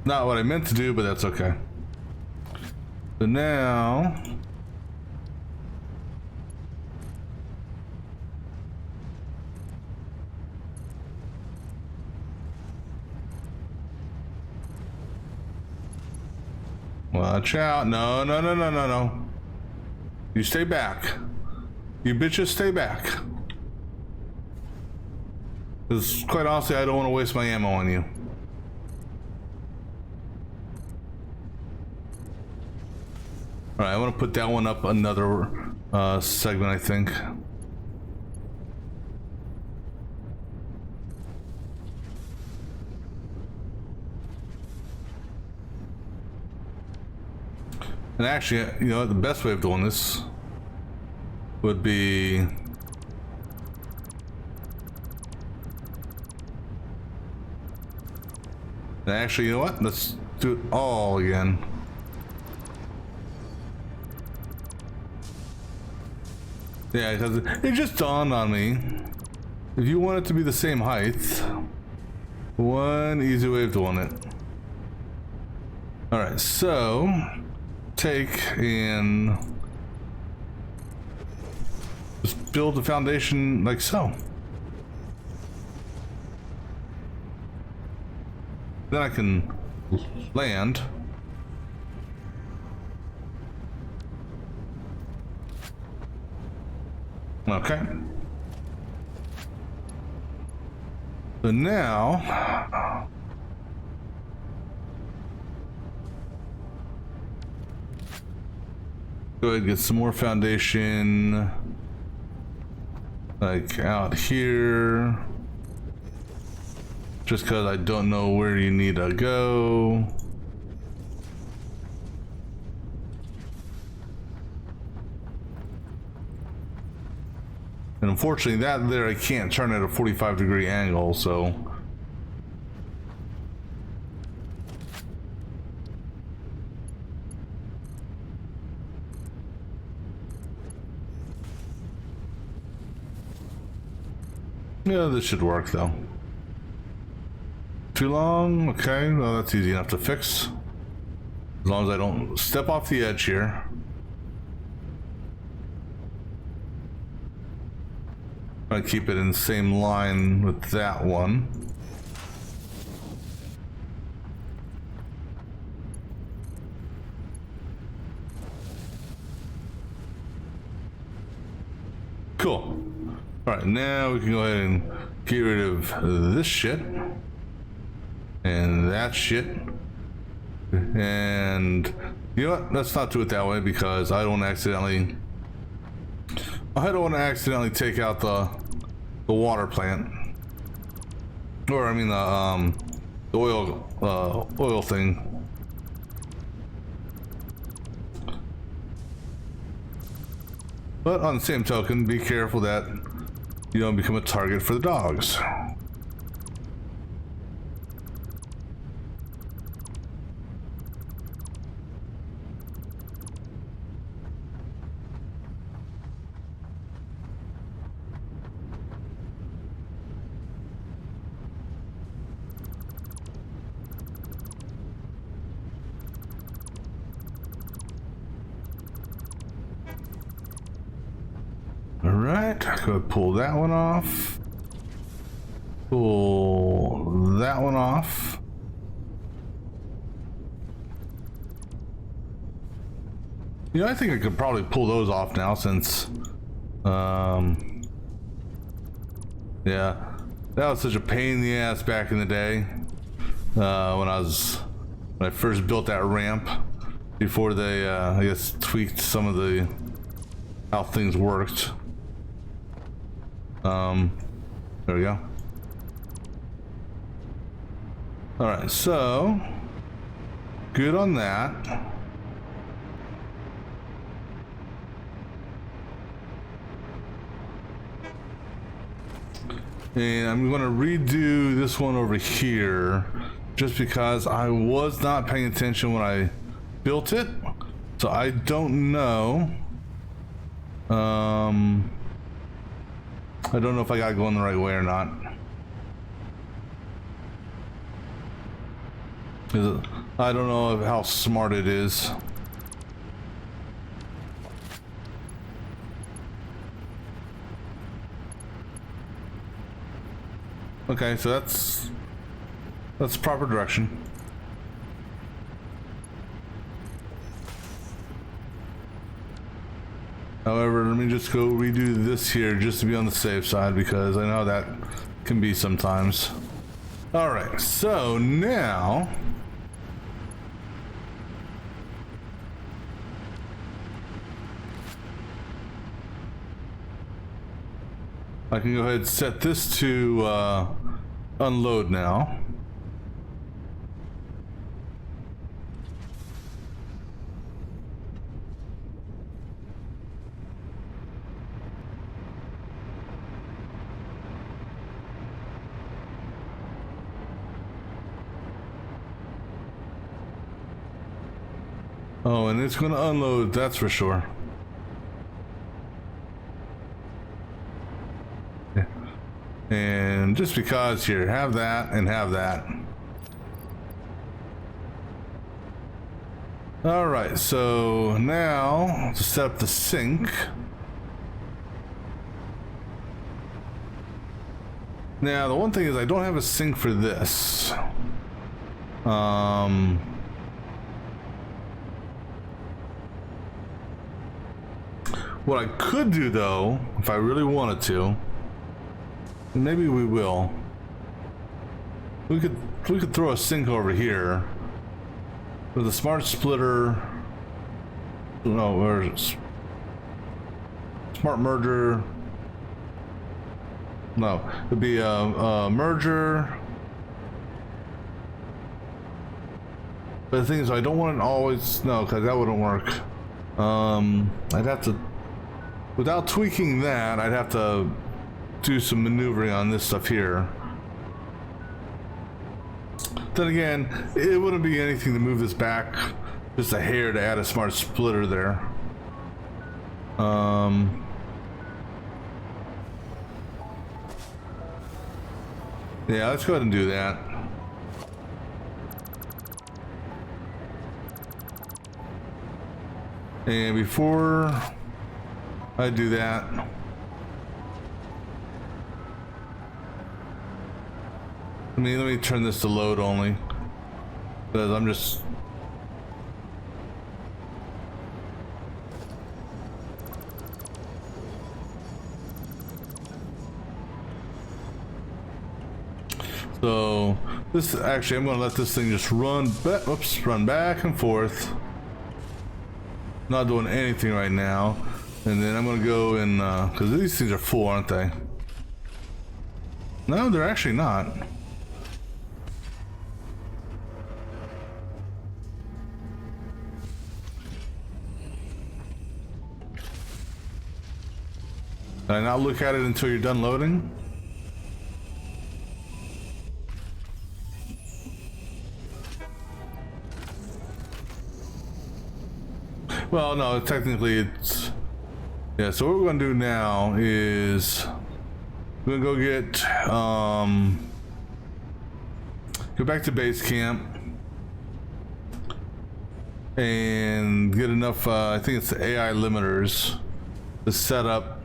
not what I meant to do, but that's okay. So now watch out. No, no, no, no, no, no. You stay back. You bitches stay back. Because quite honestly, I don't want to waste my ammo on you. Alright, I want to put that one up another segment, I think. And actually, you know, the best way of doing this would be and actually, you know what? Let's do it all again. Yeah, because it just dawned on me. If you want it to be the same height, one easy way of doing it. Alright, so take and just build the foundation like so. Then I can land. Okay. So now go ahead and get some more foundation like out here. Just because I don't know where you need to go. And unfortunately that there I can't turn at a 45-degree angle, so. Yeah, this should work though. Too long? Okay, well that's easy enough to fix. As long as I don't step off the edge here. I keep it in the same line with that one. Cool. Alright, now we can go ahead and get rid of this shit. And that shit. And you know what? Let's not do it that way because I don't want to accidentally take out the water plant. Or I mean the oil thing. But on the same token, be careful that you don't become a target for the dogs. Alright, go pull that one off. Pull that one off. You know, I think I could probably pull those off now since, yeah, that was such a pain in the ass back in the day, when I first built that ramp, before they, I guess, tweaked some of the, how things worked. There we go. Alright, so good on that. And I'm going to redo this one over here just because I was not paying attention when I built it. So I don't know. I don't know if I got going the right way or not. I don't know how smart it is. Okay, so that's proper direction. However, let me just go redo this here just to be on the safe side because I know that can be sometimes. Alright, so now I can go ahead and set this to unload now. Oh, and it's going to unload, that's for sure. Yeah. And just because here, have that and have that. All right, so now to set up the sink. Now, the one thing is I don't have a sink for this. What I could do though, if I really wanted to, and maybe we will, we could throw a sink over here with a smart splitter. No, where's smart merger? No, it'd be a merger. But the thing is, I don't want it always, no, because that wouldn't work. I'd have to, without tweaking that, I'd have to do some maneuvering on this stuff here. Then again, it wouldn't be anything to move this back just a hair to add a smart splitter there. Yeah, let's go ahead and do that. And before I do that, let me turn this to load only, because I'm just so this actually I'm going to let this thing just run run back and forth, not doing anything right now, and then I'm going to go and because these things are full, aren't they? No, they're actually not. Can I not look at it until you're done loading? Well, no, technically it's... Yeah, so what we're going to do now is... We're going to go get... Go back to base camp. And get enough, I think it's the AI limiters to set up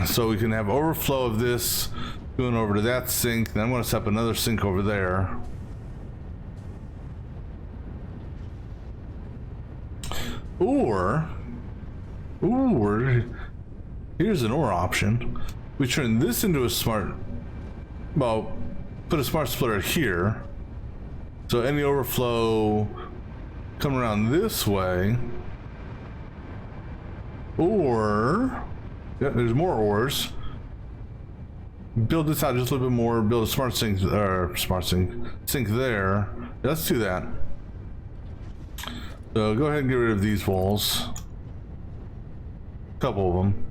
so we can have overflow of this going over to that sink. Then I'm going to set up another sink over there. Or here's an option. We turn this into a smart, well, put a smart splitter here. So any overflow come around this way. Or, yeah, there's more ores. Build this out just a little bit more, build a smart sink, sink there. Yeah, let's do that. So go ahead and get rid of these walls. A couple of them.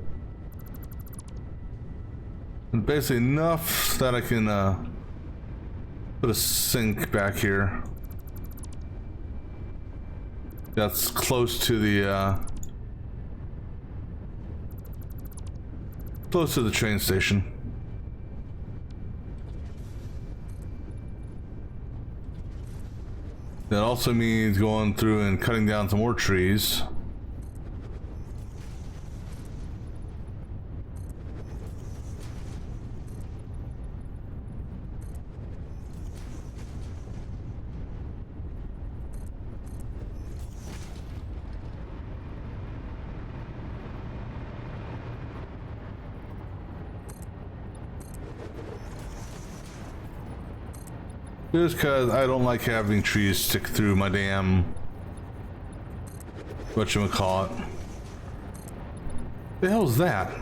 And basically enough that I can put a sink back here. That's close to the train station. That also means going through and cutting down some more trees. Just because I don't like having trees stick through my damn... whatchamacallit. The hell's that?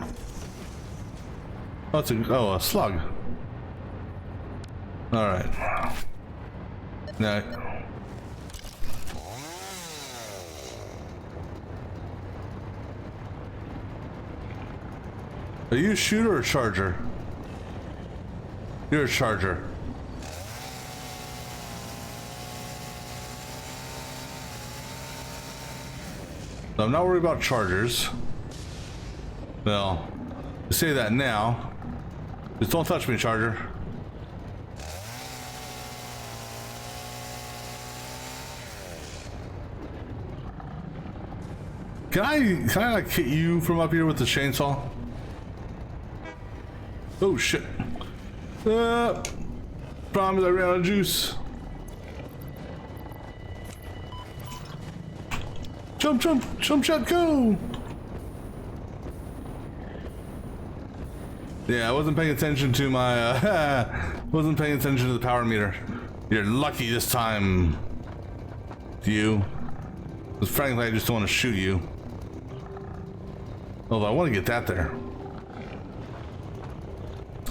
Oh, it's a slug. Alright. Now... Are you a shooter or a charger? You're a charger. So I'm not worried about chargers. Well, to say that now, just don't touch me, charger. Can I like hit you from up here with the chainsaw? Oh shit. Promise I ran out of juice. Jump shot, go! Yeah, I wasn't paying attention to my, wasn't paying attention to the power meter. You're lucky this time, you. Because frankly, I just don't want to shoot you. Although I want to get that there.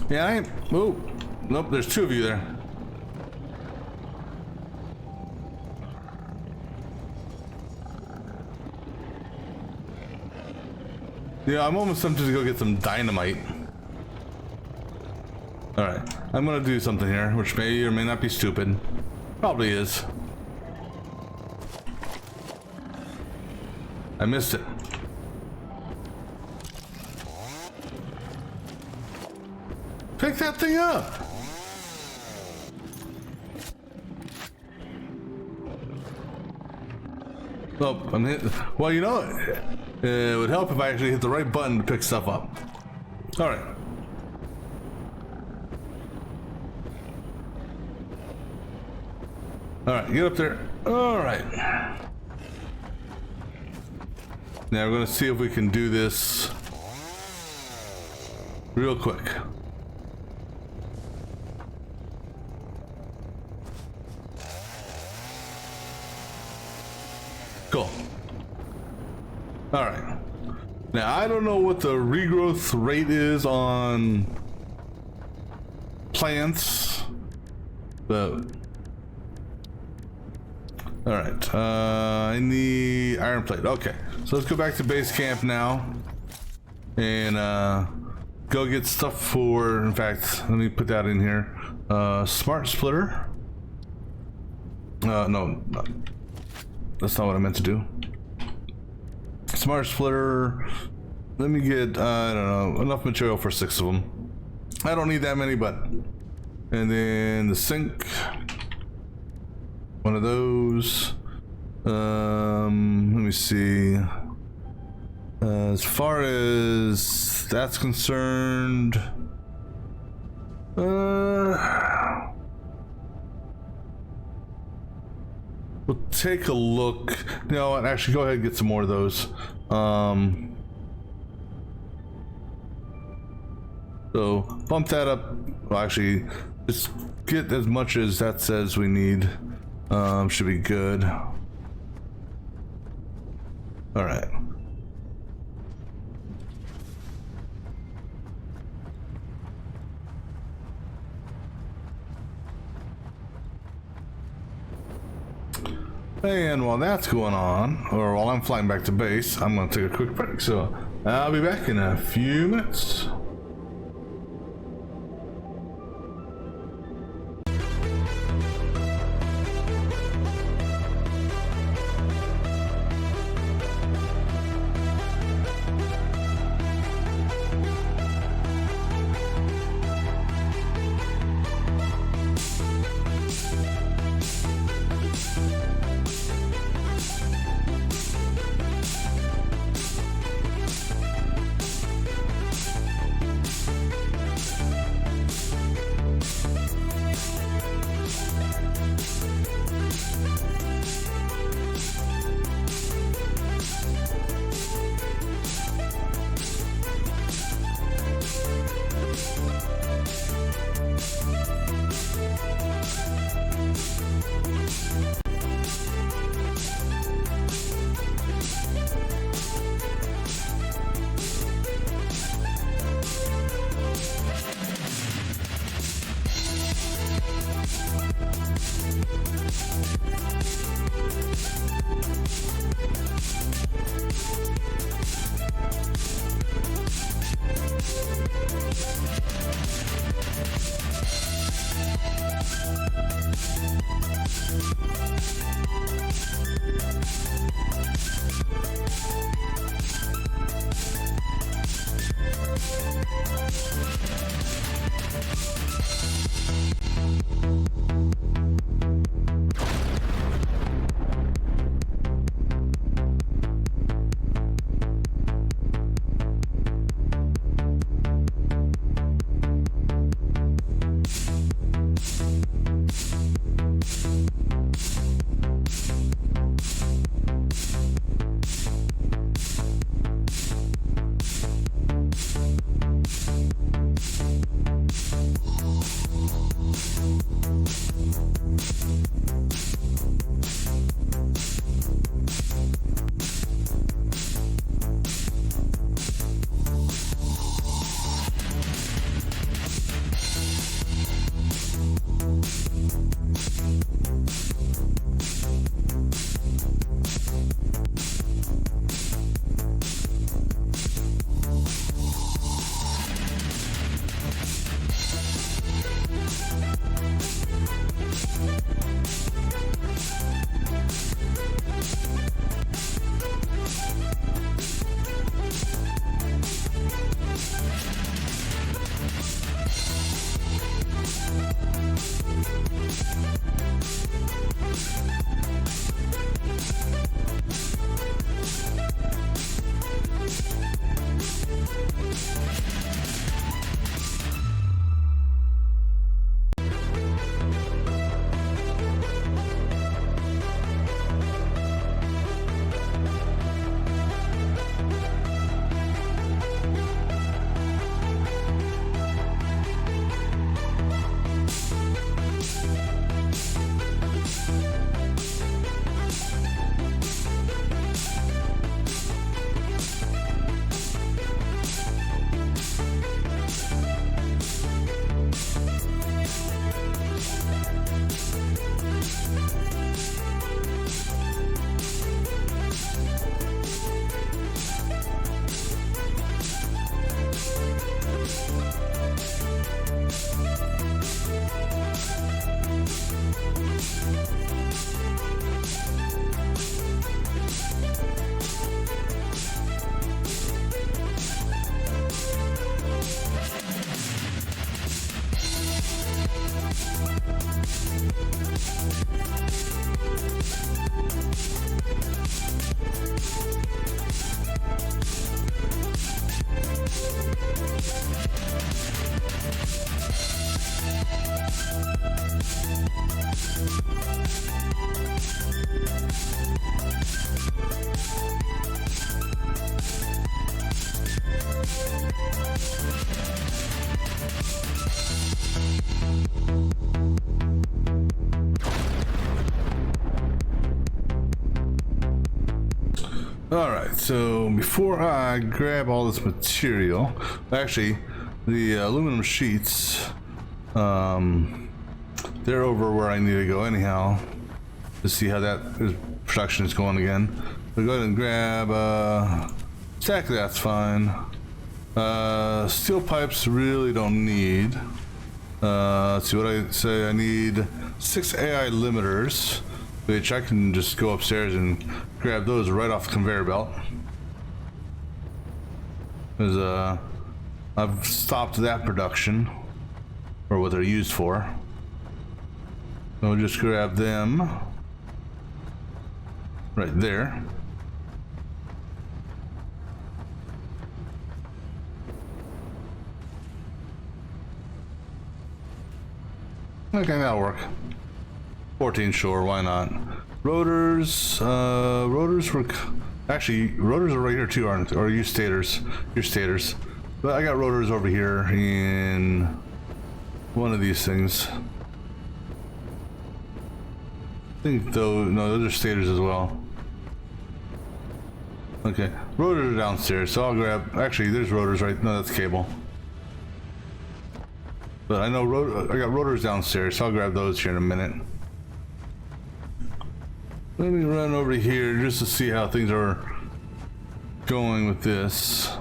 Yeah, I ain't, oh, nope, there's two of you there. Yeah, I'm almost tempted to go get some dynamite. Alright, I'm gonna do something here, which may or may not be stupid. Probably is. I missed it. Pick that thing up! Oh, I'm hit. Well, you know, it would help if I actually hit the right button to pick stuff up. Alright. Alright, get up there. Alright. Now we're gonna see if we can do this real quick. Cool. Alright. Now I don't know what the regrowth rate is on plants, but alright. I need iron plate. Okay. So let's go back to base camp now and go get stuff for, in fact, let me put that in here. Smart splitter. No, that's not what I meant to do. Smart splitter. Let me get, I don't know, enough material for 6 of them. I don't need that many, but. And then the sink. One of those. Let me see. As far as that's concerned, we'll take a look. You know what? Actually, go ahead and get some more of those. So bump that up. Well, actually, just get as much as that says we need. Should be good. All right. And while that's going on, or while I'm flying back to base, I'm going to take a quick break. So I'll be back in a few minutes. Alright, so before I grab all this material, actually, the aluminum sheets, they're over where I need to go anyhow, to see how that production is going again. So go ahead and grab stack, that's fine. Steel pipes really don't need. Let's see what I say. I need 6 AI limiters, which I can just go upstairs and grab those right off the conveyor belt. Because I've stopped that production, or what they're used for. So we'll just grab them right there. Okay, that'll work. 14, sure, why not? Rotors, rotors were... Actually, rotors are right here too, aren't they? Or you stators. You're stators. But I got rotors over here in one of these things. I think though, no, those are stators as well. Okay, rotors are downstairs, so I'll grab... Actually, there's rotors right... No, that's cable. But I know I got rotors downstairs, so I'll grab those here in a minute. Let me run over here just to see how things are going with this.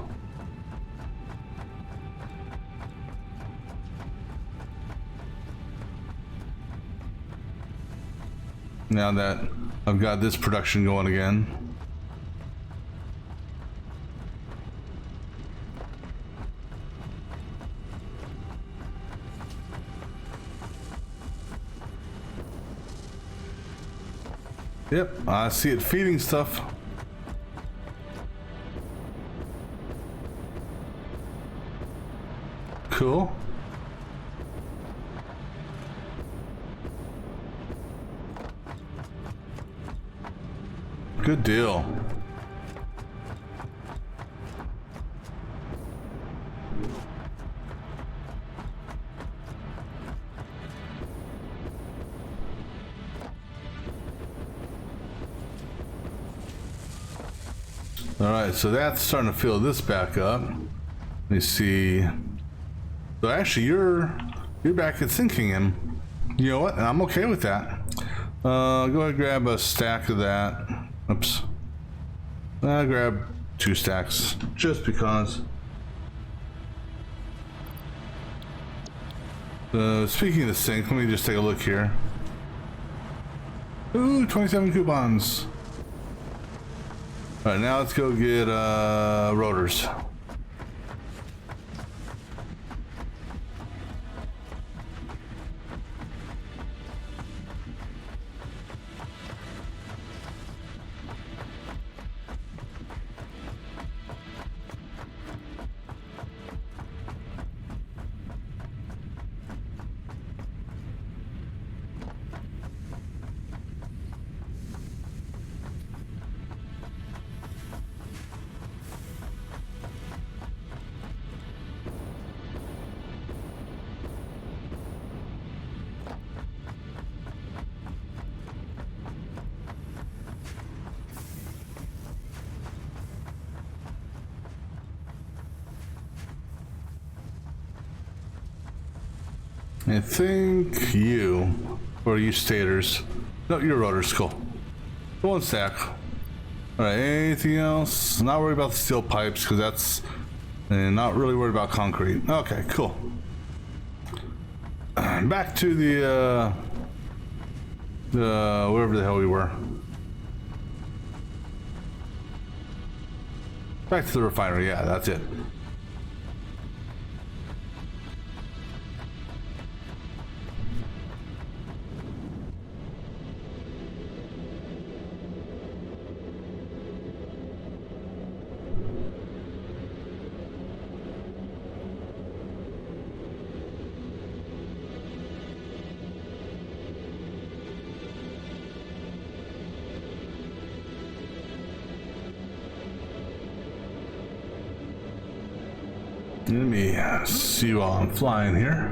Now that I've got this production going again. Yep, I see it feeding stuff. Cool. Good deal. All right, so that's starting to fill this back up. Let me see. So actually, you're back at sinking him. You know what? And I'm okay with that. Go ahead and grab a stack of that. Oops. I'll grab 2 stacks just because. Speaking of the sink, let me just take a look here. Ooh, 27 coupons. All right, now let's go get rotors. I think you, or you stators. No, you're rotors, cool. 1 stack. All right, anything else? Not worried about the steel pipes, because that's... And not really worried about concrete. Okay, cool. Back to the wherever the hell we were. Back to the refinery, yeah, that's it. Let me see while I'm flying here.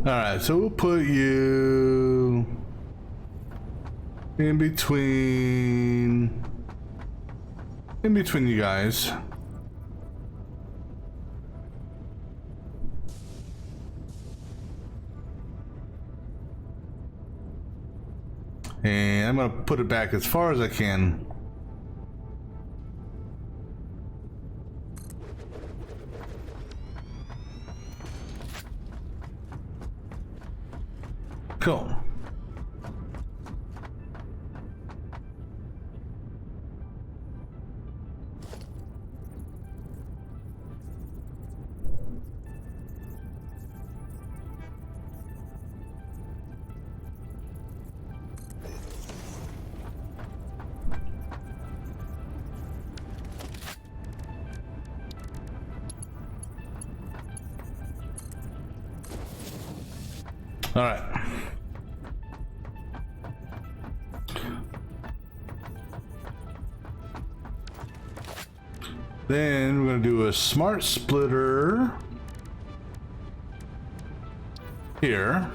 Alright, so we'll put you in between you guys. And I'm gonna put it back as far as I can. Cool. All right. Then we're going to do a smart splitter here.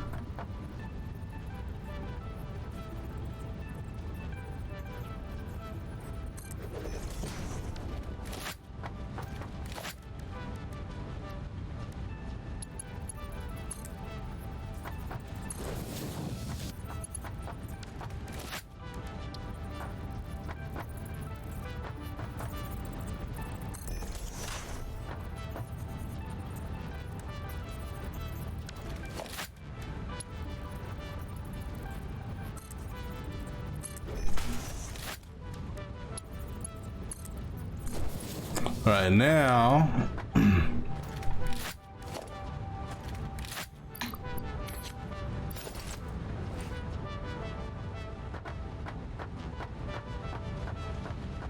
All right, now let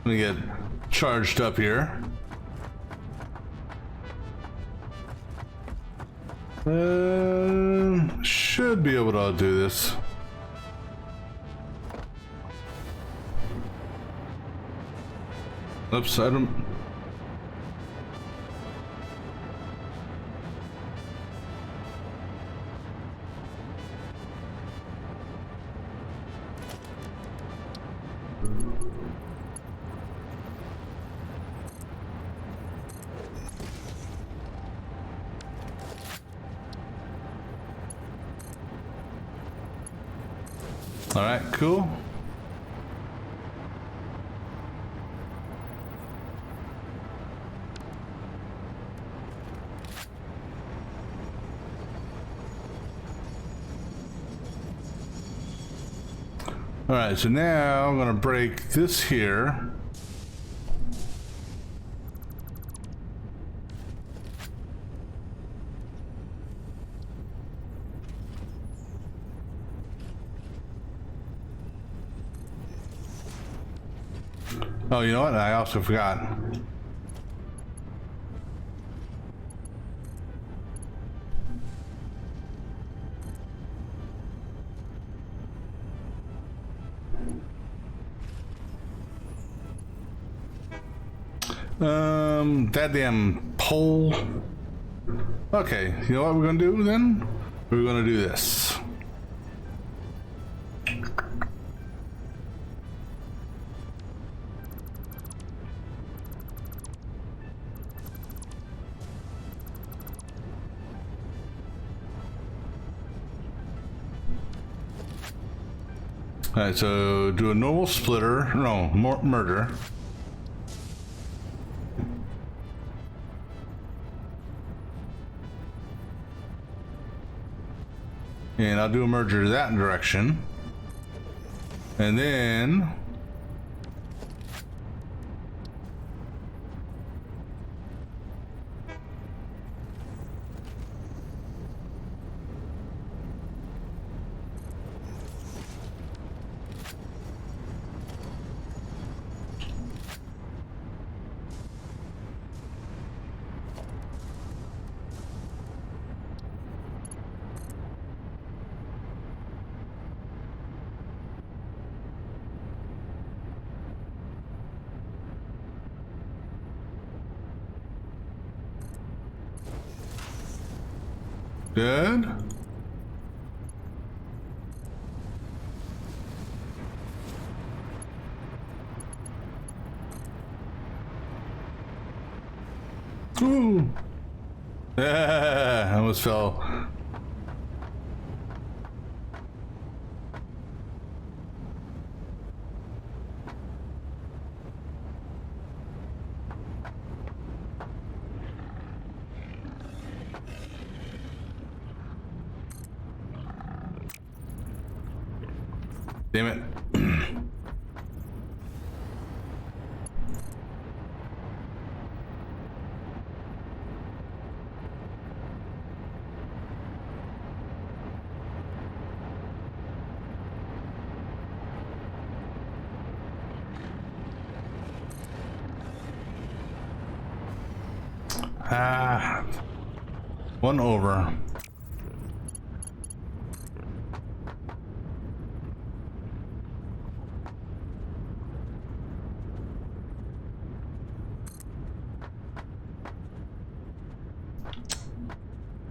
me get charged up here. Should be able to do this. Oops, I don't. All right, cool. All right, so now I'm gonna break this here. Oh, you know what? I also forgot. That damn pole. Okay, you know what we're gonna do then? We're gonna do this. All right, so do a normal splitter, no, murder. And I'll do a merger that direction. And then Good. Ooh. Yeah, I almost fell. Damn it. Ah, one over.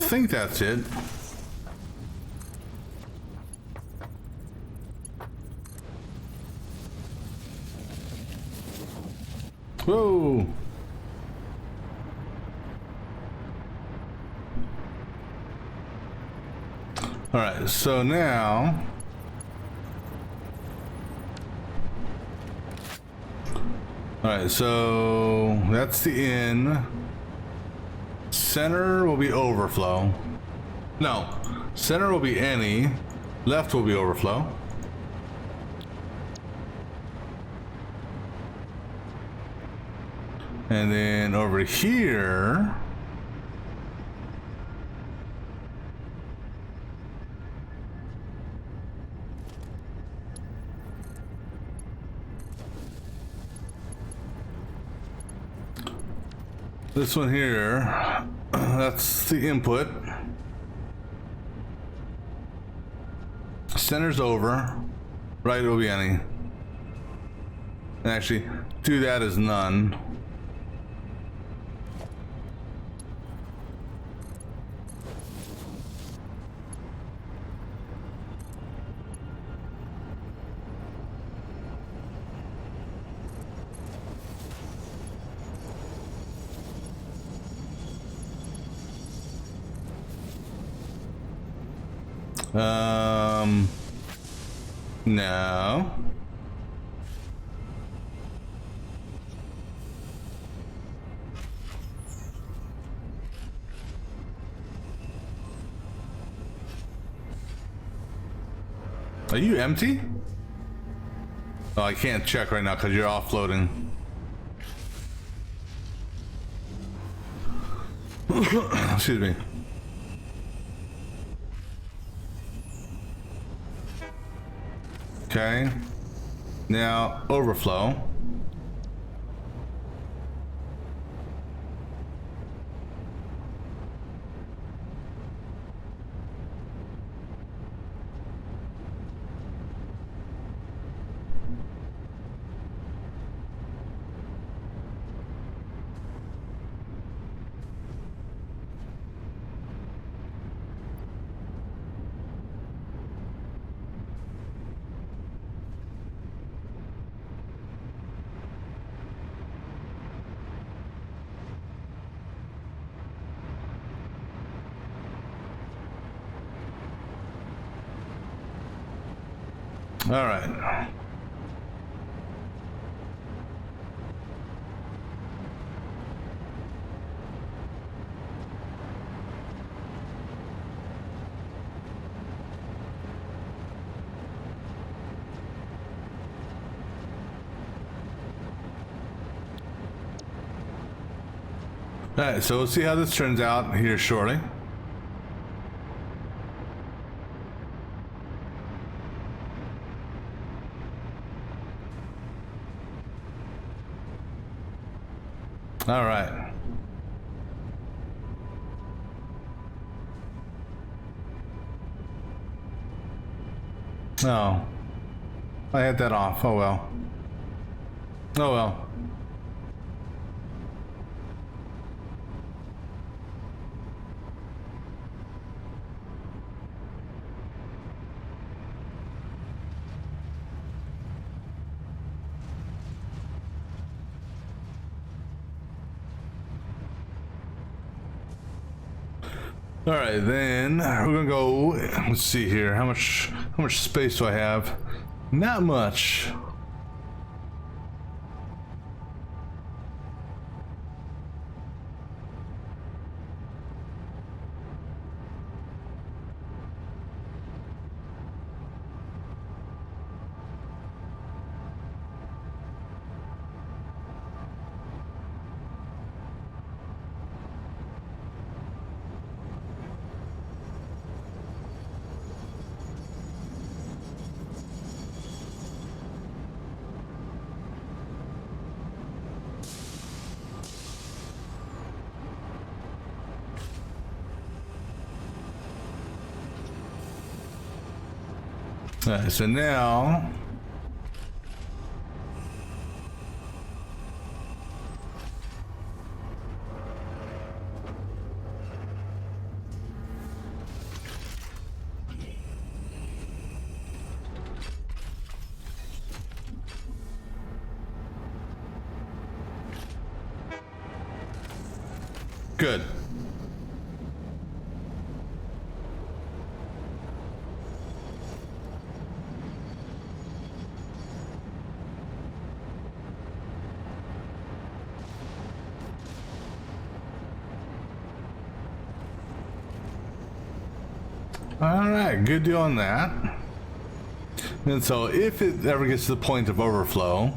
I think that's it. Whoa. All right, so now all right, so that's the in. Center will be overflow. No, center will be any. Left will be overflow. And then over here, this one here, that's the input. Center's over, right will be any. And actually, do that as none. No. Are you empty? Oh, I can't check right now because you're offloading. Excuse me. Okay. Now, overflow. All right. All right, so we'll see how this turns out here shortly. All right. Oh, I had that off. Oh well. Oh well. All right, then we're gonna go. Let's see here. How much space do I have? Not much. All right, so now good. All right, good deal on that. And so if it ever gets to the point of overflow,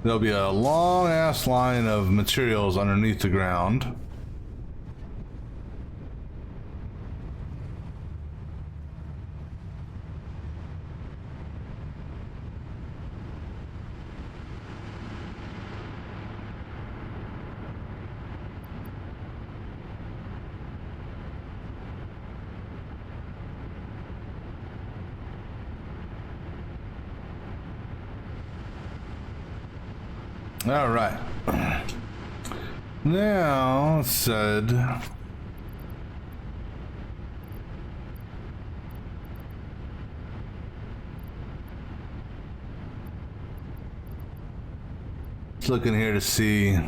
there'll be a long ass line of materials underneath the ground. All right. Now, said. Just looking here to see.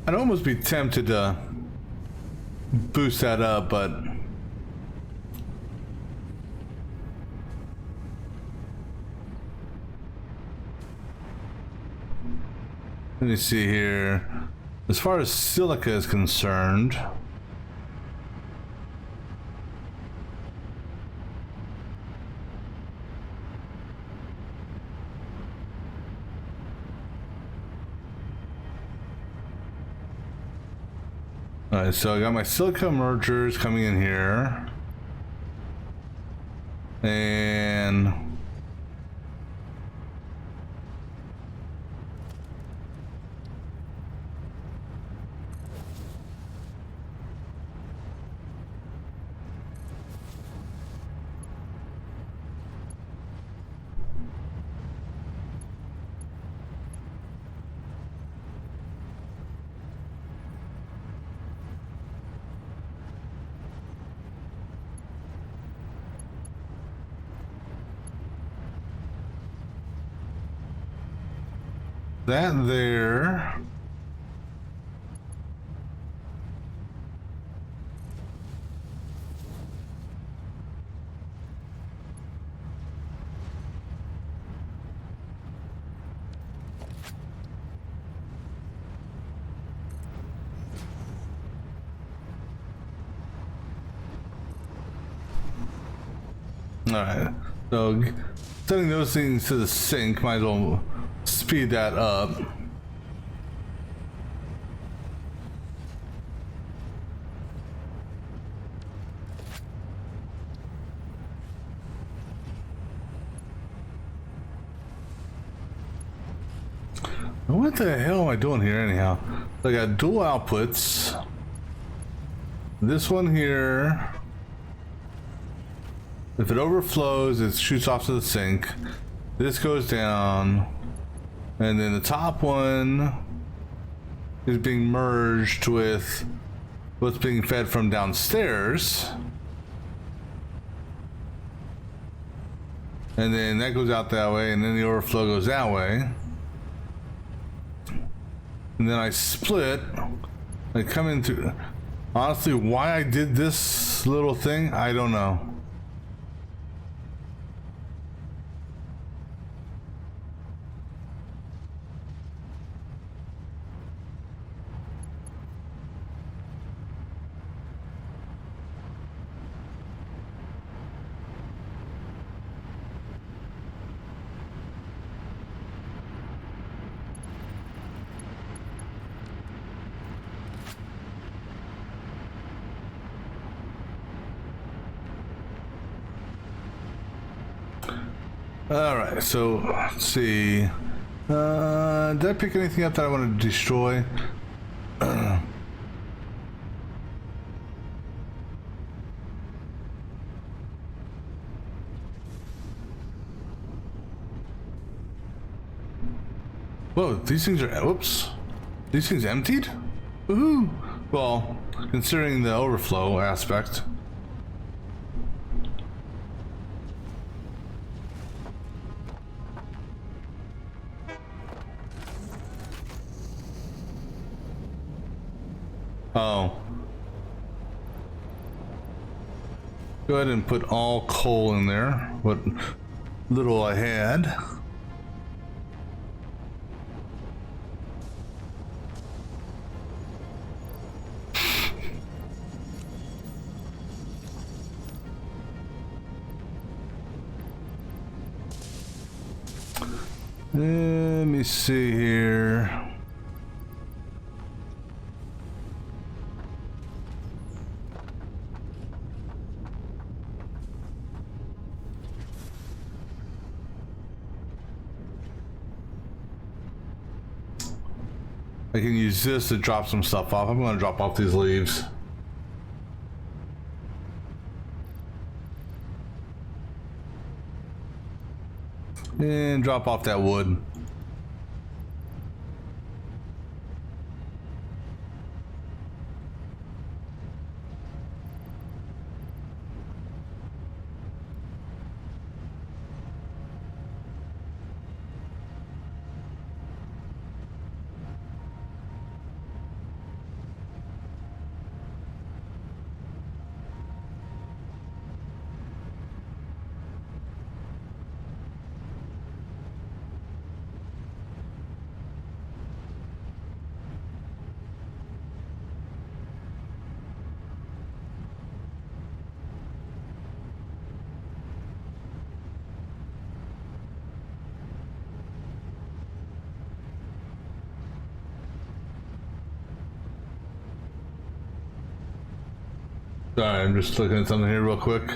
I'd almost be tempted to boost that up, but let me see here. As far as silica is concerned, alright, so I got my silica mergers coming in here. And that there. Alright, so sending those things to the sink, might as well speed that up. What the hell am I doing here anyhow? So I got dual outputs. This one here, if it overflows, it shoots off to the sink. This goes down, and then the top one is being merged with what's being fed from downstairs. And then that goes out that way, and then the overflow goes that way. And then I split. I come into... Honestly, why I did this little thing, I don't know. Alright, so let's see. Did I pick anything up that I want to destroy? Whoa, these things are... Whoops. These things emptied? Woohoo! Well, considering the overflow aspect. Oh. Go ahead and put all coal in there. What little I had. Let me see here. I can use this to drop some stuff off. I'm going to drop off these leaves. And drop off that wood. Sorry, I'm just looking at something here real quick.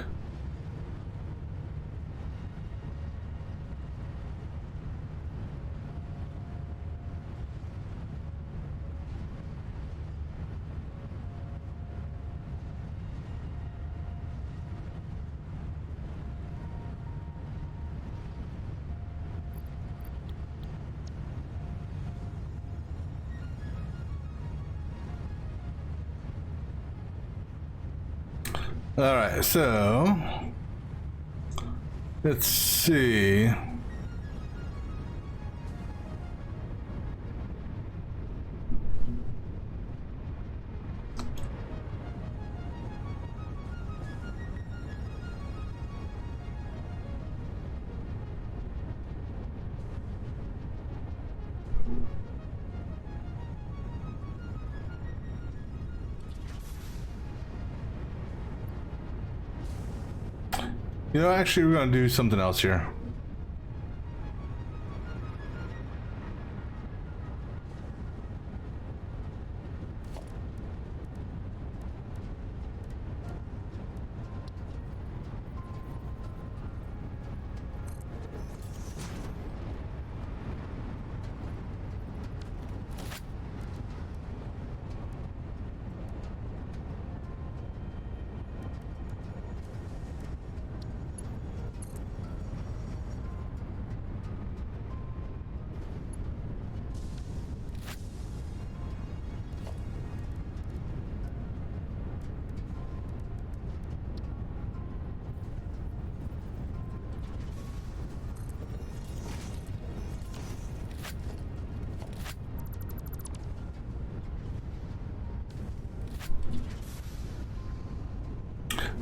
Alright, so let's see. You know, actually, we're gonna do something else here.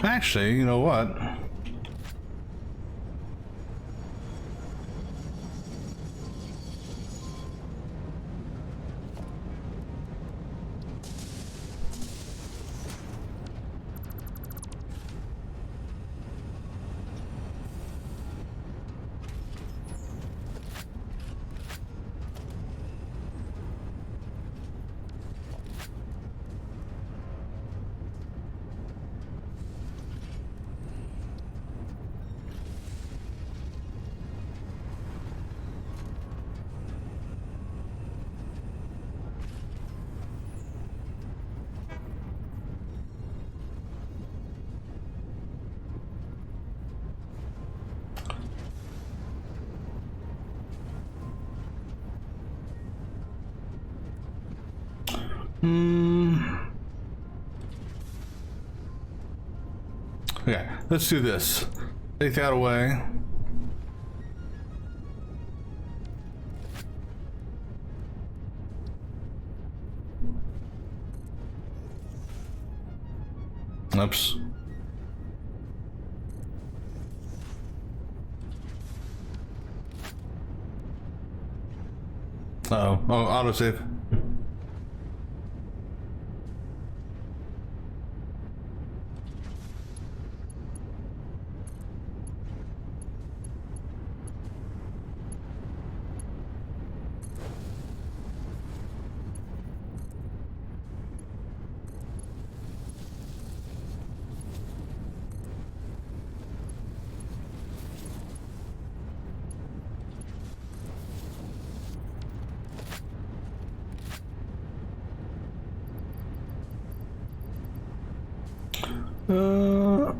Actually, you know what? Okay, let's do this. Take that away. Oops. Uh-oh. Oh, autosave. Uh...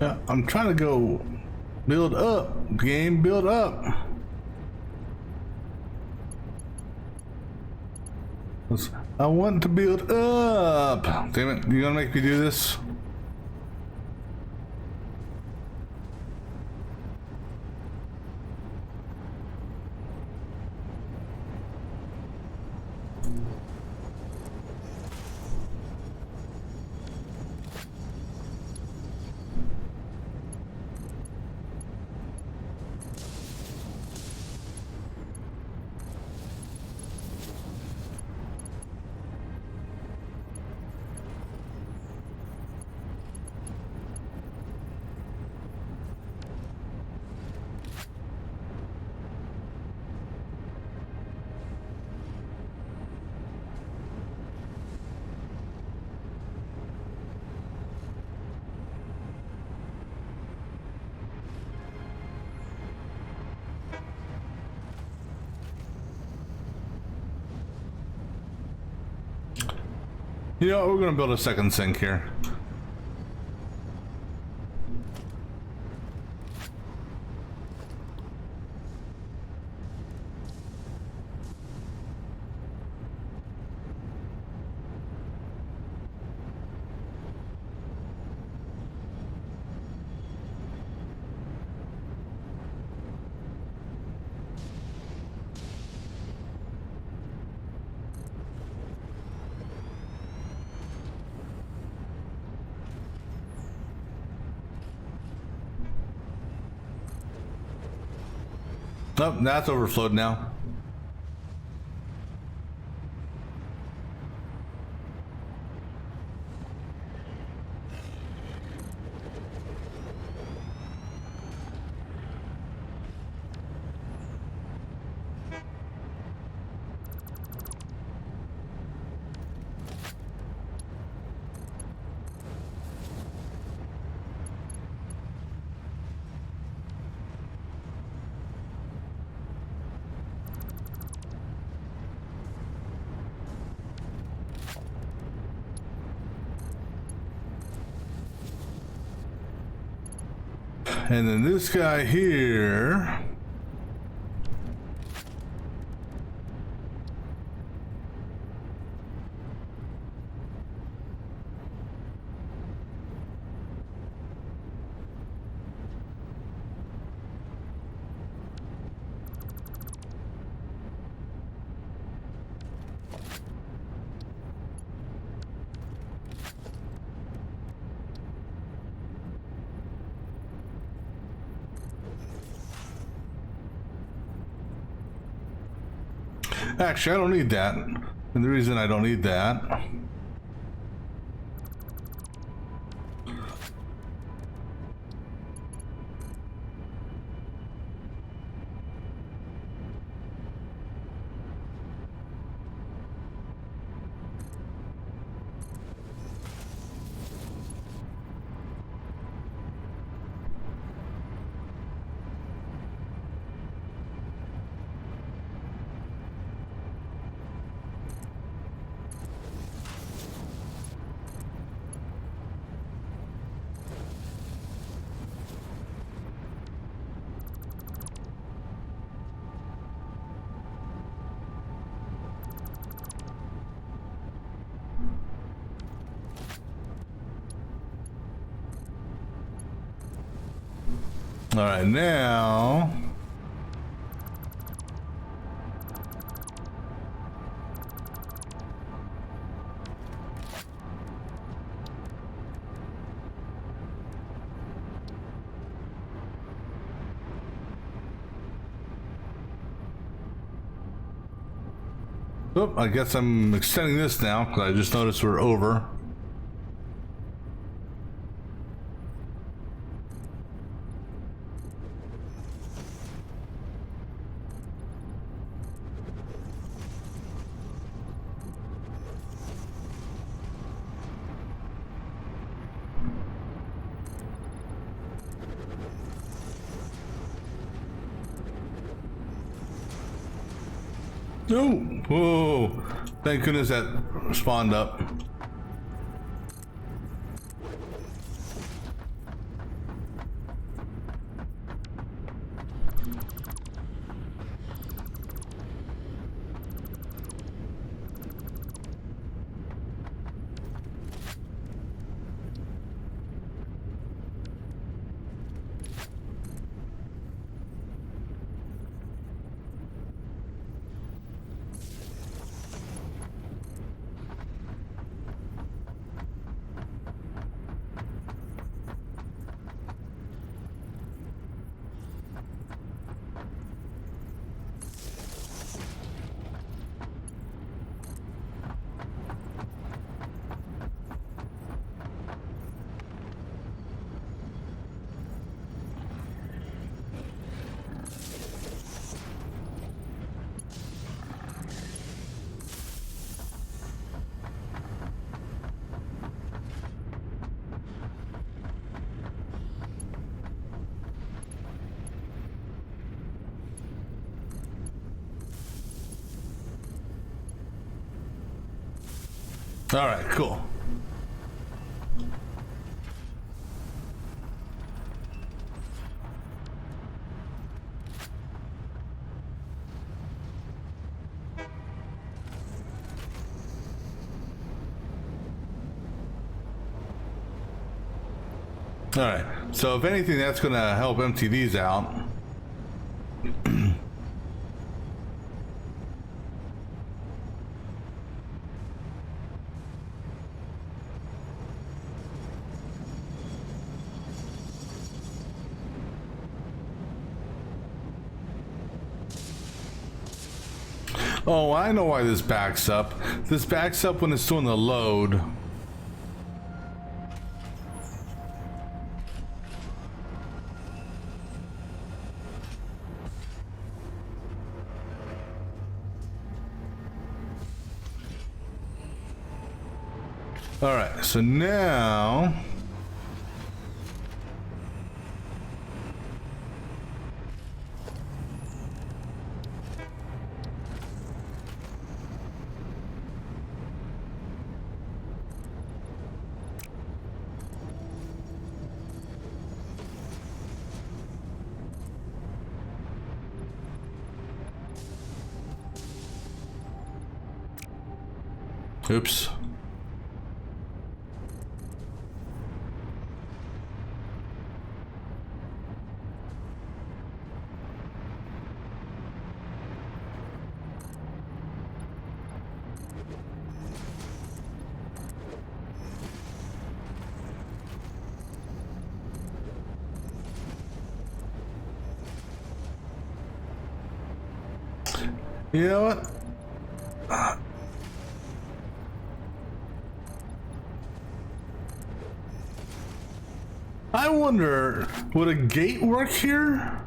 Yeah, I'm trying to go build up, game, build up. I want to build up. Damn it, you gonna make me do this? You know, we're gonna build a second sink here. Nope, that's overflowed now. And then this guy here. Actually, I don't need that. And the reason I don't need that all right, now oh, I guess I'm extending this now because I just noticed we're over. No! Whoa! Thank goodness that spawned up. All right, cool. All right, so if anything, that's going to help empty these out. Oh, I know why this backs up. This backs up when it's doing the load. All right, so now Oops. You know what? I wonder, would a gate work here?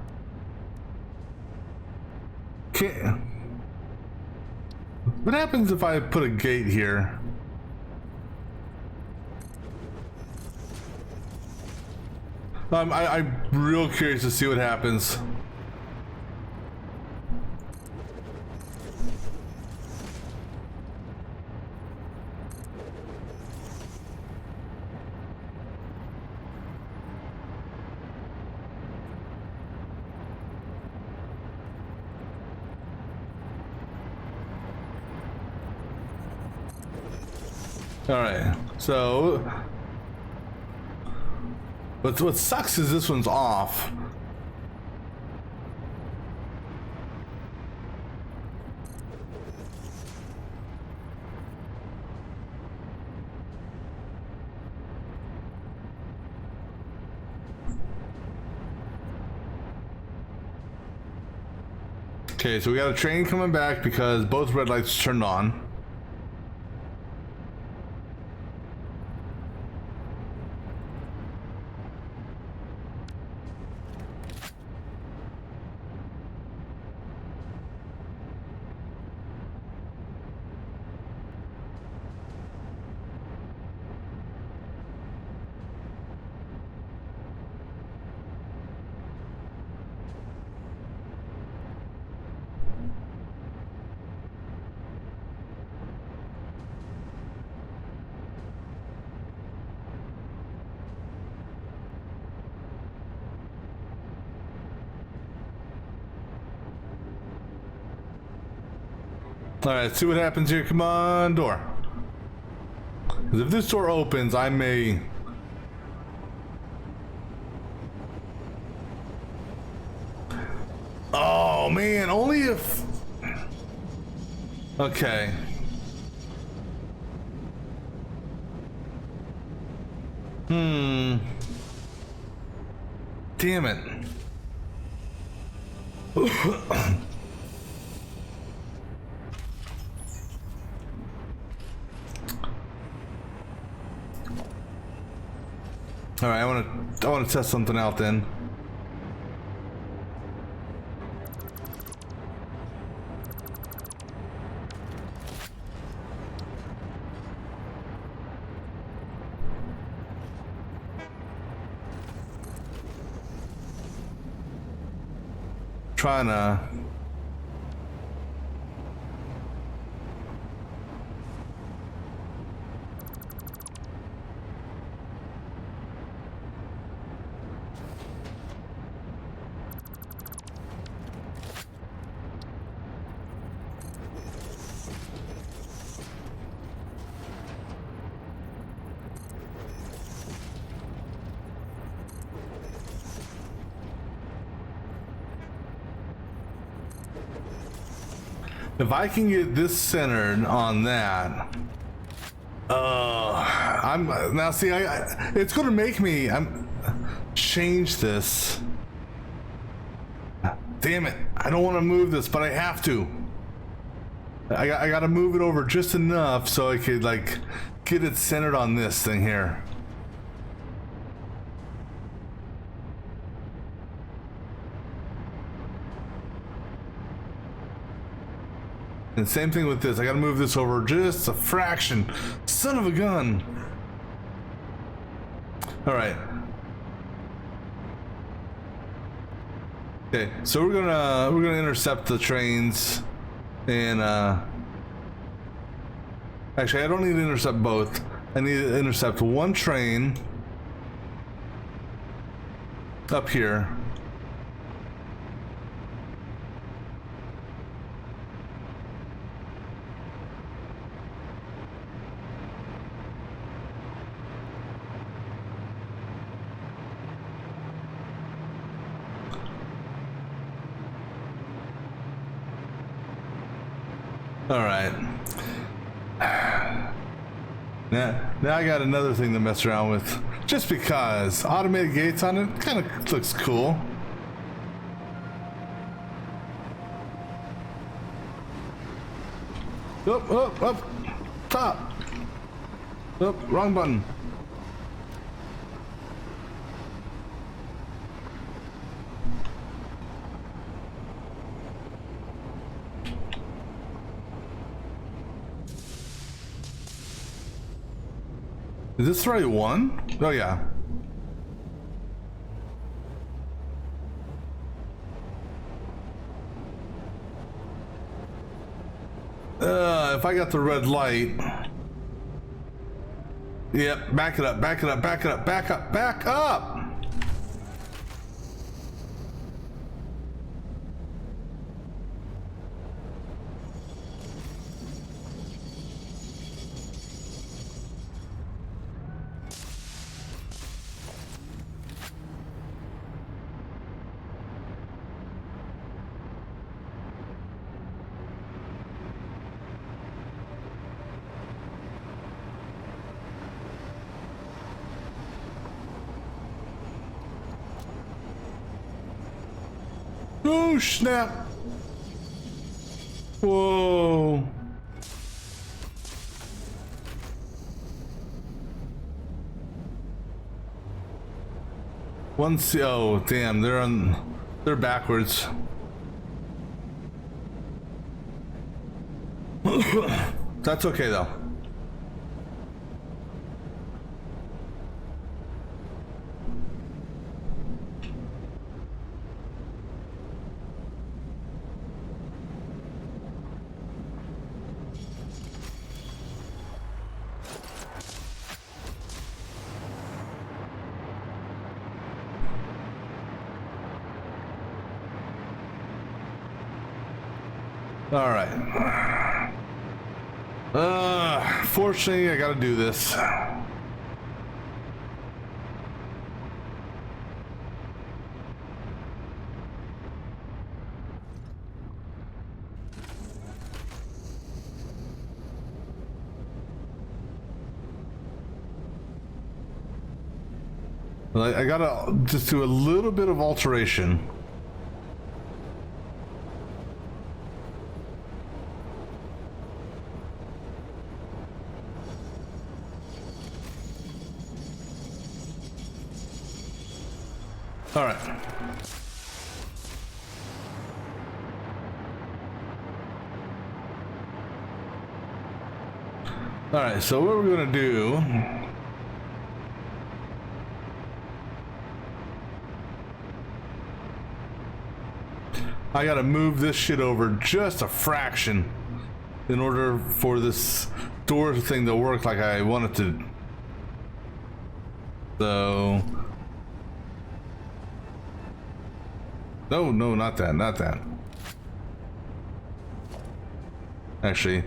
What happens if I put a gate here? I'm real curious to see what happens. All right, so what sucks is this one's off. Okay, so we got a train coming back because both red lights turned on. All right, let's see what happens here. Come on, door. Because if this door opens, I may... Oh, man, only if... Okay. Damn it. All right, I want to test something out then. Trying to... If I can get this centered on that, I'm now see. It's going to make me change this. Damn it! I don't want to move this, but I have to. I got to move it over just enough so I could like get it centered on this thing here. And same thing with this. I gotta move this over just a fraction. Son of a gun. All right. Okay, so we're gonna intercept the trains, and actually I don't need to intercept both. I need to intercept one train up here. All right. Now I got another thing to mess around with. Just because automated gates on it kind of looks cool. Up, top. Oh, wrong button. Is this the right one? Oh yeah. If I got the red light. Yep, back it up, back it up, back it up, back up, back up! Oh snap! Whoa! Oh damn! They're backwards. That's okay though. All right. Fortunately, I gotta do this. I gotta just do a little bit of alteration. All right. All right, so what we're gonna do, I gotta move this shit over just a fraction in order for this door thing to work like I want it to. So, no, not that, not that. Actually.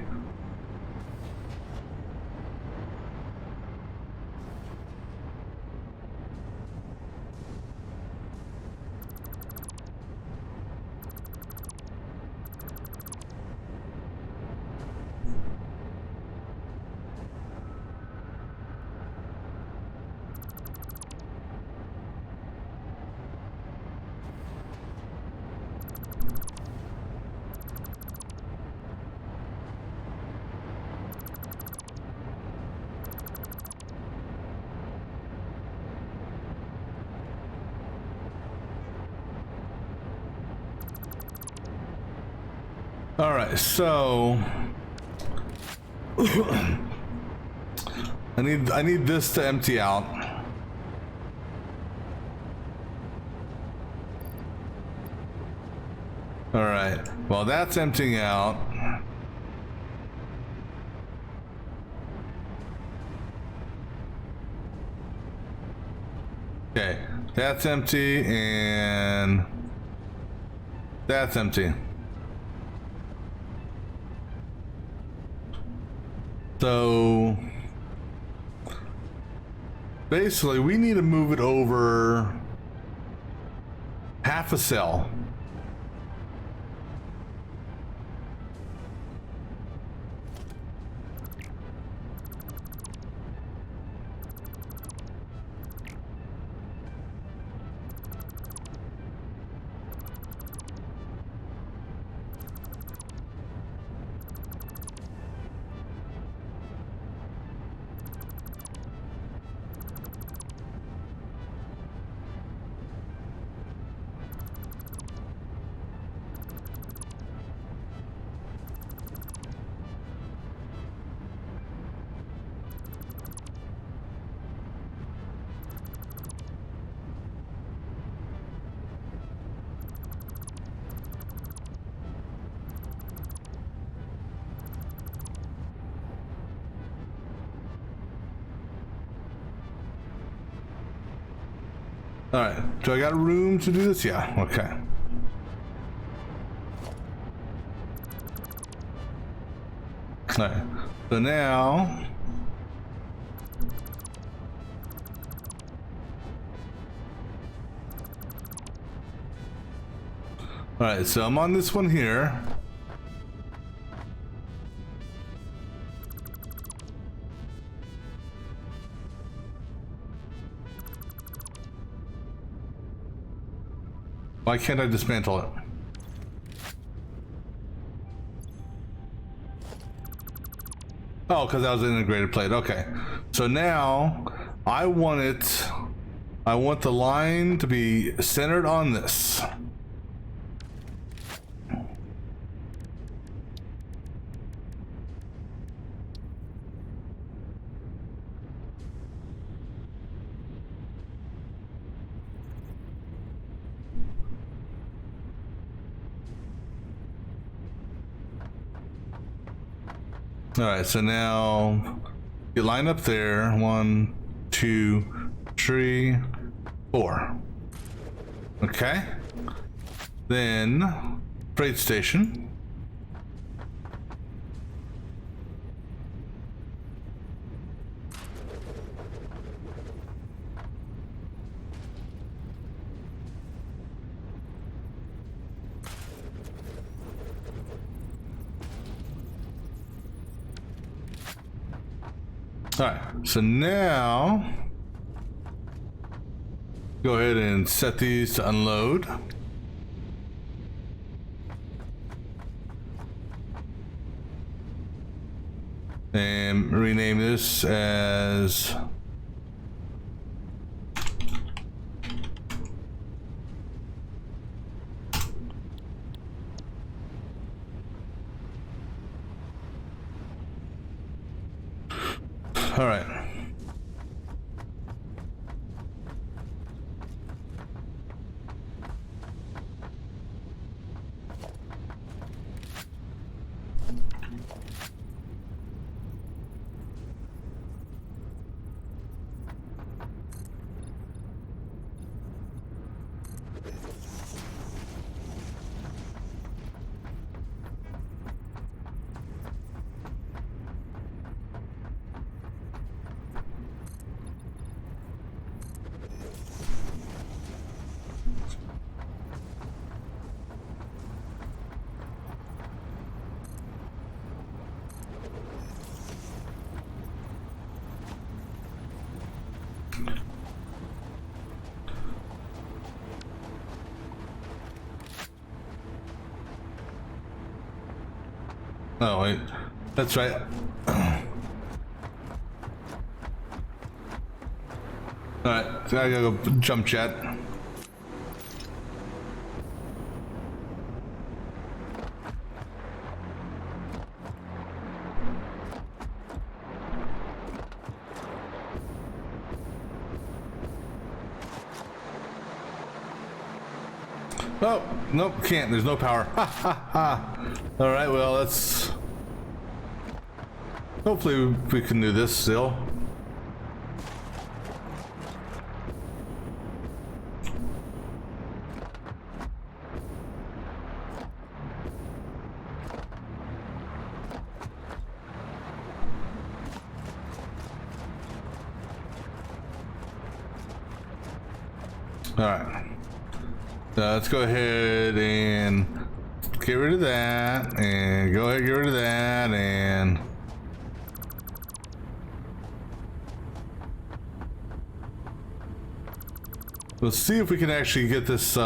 All right, so I need this to empty out. All right, well that's emptying out. Okay, that's empty and that's empty. So basically we need to move it over half a cell. All right. Do I got room to do this? Yeah. Okay. All right. So now. All right. So I'm on this one here. Why can't I dismantle it? Oh, because that was an integrated plate. Okay. So now I want the line to be centered on this. All right, so now you line up there. 1, 2, 3, 4. Okay. Then freight station. All right, so now go ahead and set these to unload. And rename this as all right. Oh wait, that's right. All right, so I gotta go jump jet. Oh, nope, can't. There's no power. Ha ha ha. All right, well, let's. Hopefully we can do this still. All right. Let's go ahead and get rid of that, and go ahead and get rid of that, and let's see if we can actually get this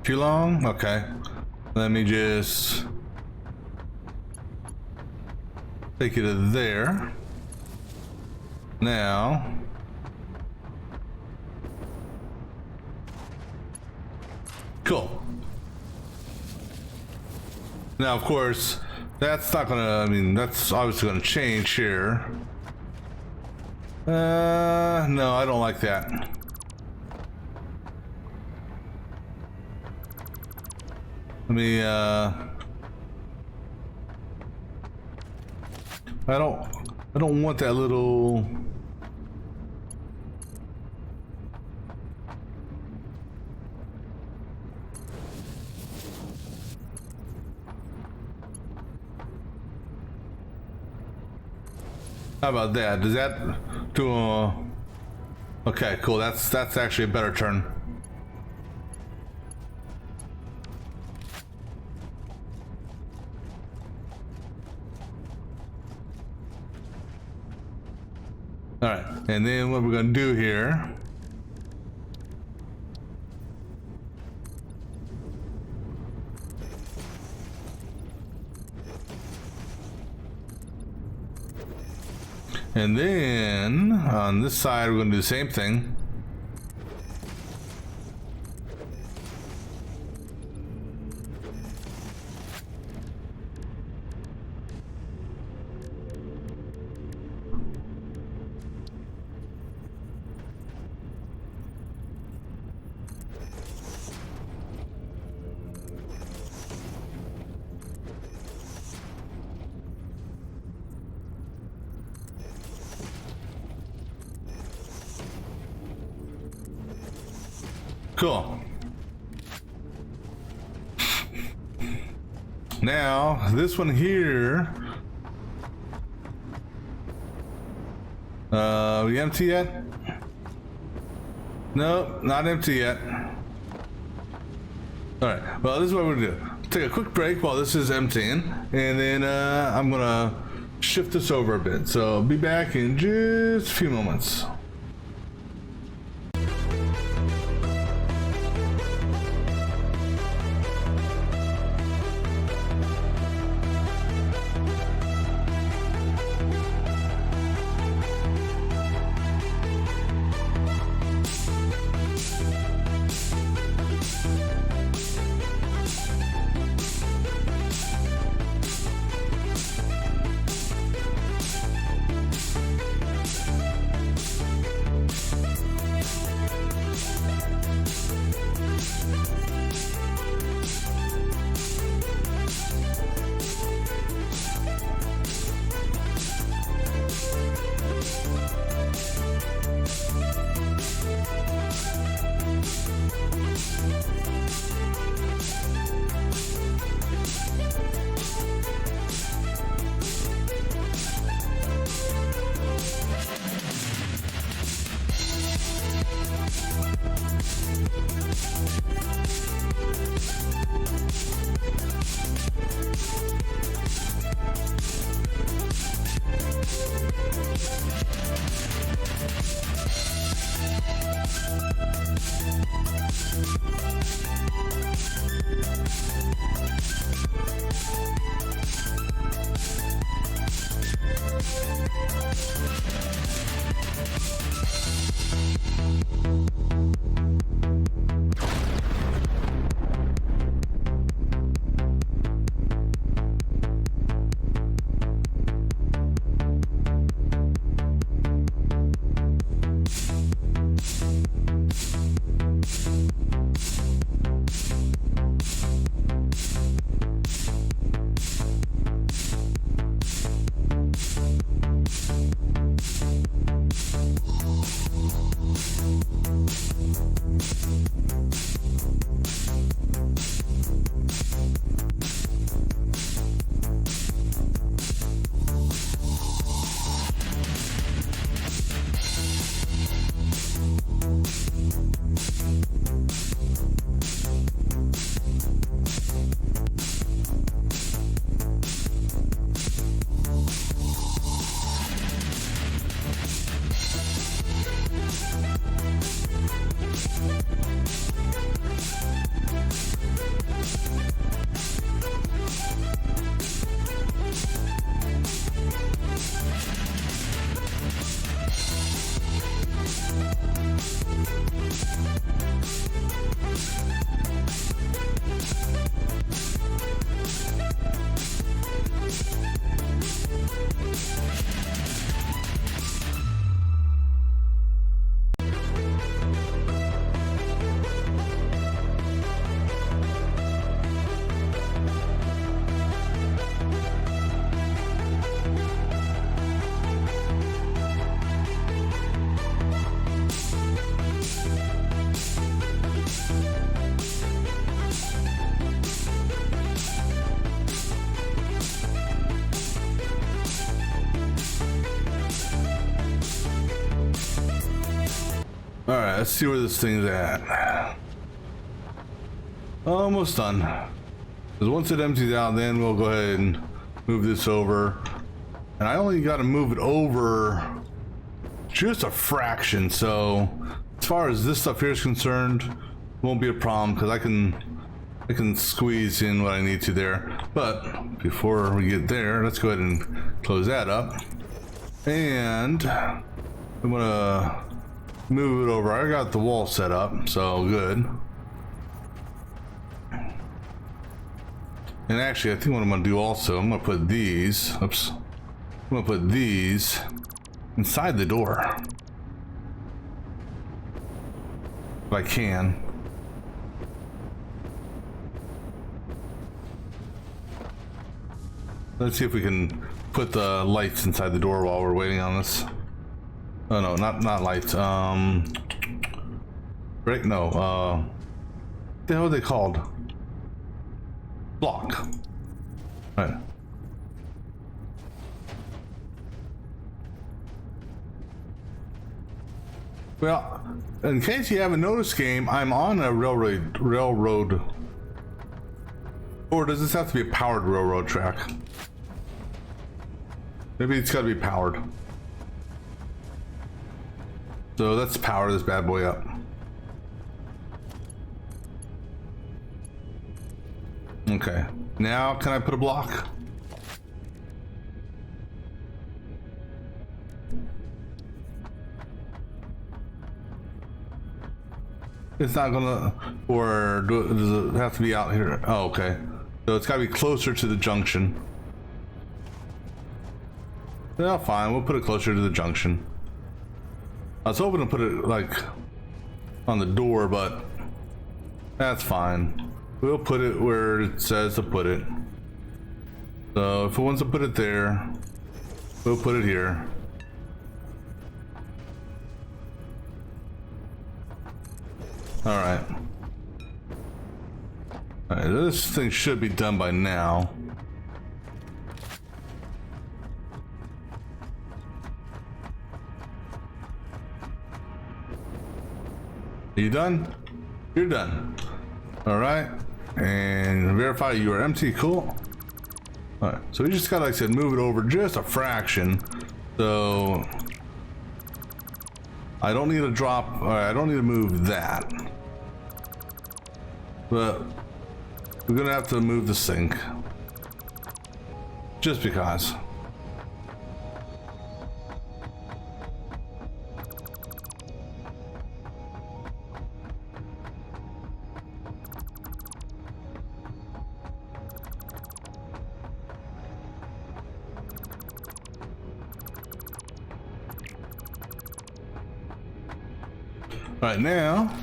Too long? Okay. Let me just take you to there. Now. Cool. Now, of course, that's not gonna, I mean, that's obviously gonna change here. No, I don't like that. Let me, I don't want that little... How about that? Does that do a... Okay, cool. That's actually a better turn. All right, and then what we're gonna do here. And then on this side, we're gonna do the same thing. Cool. Now, this one here. We empty yet? No, not empty yet. Alright, well, this is what we're gonna do. Take a quick break while this is emptying, and then I'm gonna shift this over a bit. So I'll be back in just a few moments. let's see where this thing's at. Almost done. Because once it empties out, then we'll go ahead and move this over. And I only got to move it over just a fraction. So as far as this stuff here is concerned, won't be a problem because I can squeeze in what I need to there. But before we get there, let's go ahead and close that up. And I'm gonna move it over. I got the wall set up, so good. And actually, I think what I'm gonna do also, I'm gonna put these, oops. I'm gonna put these inside the door. If I can. Let's see if we can put the lights inside the door while we're waiting on this. Oh no, not lights. Right? No. What the hell are they called? Block. Right. Well, in case you haven't noticed, game, I'm on a railroad. Or does this have to be a powered railroad track? Maybe it's gotta be powered. So let's power this bad boy up. Okay, now can I put a block? It's not gonna, or does it have to be out here? Oh, okay. So it's gotta be closer to the junction. Yeah, fine, we'll put it closer to the junction. I was hoping to put it like on the door, but that's fine. We'll put it where it says to put it. So if it wants to put it there, we'll put it here. Alright. Alright, this thing should be done by now. Are you done? You're done. Alright. And verify you are empty. Cool. Alright. So we just gotta, like I said, move it over just a fraction. So I don't need to drop, I don't need to move that. But we're gonna have to move the sink. Just because. Right now,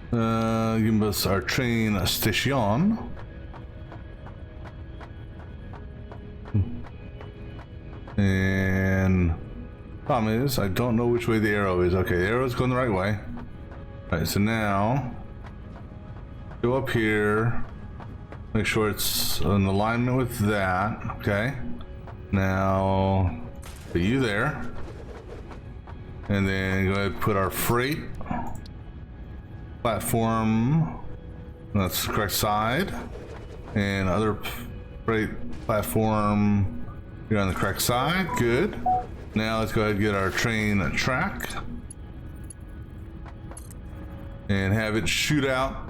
give us our train station. And problem is, I don't know which way the arrow is. Okay, the arrow's going the right way. All right, so now go up here, make sure it's in alignment with that. Okay, now put you there, and then go ahead and put our freight platform, that's the correct side, and other freight platform, you're on the correct side. Good. Now let's go ahead and get our train track and have it shoot out.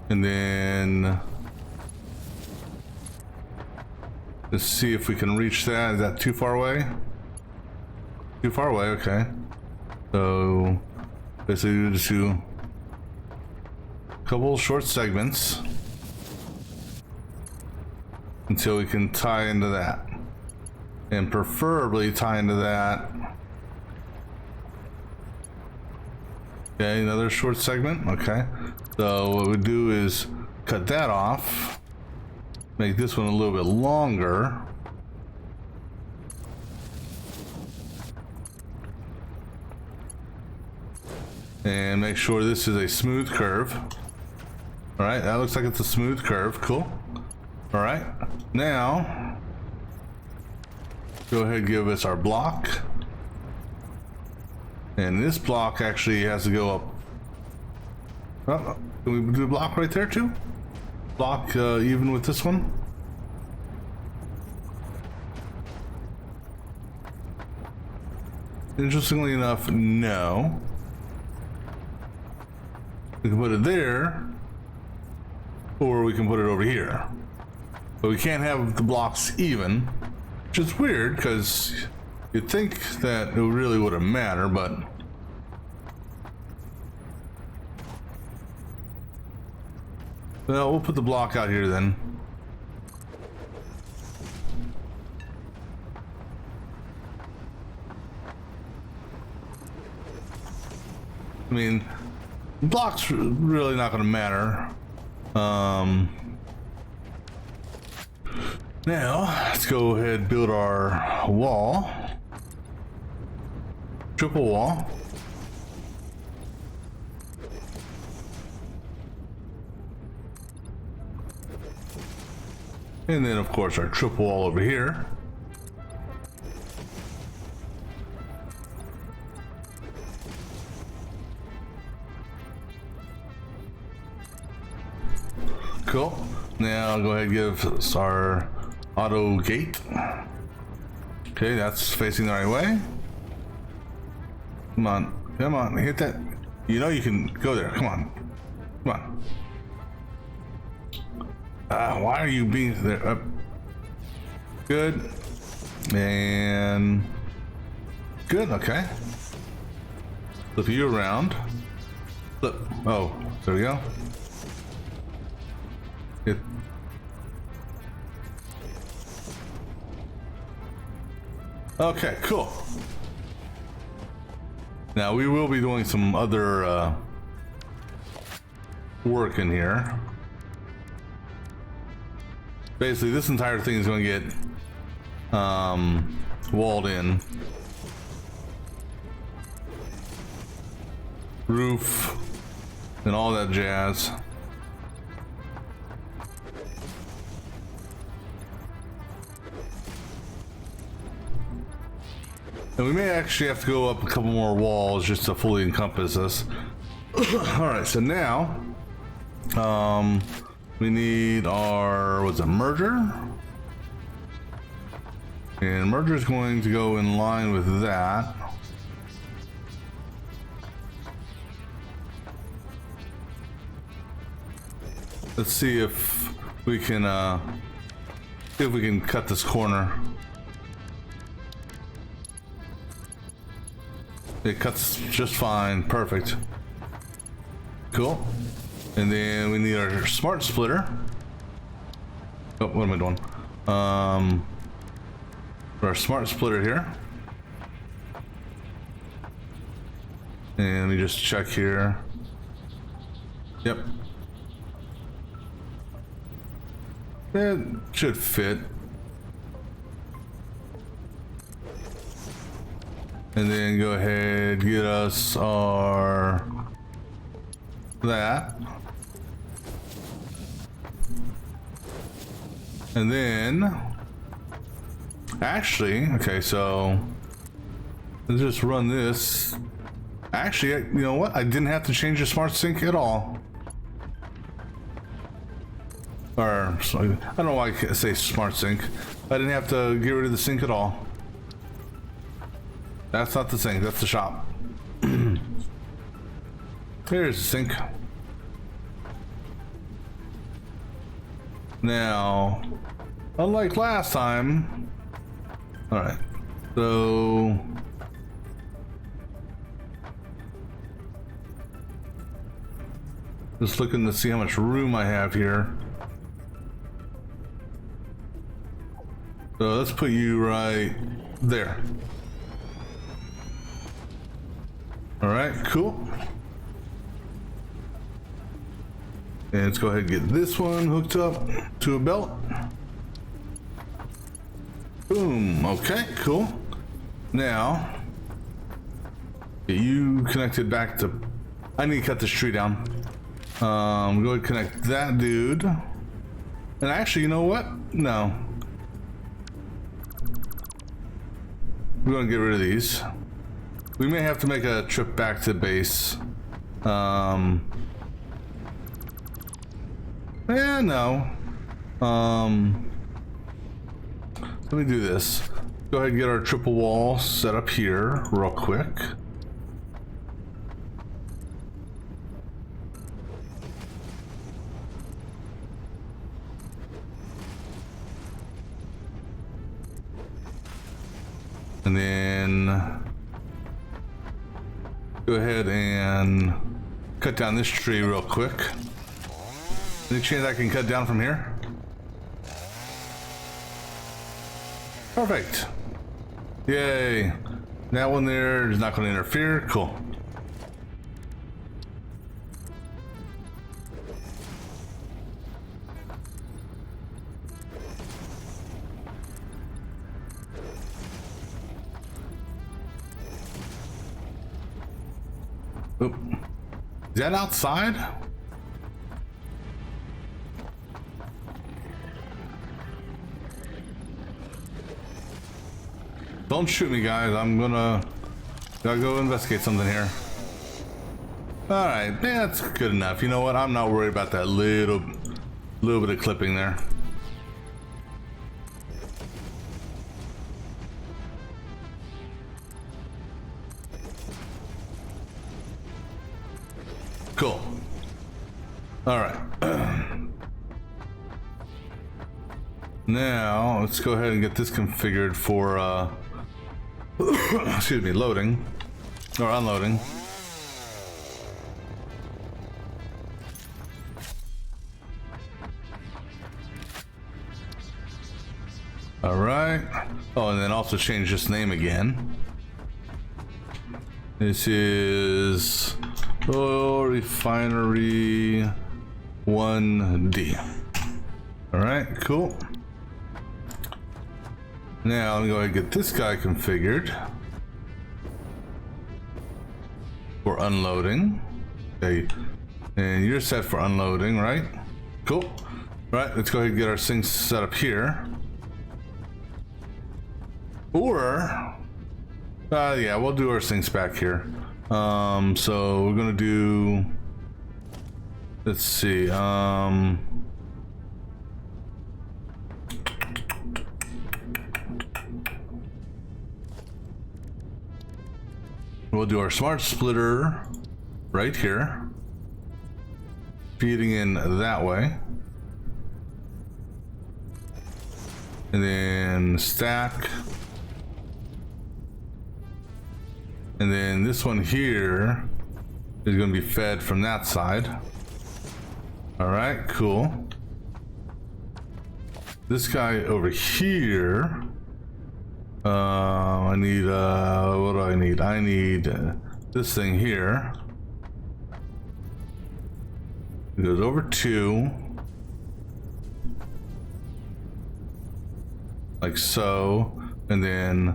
And then let's see if we can reach that. Is that too far away? Too far away, okay. So basically we'll just do a couple short segments until we can tie into that. And preferably tie into that. Okay, another short segment, okay. So what we do is cut that off, make this one a little bit longer. And make sure this is a smooth curve. All right, that looks like it's a smooth curve. Cool. All right, now go ahead and give us our block. And this block actually has to go up. Oh, can we do a block right there too? Block even with this one? Interestingly enough, no. We can put it there, or we can put it over here. But we can't have the blocks even, which is weird because you'd think that it really wouldn't matter, but well, we'll put the block out here then. I mean, block's really not going to matter. Now, let's go ahead and build our wall. Triple wall. And then, of course, our triple wall over here. Cool. Now I'll go ahead and give us our auto gate. Okay, that's facing the right way. Come on, come on, hit that. You know you can go there. Come on, come on. Why are you being there? Up. Good. And good. Okay. Flip you around. Flip. Oh, there we go. It. Okay, cool. Now we will be doing some other work in here. Basically, this entire thing is going to get walled in. Roof and all that jazz. And we may actually have to go up a couple more walls just to fully encompass this. All right, so now we need our, what's it, merger? And merger is going to go in line with that. Let's see if we can cut this corner. It cuts just fine. Perfect. Cool. And then we need our smart splitter. Oh, what am I doing? Our smart splitter here. And we just check here. Yep. It should fit. And then go ahead, get us our that. And then actually, okay, so let's just run this. Actually, you know what? I didn't have to change the smart sink at all. Or I don't know why I say smart sink. I didn't have to get rid of the sink at all. That's not the sink, that's the shop. Here's the sink. Now, unlike last time, all right, so just looking to see how much room I have here. So let's put you right there. All right, cool. And let's go ahead and get this one hooked up to a belt. Boom, okay, cool. Now, get you connected back to I need to cut this tree down. Go ahead and connect that dude. And actually, you know what? No. We're gonna get rid of these. We may have to make a trip back to base. Yeah, no. Let me do this. Go ahead and get our triple wall set up here real quick. And then go ahead and cut down this tree real quick. Any chance I can cut down from here? Perfect. Yay. That one there is not going to interfere. Cool. Oop. Is that outside? Don't shoot me, guys. Gotta go investigate something here. All right, yeah, that's good enough. You know what? I'm not worried about that little bit of clipping there. Cool. All right. Now let's go ahead and get this configured for excuse me, loading or unloading. All right. Oh, and then also change this name again. This is Oil Refinery 1D. All right, cool. Now I'm going to get this guy configured for unloading. Okay, and you're set for unloading, right? Cool. All right, let's go ahead and get our things set up here. Or, yeah, we'll do our things back here. So we're gonna do. Let's see. We'll do our smart splitter right here, feeding in that way, and then stack, and then this one here is going to be fed from that side. All right, cool. This guy over here, I need, what do I need? I need this thing here. It goes over 2. Like so. And then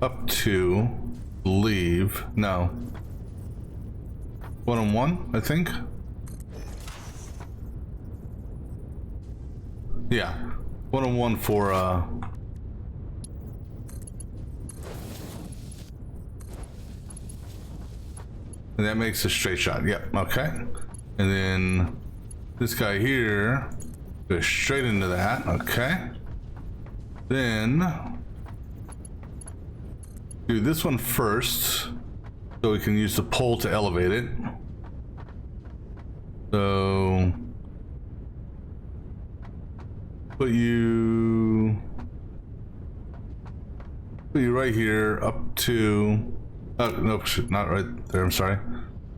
up 2. Leave. No. 1 on 1, I think. Yeah. 1 on 1 for, and that makes a straight shot. Yep. Okay. And then this guy here goes straight into that. Okay. Then do this one first so we can use the pole to elevate it. So put you right here up to nope, not right there, I'm sorry.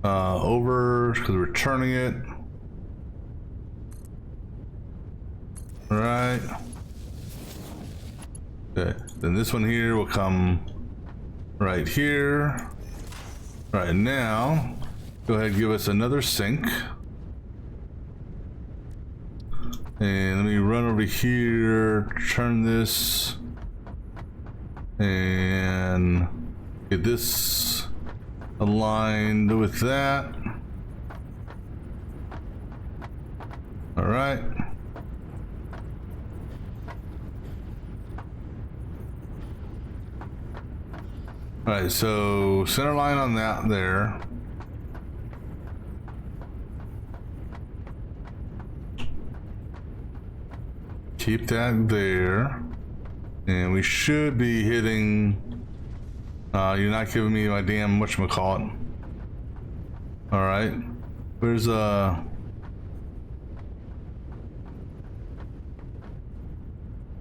Over, because we're turning it. Right. Okay, then this one here will come right here. Right, now, go ahead and give us another sync. And let me run over here, turn this, and get this aligned with that. All right. All right, so center line on that there. Keep that there. And we should be hitting... you're not giving me my damn whatchamacallit. All right. Where's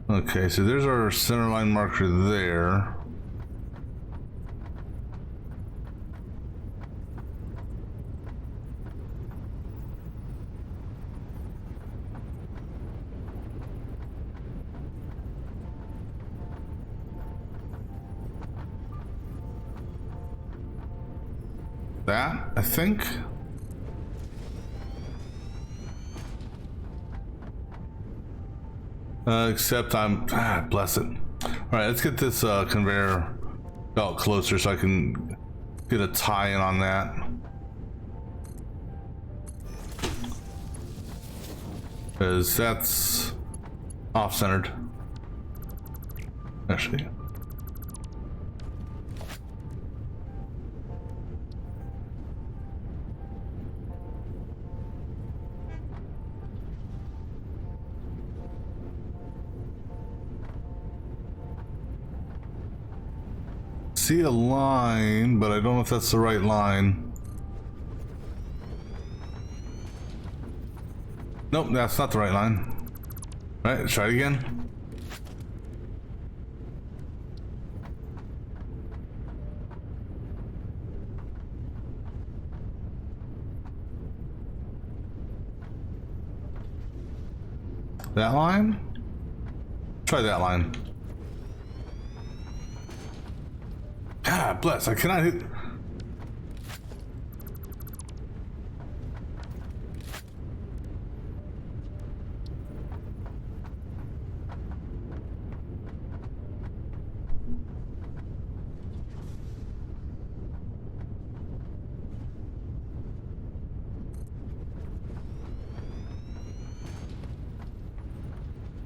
okay, so there's our center line marker there. That, I think. Except I'm, bless it. All right, let's get this conveyor belt closer so I can get a tie-in on that. Because that's off-centered. Actually. See a line, but I don't know if that's the right line. Nope, that's not the right line. All right, let's try it again. That line? Try that line. God bless, I cannot hit.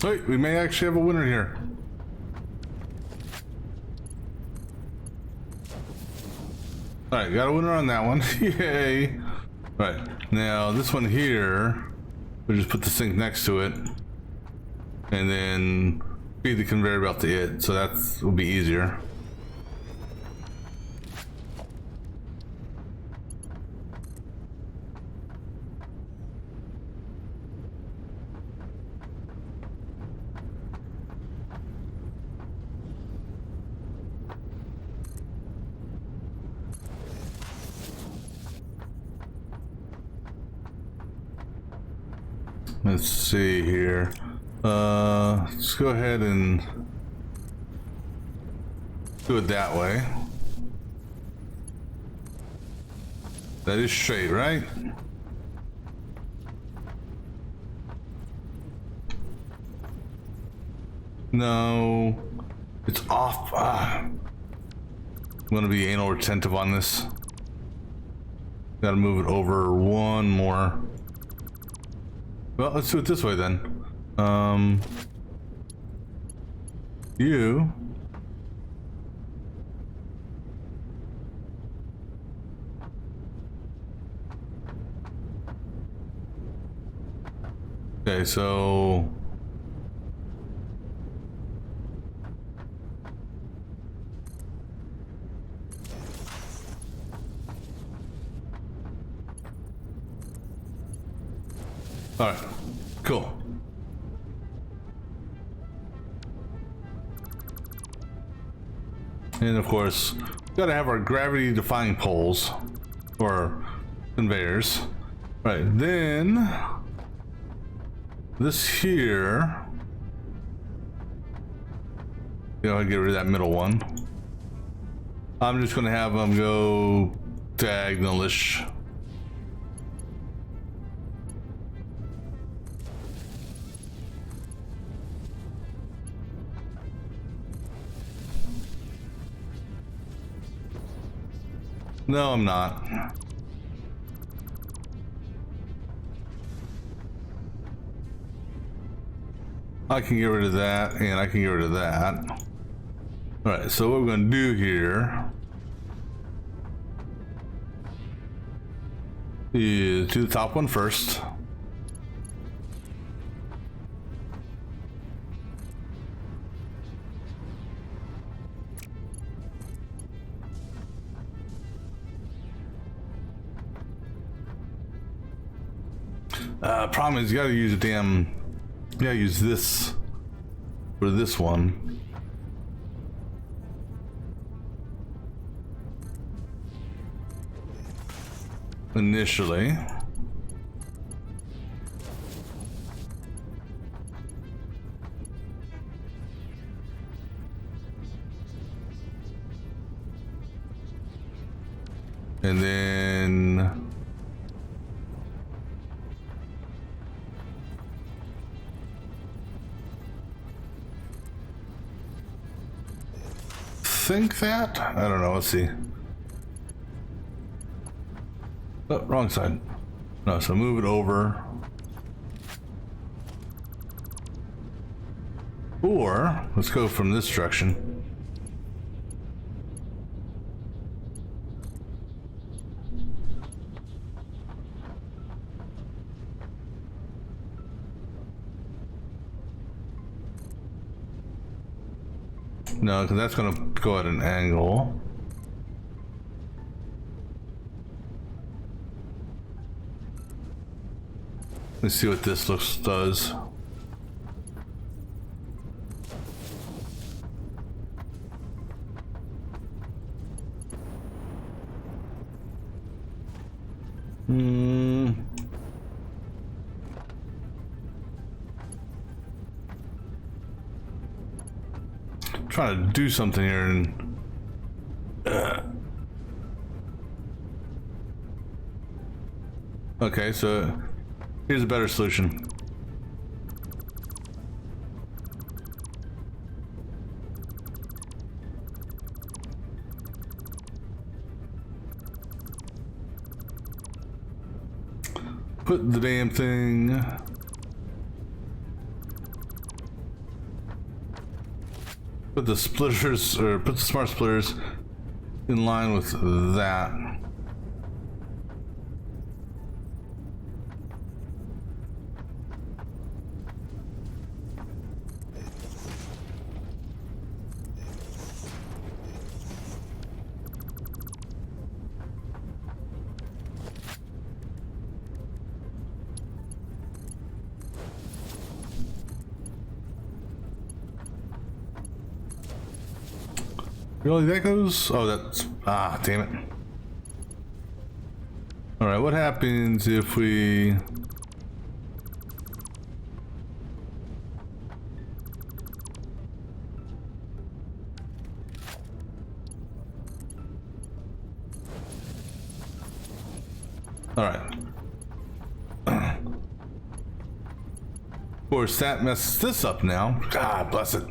Wait, we may actually have a winner here. Alright, got a winner on that one. Yay! Alright, now this one here, we'll just put the sink next to it. And then feed the conveyor belt to it, so that will be easier. Let's see here. Let's go ahead and do it that way. That is straight, right? No, it's off. I'm gonna be anal retentive on this. Gotta move it over one more. Well, let's do it this way then. You. Okay, so. All right, cool. And of course, gotta have our gravity defying poles or conveyors. Right, then this here, you know, I get rid of that middle one. I'm just gonna have them go diagonalish. No, I'm not. I can get rid of that, and I can get rid of that. All right, so what we're going to do here is do the top one first. Problem is, you gotta use a damn. You gotta use this for this one. Initially. And then think that? I don't know, let's see. Oh, wrong side. No, so move it over. Or, let's go from this direction. No, because that's going to go at an angle. Let's see what this does. Trying to do something here and okay, so here's a better solution. Put the damn thing. Put the splitters, or put the smart splitters in line with that. Really, that goes? Oh, that's... Ah, damn it. Alright, what happens if we... Alright. Of course, that messes this up now. God bless it.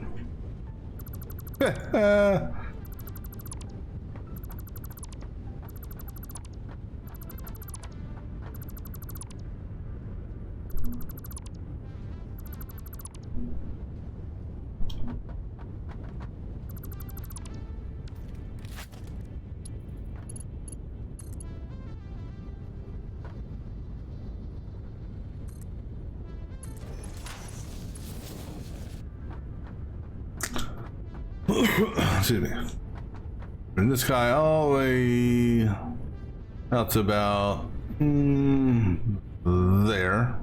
Excuse me. Bring this guy all the way out to about there.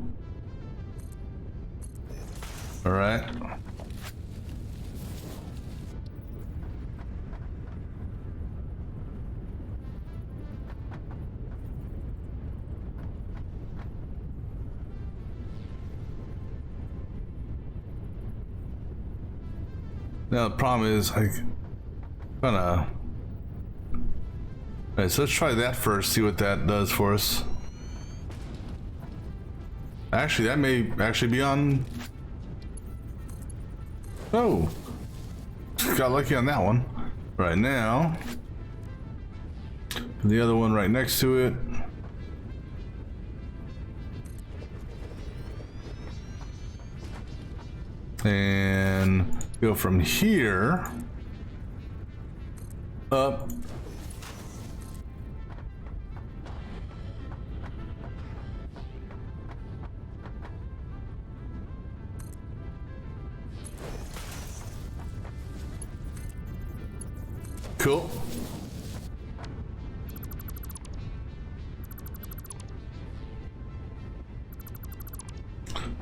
All right. Now the problem is I kinda... Alright, so let's try that first, see what that does for us. Actually, that may actually be on... Oh! Got lucky on that one. Right now. The other one right next to it. and go from here up. Cool.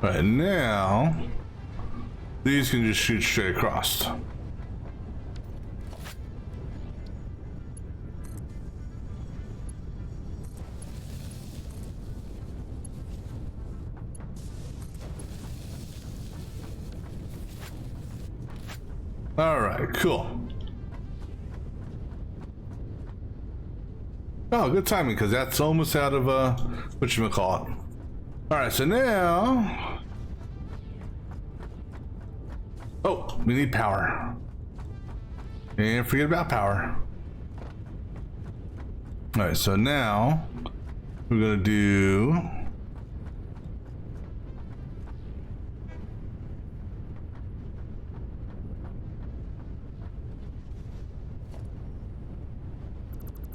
All right, now these can just shoot straight across. All right, cool. Oh, good timing, because that's almost out of whatchamacallit. All right, so now, oh, we need power, and forget about power. All right, so now we're gonna do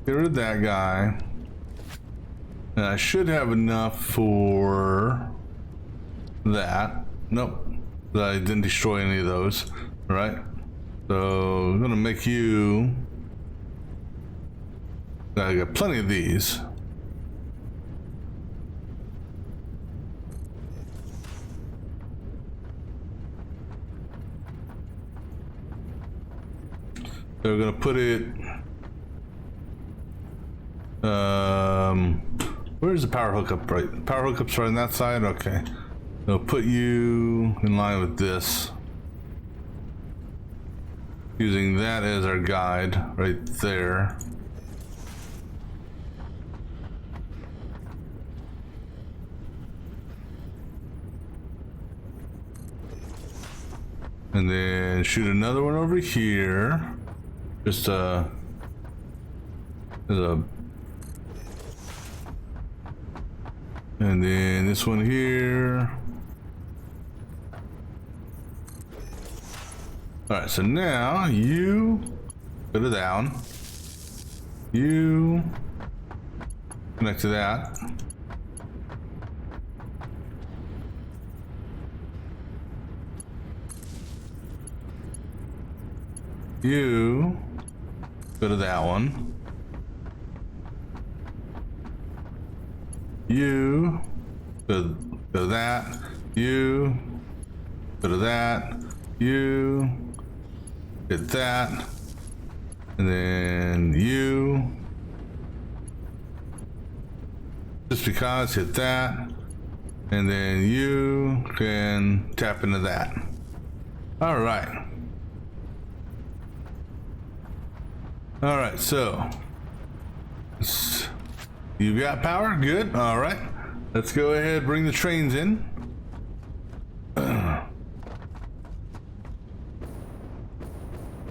get rid of that guy. And I should have enough for that. Nope. I didn't destroy any of those. All right. So I'm gonna make you. I got plenty of these. So we're gonna put it. Where's the power hookup? Right, power hookup's right on that side. Okay, so put you in line with this, using that as our guide right there. And then shoot another one over here. Just there's a. And then this one here. All right, so now you put it down. You connect to that. You go to that one. You go to that. You go to that. You hit that. And then you just because hit that. And then you can tap into that. All right. All right, so you've got power, good. All right, let's go ahead, bring the trains in.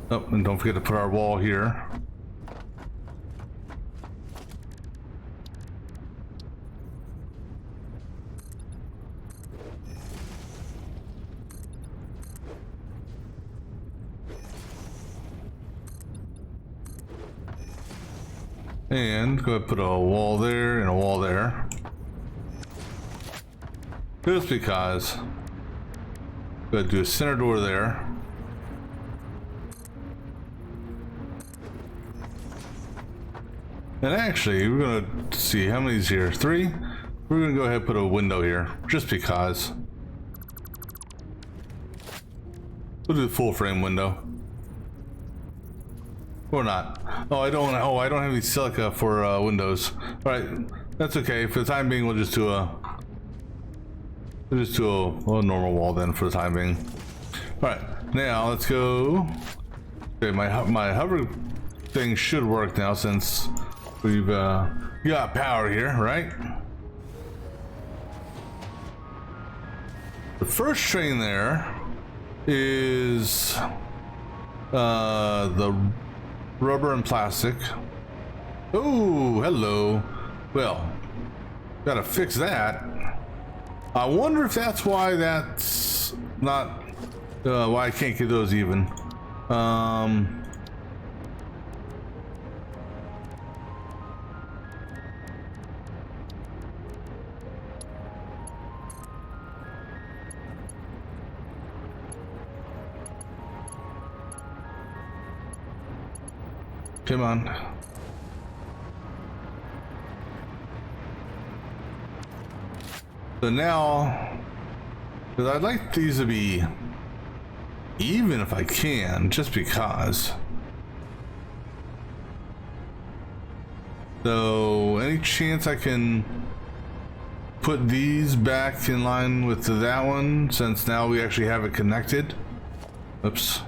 Oh, and don't forget to put our wall here. And go ahead and put a wall there and a wall there. Just because. Go ahead and do a center door there. And actually, we're gonna see how many's here. 3. We're gonna go ahead and put a window here, just because. We'll do the full frame window. Or not. Oh, I don't have any silica for windows. All right, that's okay. For the time being, we'll just do a normal wall then. For the time being. All right, now let's go. Okay, my hover thing should work now since we've got power here, right? The first train there is the rubber and plastic. Oh, hello. Well, gotta fix that. I wonder if that's why that's not Why I can't get those even. Come on. So now, because I'd like these to be even if I can, just because. So, any chance I can put these back in line with that one, since now we actually have it connected? Oops.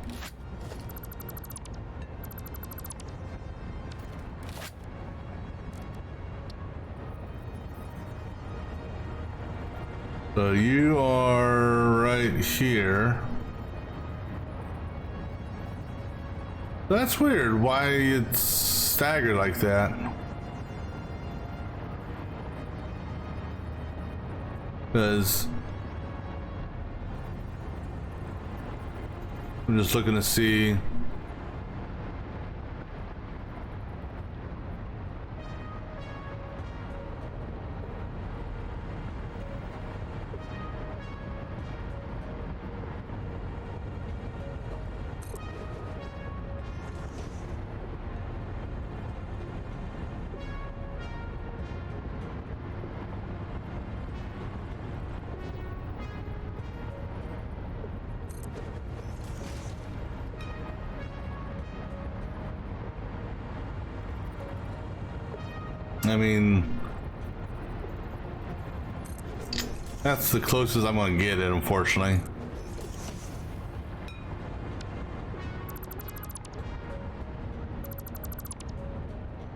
So you are right here. That's weird, why it's staggered like that. Because I'm just looking to see. I mean, that's the closest I'm gonna get it, unfortunately.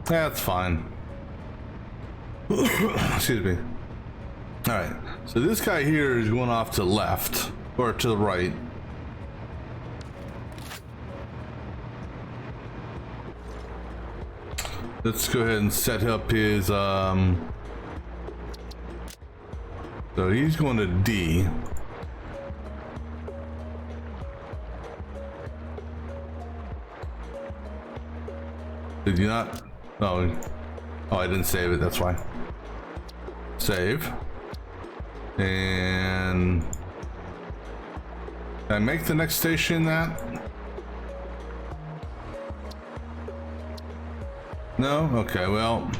That's fine. Excuse me. Alright, so this guy here is going off to the left, or to the right. Let's go ahead and set up his, so he's going to D. Did you not? Oh, I didn't save it, that's why. Save. And can I make the next station that? No? Okay, well.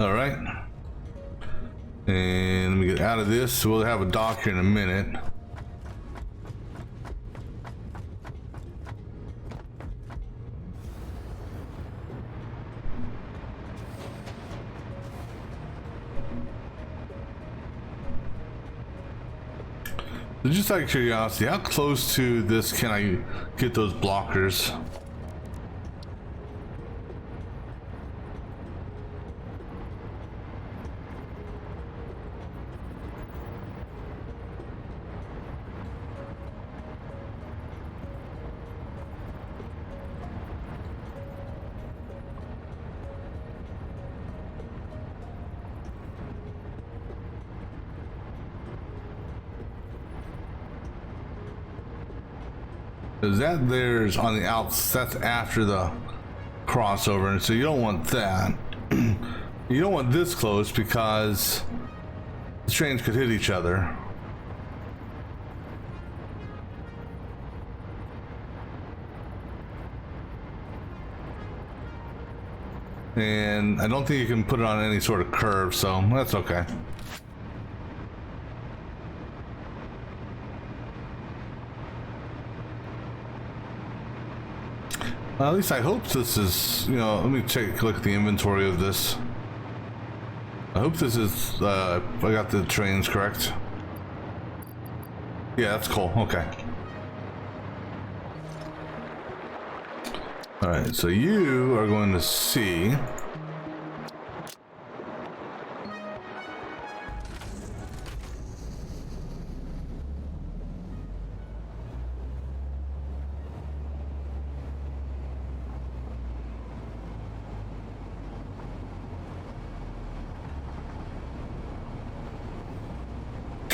All right. And let me get out of this. We'll have a dock here in a minute. Just out of curiosity, how close to this can I get those blockers? Because that there's on the outs, that's after the crossover, and so you don't want that. You don't want this close because the trains could hit each other. And I don't think you can put it on any sort of curve, so that's okay. Well, at least I hope this is, you know, let me take a look at the inventory of this. I hope this is, I got the trains correct. Yeah, that's cool, okay. Alright, so you are going to C.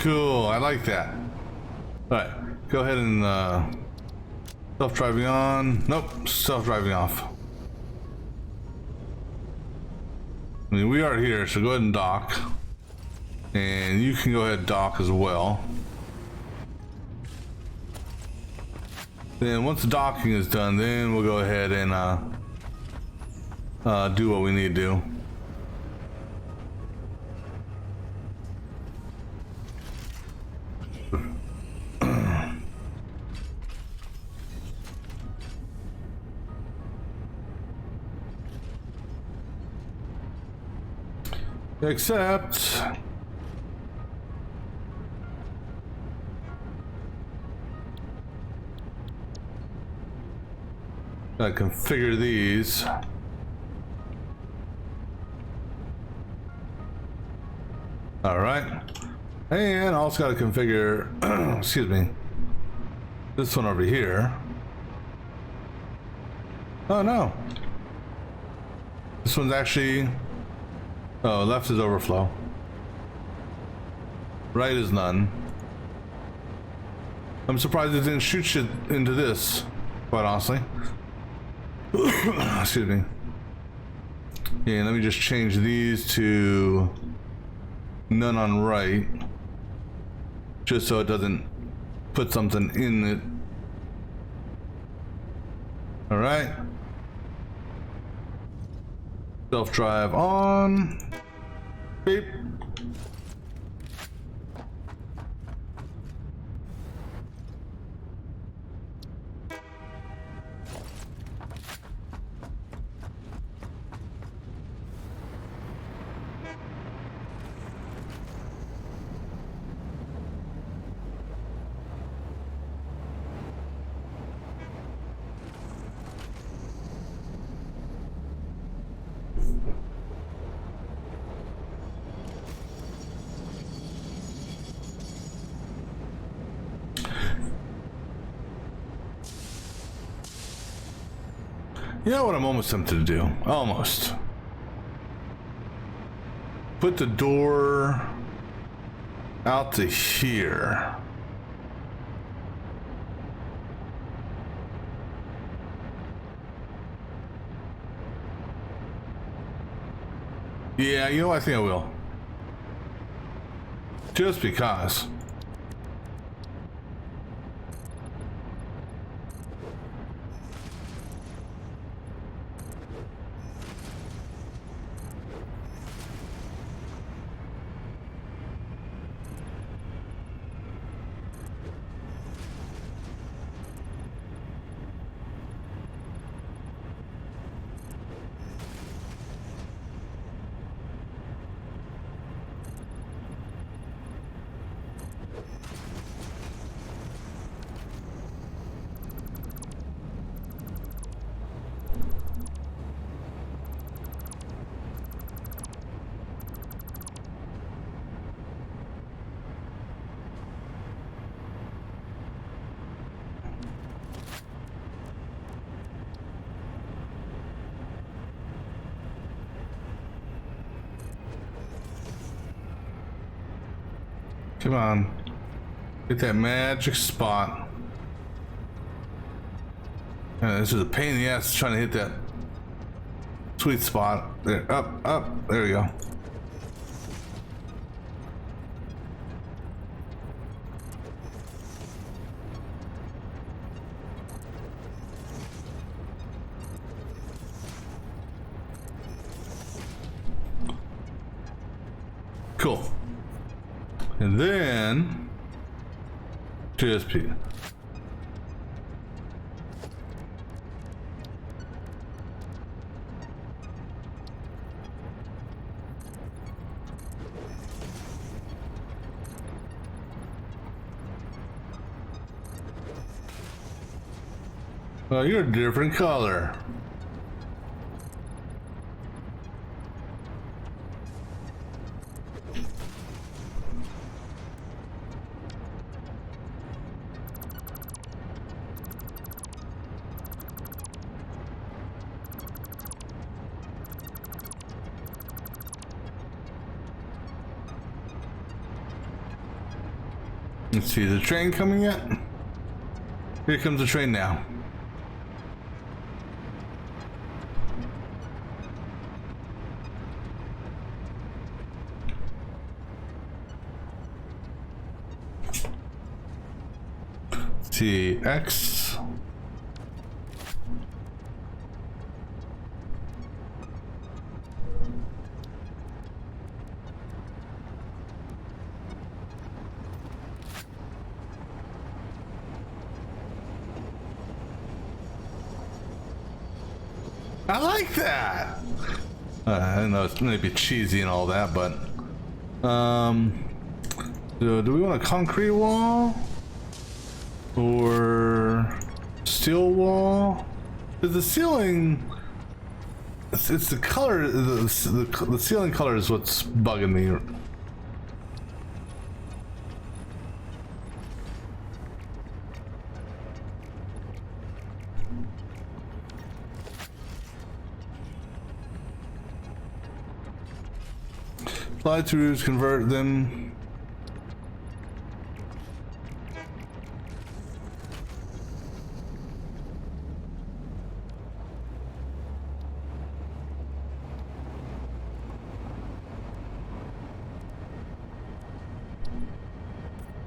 Cool, I like that. Alright, go ahead and self-driving on. Nope, self-driving off. I mean, we are here, so go ahead and dock. And you can go ahead and dock as well. Then once the docking is done, then we'll go ahead and do what we need to do. Except I configure these. All right, and I also got to configure excuse me, this one over here. Oh no, this one's actually, oh, left is overflow, right is none. I'm surprised it didn't shoot shit into this, quite honestly. Excuse me. And let me just change these to none on right, just so it doesn't put something in it. All right. Self-drive on. Beep. You know what I'm almost tempted to do? Almost. Put the door out to here. Yeah, you know, I think I will. Just because. Come on. Hit that magic spot. This is a pain in the ass trying to hit that sweet spot. There, up. There we go. Cool. And then GSP. Oh, you're a different color. Let's see, the train coming yet? Here comes the train now. Let's see, X. I like that. I know it's maybe cheesy and all that, but so do we want a concrete wall or steel wall? Because the ceiling, it's the color. The ceiling color is what's bugging me. Fly throughs, convert them.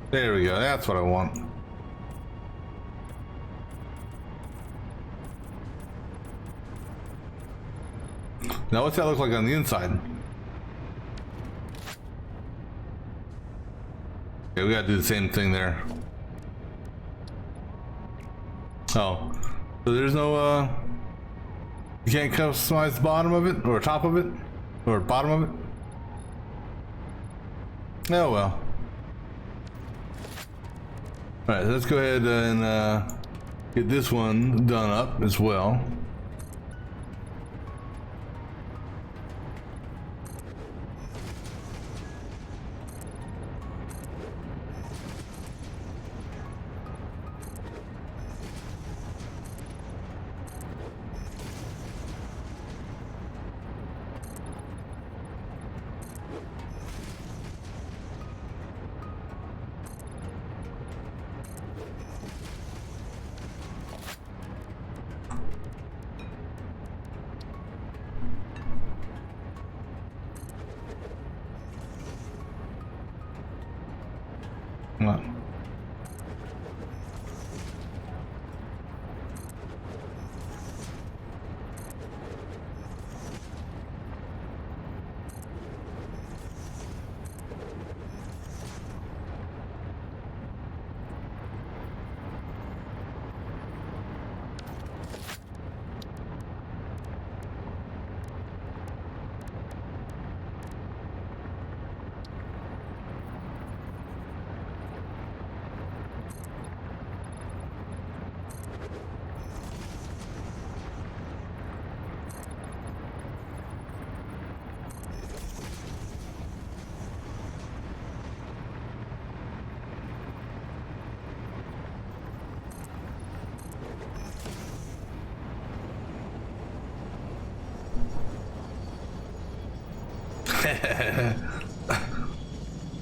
There we go, that's what I want. Now what's that look like on the inside? Okay, we gotta do the same thing there. Oh, so there's no, you can't customize the bottom of it, or top of it, or bottom of it? Oh well. Alright, let's go ahead and get this one done up as well.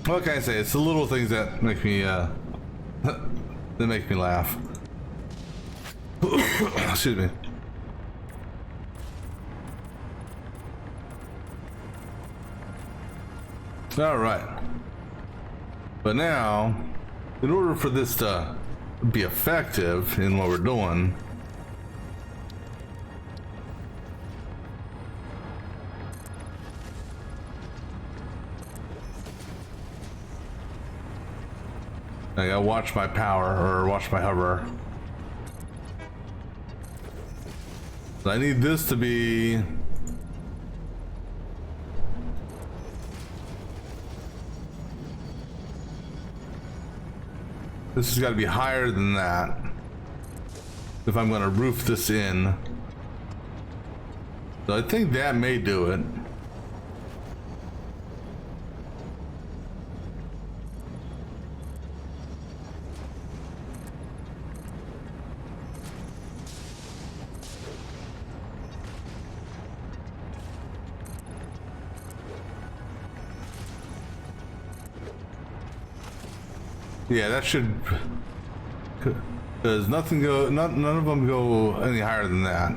What can I say? It's the little things that make me that make me laugh. Excuse me. All right. But now, in order for this to be effective in what we're doing, I gotta watch my power, or watch my hover. I need this to be... This has got to be higher than that if I'm going to roof this in. So I think that may do it. Yeah, that should. Does nothing go? None of them go any higher than that.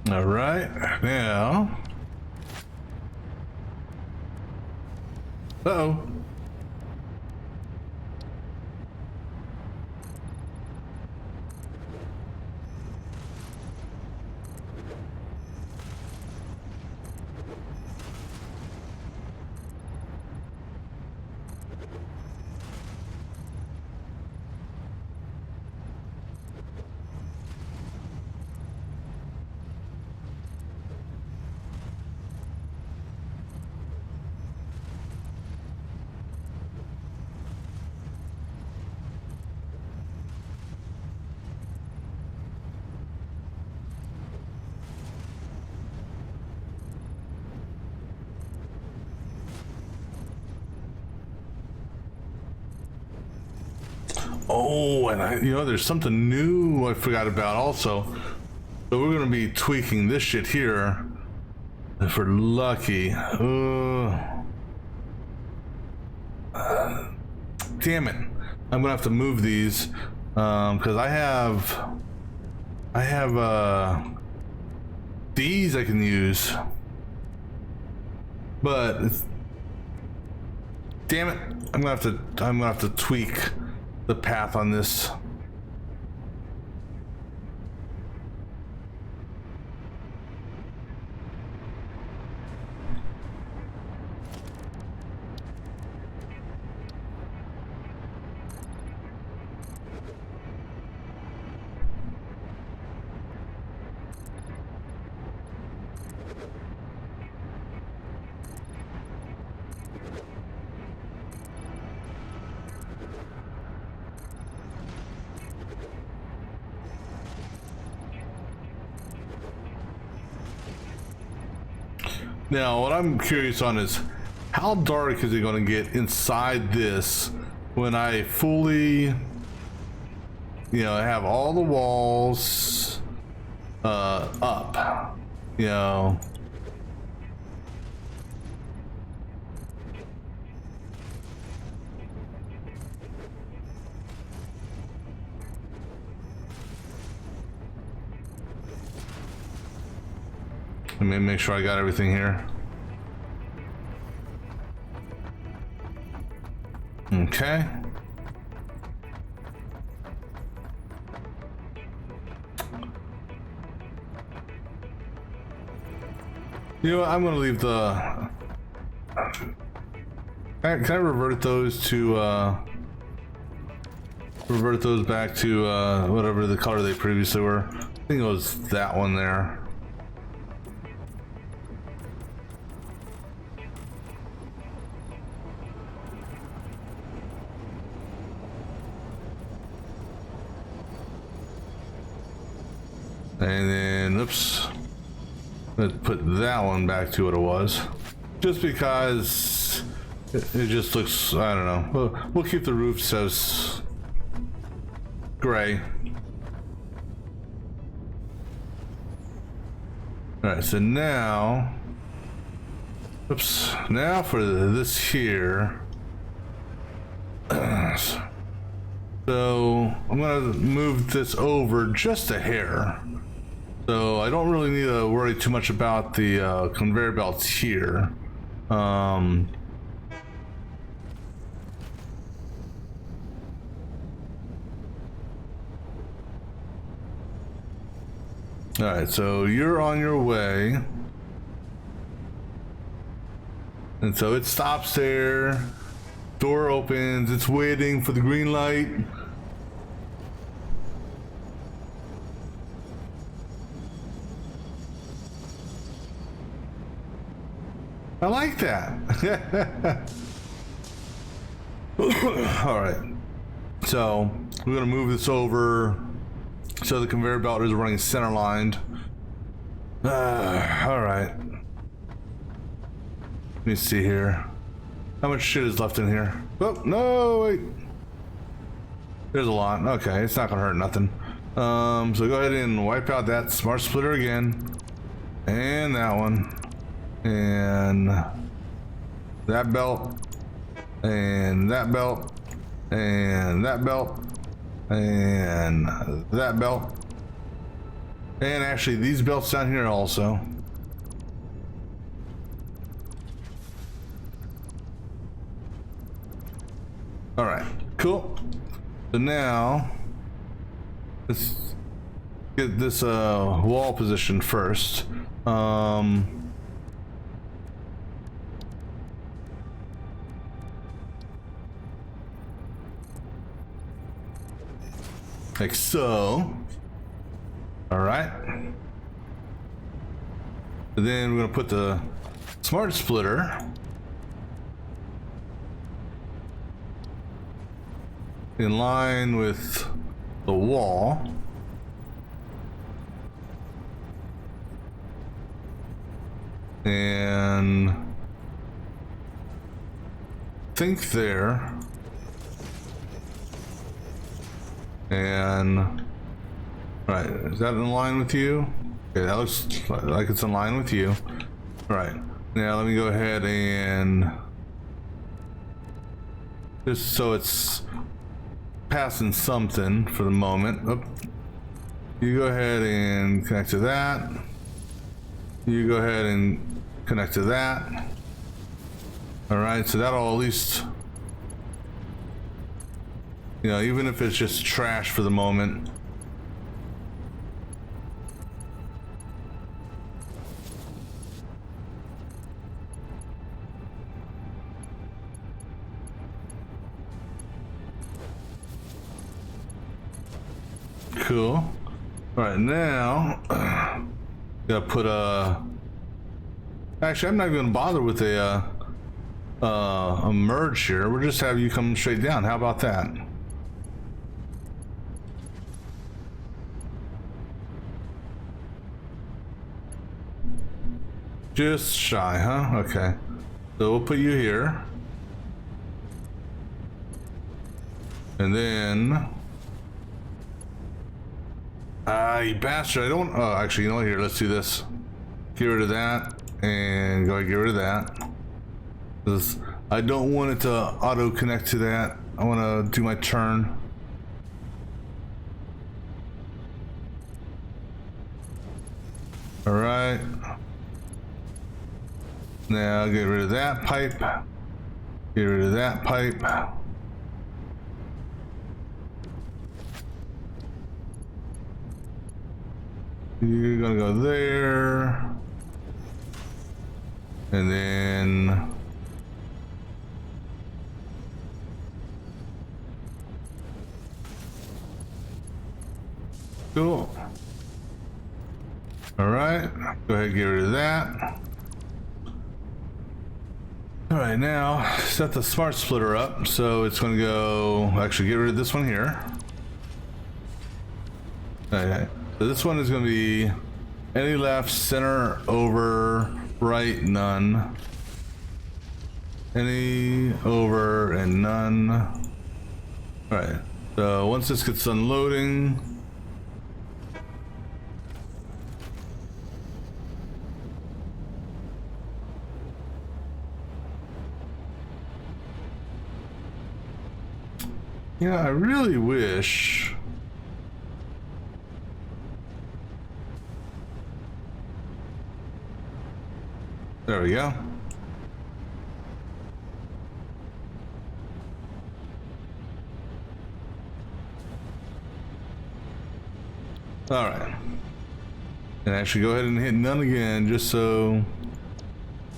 All right, now. Uh-oh. Oh, and there's something new I forgot about also. So we're gonna be tweaking this shit here if we're lucky. Damn it! I'm gonna have to move these because I have these I can use, but damn it! I'm gonna have to tweak the path on this. Now, what I'm curious on is how dark is it going to get inside this when I fully, have all the walls up, Let me make sure I got everything here. Okay. You know what? I'm gonna leave the. Can I revert those to revert those back to whatever the color they previously were? I think it was that one there. And then, oops, let's put that one back to what it was. Just because it just looks, I don't know. We'll keep the roofs as gray. All right, so now, oops, now for this here. So I'm gonna move this over just a hair. So I don't really need to worry too much about the conveyor belts here. All right, so you're on your way. And so it stops there. Door opens, it's waiting for the green light. I like that. All right. So we're gonna move this over so the conveyor belt is running center lined. All right. Let me see here. How much shit is left in here? Oh, no, wait. There's a lot. Okay, it's not gonna hurt nothing. So go ahead and wipe out that smart splitter again. And that one. And that belt. And that belt. And that belt. And that belt. And actually these belts down here also. All right, cool. So now let's get this wall positioned first. Like so. All right. And then we're gonna put the smart splitter in line with the wall. And think there. And all right, is that in line with you? Okay, that looks like it's in line with you. All right, now let me go ahead and just so it's passing something for the moment. Oh, you go ahead and connect to that. You go ahead and connect to that. All right, so that'll at least, you know, even if it's just trash for the moment. Cool. All right, now gotta put a. Actually, I'm not going to bother with a merge here. We'll just have you come straight down. How about that? Just shy, huh? Okay. So we'll put you here. And then... you bastard, I don't... Oh, actually, you know what? Here, let's do this. Get rid of that. And go ahead and get rid of that. This, I don't want it to auto-connect to that. I want to do my turn. All right. Now get rid of that pipe. Get rid of that pipe. You're gonna go there. And then cool. All right, go ahead and get rid of that. All right, now set the smart splitter up. So it's going to go, actually get rid of this one here. Okay, so this one is going to be any left, center, over, right, none. Any, over, and none. All right, so once this gets done loading, yeah, I really wish. There we go. All right. And actually go ahead and hit none again, just so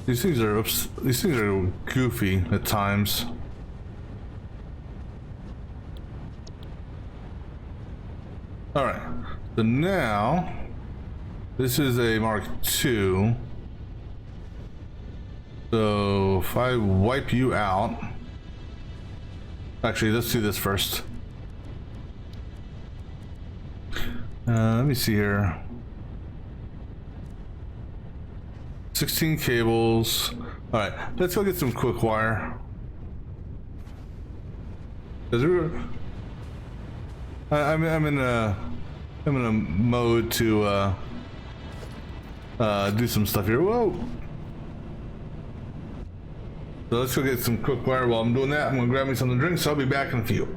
these things are goofy at times. All right, so now this is a Mark II. So if I wipe you out, actually, let's do this first. Let me see here. 16 cables. All right, let's go get some quick wire. I'm in a mode to do some stuff here. Whoa. So let's go get some quick wire. While I'm doing that, I'm gonna grab me something to drink. So I'll be back in a few.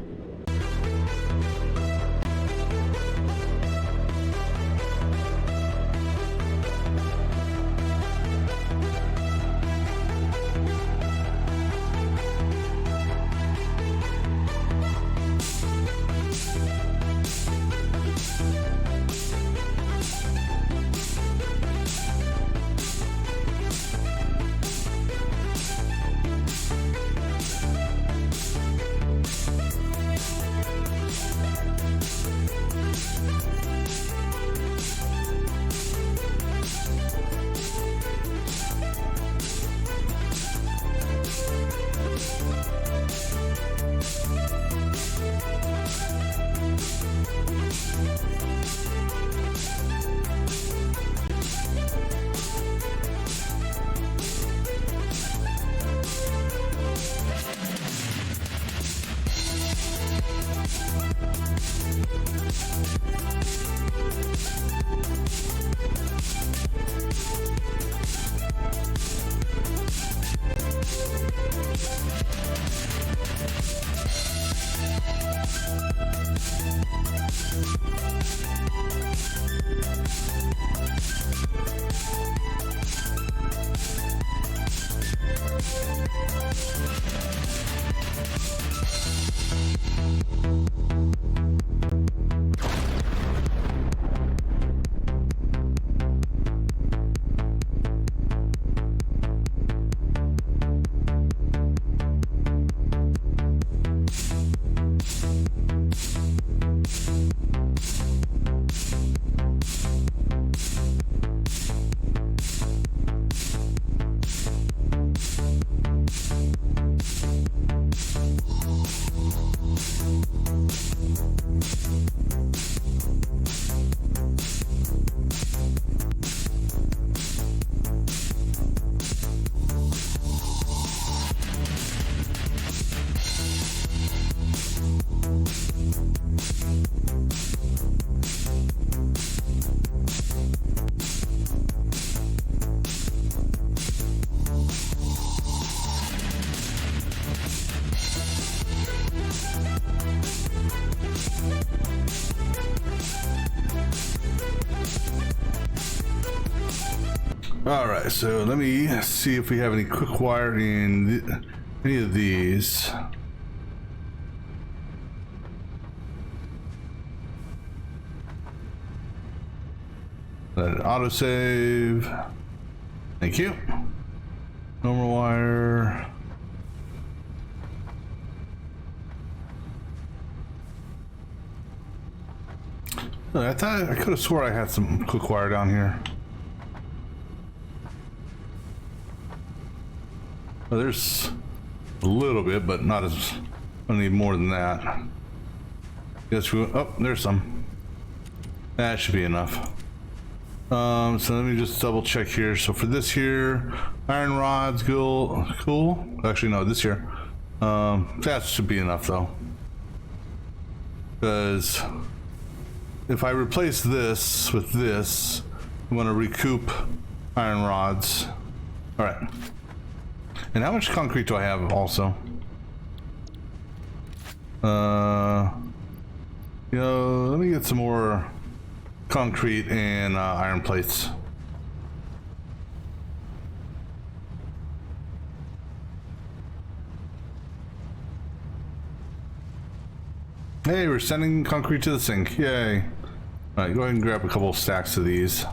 All right, so let me see if we have any quick wire in any of these. Let it autosave. Thank you. Normal wire. I thought I could have swore I had some quick wire down here. Well, there's a little bit, but not as. I need more than that. Guess we. Oh, there's some. That should be enough. So let me just double check here. So for this here, iron rods, cool. Actually, no, this here. That should be enough though. Because if I replace this with this, I'm gonna recoup iron rods. All right. And how much concrete do I have also? You know, let me get some more concrete and iron plates. Hey, we're sending concrete to the sink. Yay. All right, go ahead and grab a couple of stacks of these.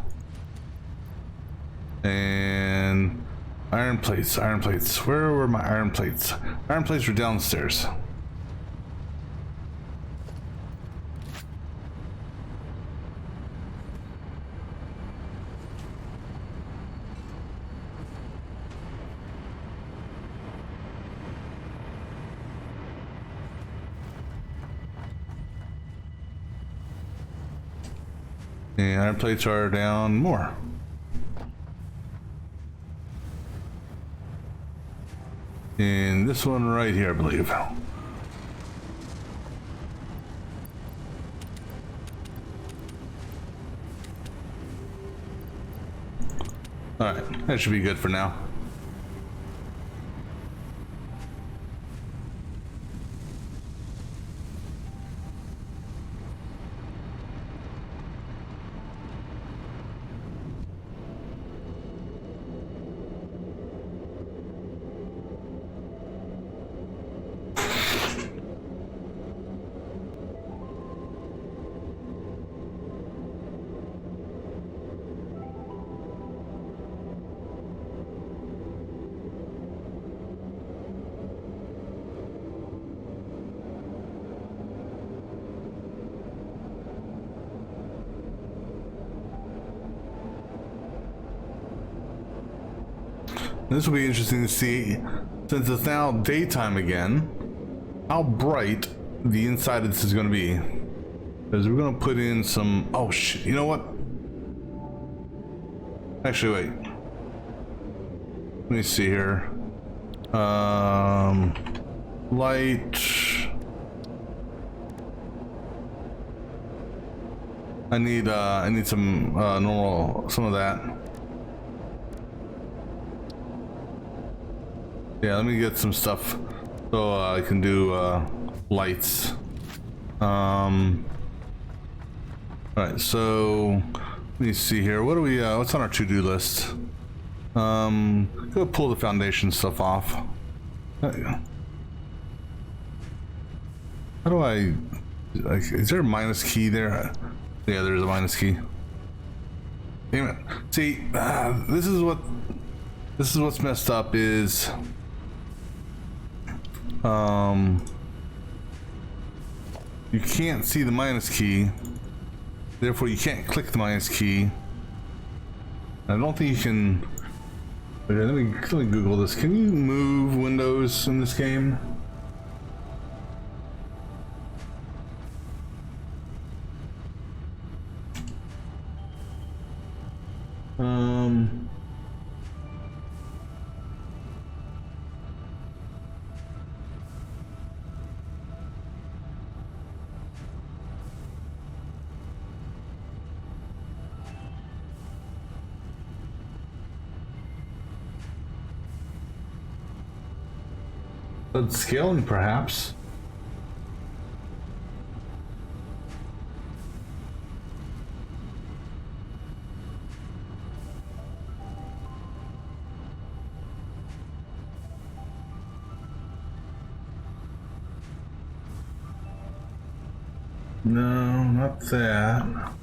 And iron plates, iron plates. Where were my iron plates? Iron plates were downstairs. And iron plates are down more. And this one right here, I believe. Alright, that should be good for now. This will be interesting to see, since it's now daytime again, how bright the inside of this is going to be. Because we're going to put in some... Oh shit, you know what? Actually, wait. Let me see here. Light... I need some normal, some of that. Yeah, let me get some stuff so I can do lights. Alright, so let me see here. What do we what's on our to-do list? Go pull the foundation stuff off. There you go. How do I is there a minus key there? Yeah, there's a minus key. Damn it. See, this is what's messed up is you can't see the minus key, therefore you can't click the minus key. I don't think you can. Okay, let me Google this. Can you move windows in this game? But scaling, perhaps. No, not that.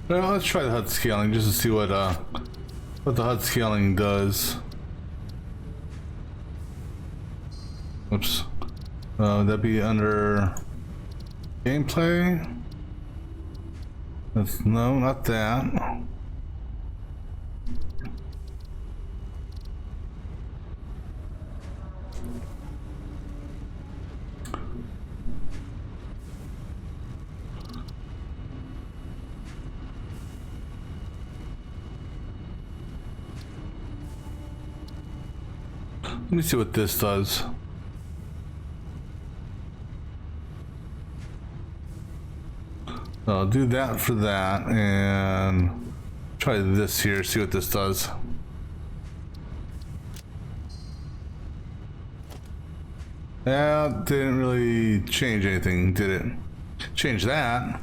Well, let's try the HUD scaling just to see what the HUD scaling does. Oops. Would that be under gameplay? That's, no, not that. Let me see what this does. I'll do that for that and try this here, see what this does. That didn't really change anything, did it? Change that.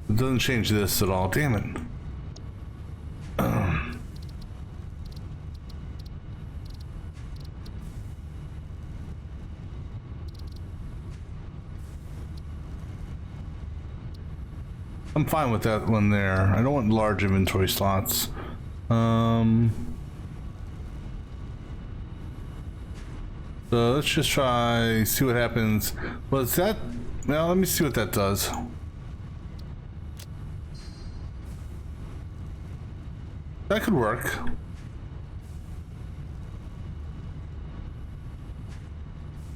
It doesn't change this at all, damn it. I'm fine with that one there. I don't want large inventory slots. So let's just try, see what happens. Well, is that, now let me see what that does. That could work.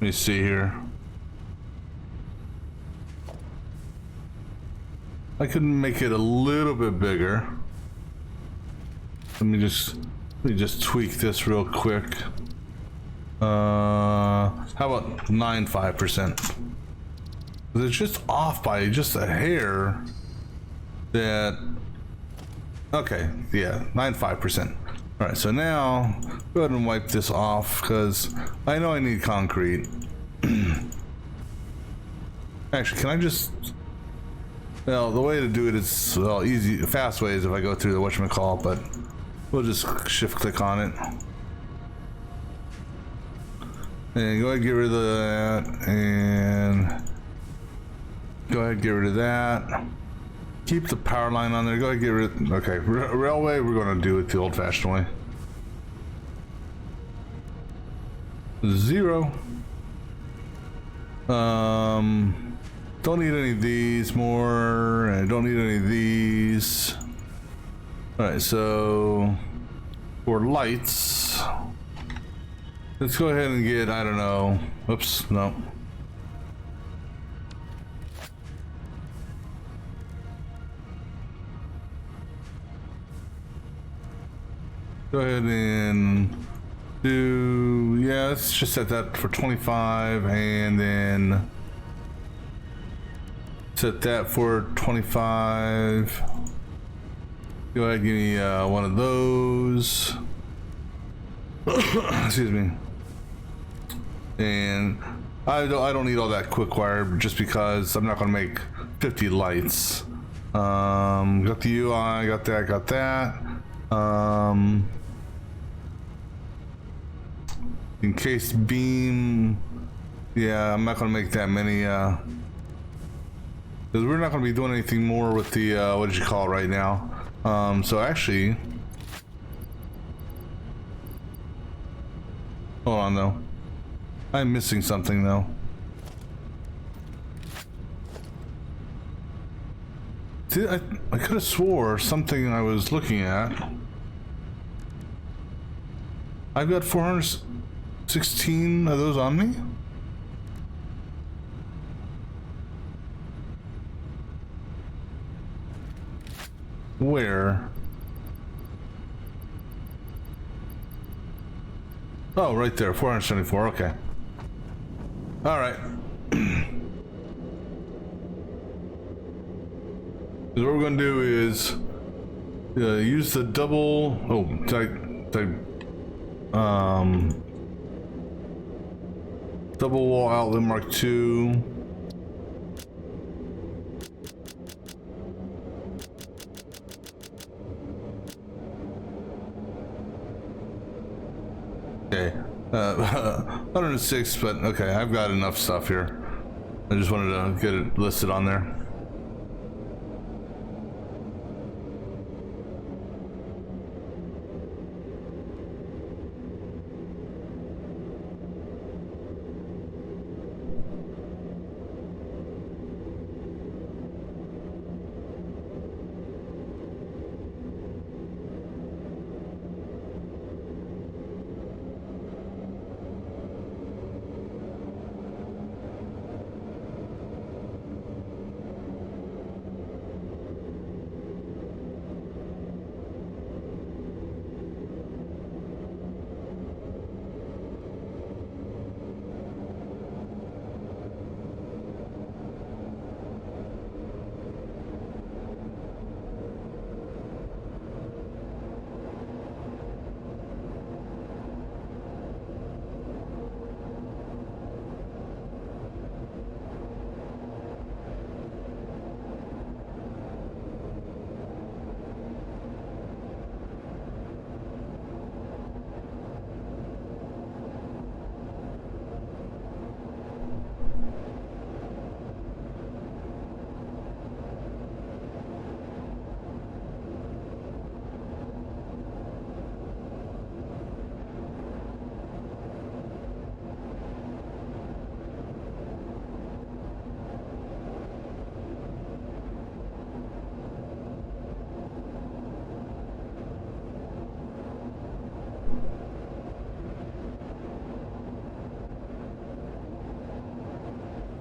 Let me see here. I could make it a little bit bigger. Let me just tweak this real quick. How about 95%? It's just off by just a hair. That. Okay, yeah, 95%. All right, so now go ahead and wipe this off because I know I need concrete. Actually, can I just? Well, the way to do it is, well, easy, fast way is if I go through the whatchamacallit, but we'll just shift click on it. And go ahead and get rid of that, and go ahead and get rid of that. Keep the power line on there, go ahead and get rid, okay, railway, we're gonna do it the old fashioned way. 0. Don't need any of these more, and I don't need any of these. All right, so for lights, let's go ahead and get, I don't know, oops, no. Go ahead and do, yeah, let's just set that for 25 and then set that for 25. Go ahead and give me one of those. Excuse me. And I don't need all that quick wire just because I'm not going to make 50 lights. Got the UI, got that. Encased beam. Yeah, I'm not going to make that many. Because we're not going to be doing anything more with the what did you call it right now. So actually, hold on though, I'm missing something though. I could have swore something I was looking at. I've got 416 of those on me. Where? Oh, right there, 474, okay. All right. What we're gonna do is use the double, double wall outlet Mark II. Okay, 106, but okay, I've got enough stuff here. I just wanted to get it listed on there.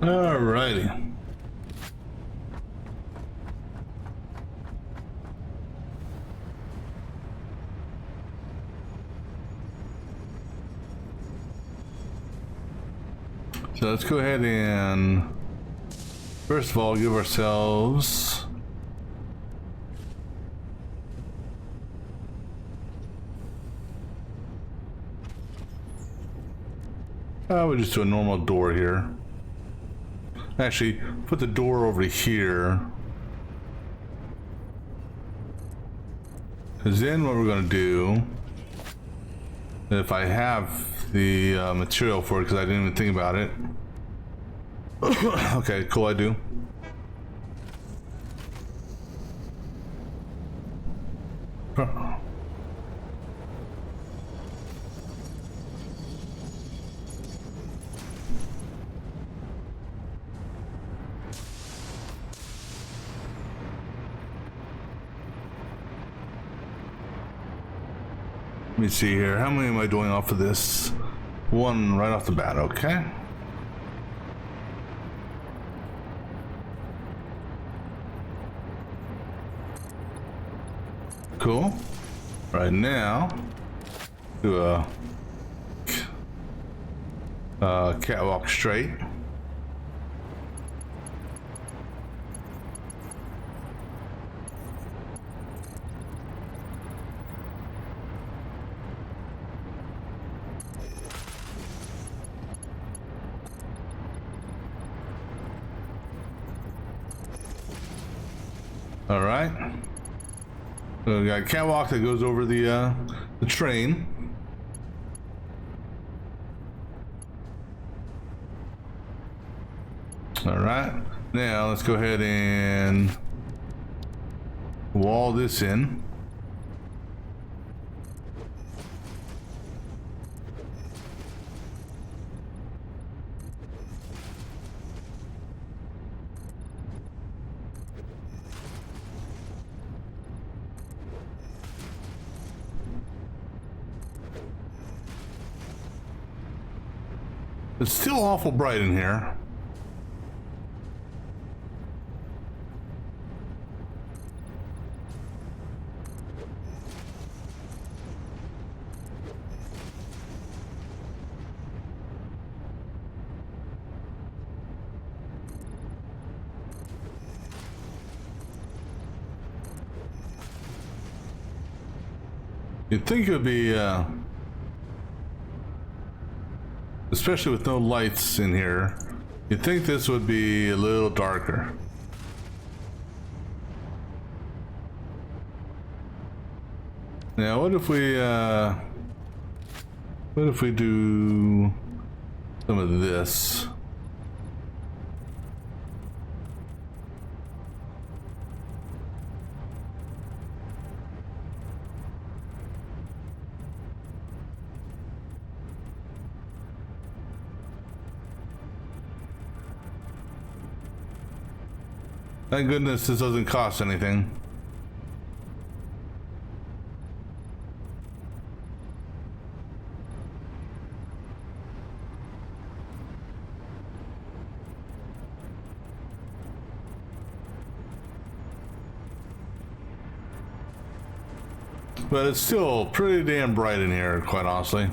Alrighty. So let's go ahead and first of all give ourselves we'll just do a normal door here. Actually, put the door over here. Because then what we're going to do, if I have the material for it, because I didn't even think about it. Okay, cool, I do. Let me see here. How many am I doing off of this? One right off the bat, okay. Cool. Right now, do a catwalk straight. All right. So we got a catwalk that goes over the train. All right. Now let's go ahead and wall this in. It's still awful bright in here. You'd think it would be especially with no lights in here, you'd think this would be a little darker. Now, what if we do some of this? Thank goodness this doesn't cost anything. But it's still pretty damn bright in here, quite honestly.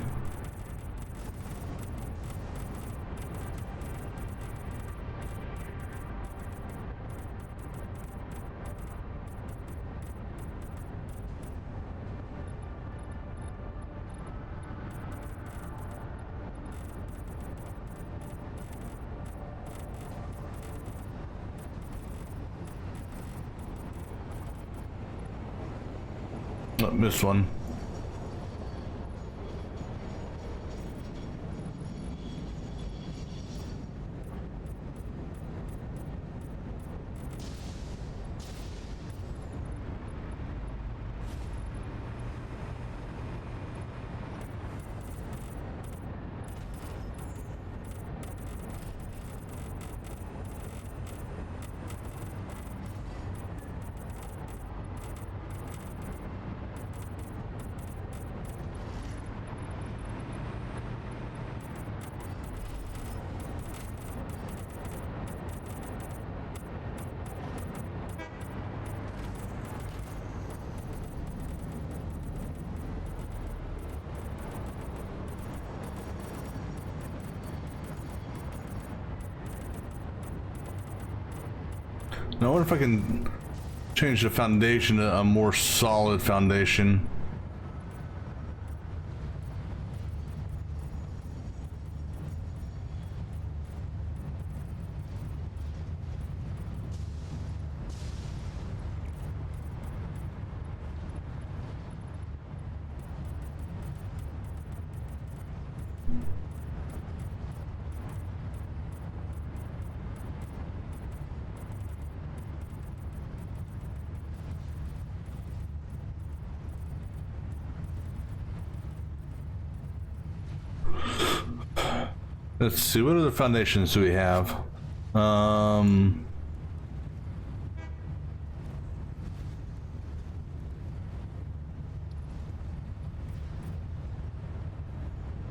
Oh, missed one. Now, I wonder if I can change the foundation to a more solid foundation. Let's see, what other foundations do we have? Yeah,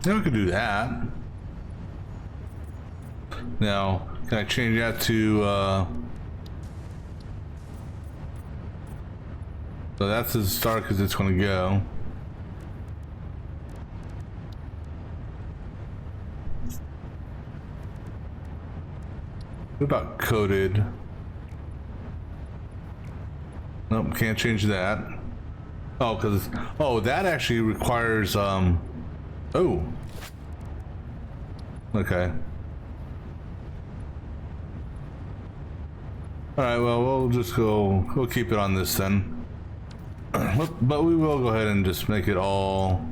we could do that. Now, can I change that to, so that's as dark as it's going to go. What about coated? Nope, can't change that. Oh, because, oh, that actually requires, oh. Okay. Alright, well, we'll keep it on this then. But we will go ahead and just make it all.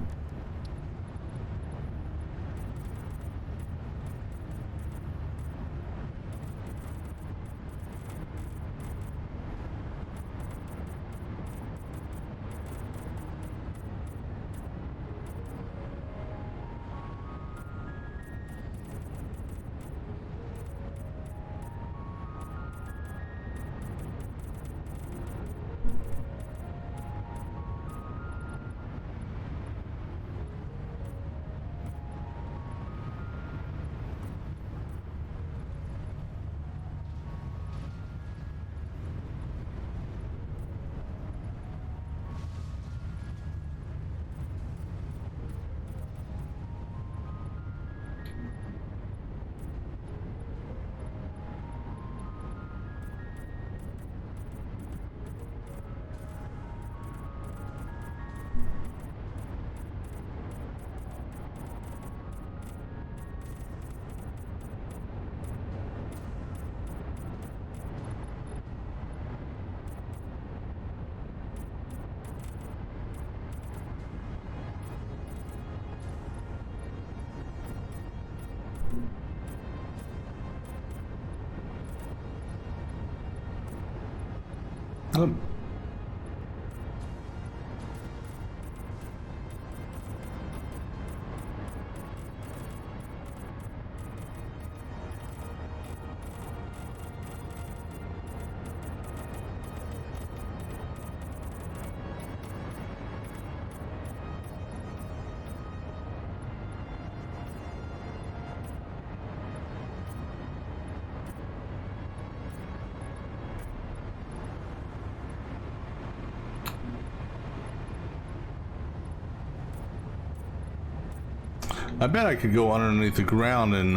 I bet I could go underneath the ground and,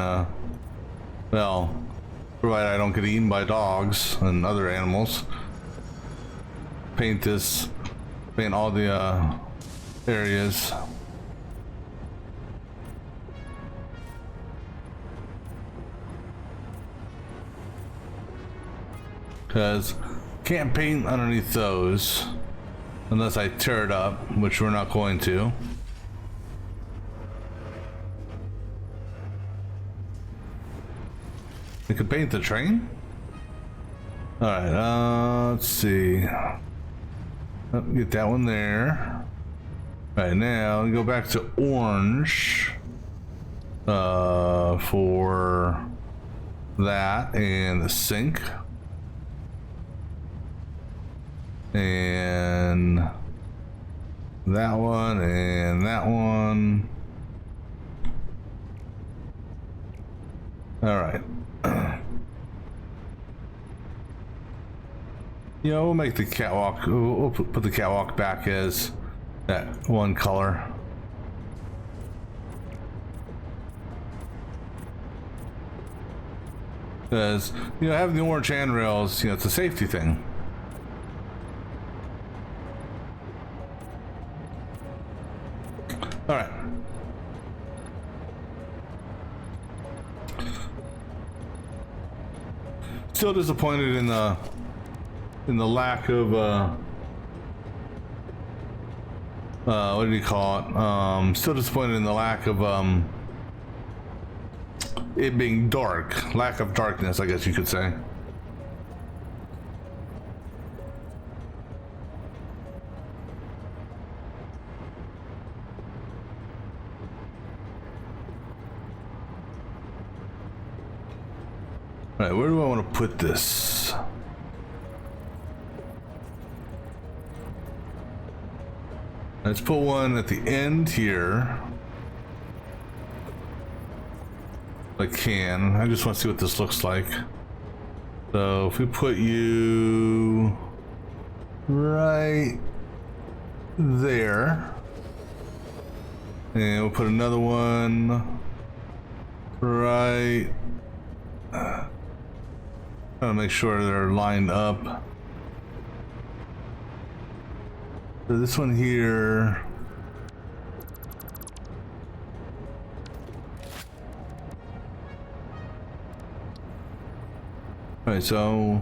well, provided I don't get eaten by dogs and other animals. Paint all the, areas. Because can't paint underneath those unless I tear it up, which we're not going to. We could paint the train? Alright, let's see. Oh, get that one there. Alright, now go back to orange for that and the sink. And that one and that one. Alright. You know, we'll make the catwalk, we'll put the catwalk back as that one color. Because, you know, having the orange handrails, you know, it's a safety thing. All right. Still disappointed in the lack of what do you call it? Still disappointed in the lack of it being dark. Lack of darkness, I guess you could say. All right, where do I want to put this? Let's put one at the end here. I can. I just want to see what this looks like. So if we put you right there, and we'll put another one right. Trying to make sure they're lined up. So this one here. All right, so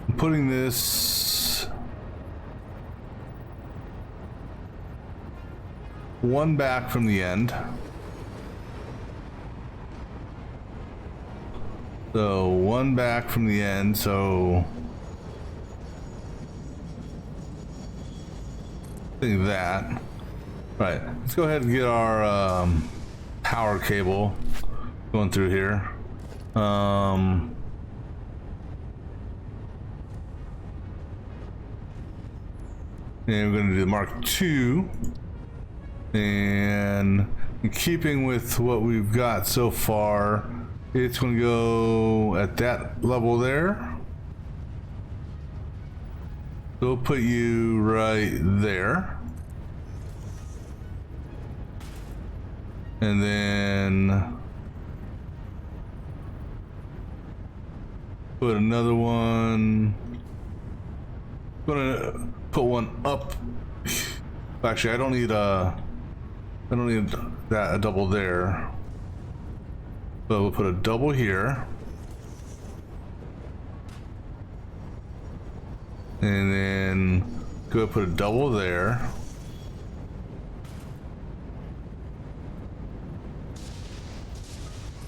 I'm putting this one back from the end. So one back from the end, so I think that. Right, let's go ahead and get our power cable going through here. And we're going to do the Mark II, and in keeping with what we've got so far, it's going to go at that level there. So we'll put you right there. And then put another one. I'm gonna put one up. Actually, I don't need that a double there. But we'll put a double here. And then go put a double there.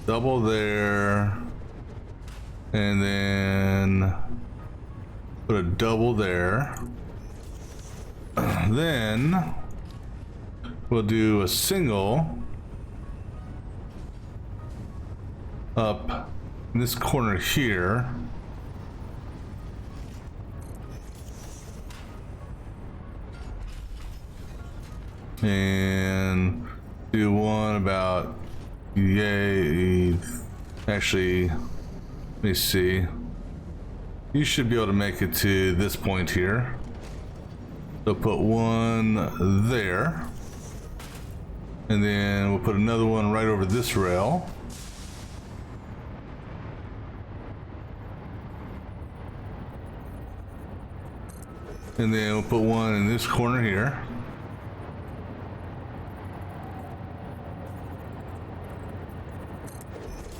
Double there. And then put a double there. Then we'll do a single up in this corner here. And do one about, yay, actually, let me see. You should be able to make it to this point here. So put one there. And then we'll put another one right over this rail. And then we'll put one in this corner here.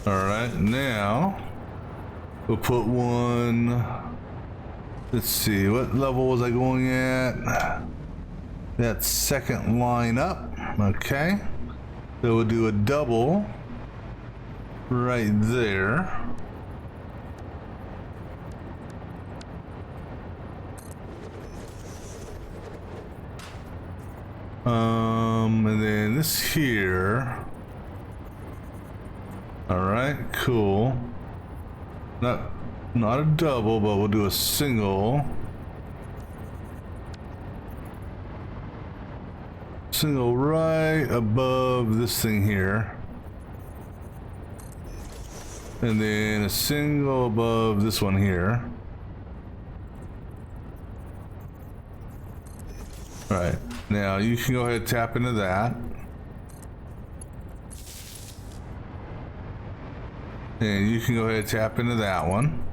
All right, now we'll put one. Let's see, what level was I going at? That second line up. Okay. So we'll do a double right there. And then this here. All right, cool. Not a double, but we'll do a single. Single right above this thing here. And then a single above this one here. All right, now you can go ahead and tap into that. And you can go ahead and tap into that one.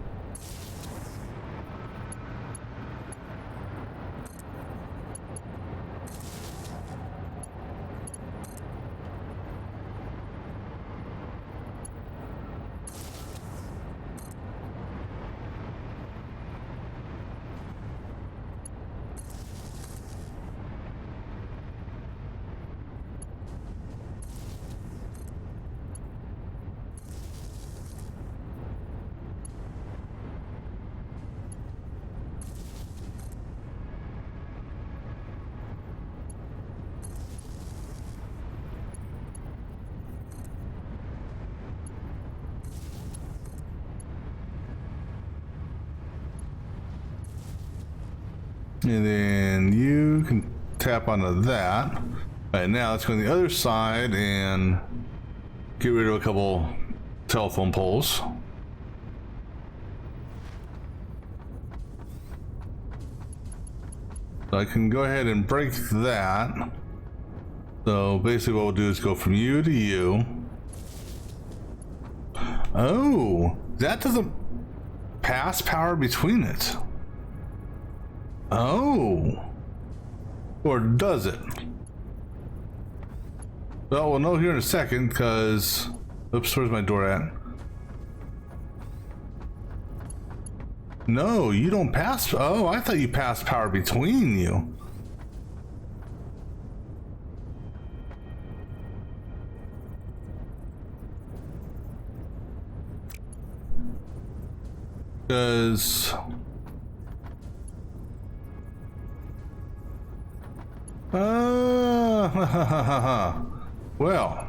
And then you can tap onto that. All right, now let's go on the other side and get rid of a couple telephone poles. So I can go ahead and break that. So basically what we'll do is go from you to you. Oh, that doesn't pass power between it. Oh. Or does it? Well, we'll know here in a second because... Oops, where's my door at? No, you don't pass... Oh, I thought you passed power between you. Because... well,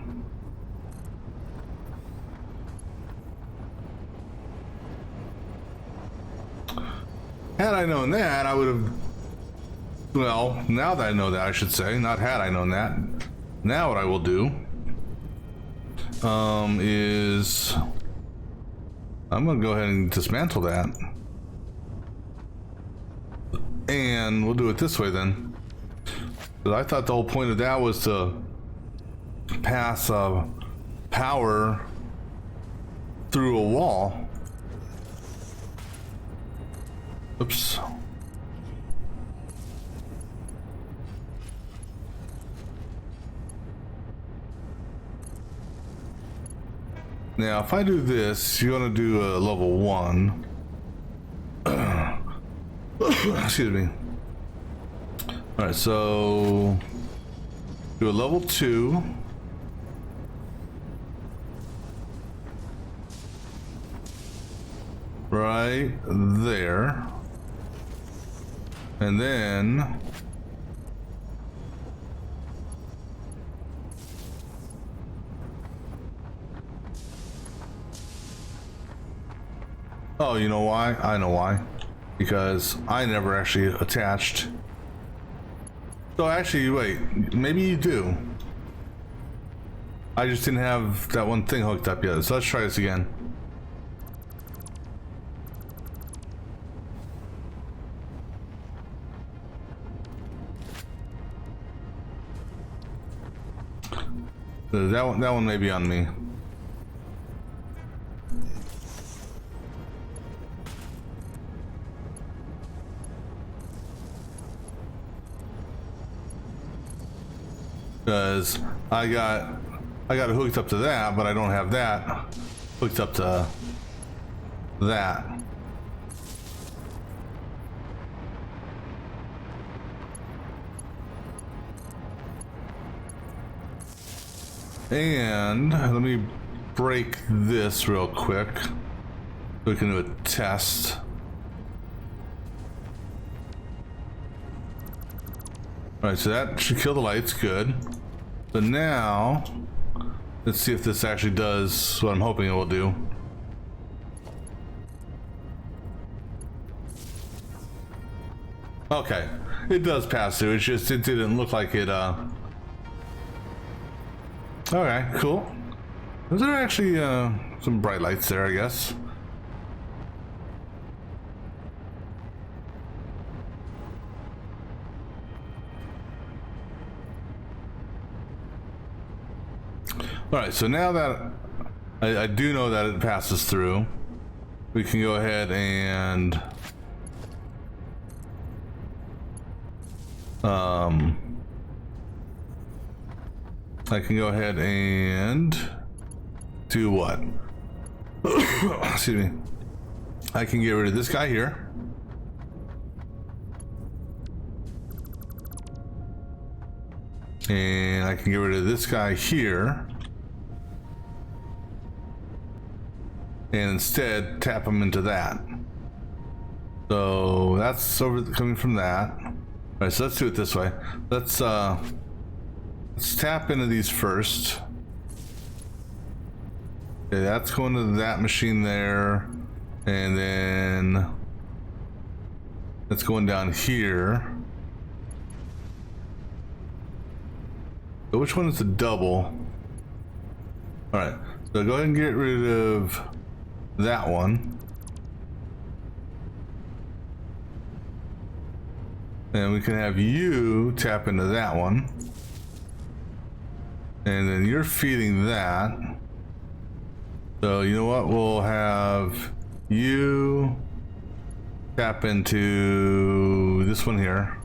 had I known that, I would have, well, now that I know that, I should say, not had I known that. Now what I will do is I'm gonna go ahead and dismantle that, and we'll do it this way then. But I thought the whole point of that was to pass power through a wall. Oops. Now, if I do this, you're gonna do a level 1. Excuse me. All right, so do a level 2. Right there. And then oh, you know why? I know why. Because I never actually attached. So actually, wait, maybe you do. I just didn't have that one thing hooked up yet. So let's try this again. That one may be on me. Because I got it hooked up to that, but I don't have that hooked up to that. And let me break this real quick so we can do a test. All right, so that should kill the lights, good. So now, let's see if this actually does what I'm hoping it will do. Okay, it does pass through, it didn't look like it, Okay, cool. Those are actually, some bright lights there, I guess. All right, so now that I do know that it passes through. We can go ahead and I can go ahead and do what? Excuse me. I can get rid of this guy here. And I can get rid of this guy here. And instead tap him into that. So that's coming from that. All right, so let's do it this way. Let's tap into these first. Okay, that's going to that machine there, and then that's going down here. So which one is the double? All right, so go ahead and get rid of that one. And we can have you tap into that one. And then you're feeding that. So you know what? We'll have you tap into this one here.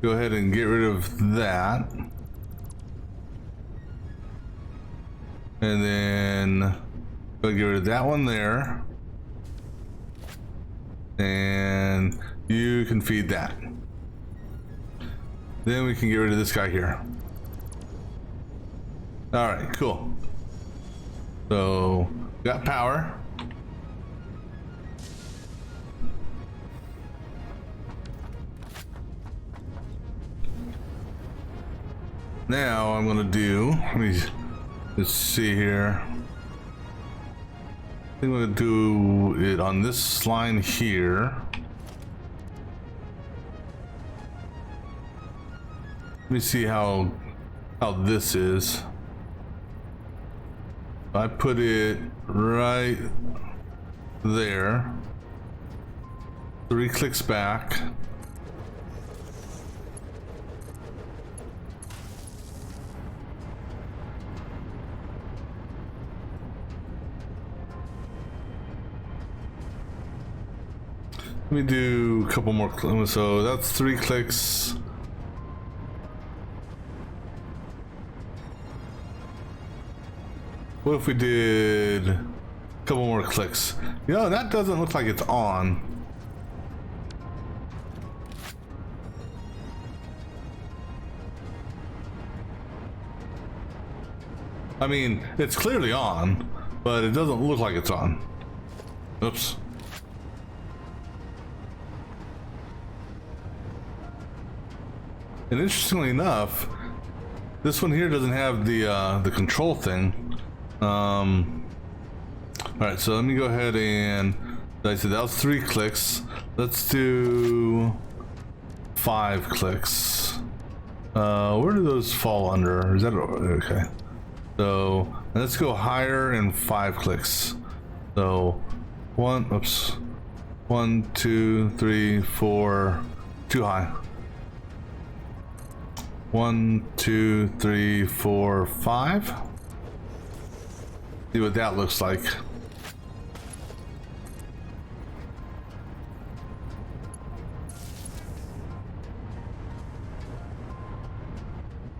Go ahead and get rid of that. And then go get rid of that one there. And you can feed that. Then we can get rid of this guy here. All right, cool. So, got power. Now I'm gonna do, let me just see here. I think I'm gonna do it on this line here. Let me see how this is. I put it right there. 3 clicks back. Let me do a couple more clicks. So that's 3 clicks. What if we did a couple more clicks? You know, that doesn't look like it's on. I mean, it's clearly on, but it doesn't look like it's on. Oops. And interestingly enough, this one here doesn't have the control thing. All right, so let me go ahead and, like I said, that was 3 clicks. Let's do 5 clicks. Where do those fall under? Is that okay? So let's go higher in 5 clicks. So 1, 2, 3, 4, too high. 1, 2, 3, 4, 5. See what that looks like.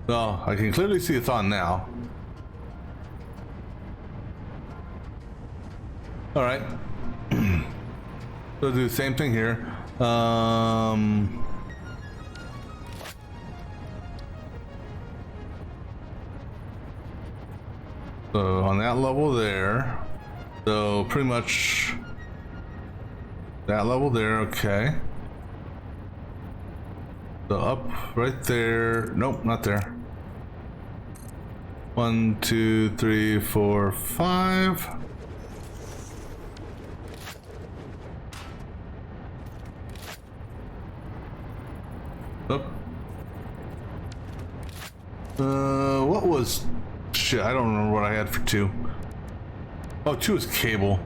So I can clearly see it's on now. All right. So do the same thing here. So on that level there, so pretty much that level there, okay. So up right there, nope, not there. 1, 2, 3, 4, 5. Up. What was... Shit, I don't remember what I had for 2. Oh, 2 is cable.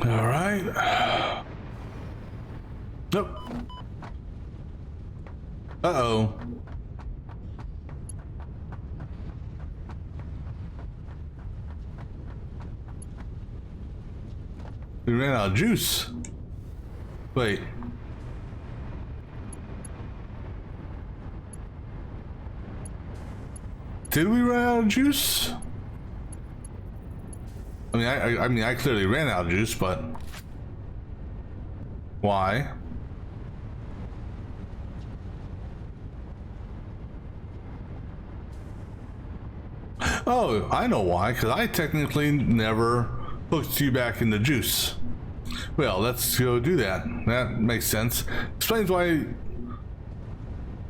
All right. Nope. Uh-oh. We ran out of juice. Wait. Did we run out of juice? I mean, I clearly ran out of juice, but why? Oh, I know why. Because I technically never hooked you back into juice. Well, let's go do that. That makes sense. Explains why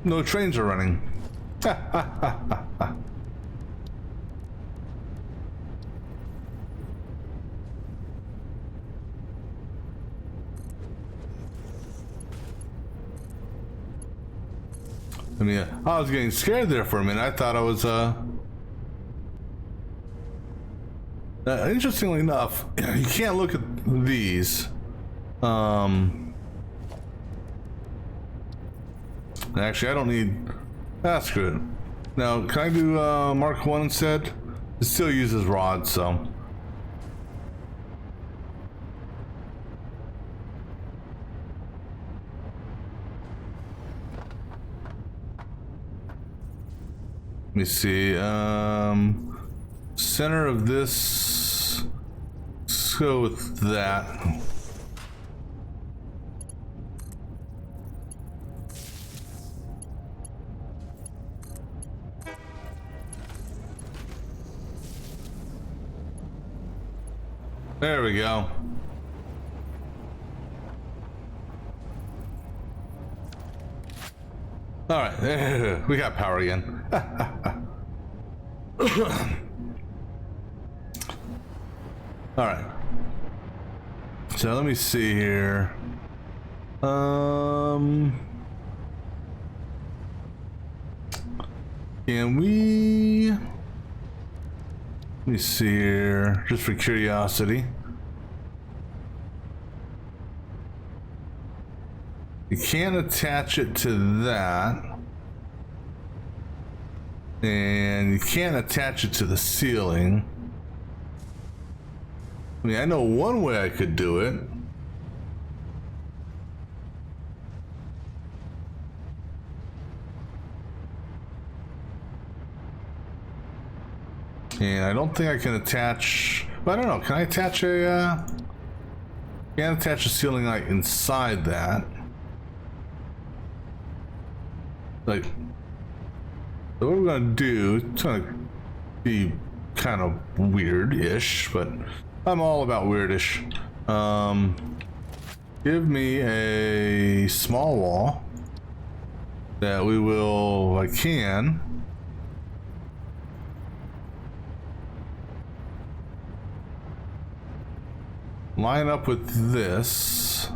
no trains are running. I mean, I was getting scared there for a minute. I thought I was, interestingly enough, you can't look at these. Actually, I don't need, that's good. Now, can I do, Mark 1 instead? It still uses rods, so. Let me see, center of this, let's go with that. There we go. All right, we got power again. All right. So let me see here. Can we? Let me see here, just for curiosity. You can't attach it to that. And you can't attach it to the ceiling. I mean, I know one way I could do it. And I don't think I can attach, I don't know, can I attach a, can't attach a ceiling light inside that. Like, so what we're gonna do, it's gonna be kind of weird-ish, but I'm all about weirdish. Give me a small wall that we will, if I can, line up with this.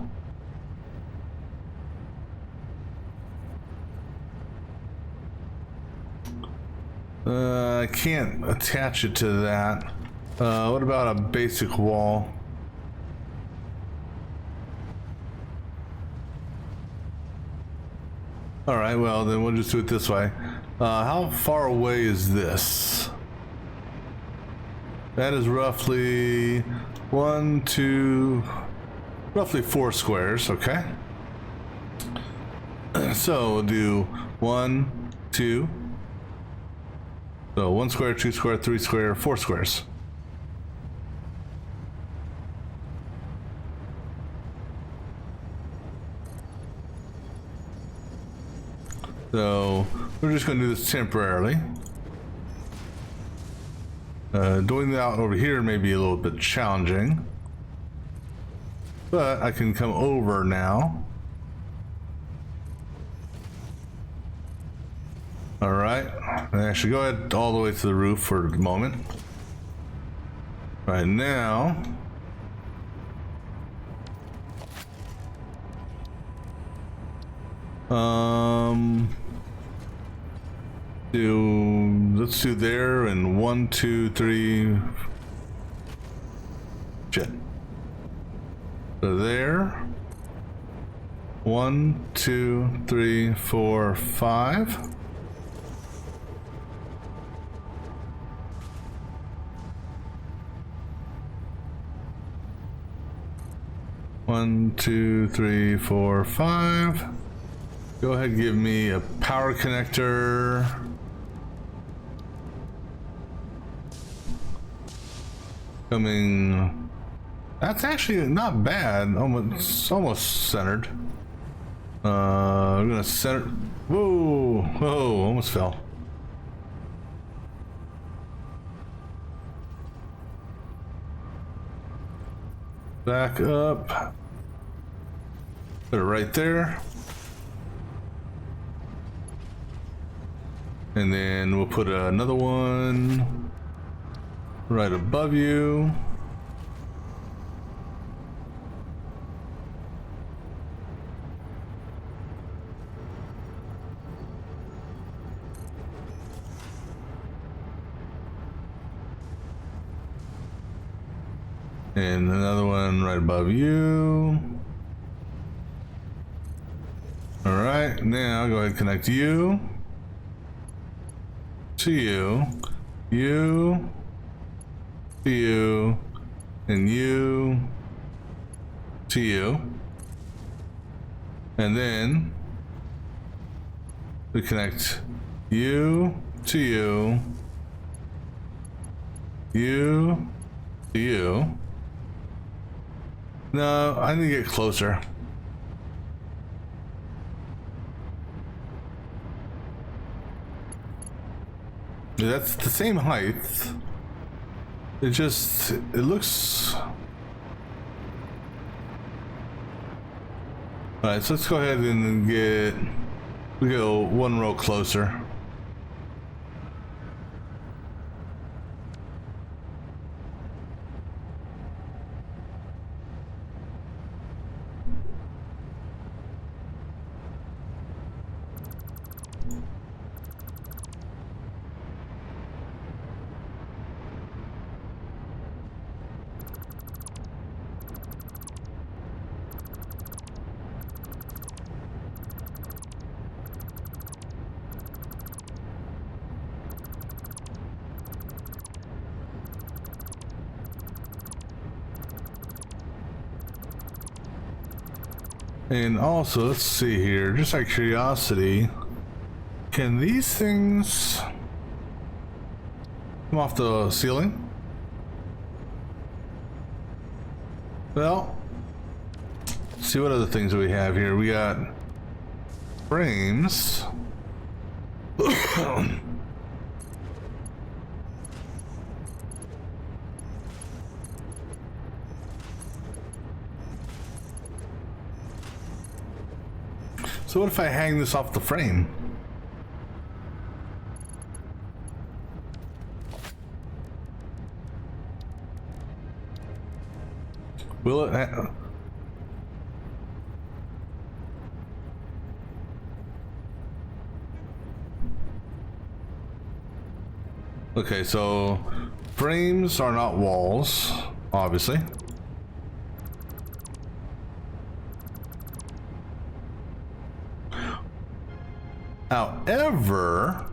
I can't attach it to that. What about a basic wall? All right, well, then we'll just do it this way. How far away is this? That is roughly roughly 4 squares, okay? So we'll do 1, 2. So 1 square, 2 square, 3 square, 4 squares. So we're just going to do this temporarily. Doing that over here may be a little bit challenging, but I can come over now. All right, and actually go ahead all the way to the roof for the moment. Right now, let's do there and 1, 2, 3. Shit. So there. 1, 2, 3, 4, 5. One, two, three, four, 5. Go ahead and give me a power connector. Coming. That's actually not bad. Almost centered. I'm gonna center. Whoa! Whoa! Almost fell. Back up. Put it right there. And then we'll put another one right above you. And another one right above you. All right, now go ahead and connect you to you, you to you, and you to you. And then we connect you to you, you to you. No, I need to get closer. Yeah, that's the same height. It looks... Alright, so let's go ahead and we go one row closer. And also, let's see here, just out of curiosity, can these things come off the ceiling? Well, let's see what other things we have here. We got frames. So what if I hang this off the frame? Will it? Okay, so frames are not walls, obviously. However,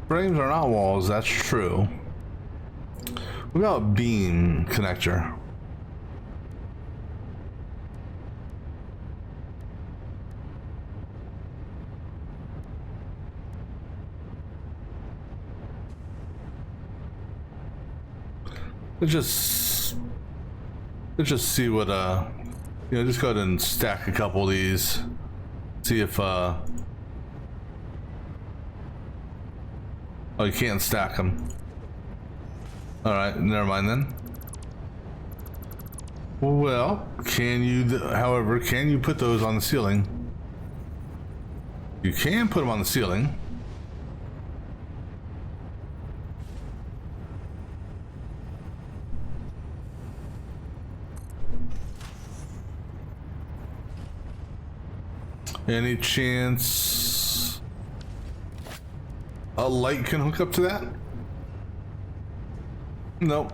frames are not walls, that's true. What about beam connector? Let's just see what just go ahead and stack a couple of these. See if oh, you can't stack them. All right, never mind then. Well, however, can you put those on the ceiling? You can put them on the ceiling. Any chance a light can hook up to that? Nope.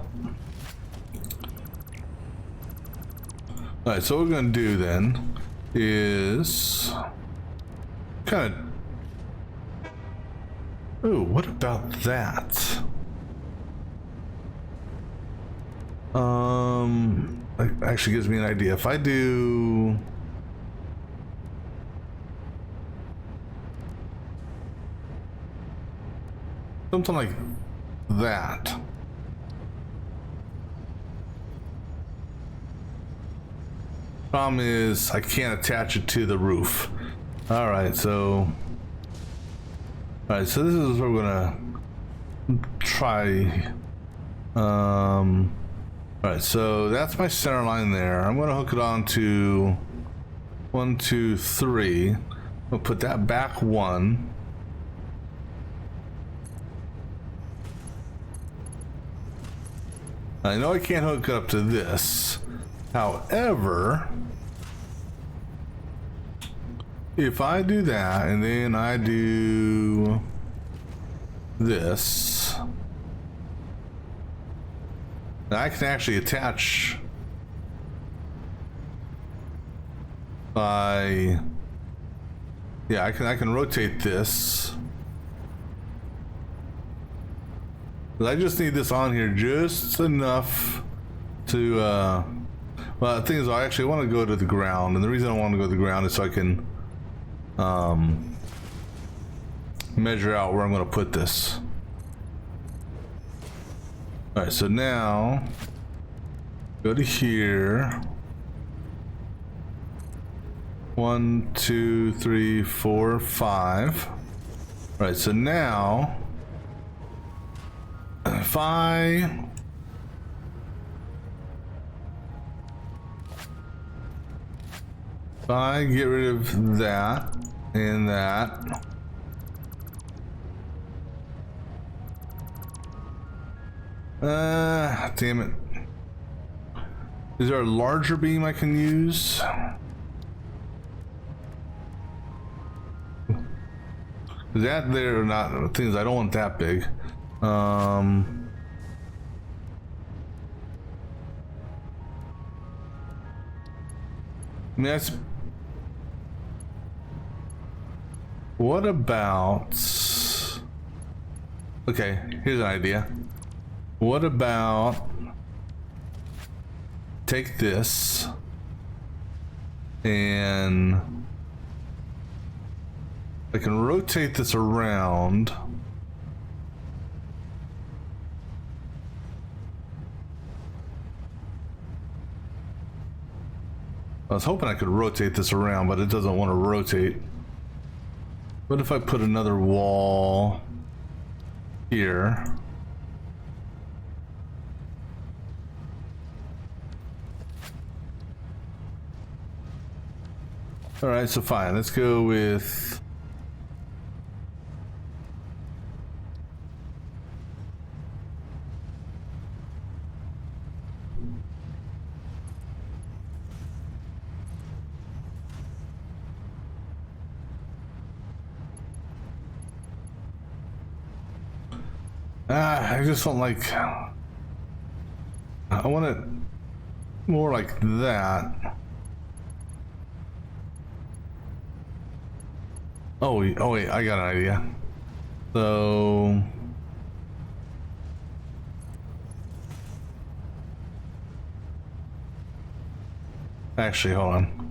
Alright, so what we're gonna do then is kind of... Ooh, what about that? That actually gives me an idea. If I do... something like that. Problem is, I can't attach it to the roof. Alright, so... Alright, so this is what we're gonna try. Alright, so that's my center line there. I'm gonna hook it on to 1, 2, 3. We'll put that back 1. I know I can't hook it up to this. However, if I do that and then I do this, I can actually attach by, yeah, I can rotate this. But I just need this on here just enough to, well, the thing is, I actually want to go to the ground, and the reason I want to go to the ground is so I can measure out where I'm going to put this. Alright, so now go to here. 1, 2, 3, 4, 5. Alright, so now if I get rid of that and that, damn it. Is there a larger beam I can use? Is that there or not? The thing is, I don't want that big. I mean, that's... What about... Okay, here's an idea. What about... Take this... And... I can rotate this around... I was hoping I could rotate this around, but it doesn't want to rotate. What if I put another wall here? All right, so fine. Let's go with... I just don't like... I want it more like that. Oh wait, I got an idea. So... Actually, hold on.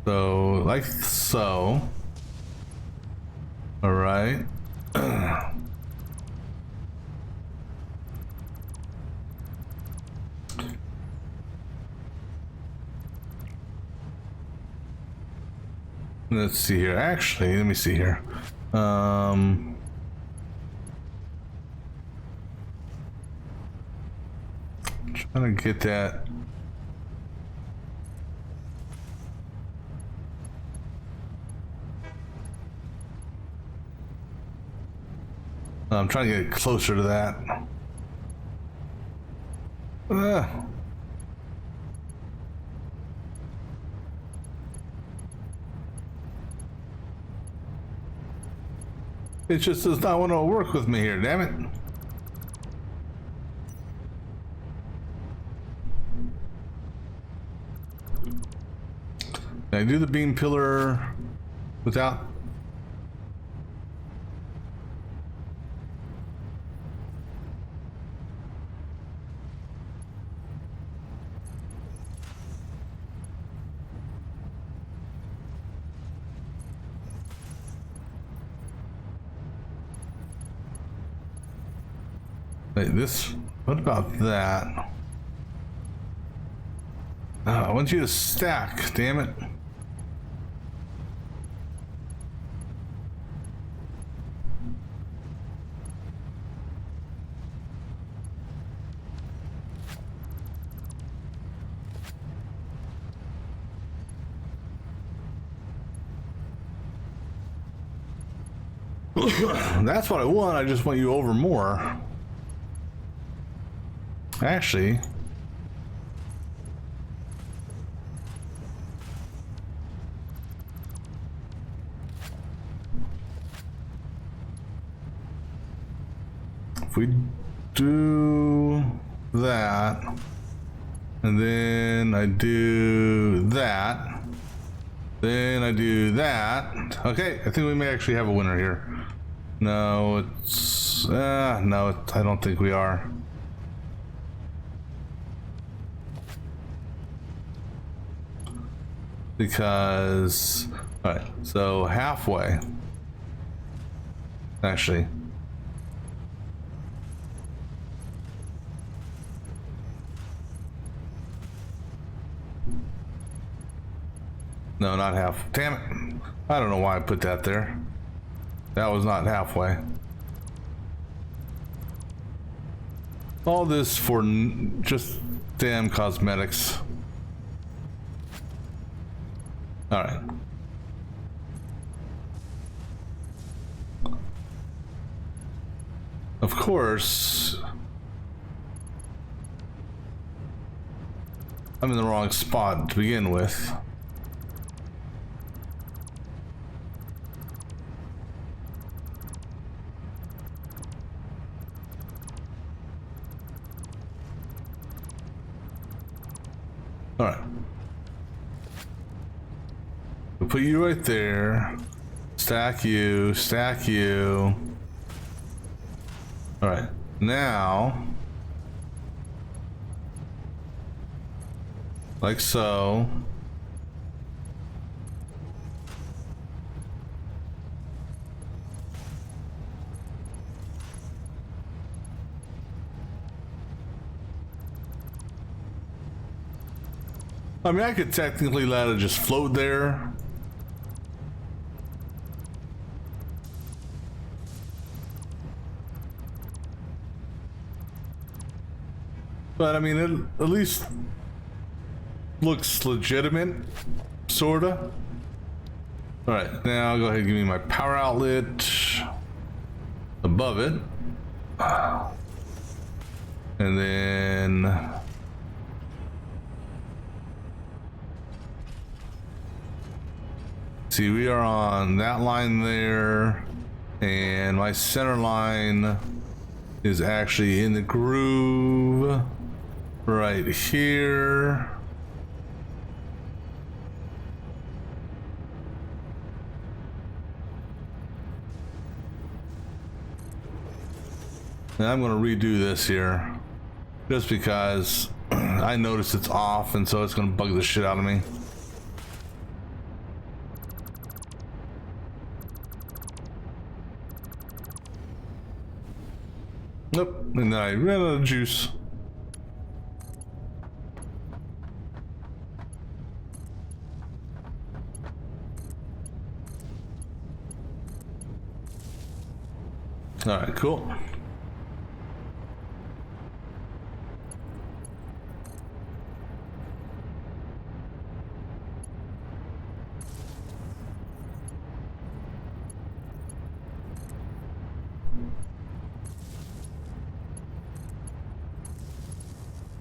So, like so. All right. Let's see here. Actually, let me see here. Trying to get that. I'm trying to get closer to that. It just does not want to work with me here, damn it. Can I do the beam pillar without? Wait, this, what about that? I want you to stack, damn it. That's what I want, I just want you over more. Actually, if we do that, and then I do that, then I do that. Okay, I think we may actually have a winner here. No, it's no, I don't think we are. Because, all right, so halfway, actually. No, not half. Damn it. I don't know why I put that there. That was not halfway. All this for just damn cosmetics. All right. Of course, I'm in the wrong spot to begin with. All right. We'll put you right there. Stack you, stack you. All right. Now, like so. I mean, I could technically let it just float there. But I mean, it at least looks legitimate, sorta. All right, now go ahead and give me my power outlet above it. And then see, we are on that line there, and my center line is actually in the groove right here. And I'm gonna redo this here just because I noticed it's off, and so it's gonna bug the shit out of me. Nope, and then I ran out of juice. All right, cool.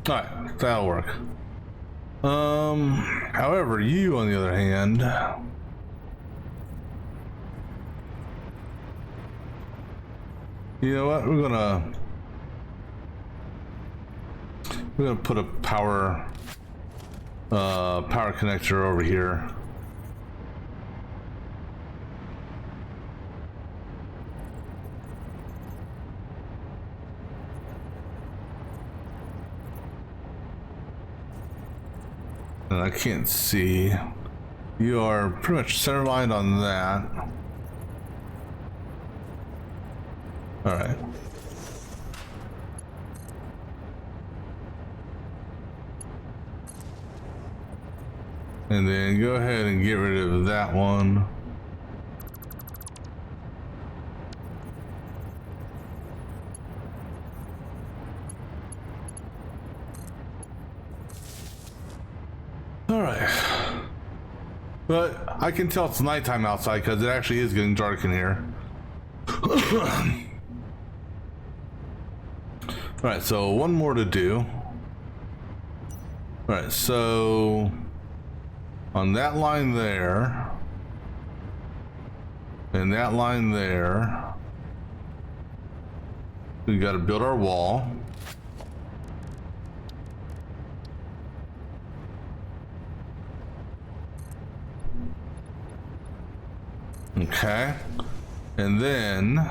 All right, that'll work. However, you, on the other hand, You know what? We're gonna put a power connector over here. And I can't see. You are pretty much center lined on that. All right. And then go ahead and get rid of that one. All right. But I can tell it's nighttime outside because it actually is getting dark in here. Alright, so one more to do. Alright, so on that line there, and that line there, we got to build our wall. Okay, and then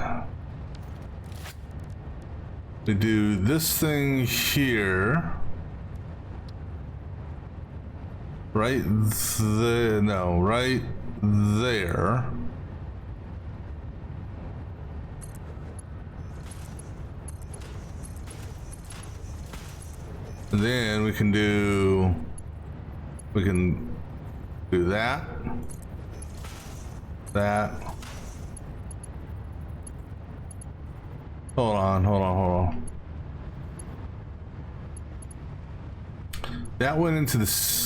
we do this thing here, right there, no, right there. And then we can do that. Hold on. That went into the,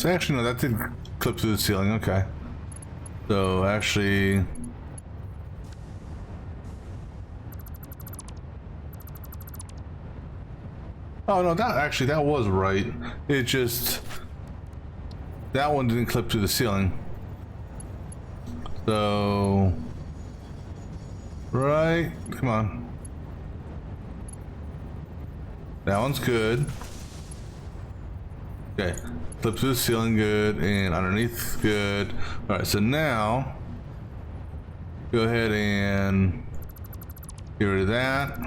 actually no, that did clip through the ceiling, okay. So actually, oh no, that was right. It just, that one didn't clip through the ceiling. So, right, come on. That one's good. Okay, clip through the ceiling, good, and underneath, good. All right, so now, go ahead and get rid of that.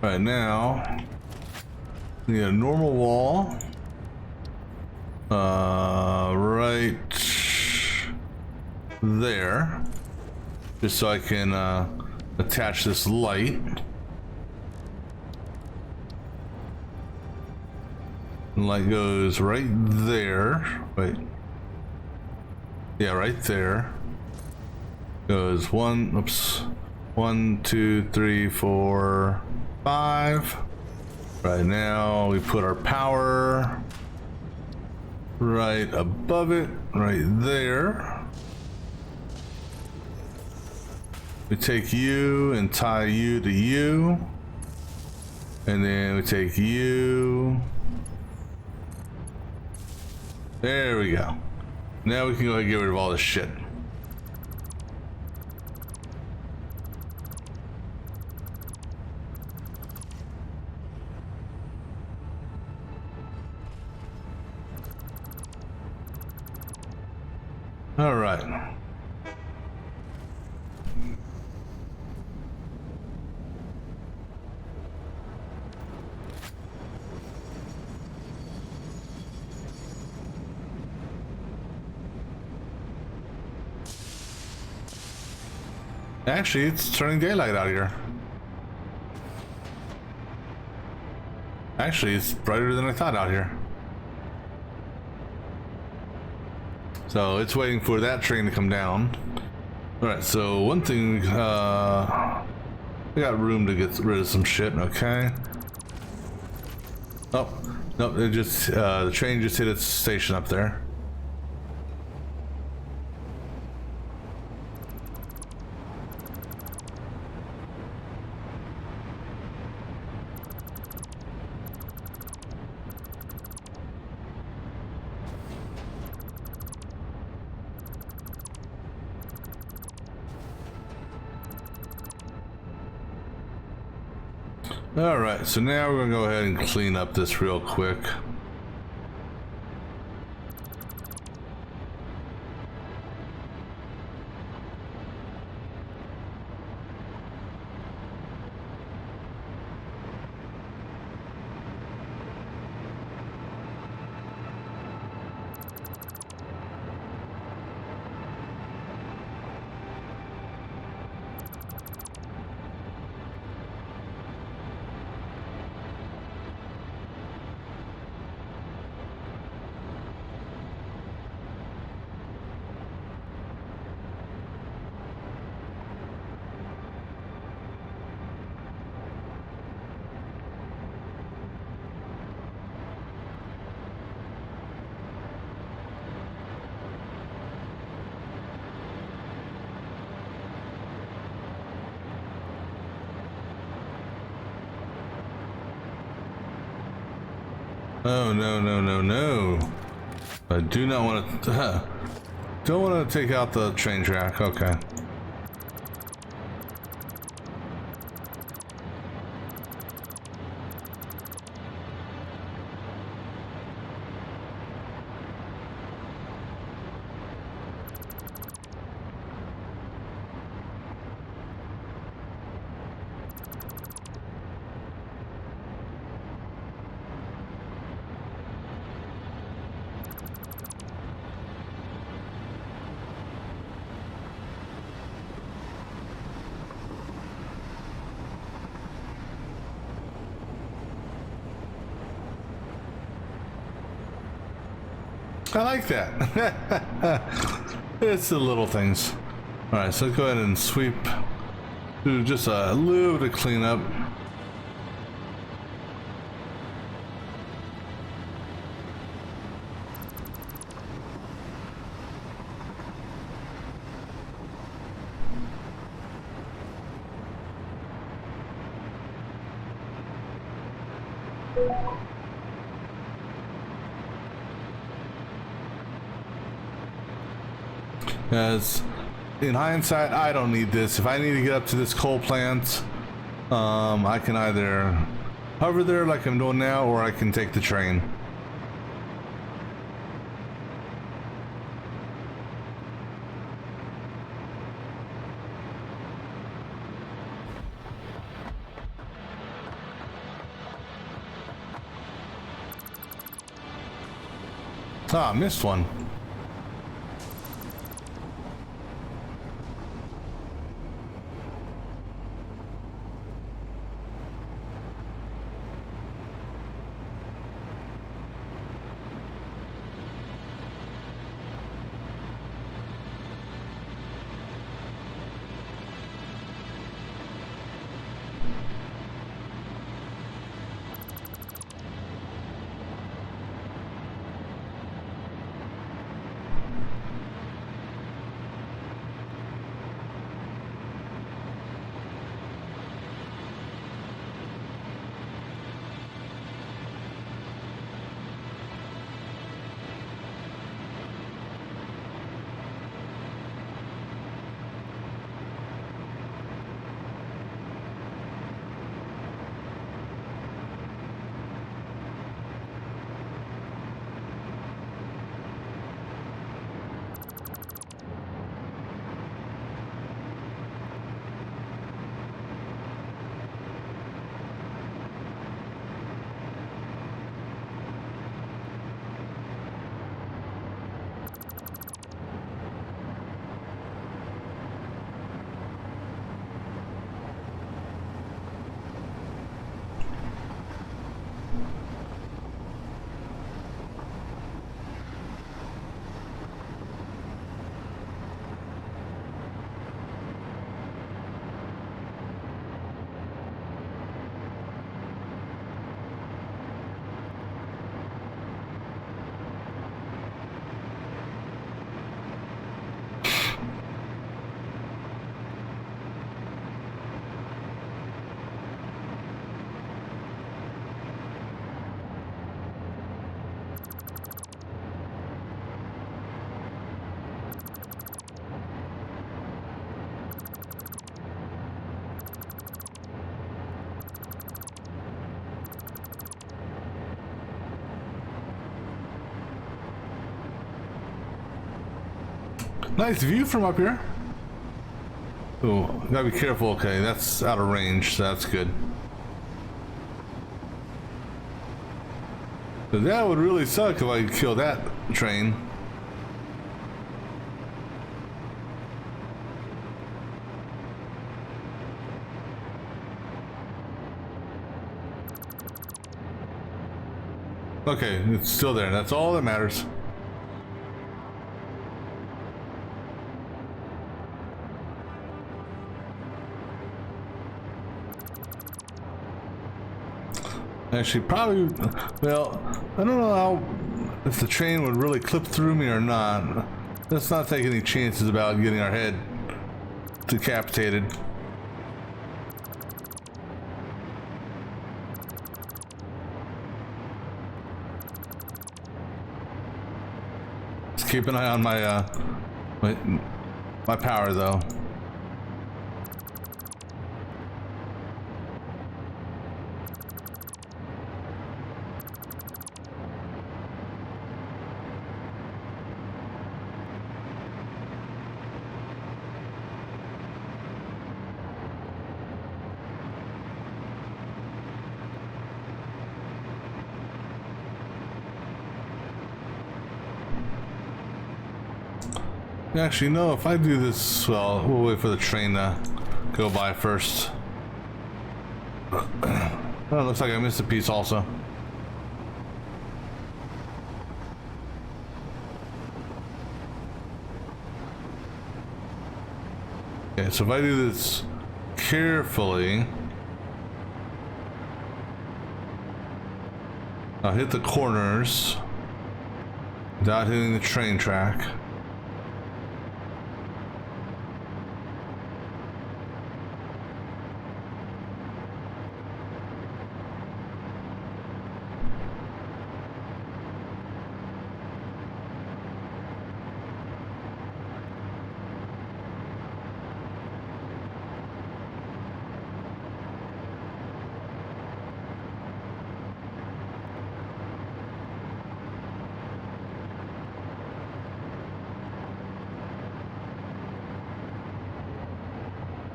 All right, now, we need a normal wall. Right there, just so I can attach this light. The light goes right there. Wait. Yeah, right there. Goes 1, 2, 3, 4, 5. Right now we put our power right above it, right there. We take you and tie you to you, and then we take you. There we go. Now we can go ahead and get rid of all this shit. All right. Actually, it's turning daylight out here. Actually, it's brighter than I thought out here. So it's waiting for that train to come down. All right, so one thing, we got room to get rid of some shit, okay. Oh, nope, it just, the train just hit its station up there. All right, so now we're gonna go ahead and clean up this real quick. Oh, no, no, no, no. I do not want to... don't want to take out the train track. Okay. I like that. It's the little things. All right, so let's go ahead and sweep. Do just a little bit of cleanup. As in hindsight, I don't need this. If I need to get up to this coal plant, I can either hover there like I'm doing now, or I can take the train. Ah, missed one. Nice view from up here. Oh, gotta be careful. Okay, that's out of range, so that's good. But that would really suck if I could kill that train. Okay, it's still there. That's all that matters. Actually, probably, well, I don't know how, if the train would really clip through me or not. Let's not take any chances about getting our head decapitated. Just keep an eye on my power, though. Actually, no, if I do this, well, we'll wait for the train to go by first. Oh, it looks like I missed a piece also. Okay, so if I do this carefully, I'll hit the corners without hitting the train track.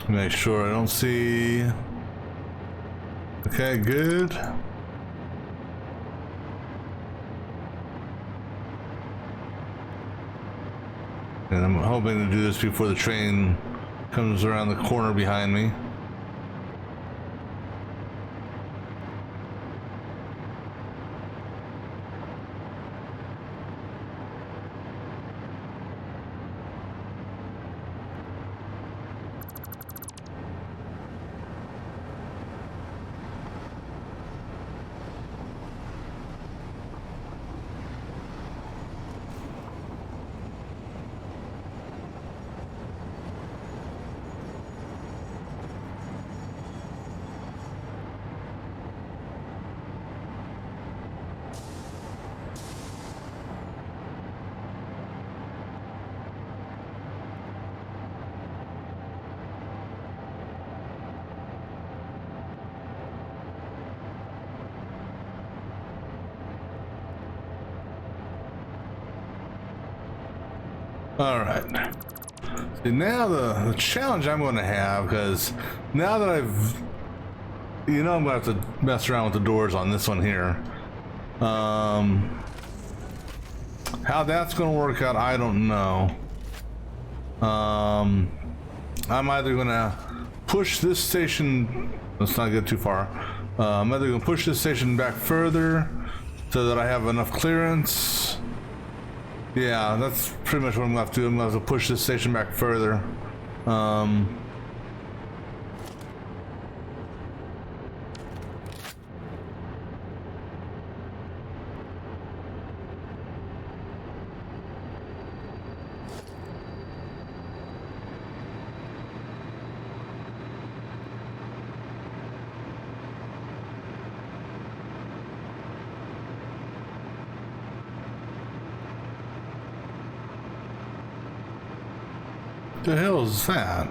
Make sure I don't see. Okay, good. And I'm hoping to do this before the train comes around the corner behind me. All right. See, now the challenge I'm going to have, because now that I've, I'm going to have to mess around with the doors on this one here. How that's going to work out, I don't know. I'm either going to push this station, let's not get too far. I'm either going to push this station back further so that I have enough clearance. Yeah, that's pretty much what I'm going to have to do. I'm going to have to push this station back further. The hell is that?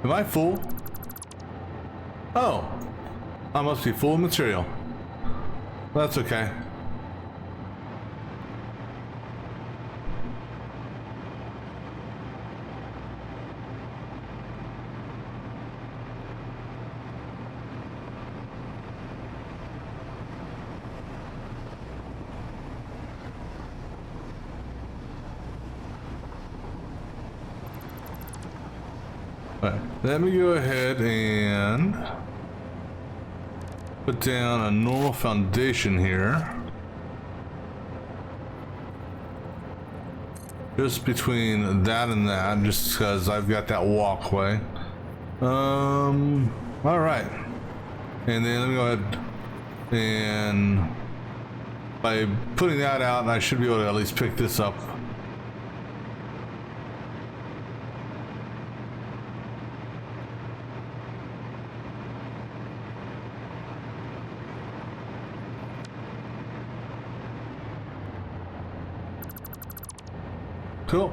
Am I full? Oh, I must be full of material. That's okay. Alright, let me go ahead and put down a normal foundation here. Just between that and that, just because I've got that walkway. Alright. And then let me go ahead and by putting that out, I should be able to at least pick this up. Cool.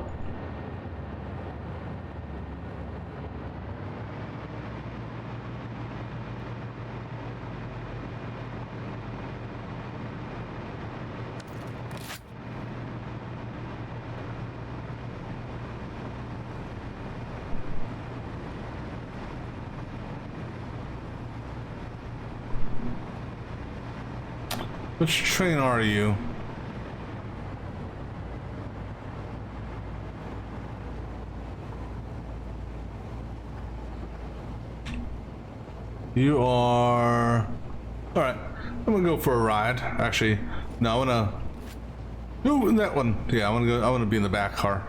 Which train are you? You are... Alright, I'm gonna go for a ride. Actually, no, I wanna... Ooh, that one. Yeah, I wanna be in the back car.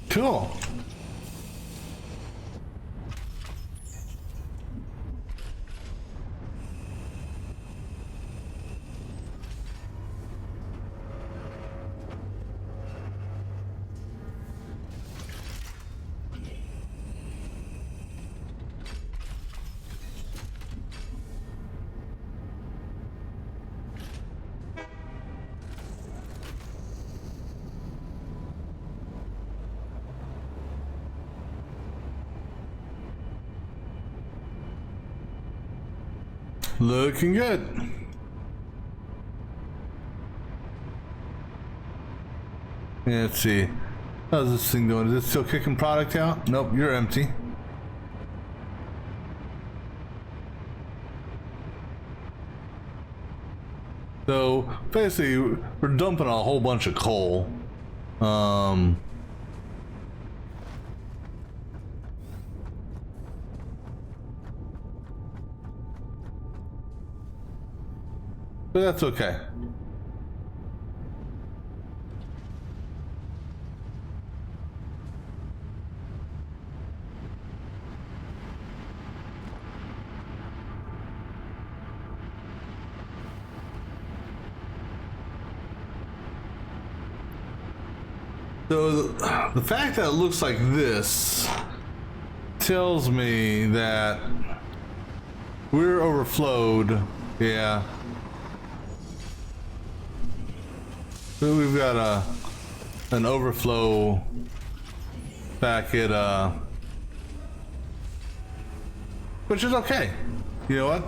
Cool. Looking good. Yeah, let's see. How's this thing doing? Is it still kicking product out? Nope, you're empty. So basically, we're dumping a whole bunch of coal. But that's okay. So the fact that it looks like this tells me that we're overflowed. Yeah. So we've got an overflow back at which is okay. You know what?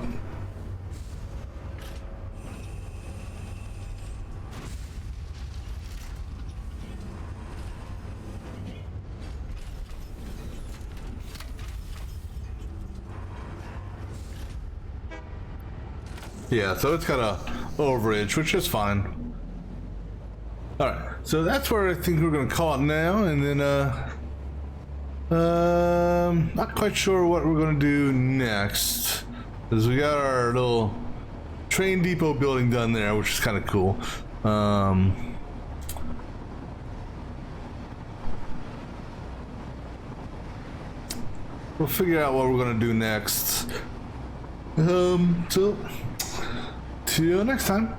Yeah, so it's got a overage, which is fine. Alright, so that's where I think we're gonna call it now, and then not quite sure what we're gonna do next. Because we got our little train depot building done there, which is kinda cool. We'll figure out what we're gonna do next. So till next time.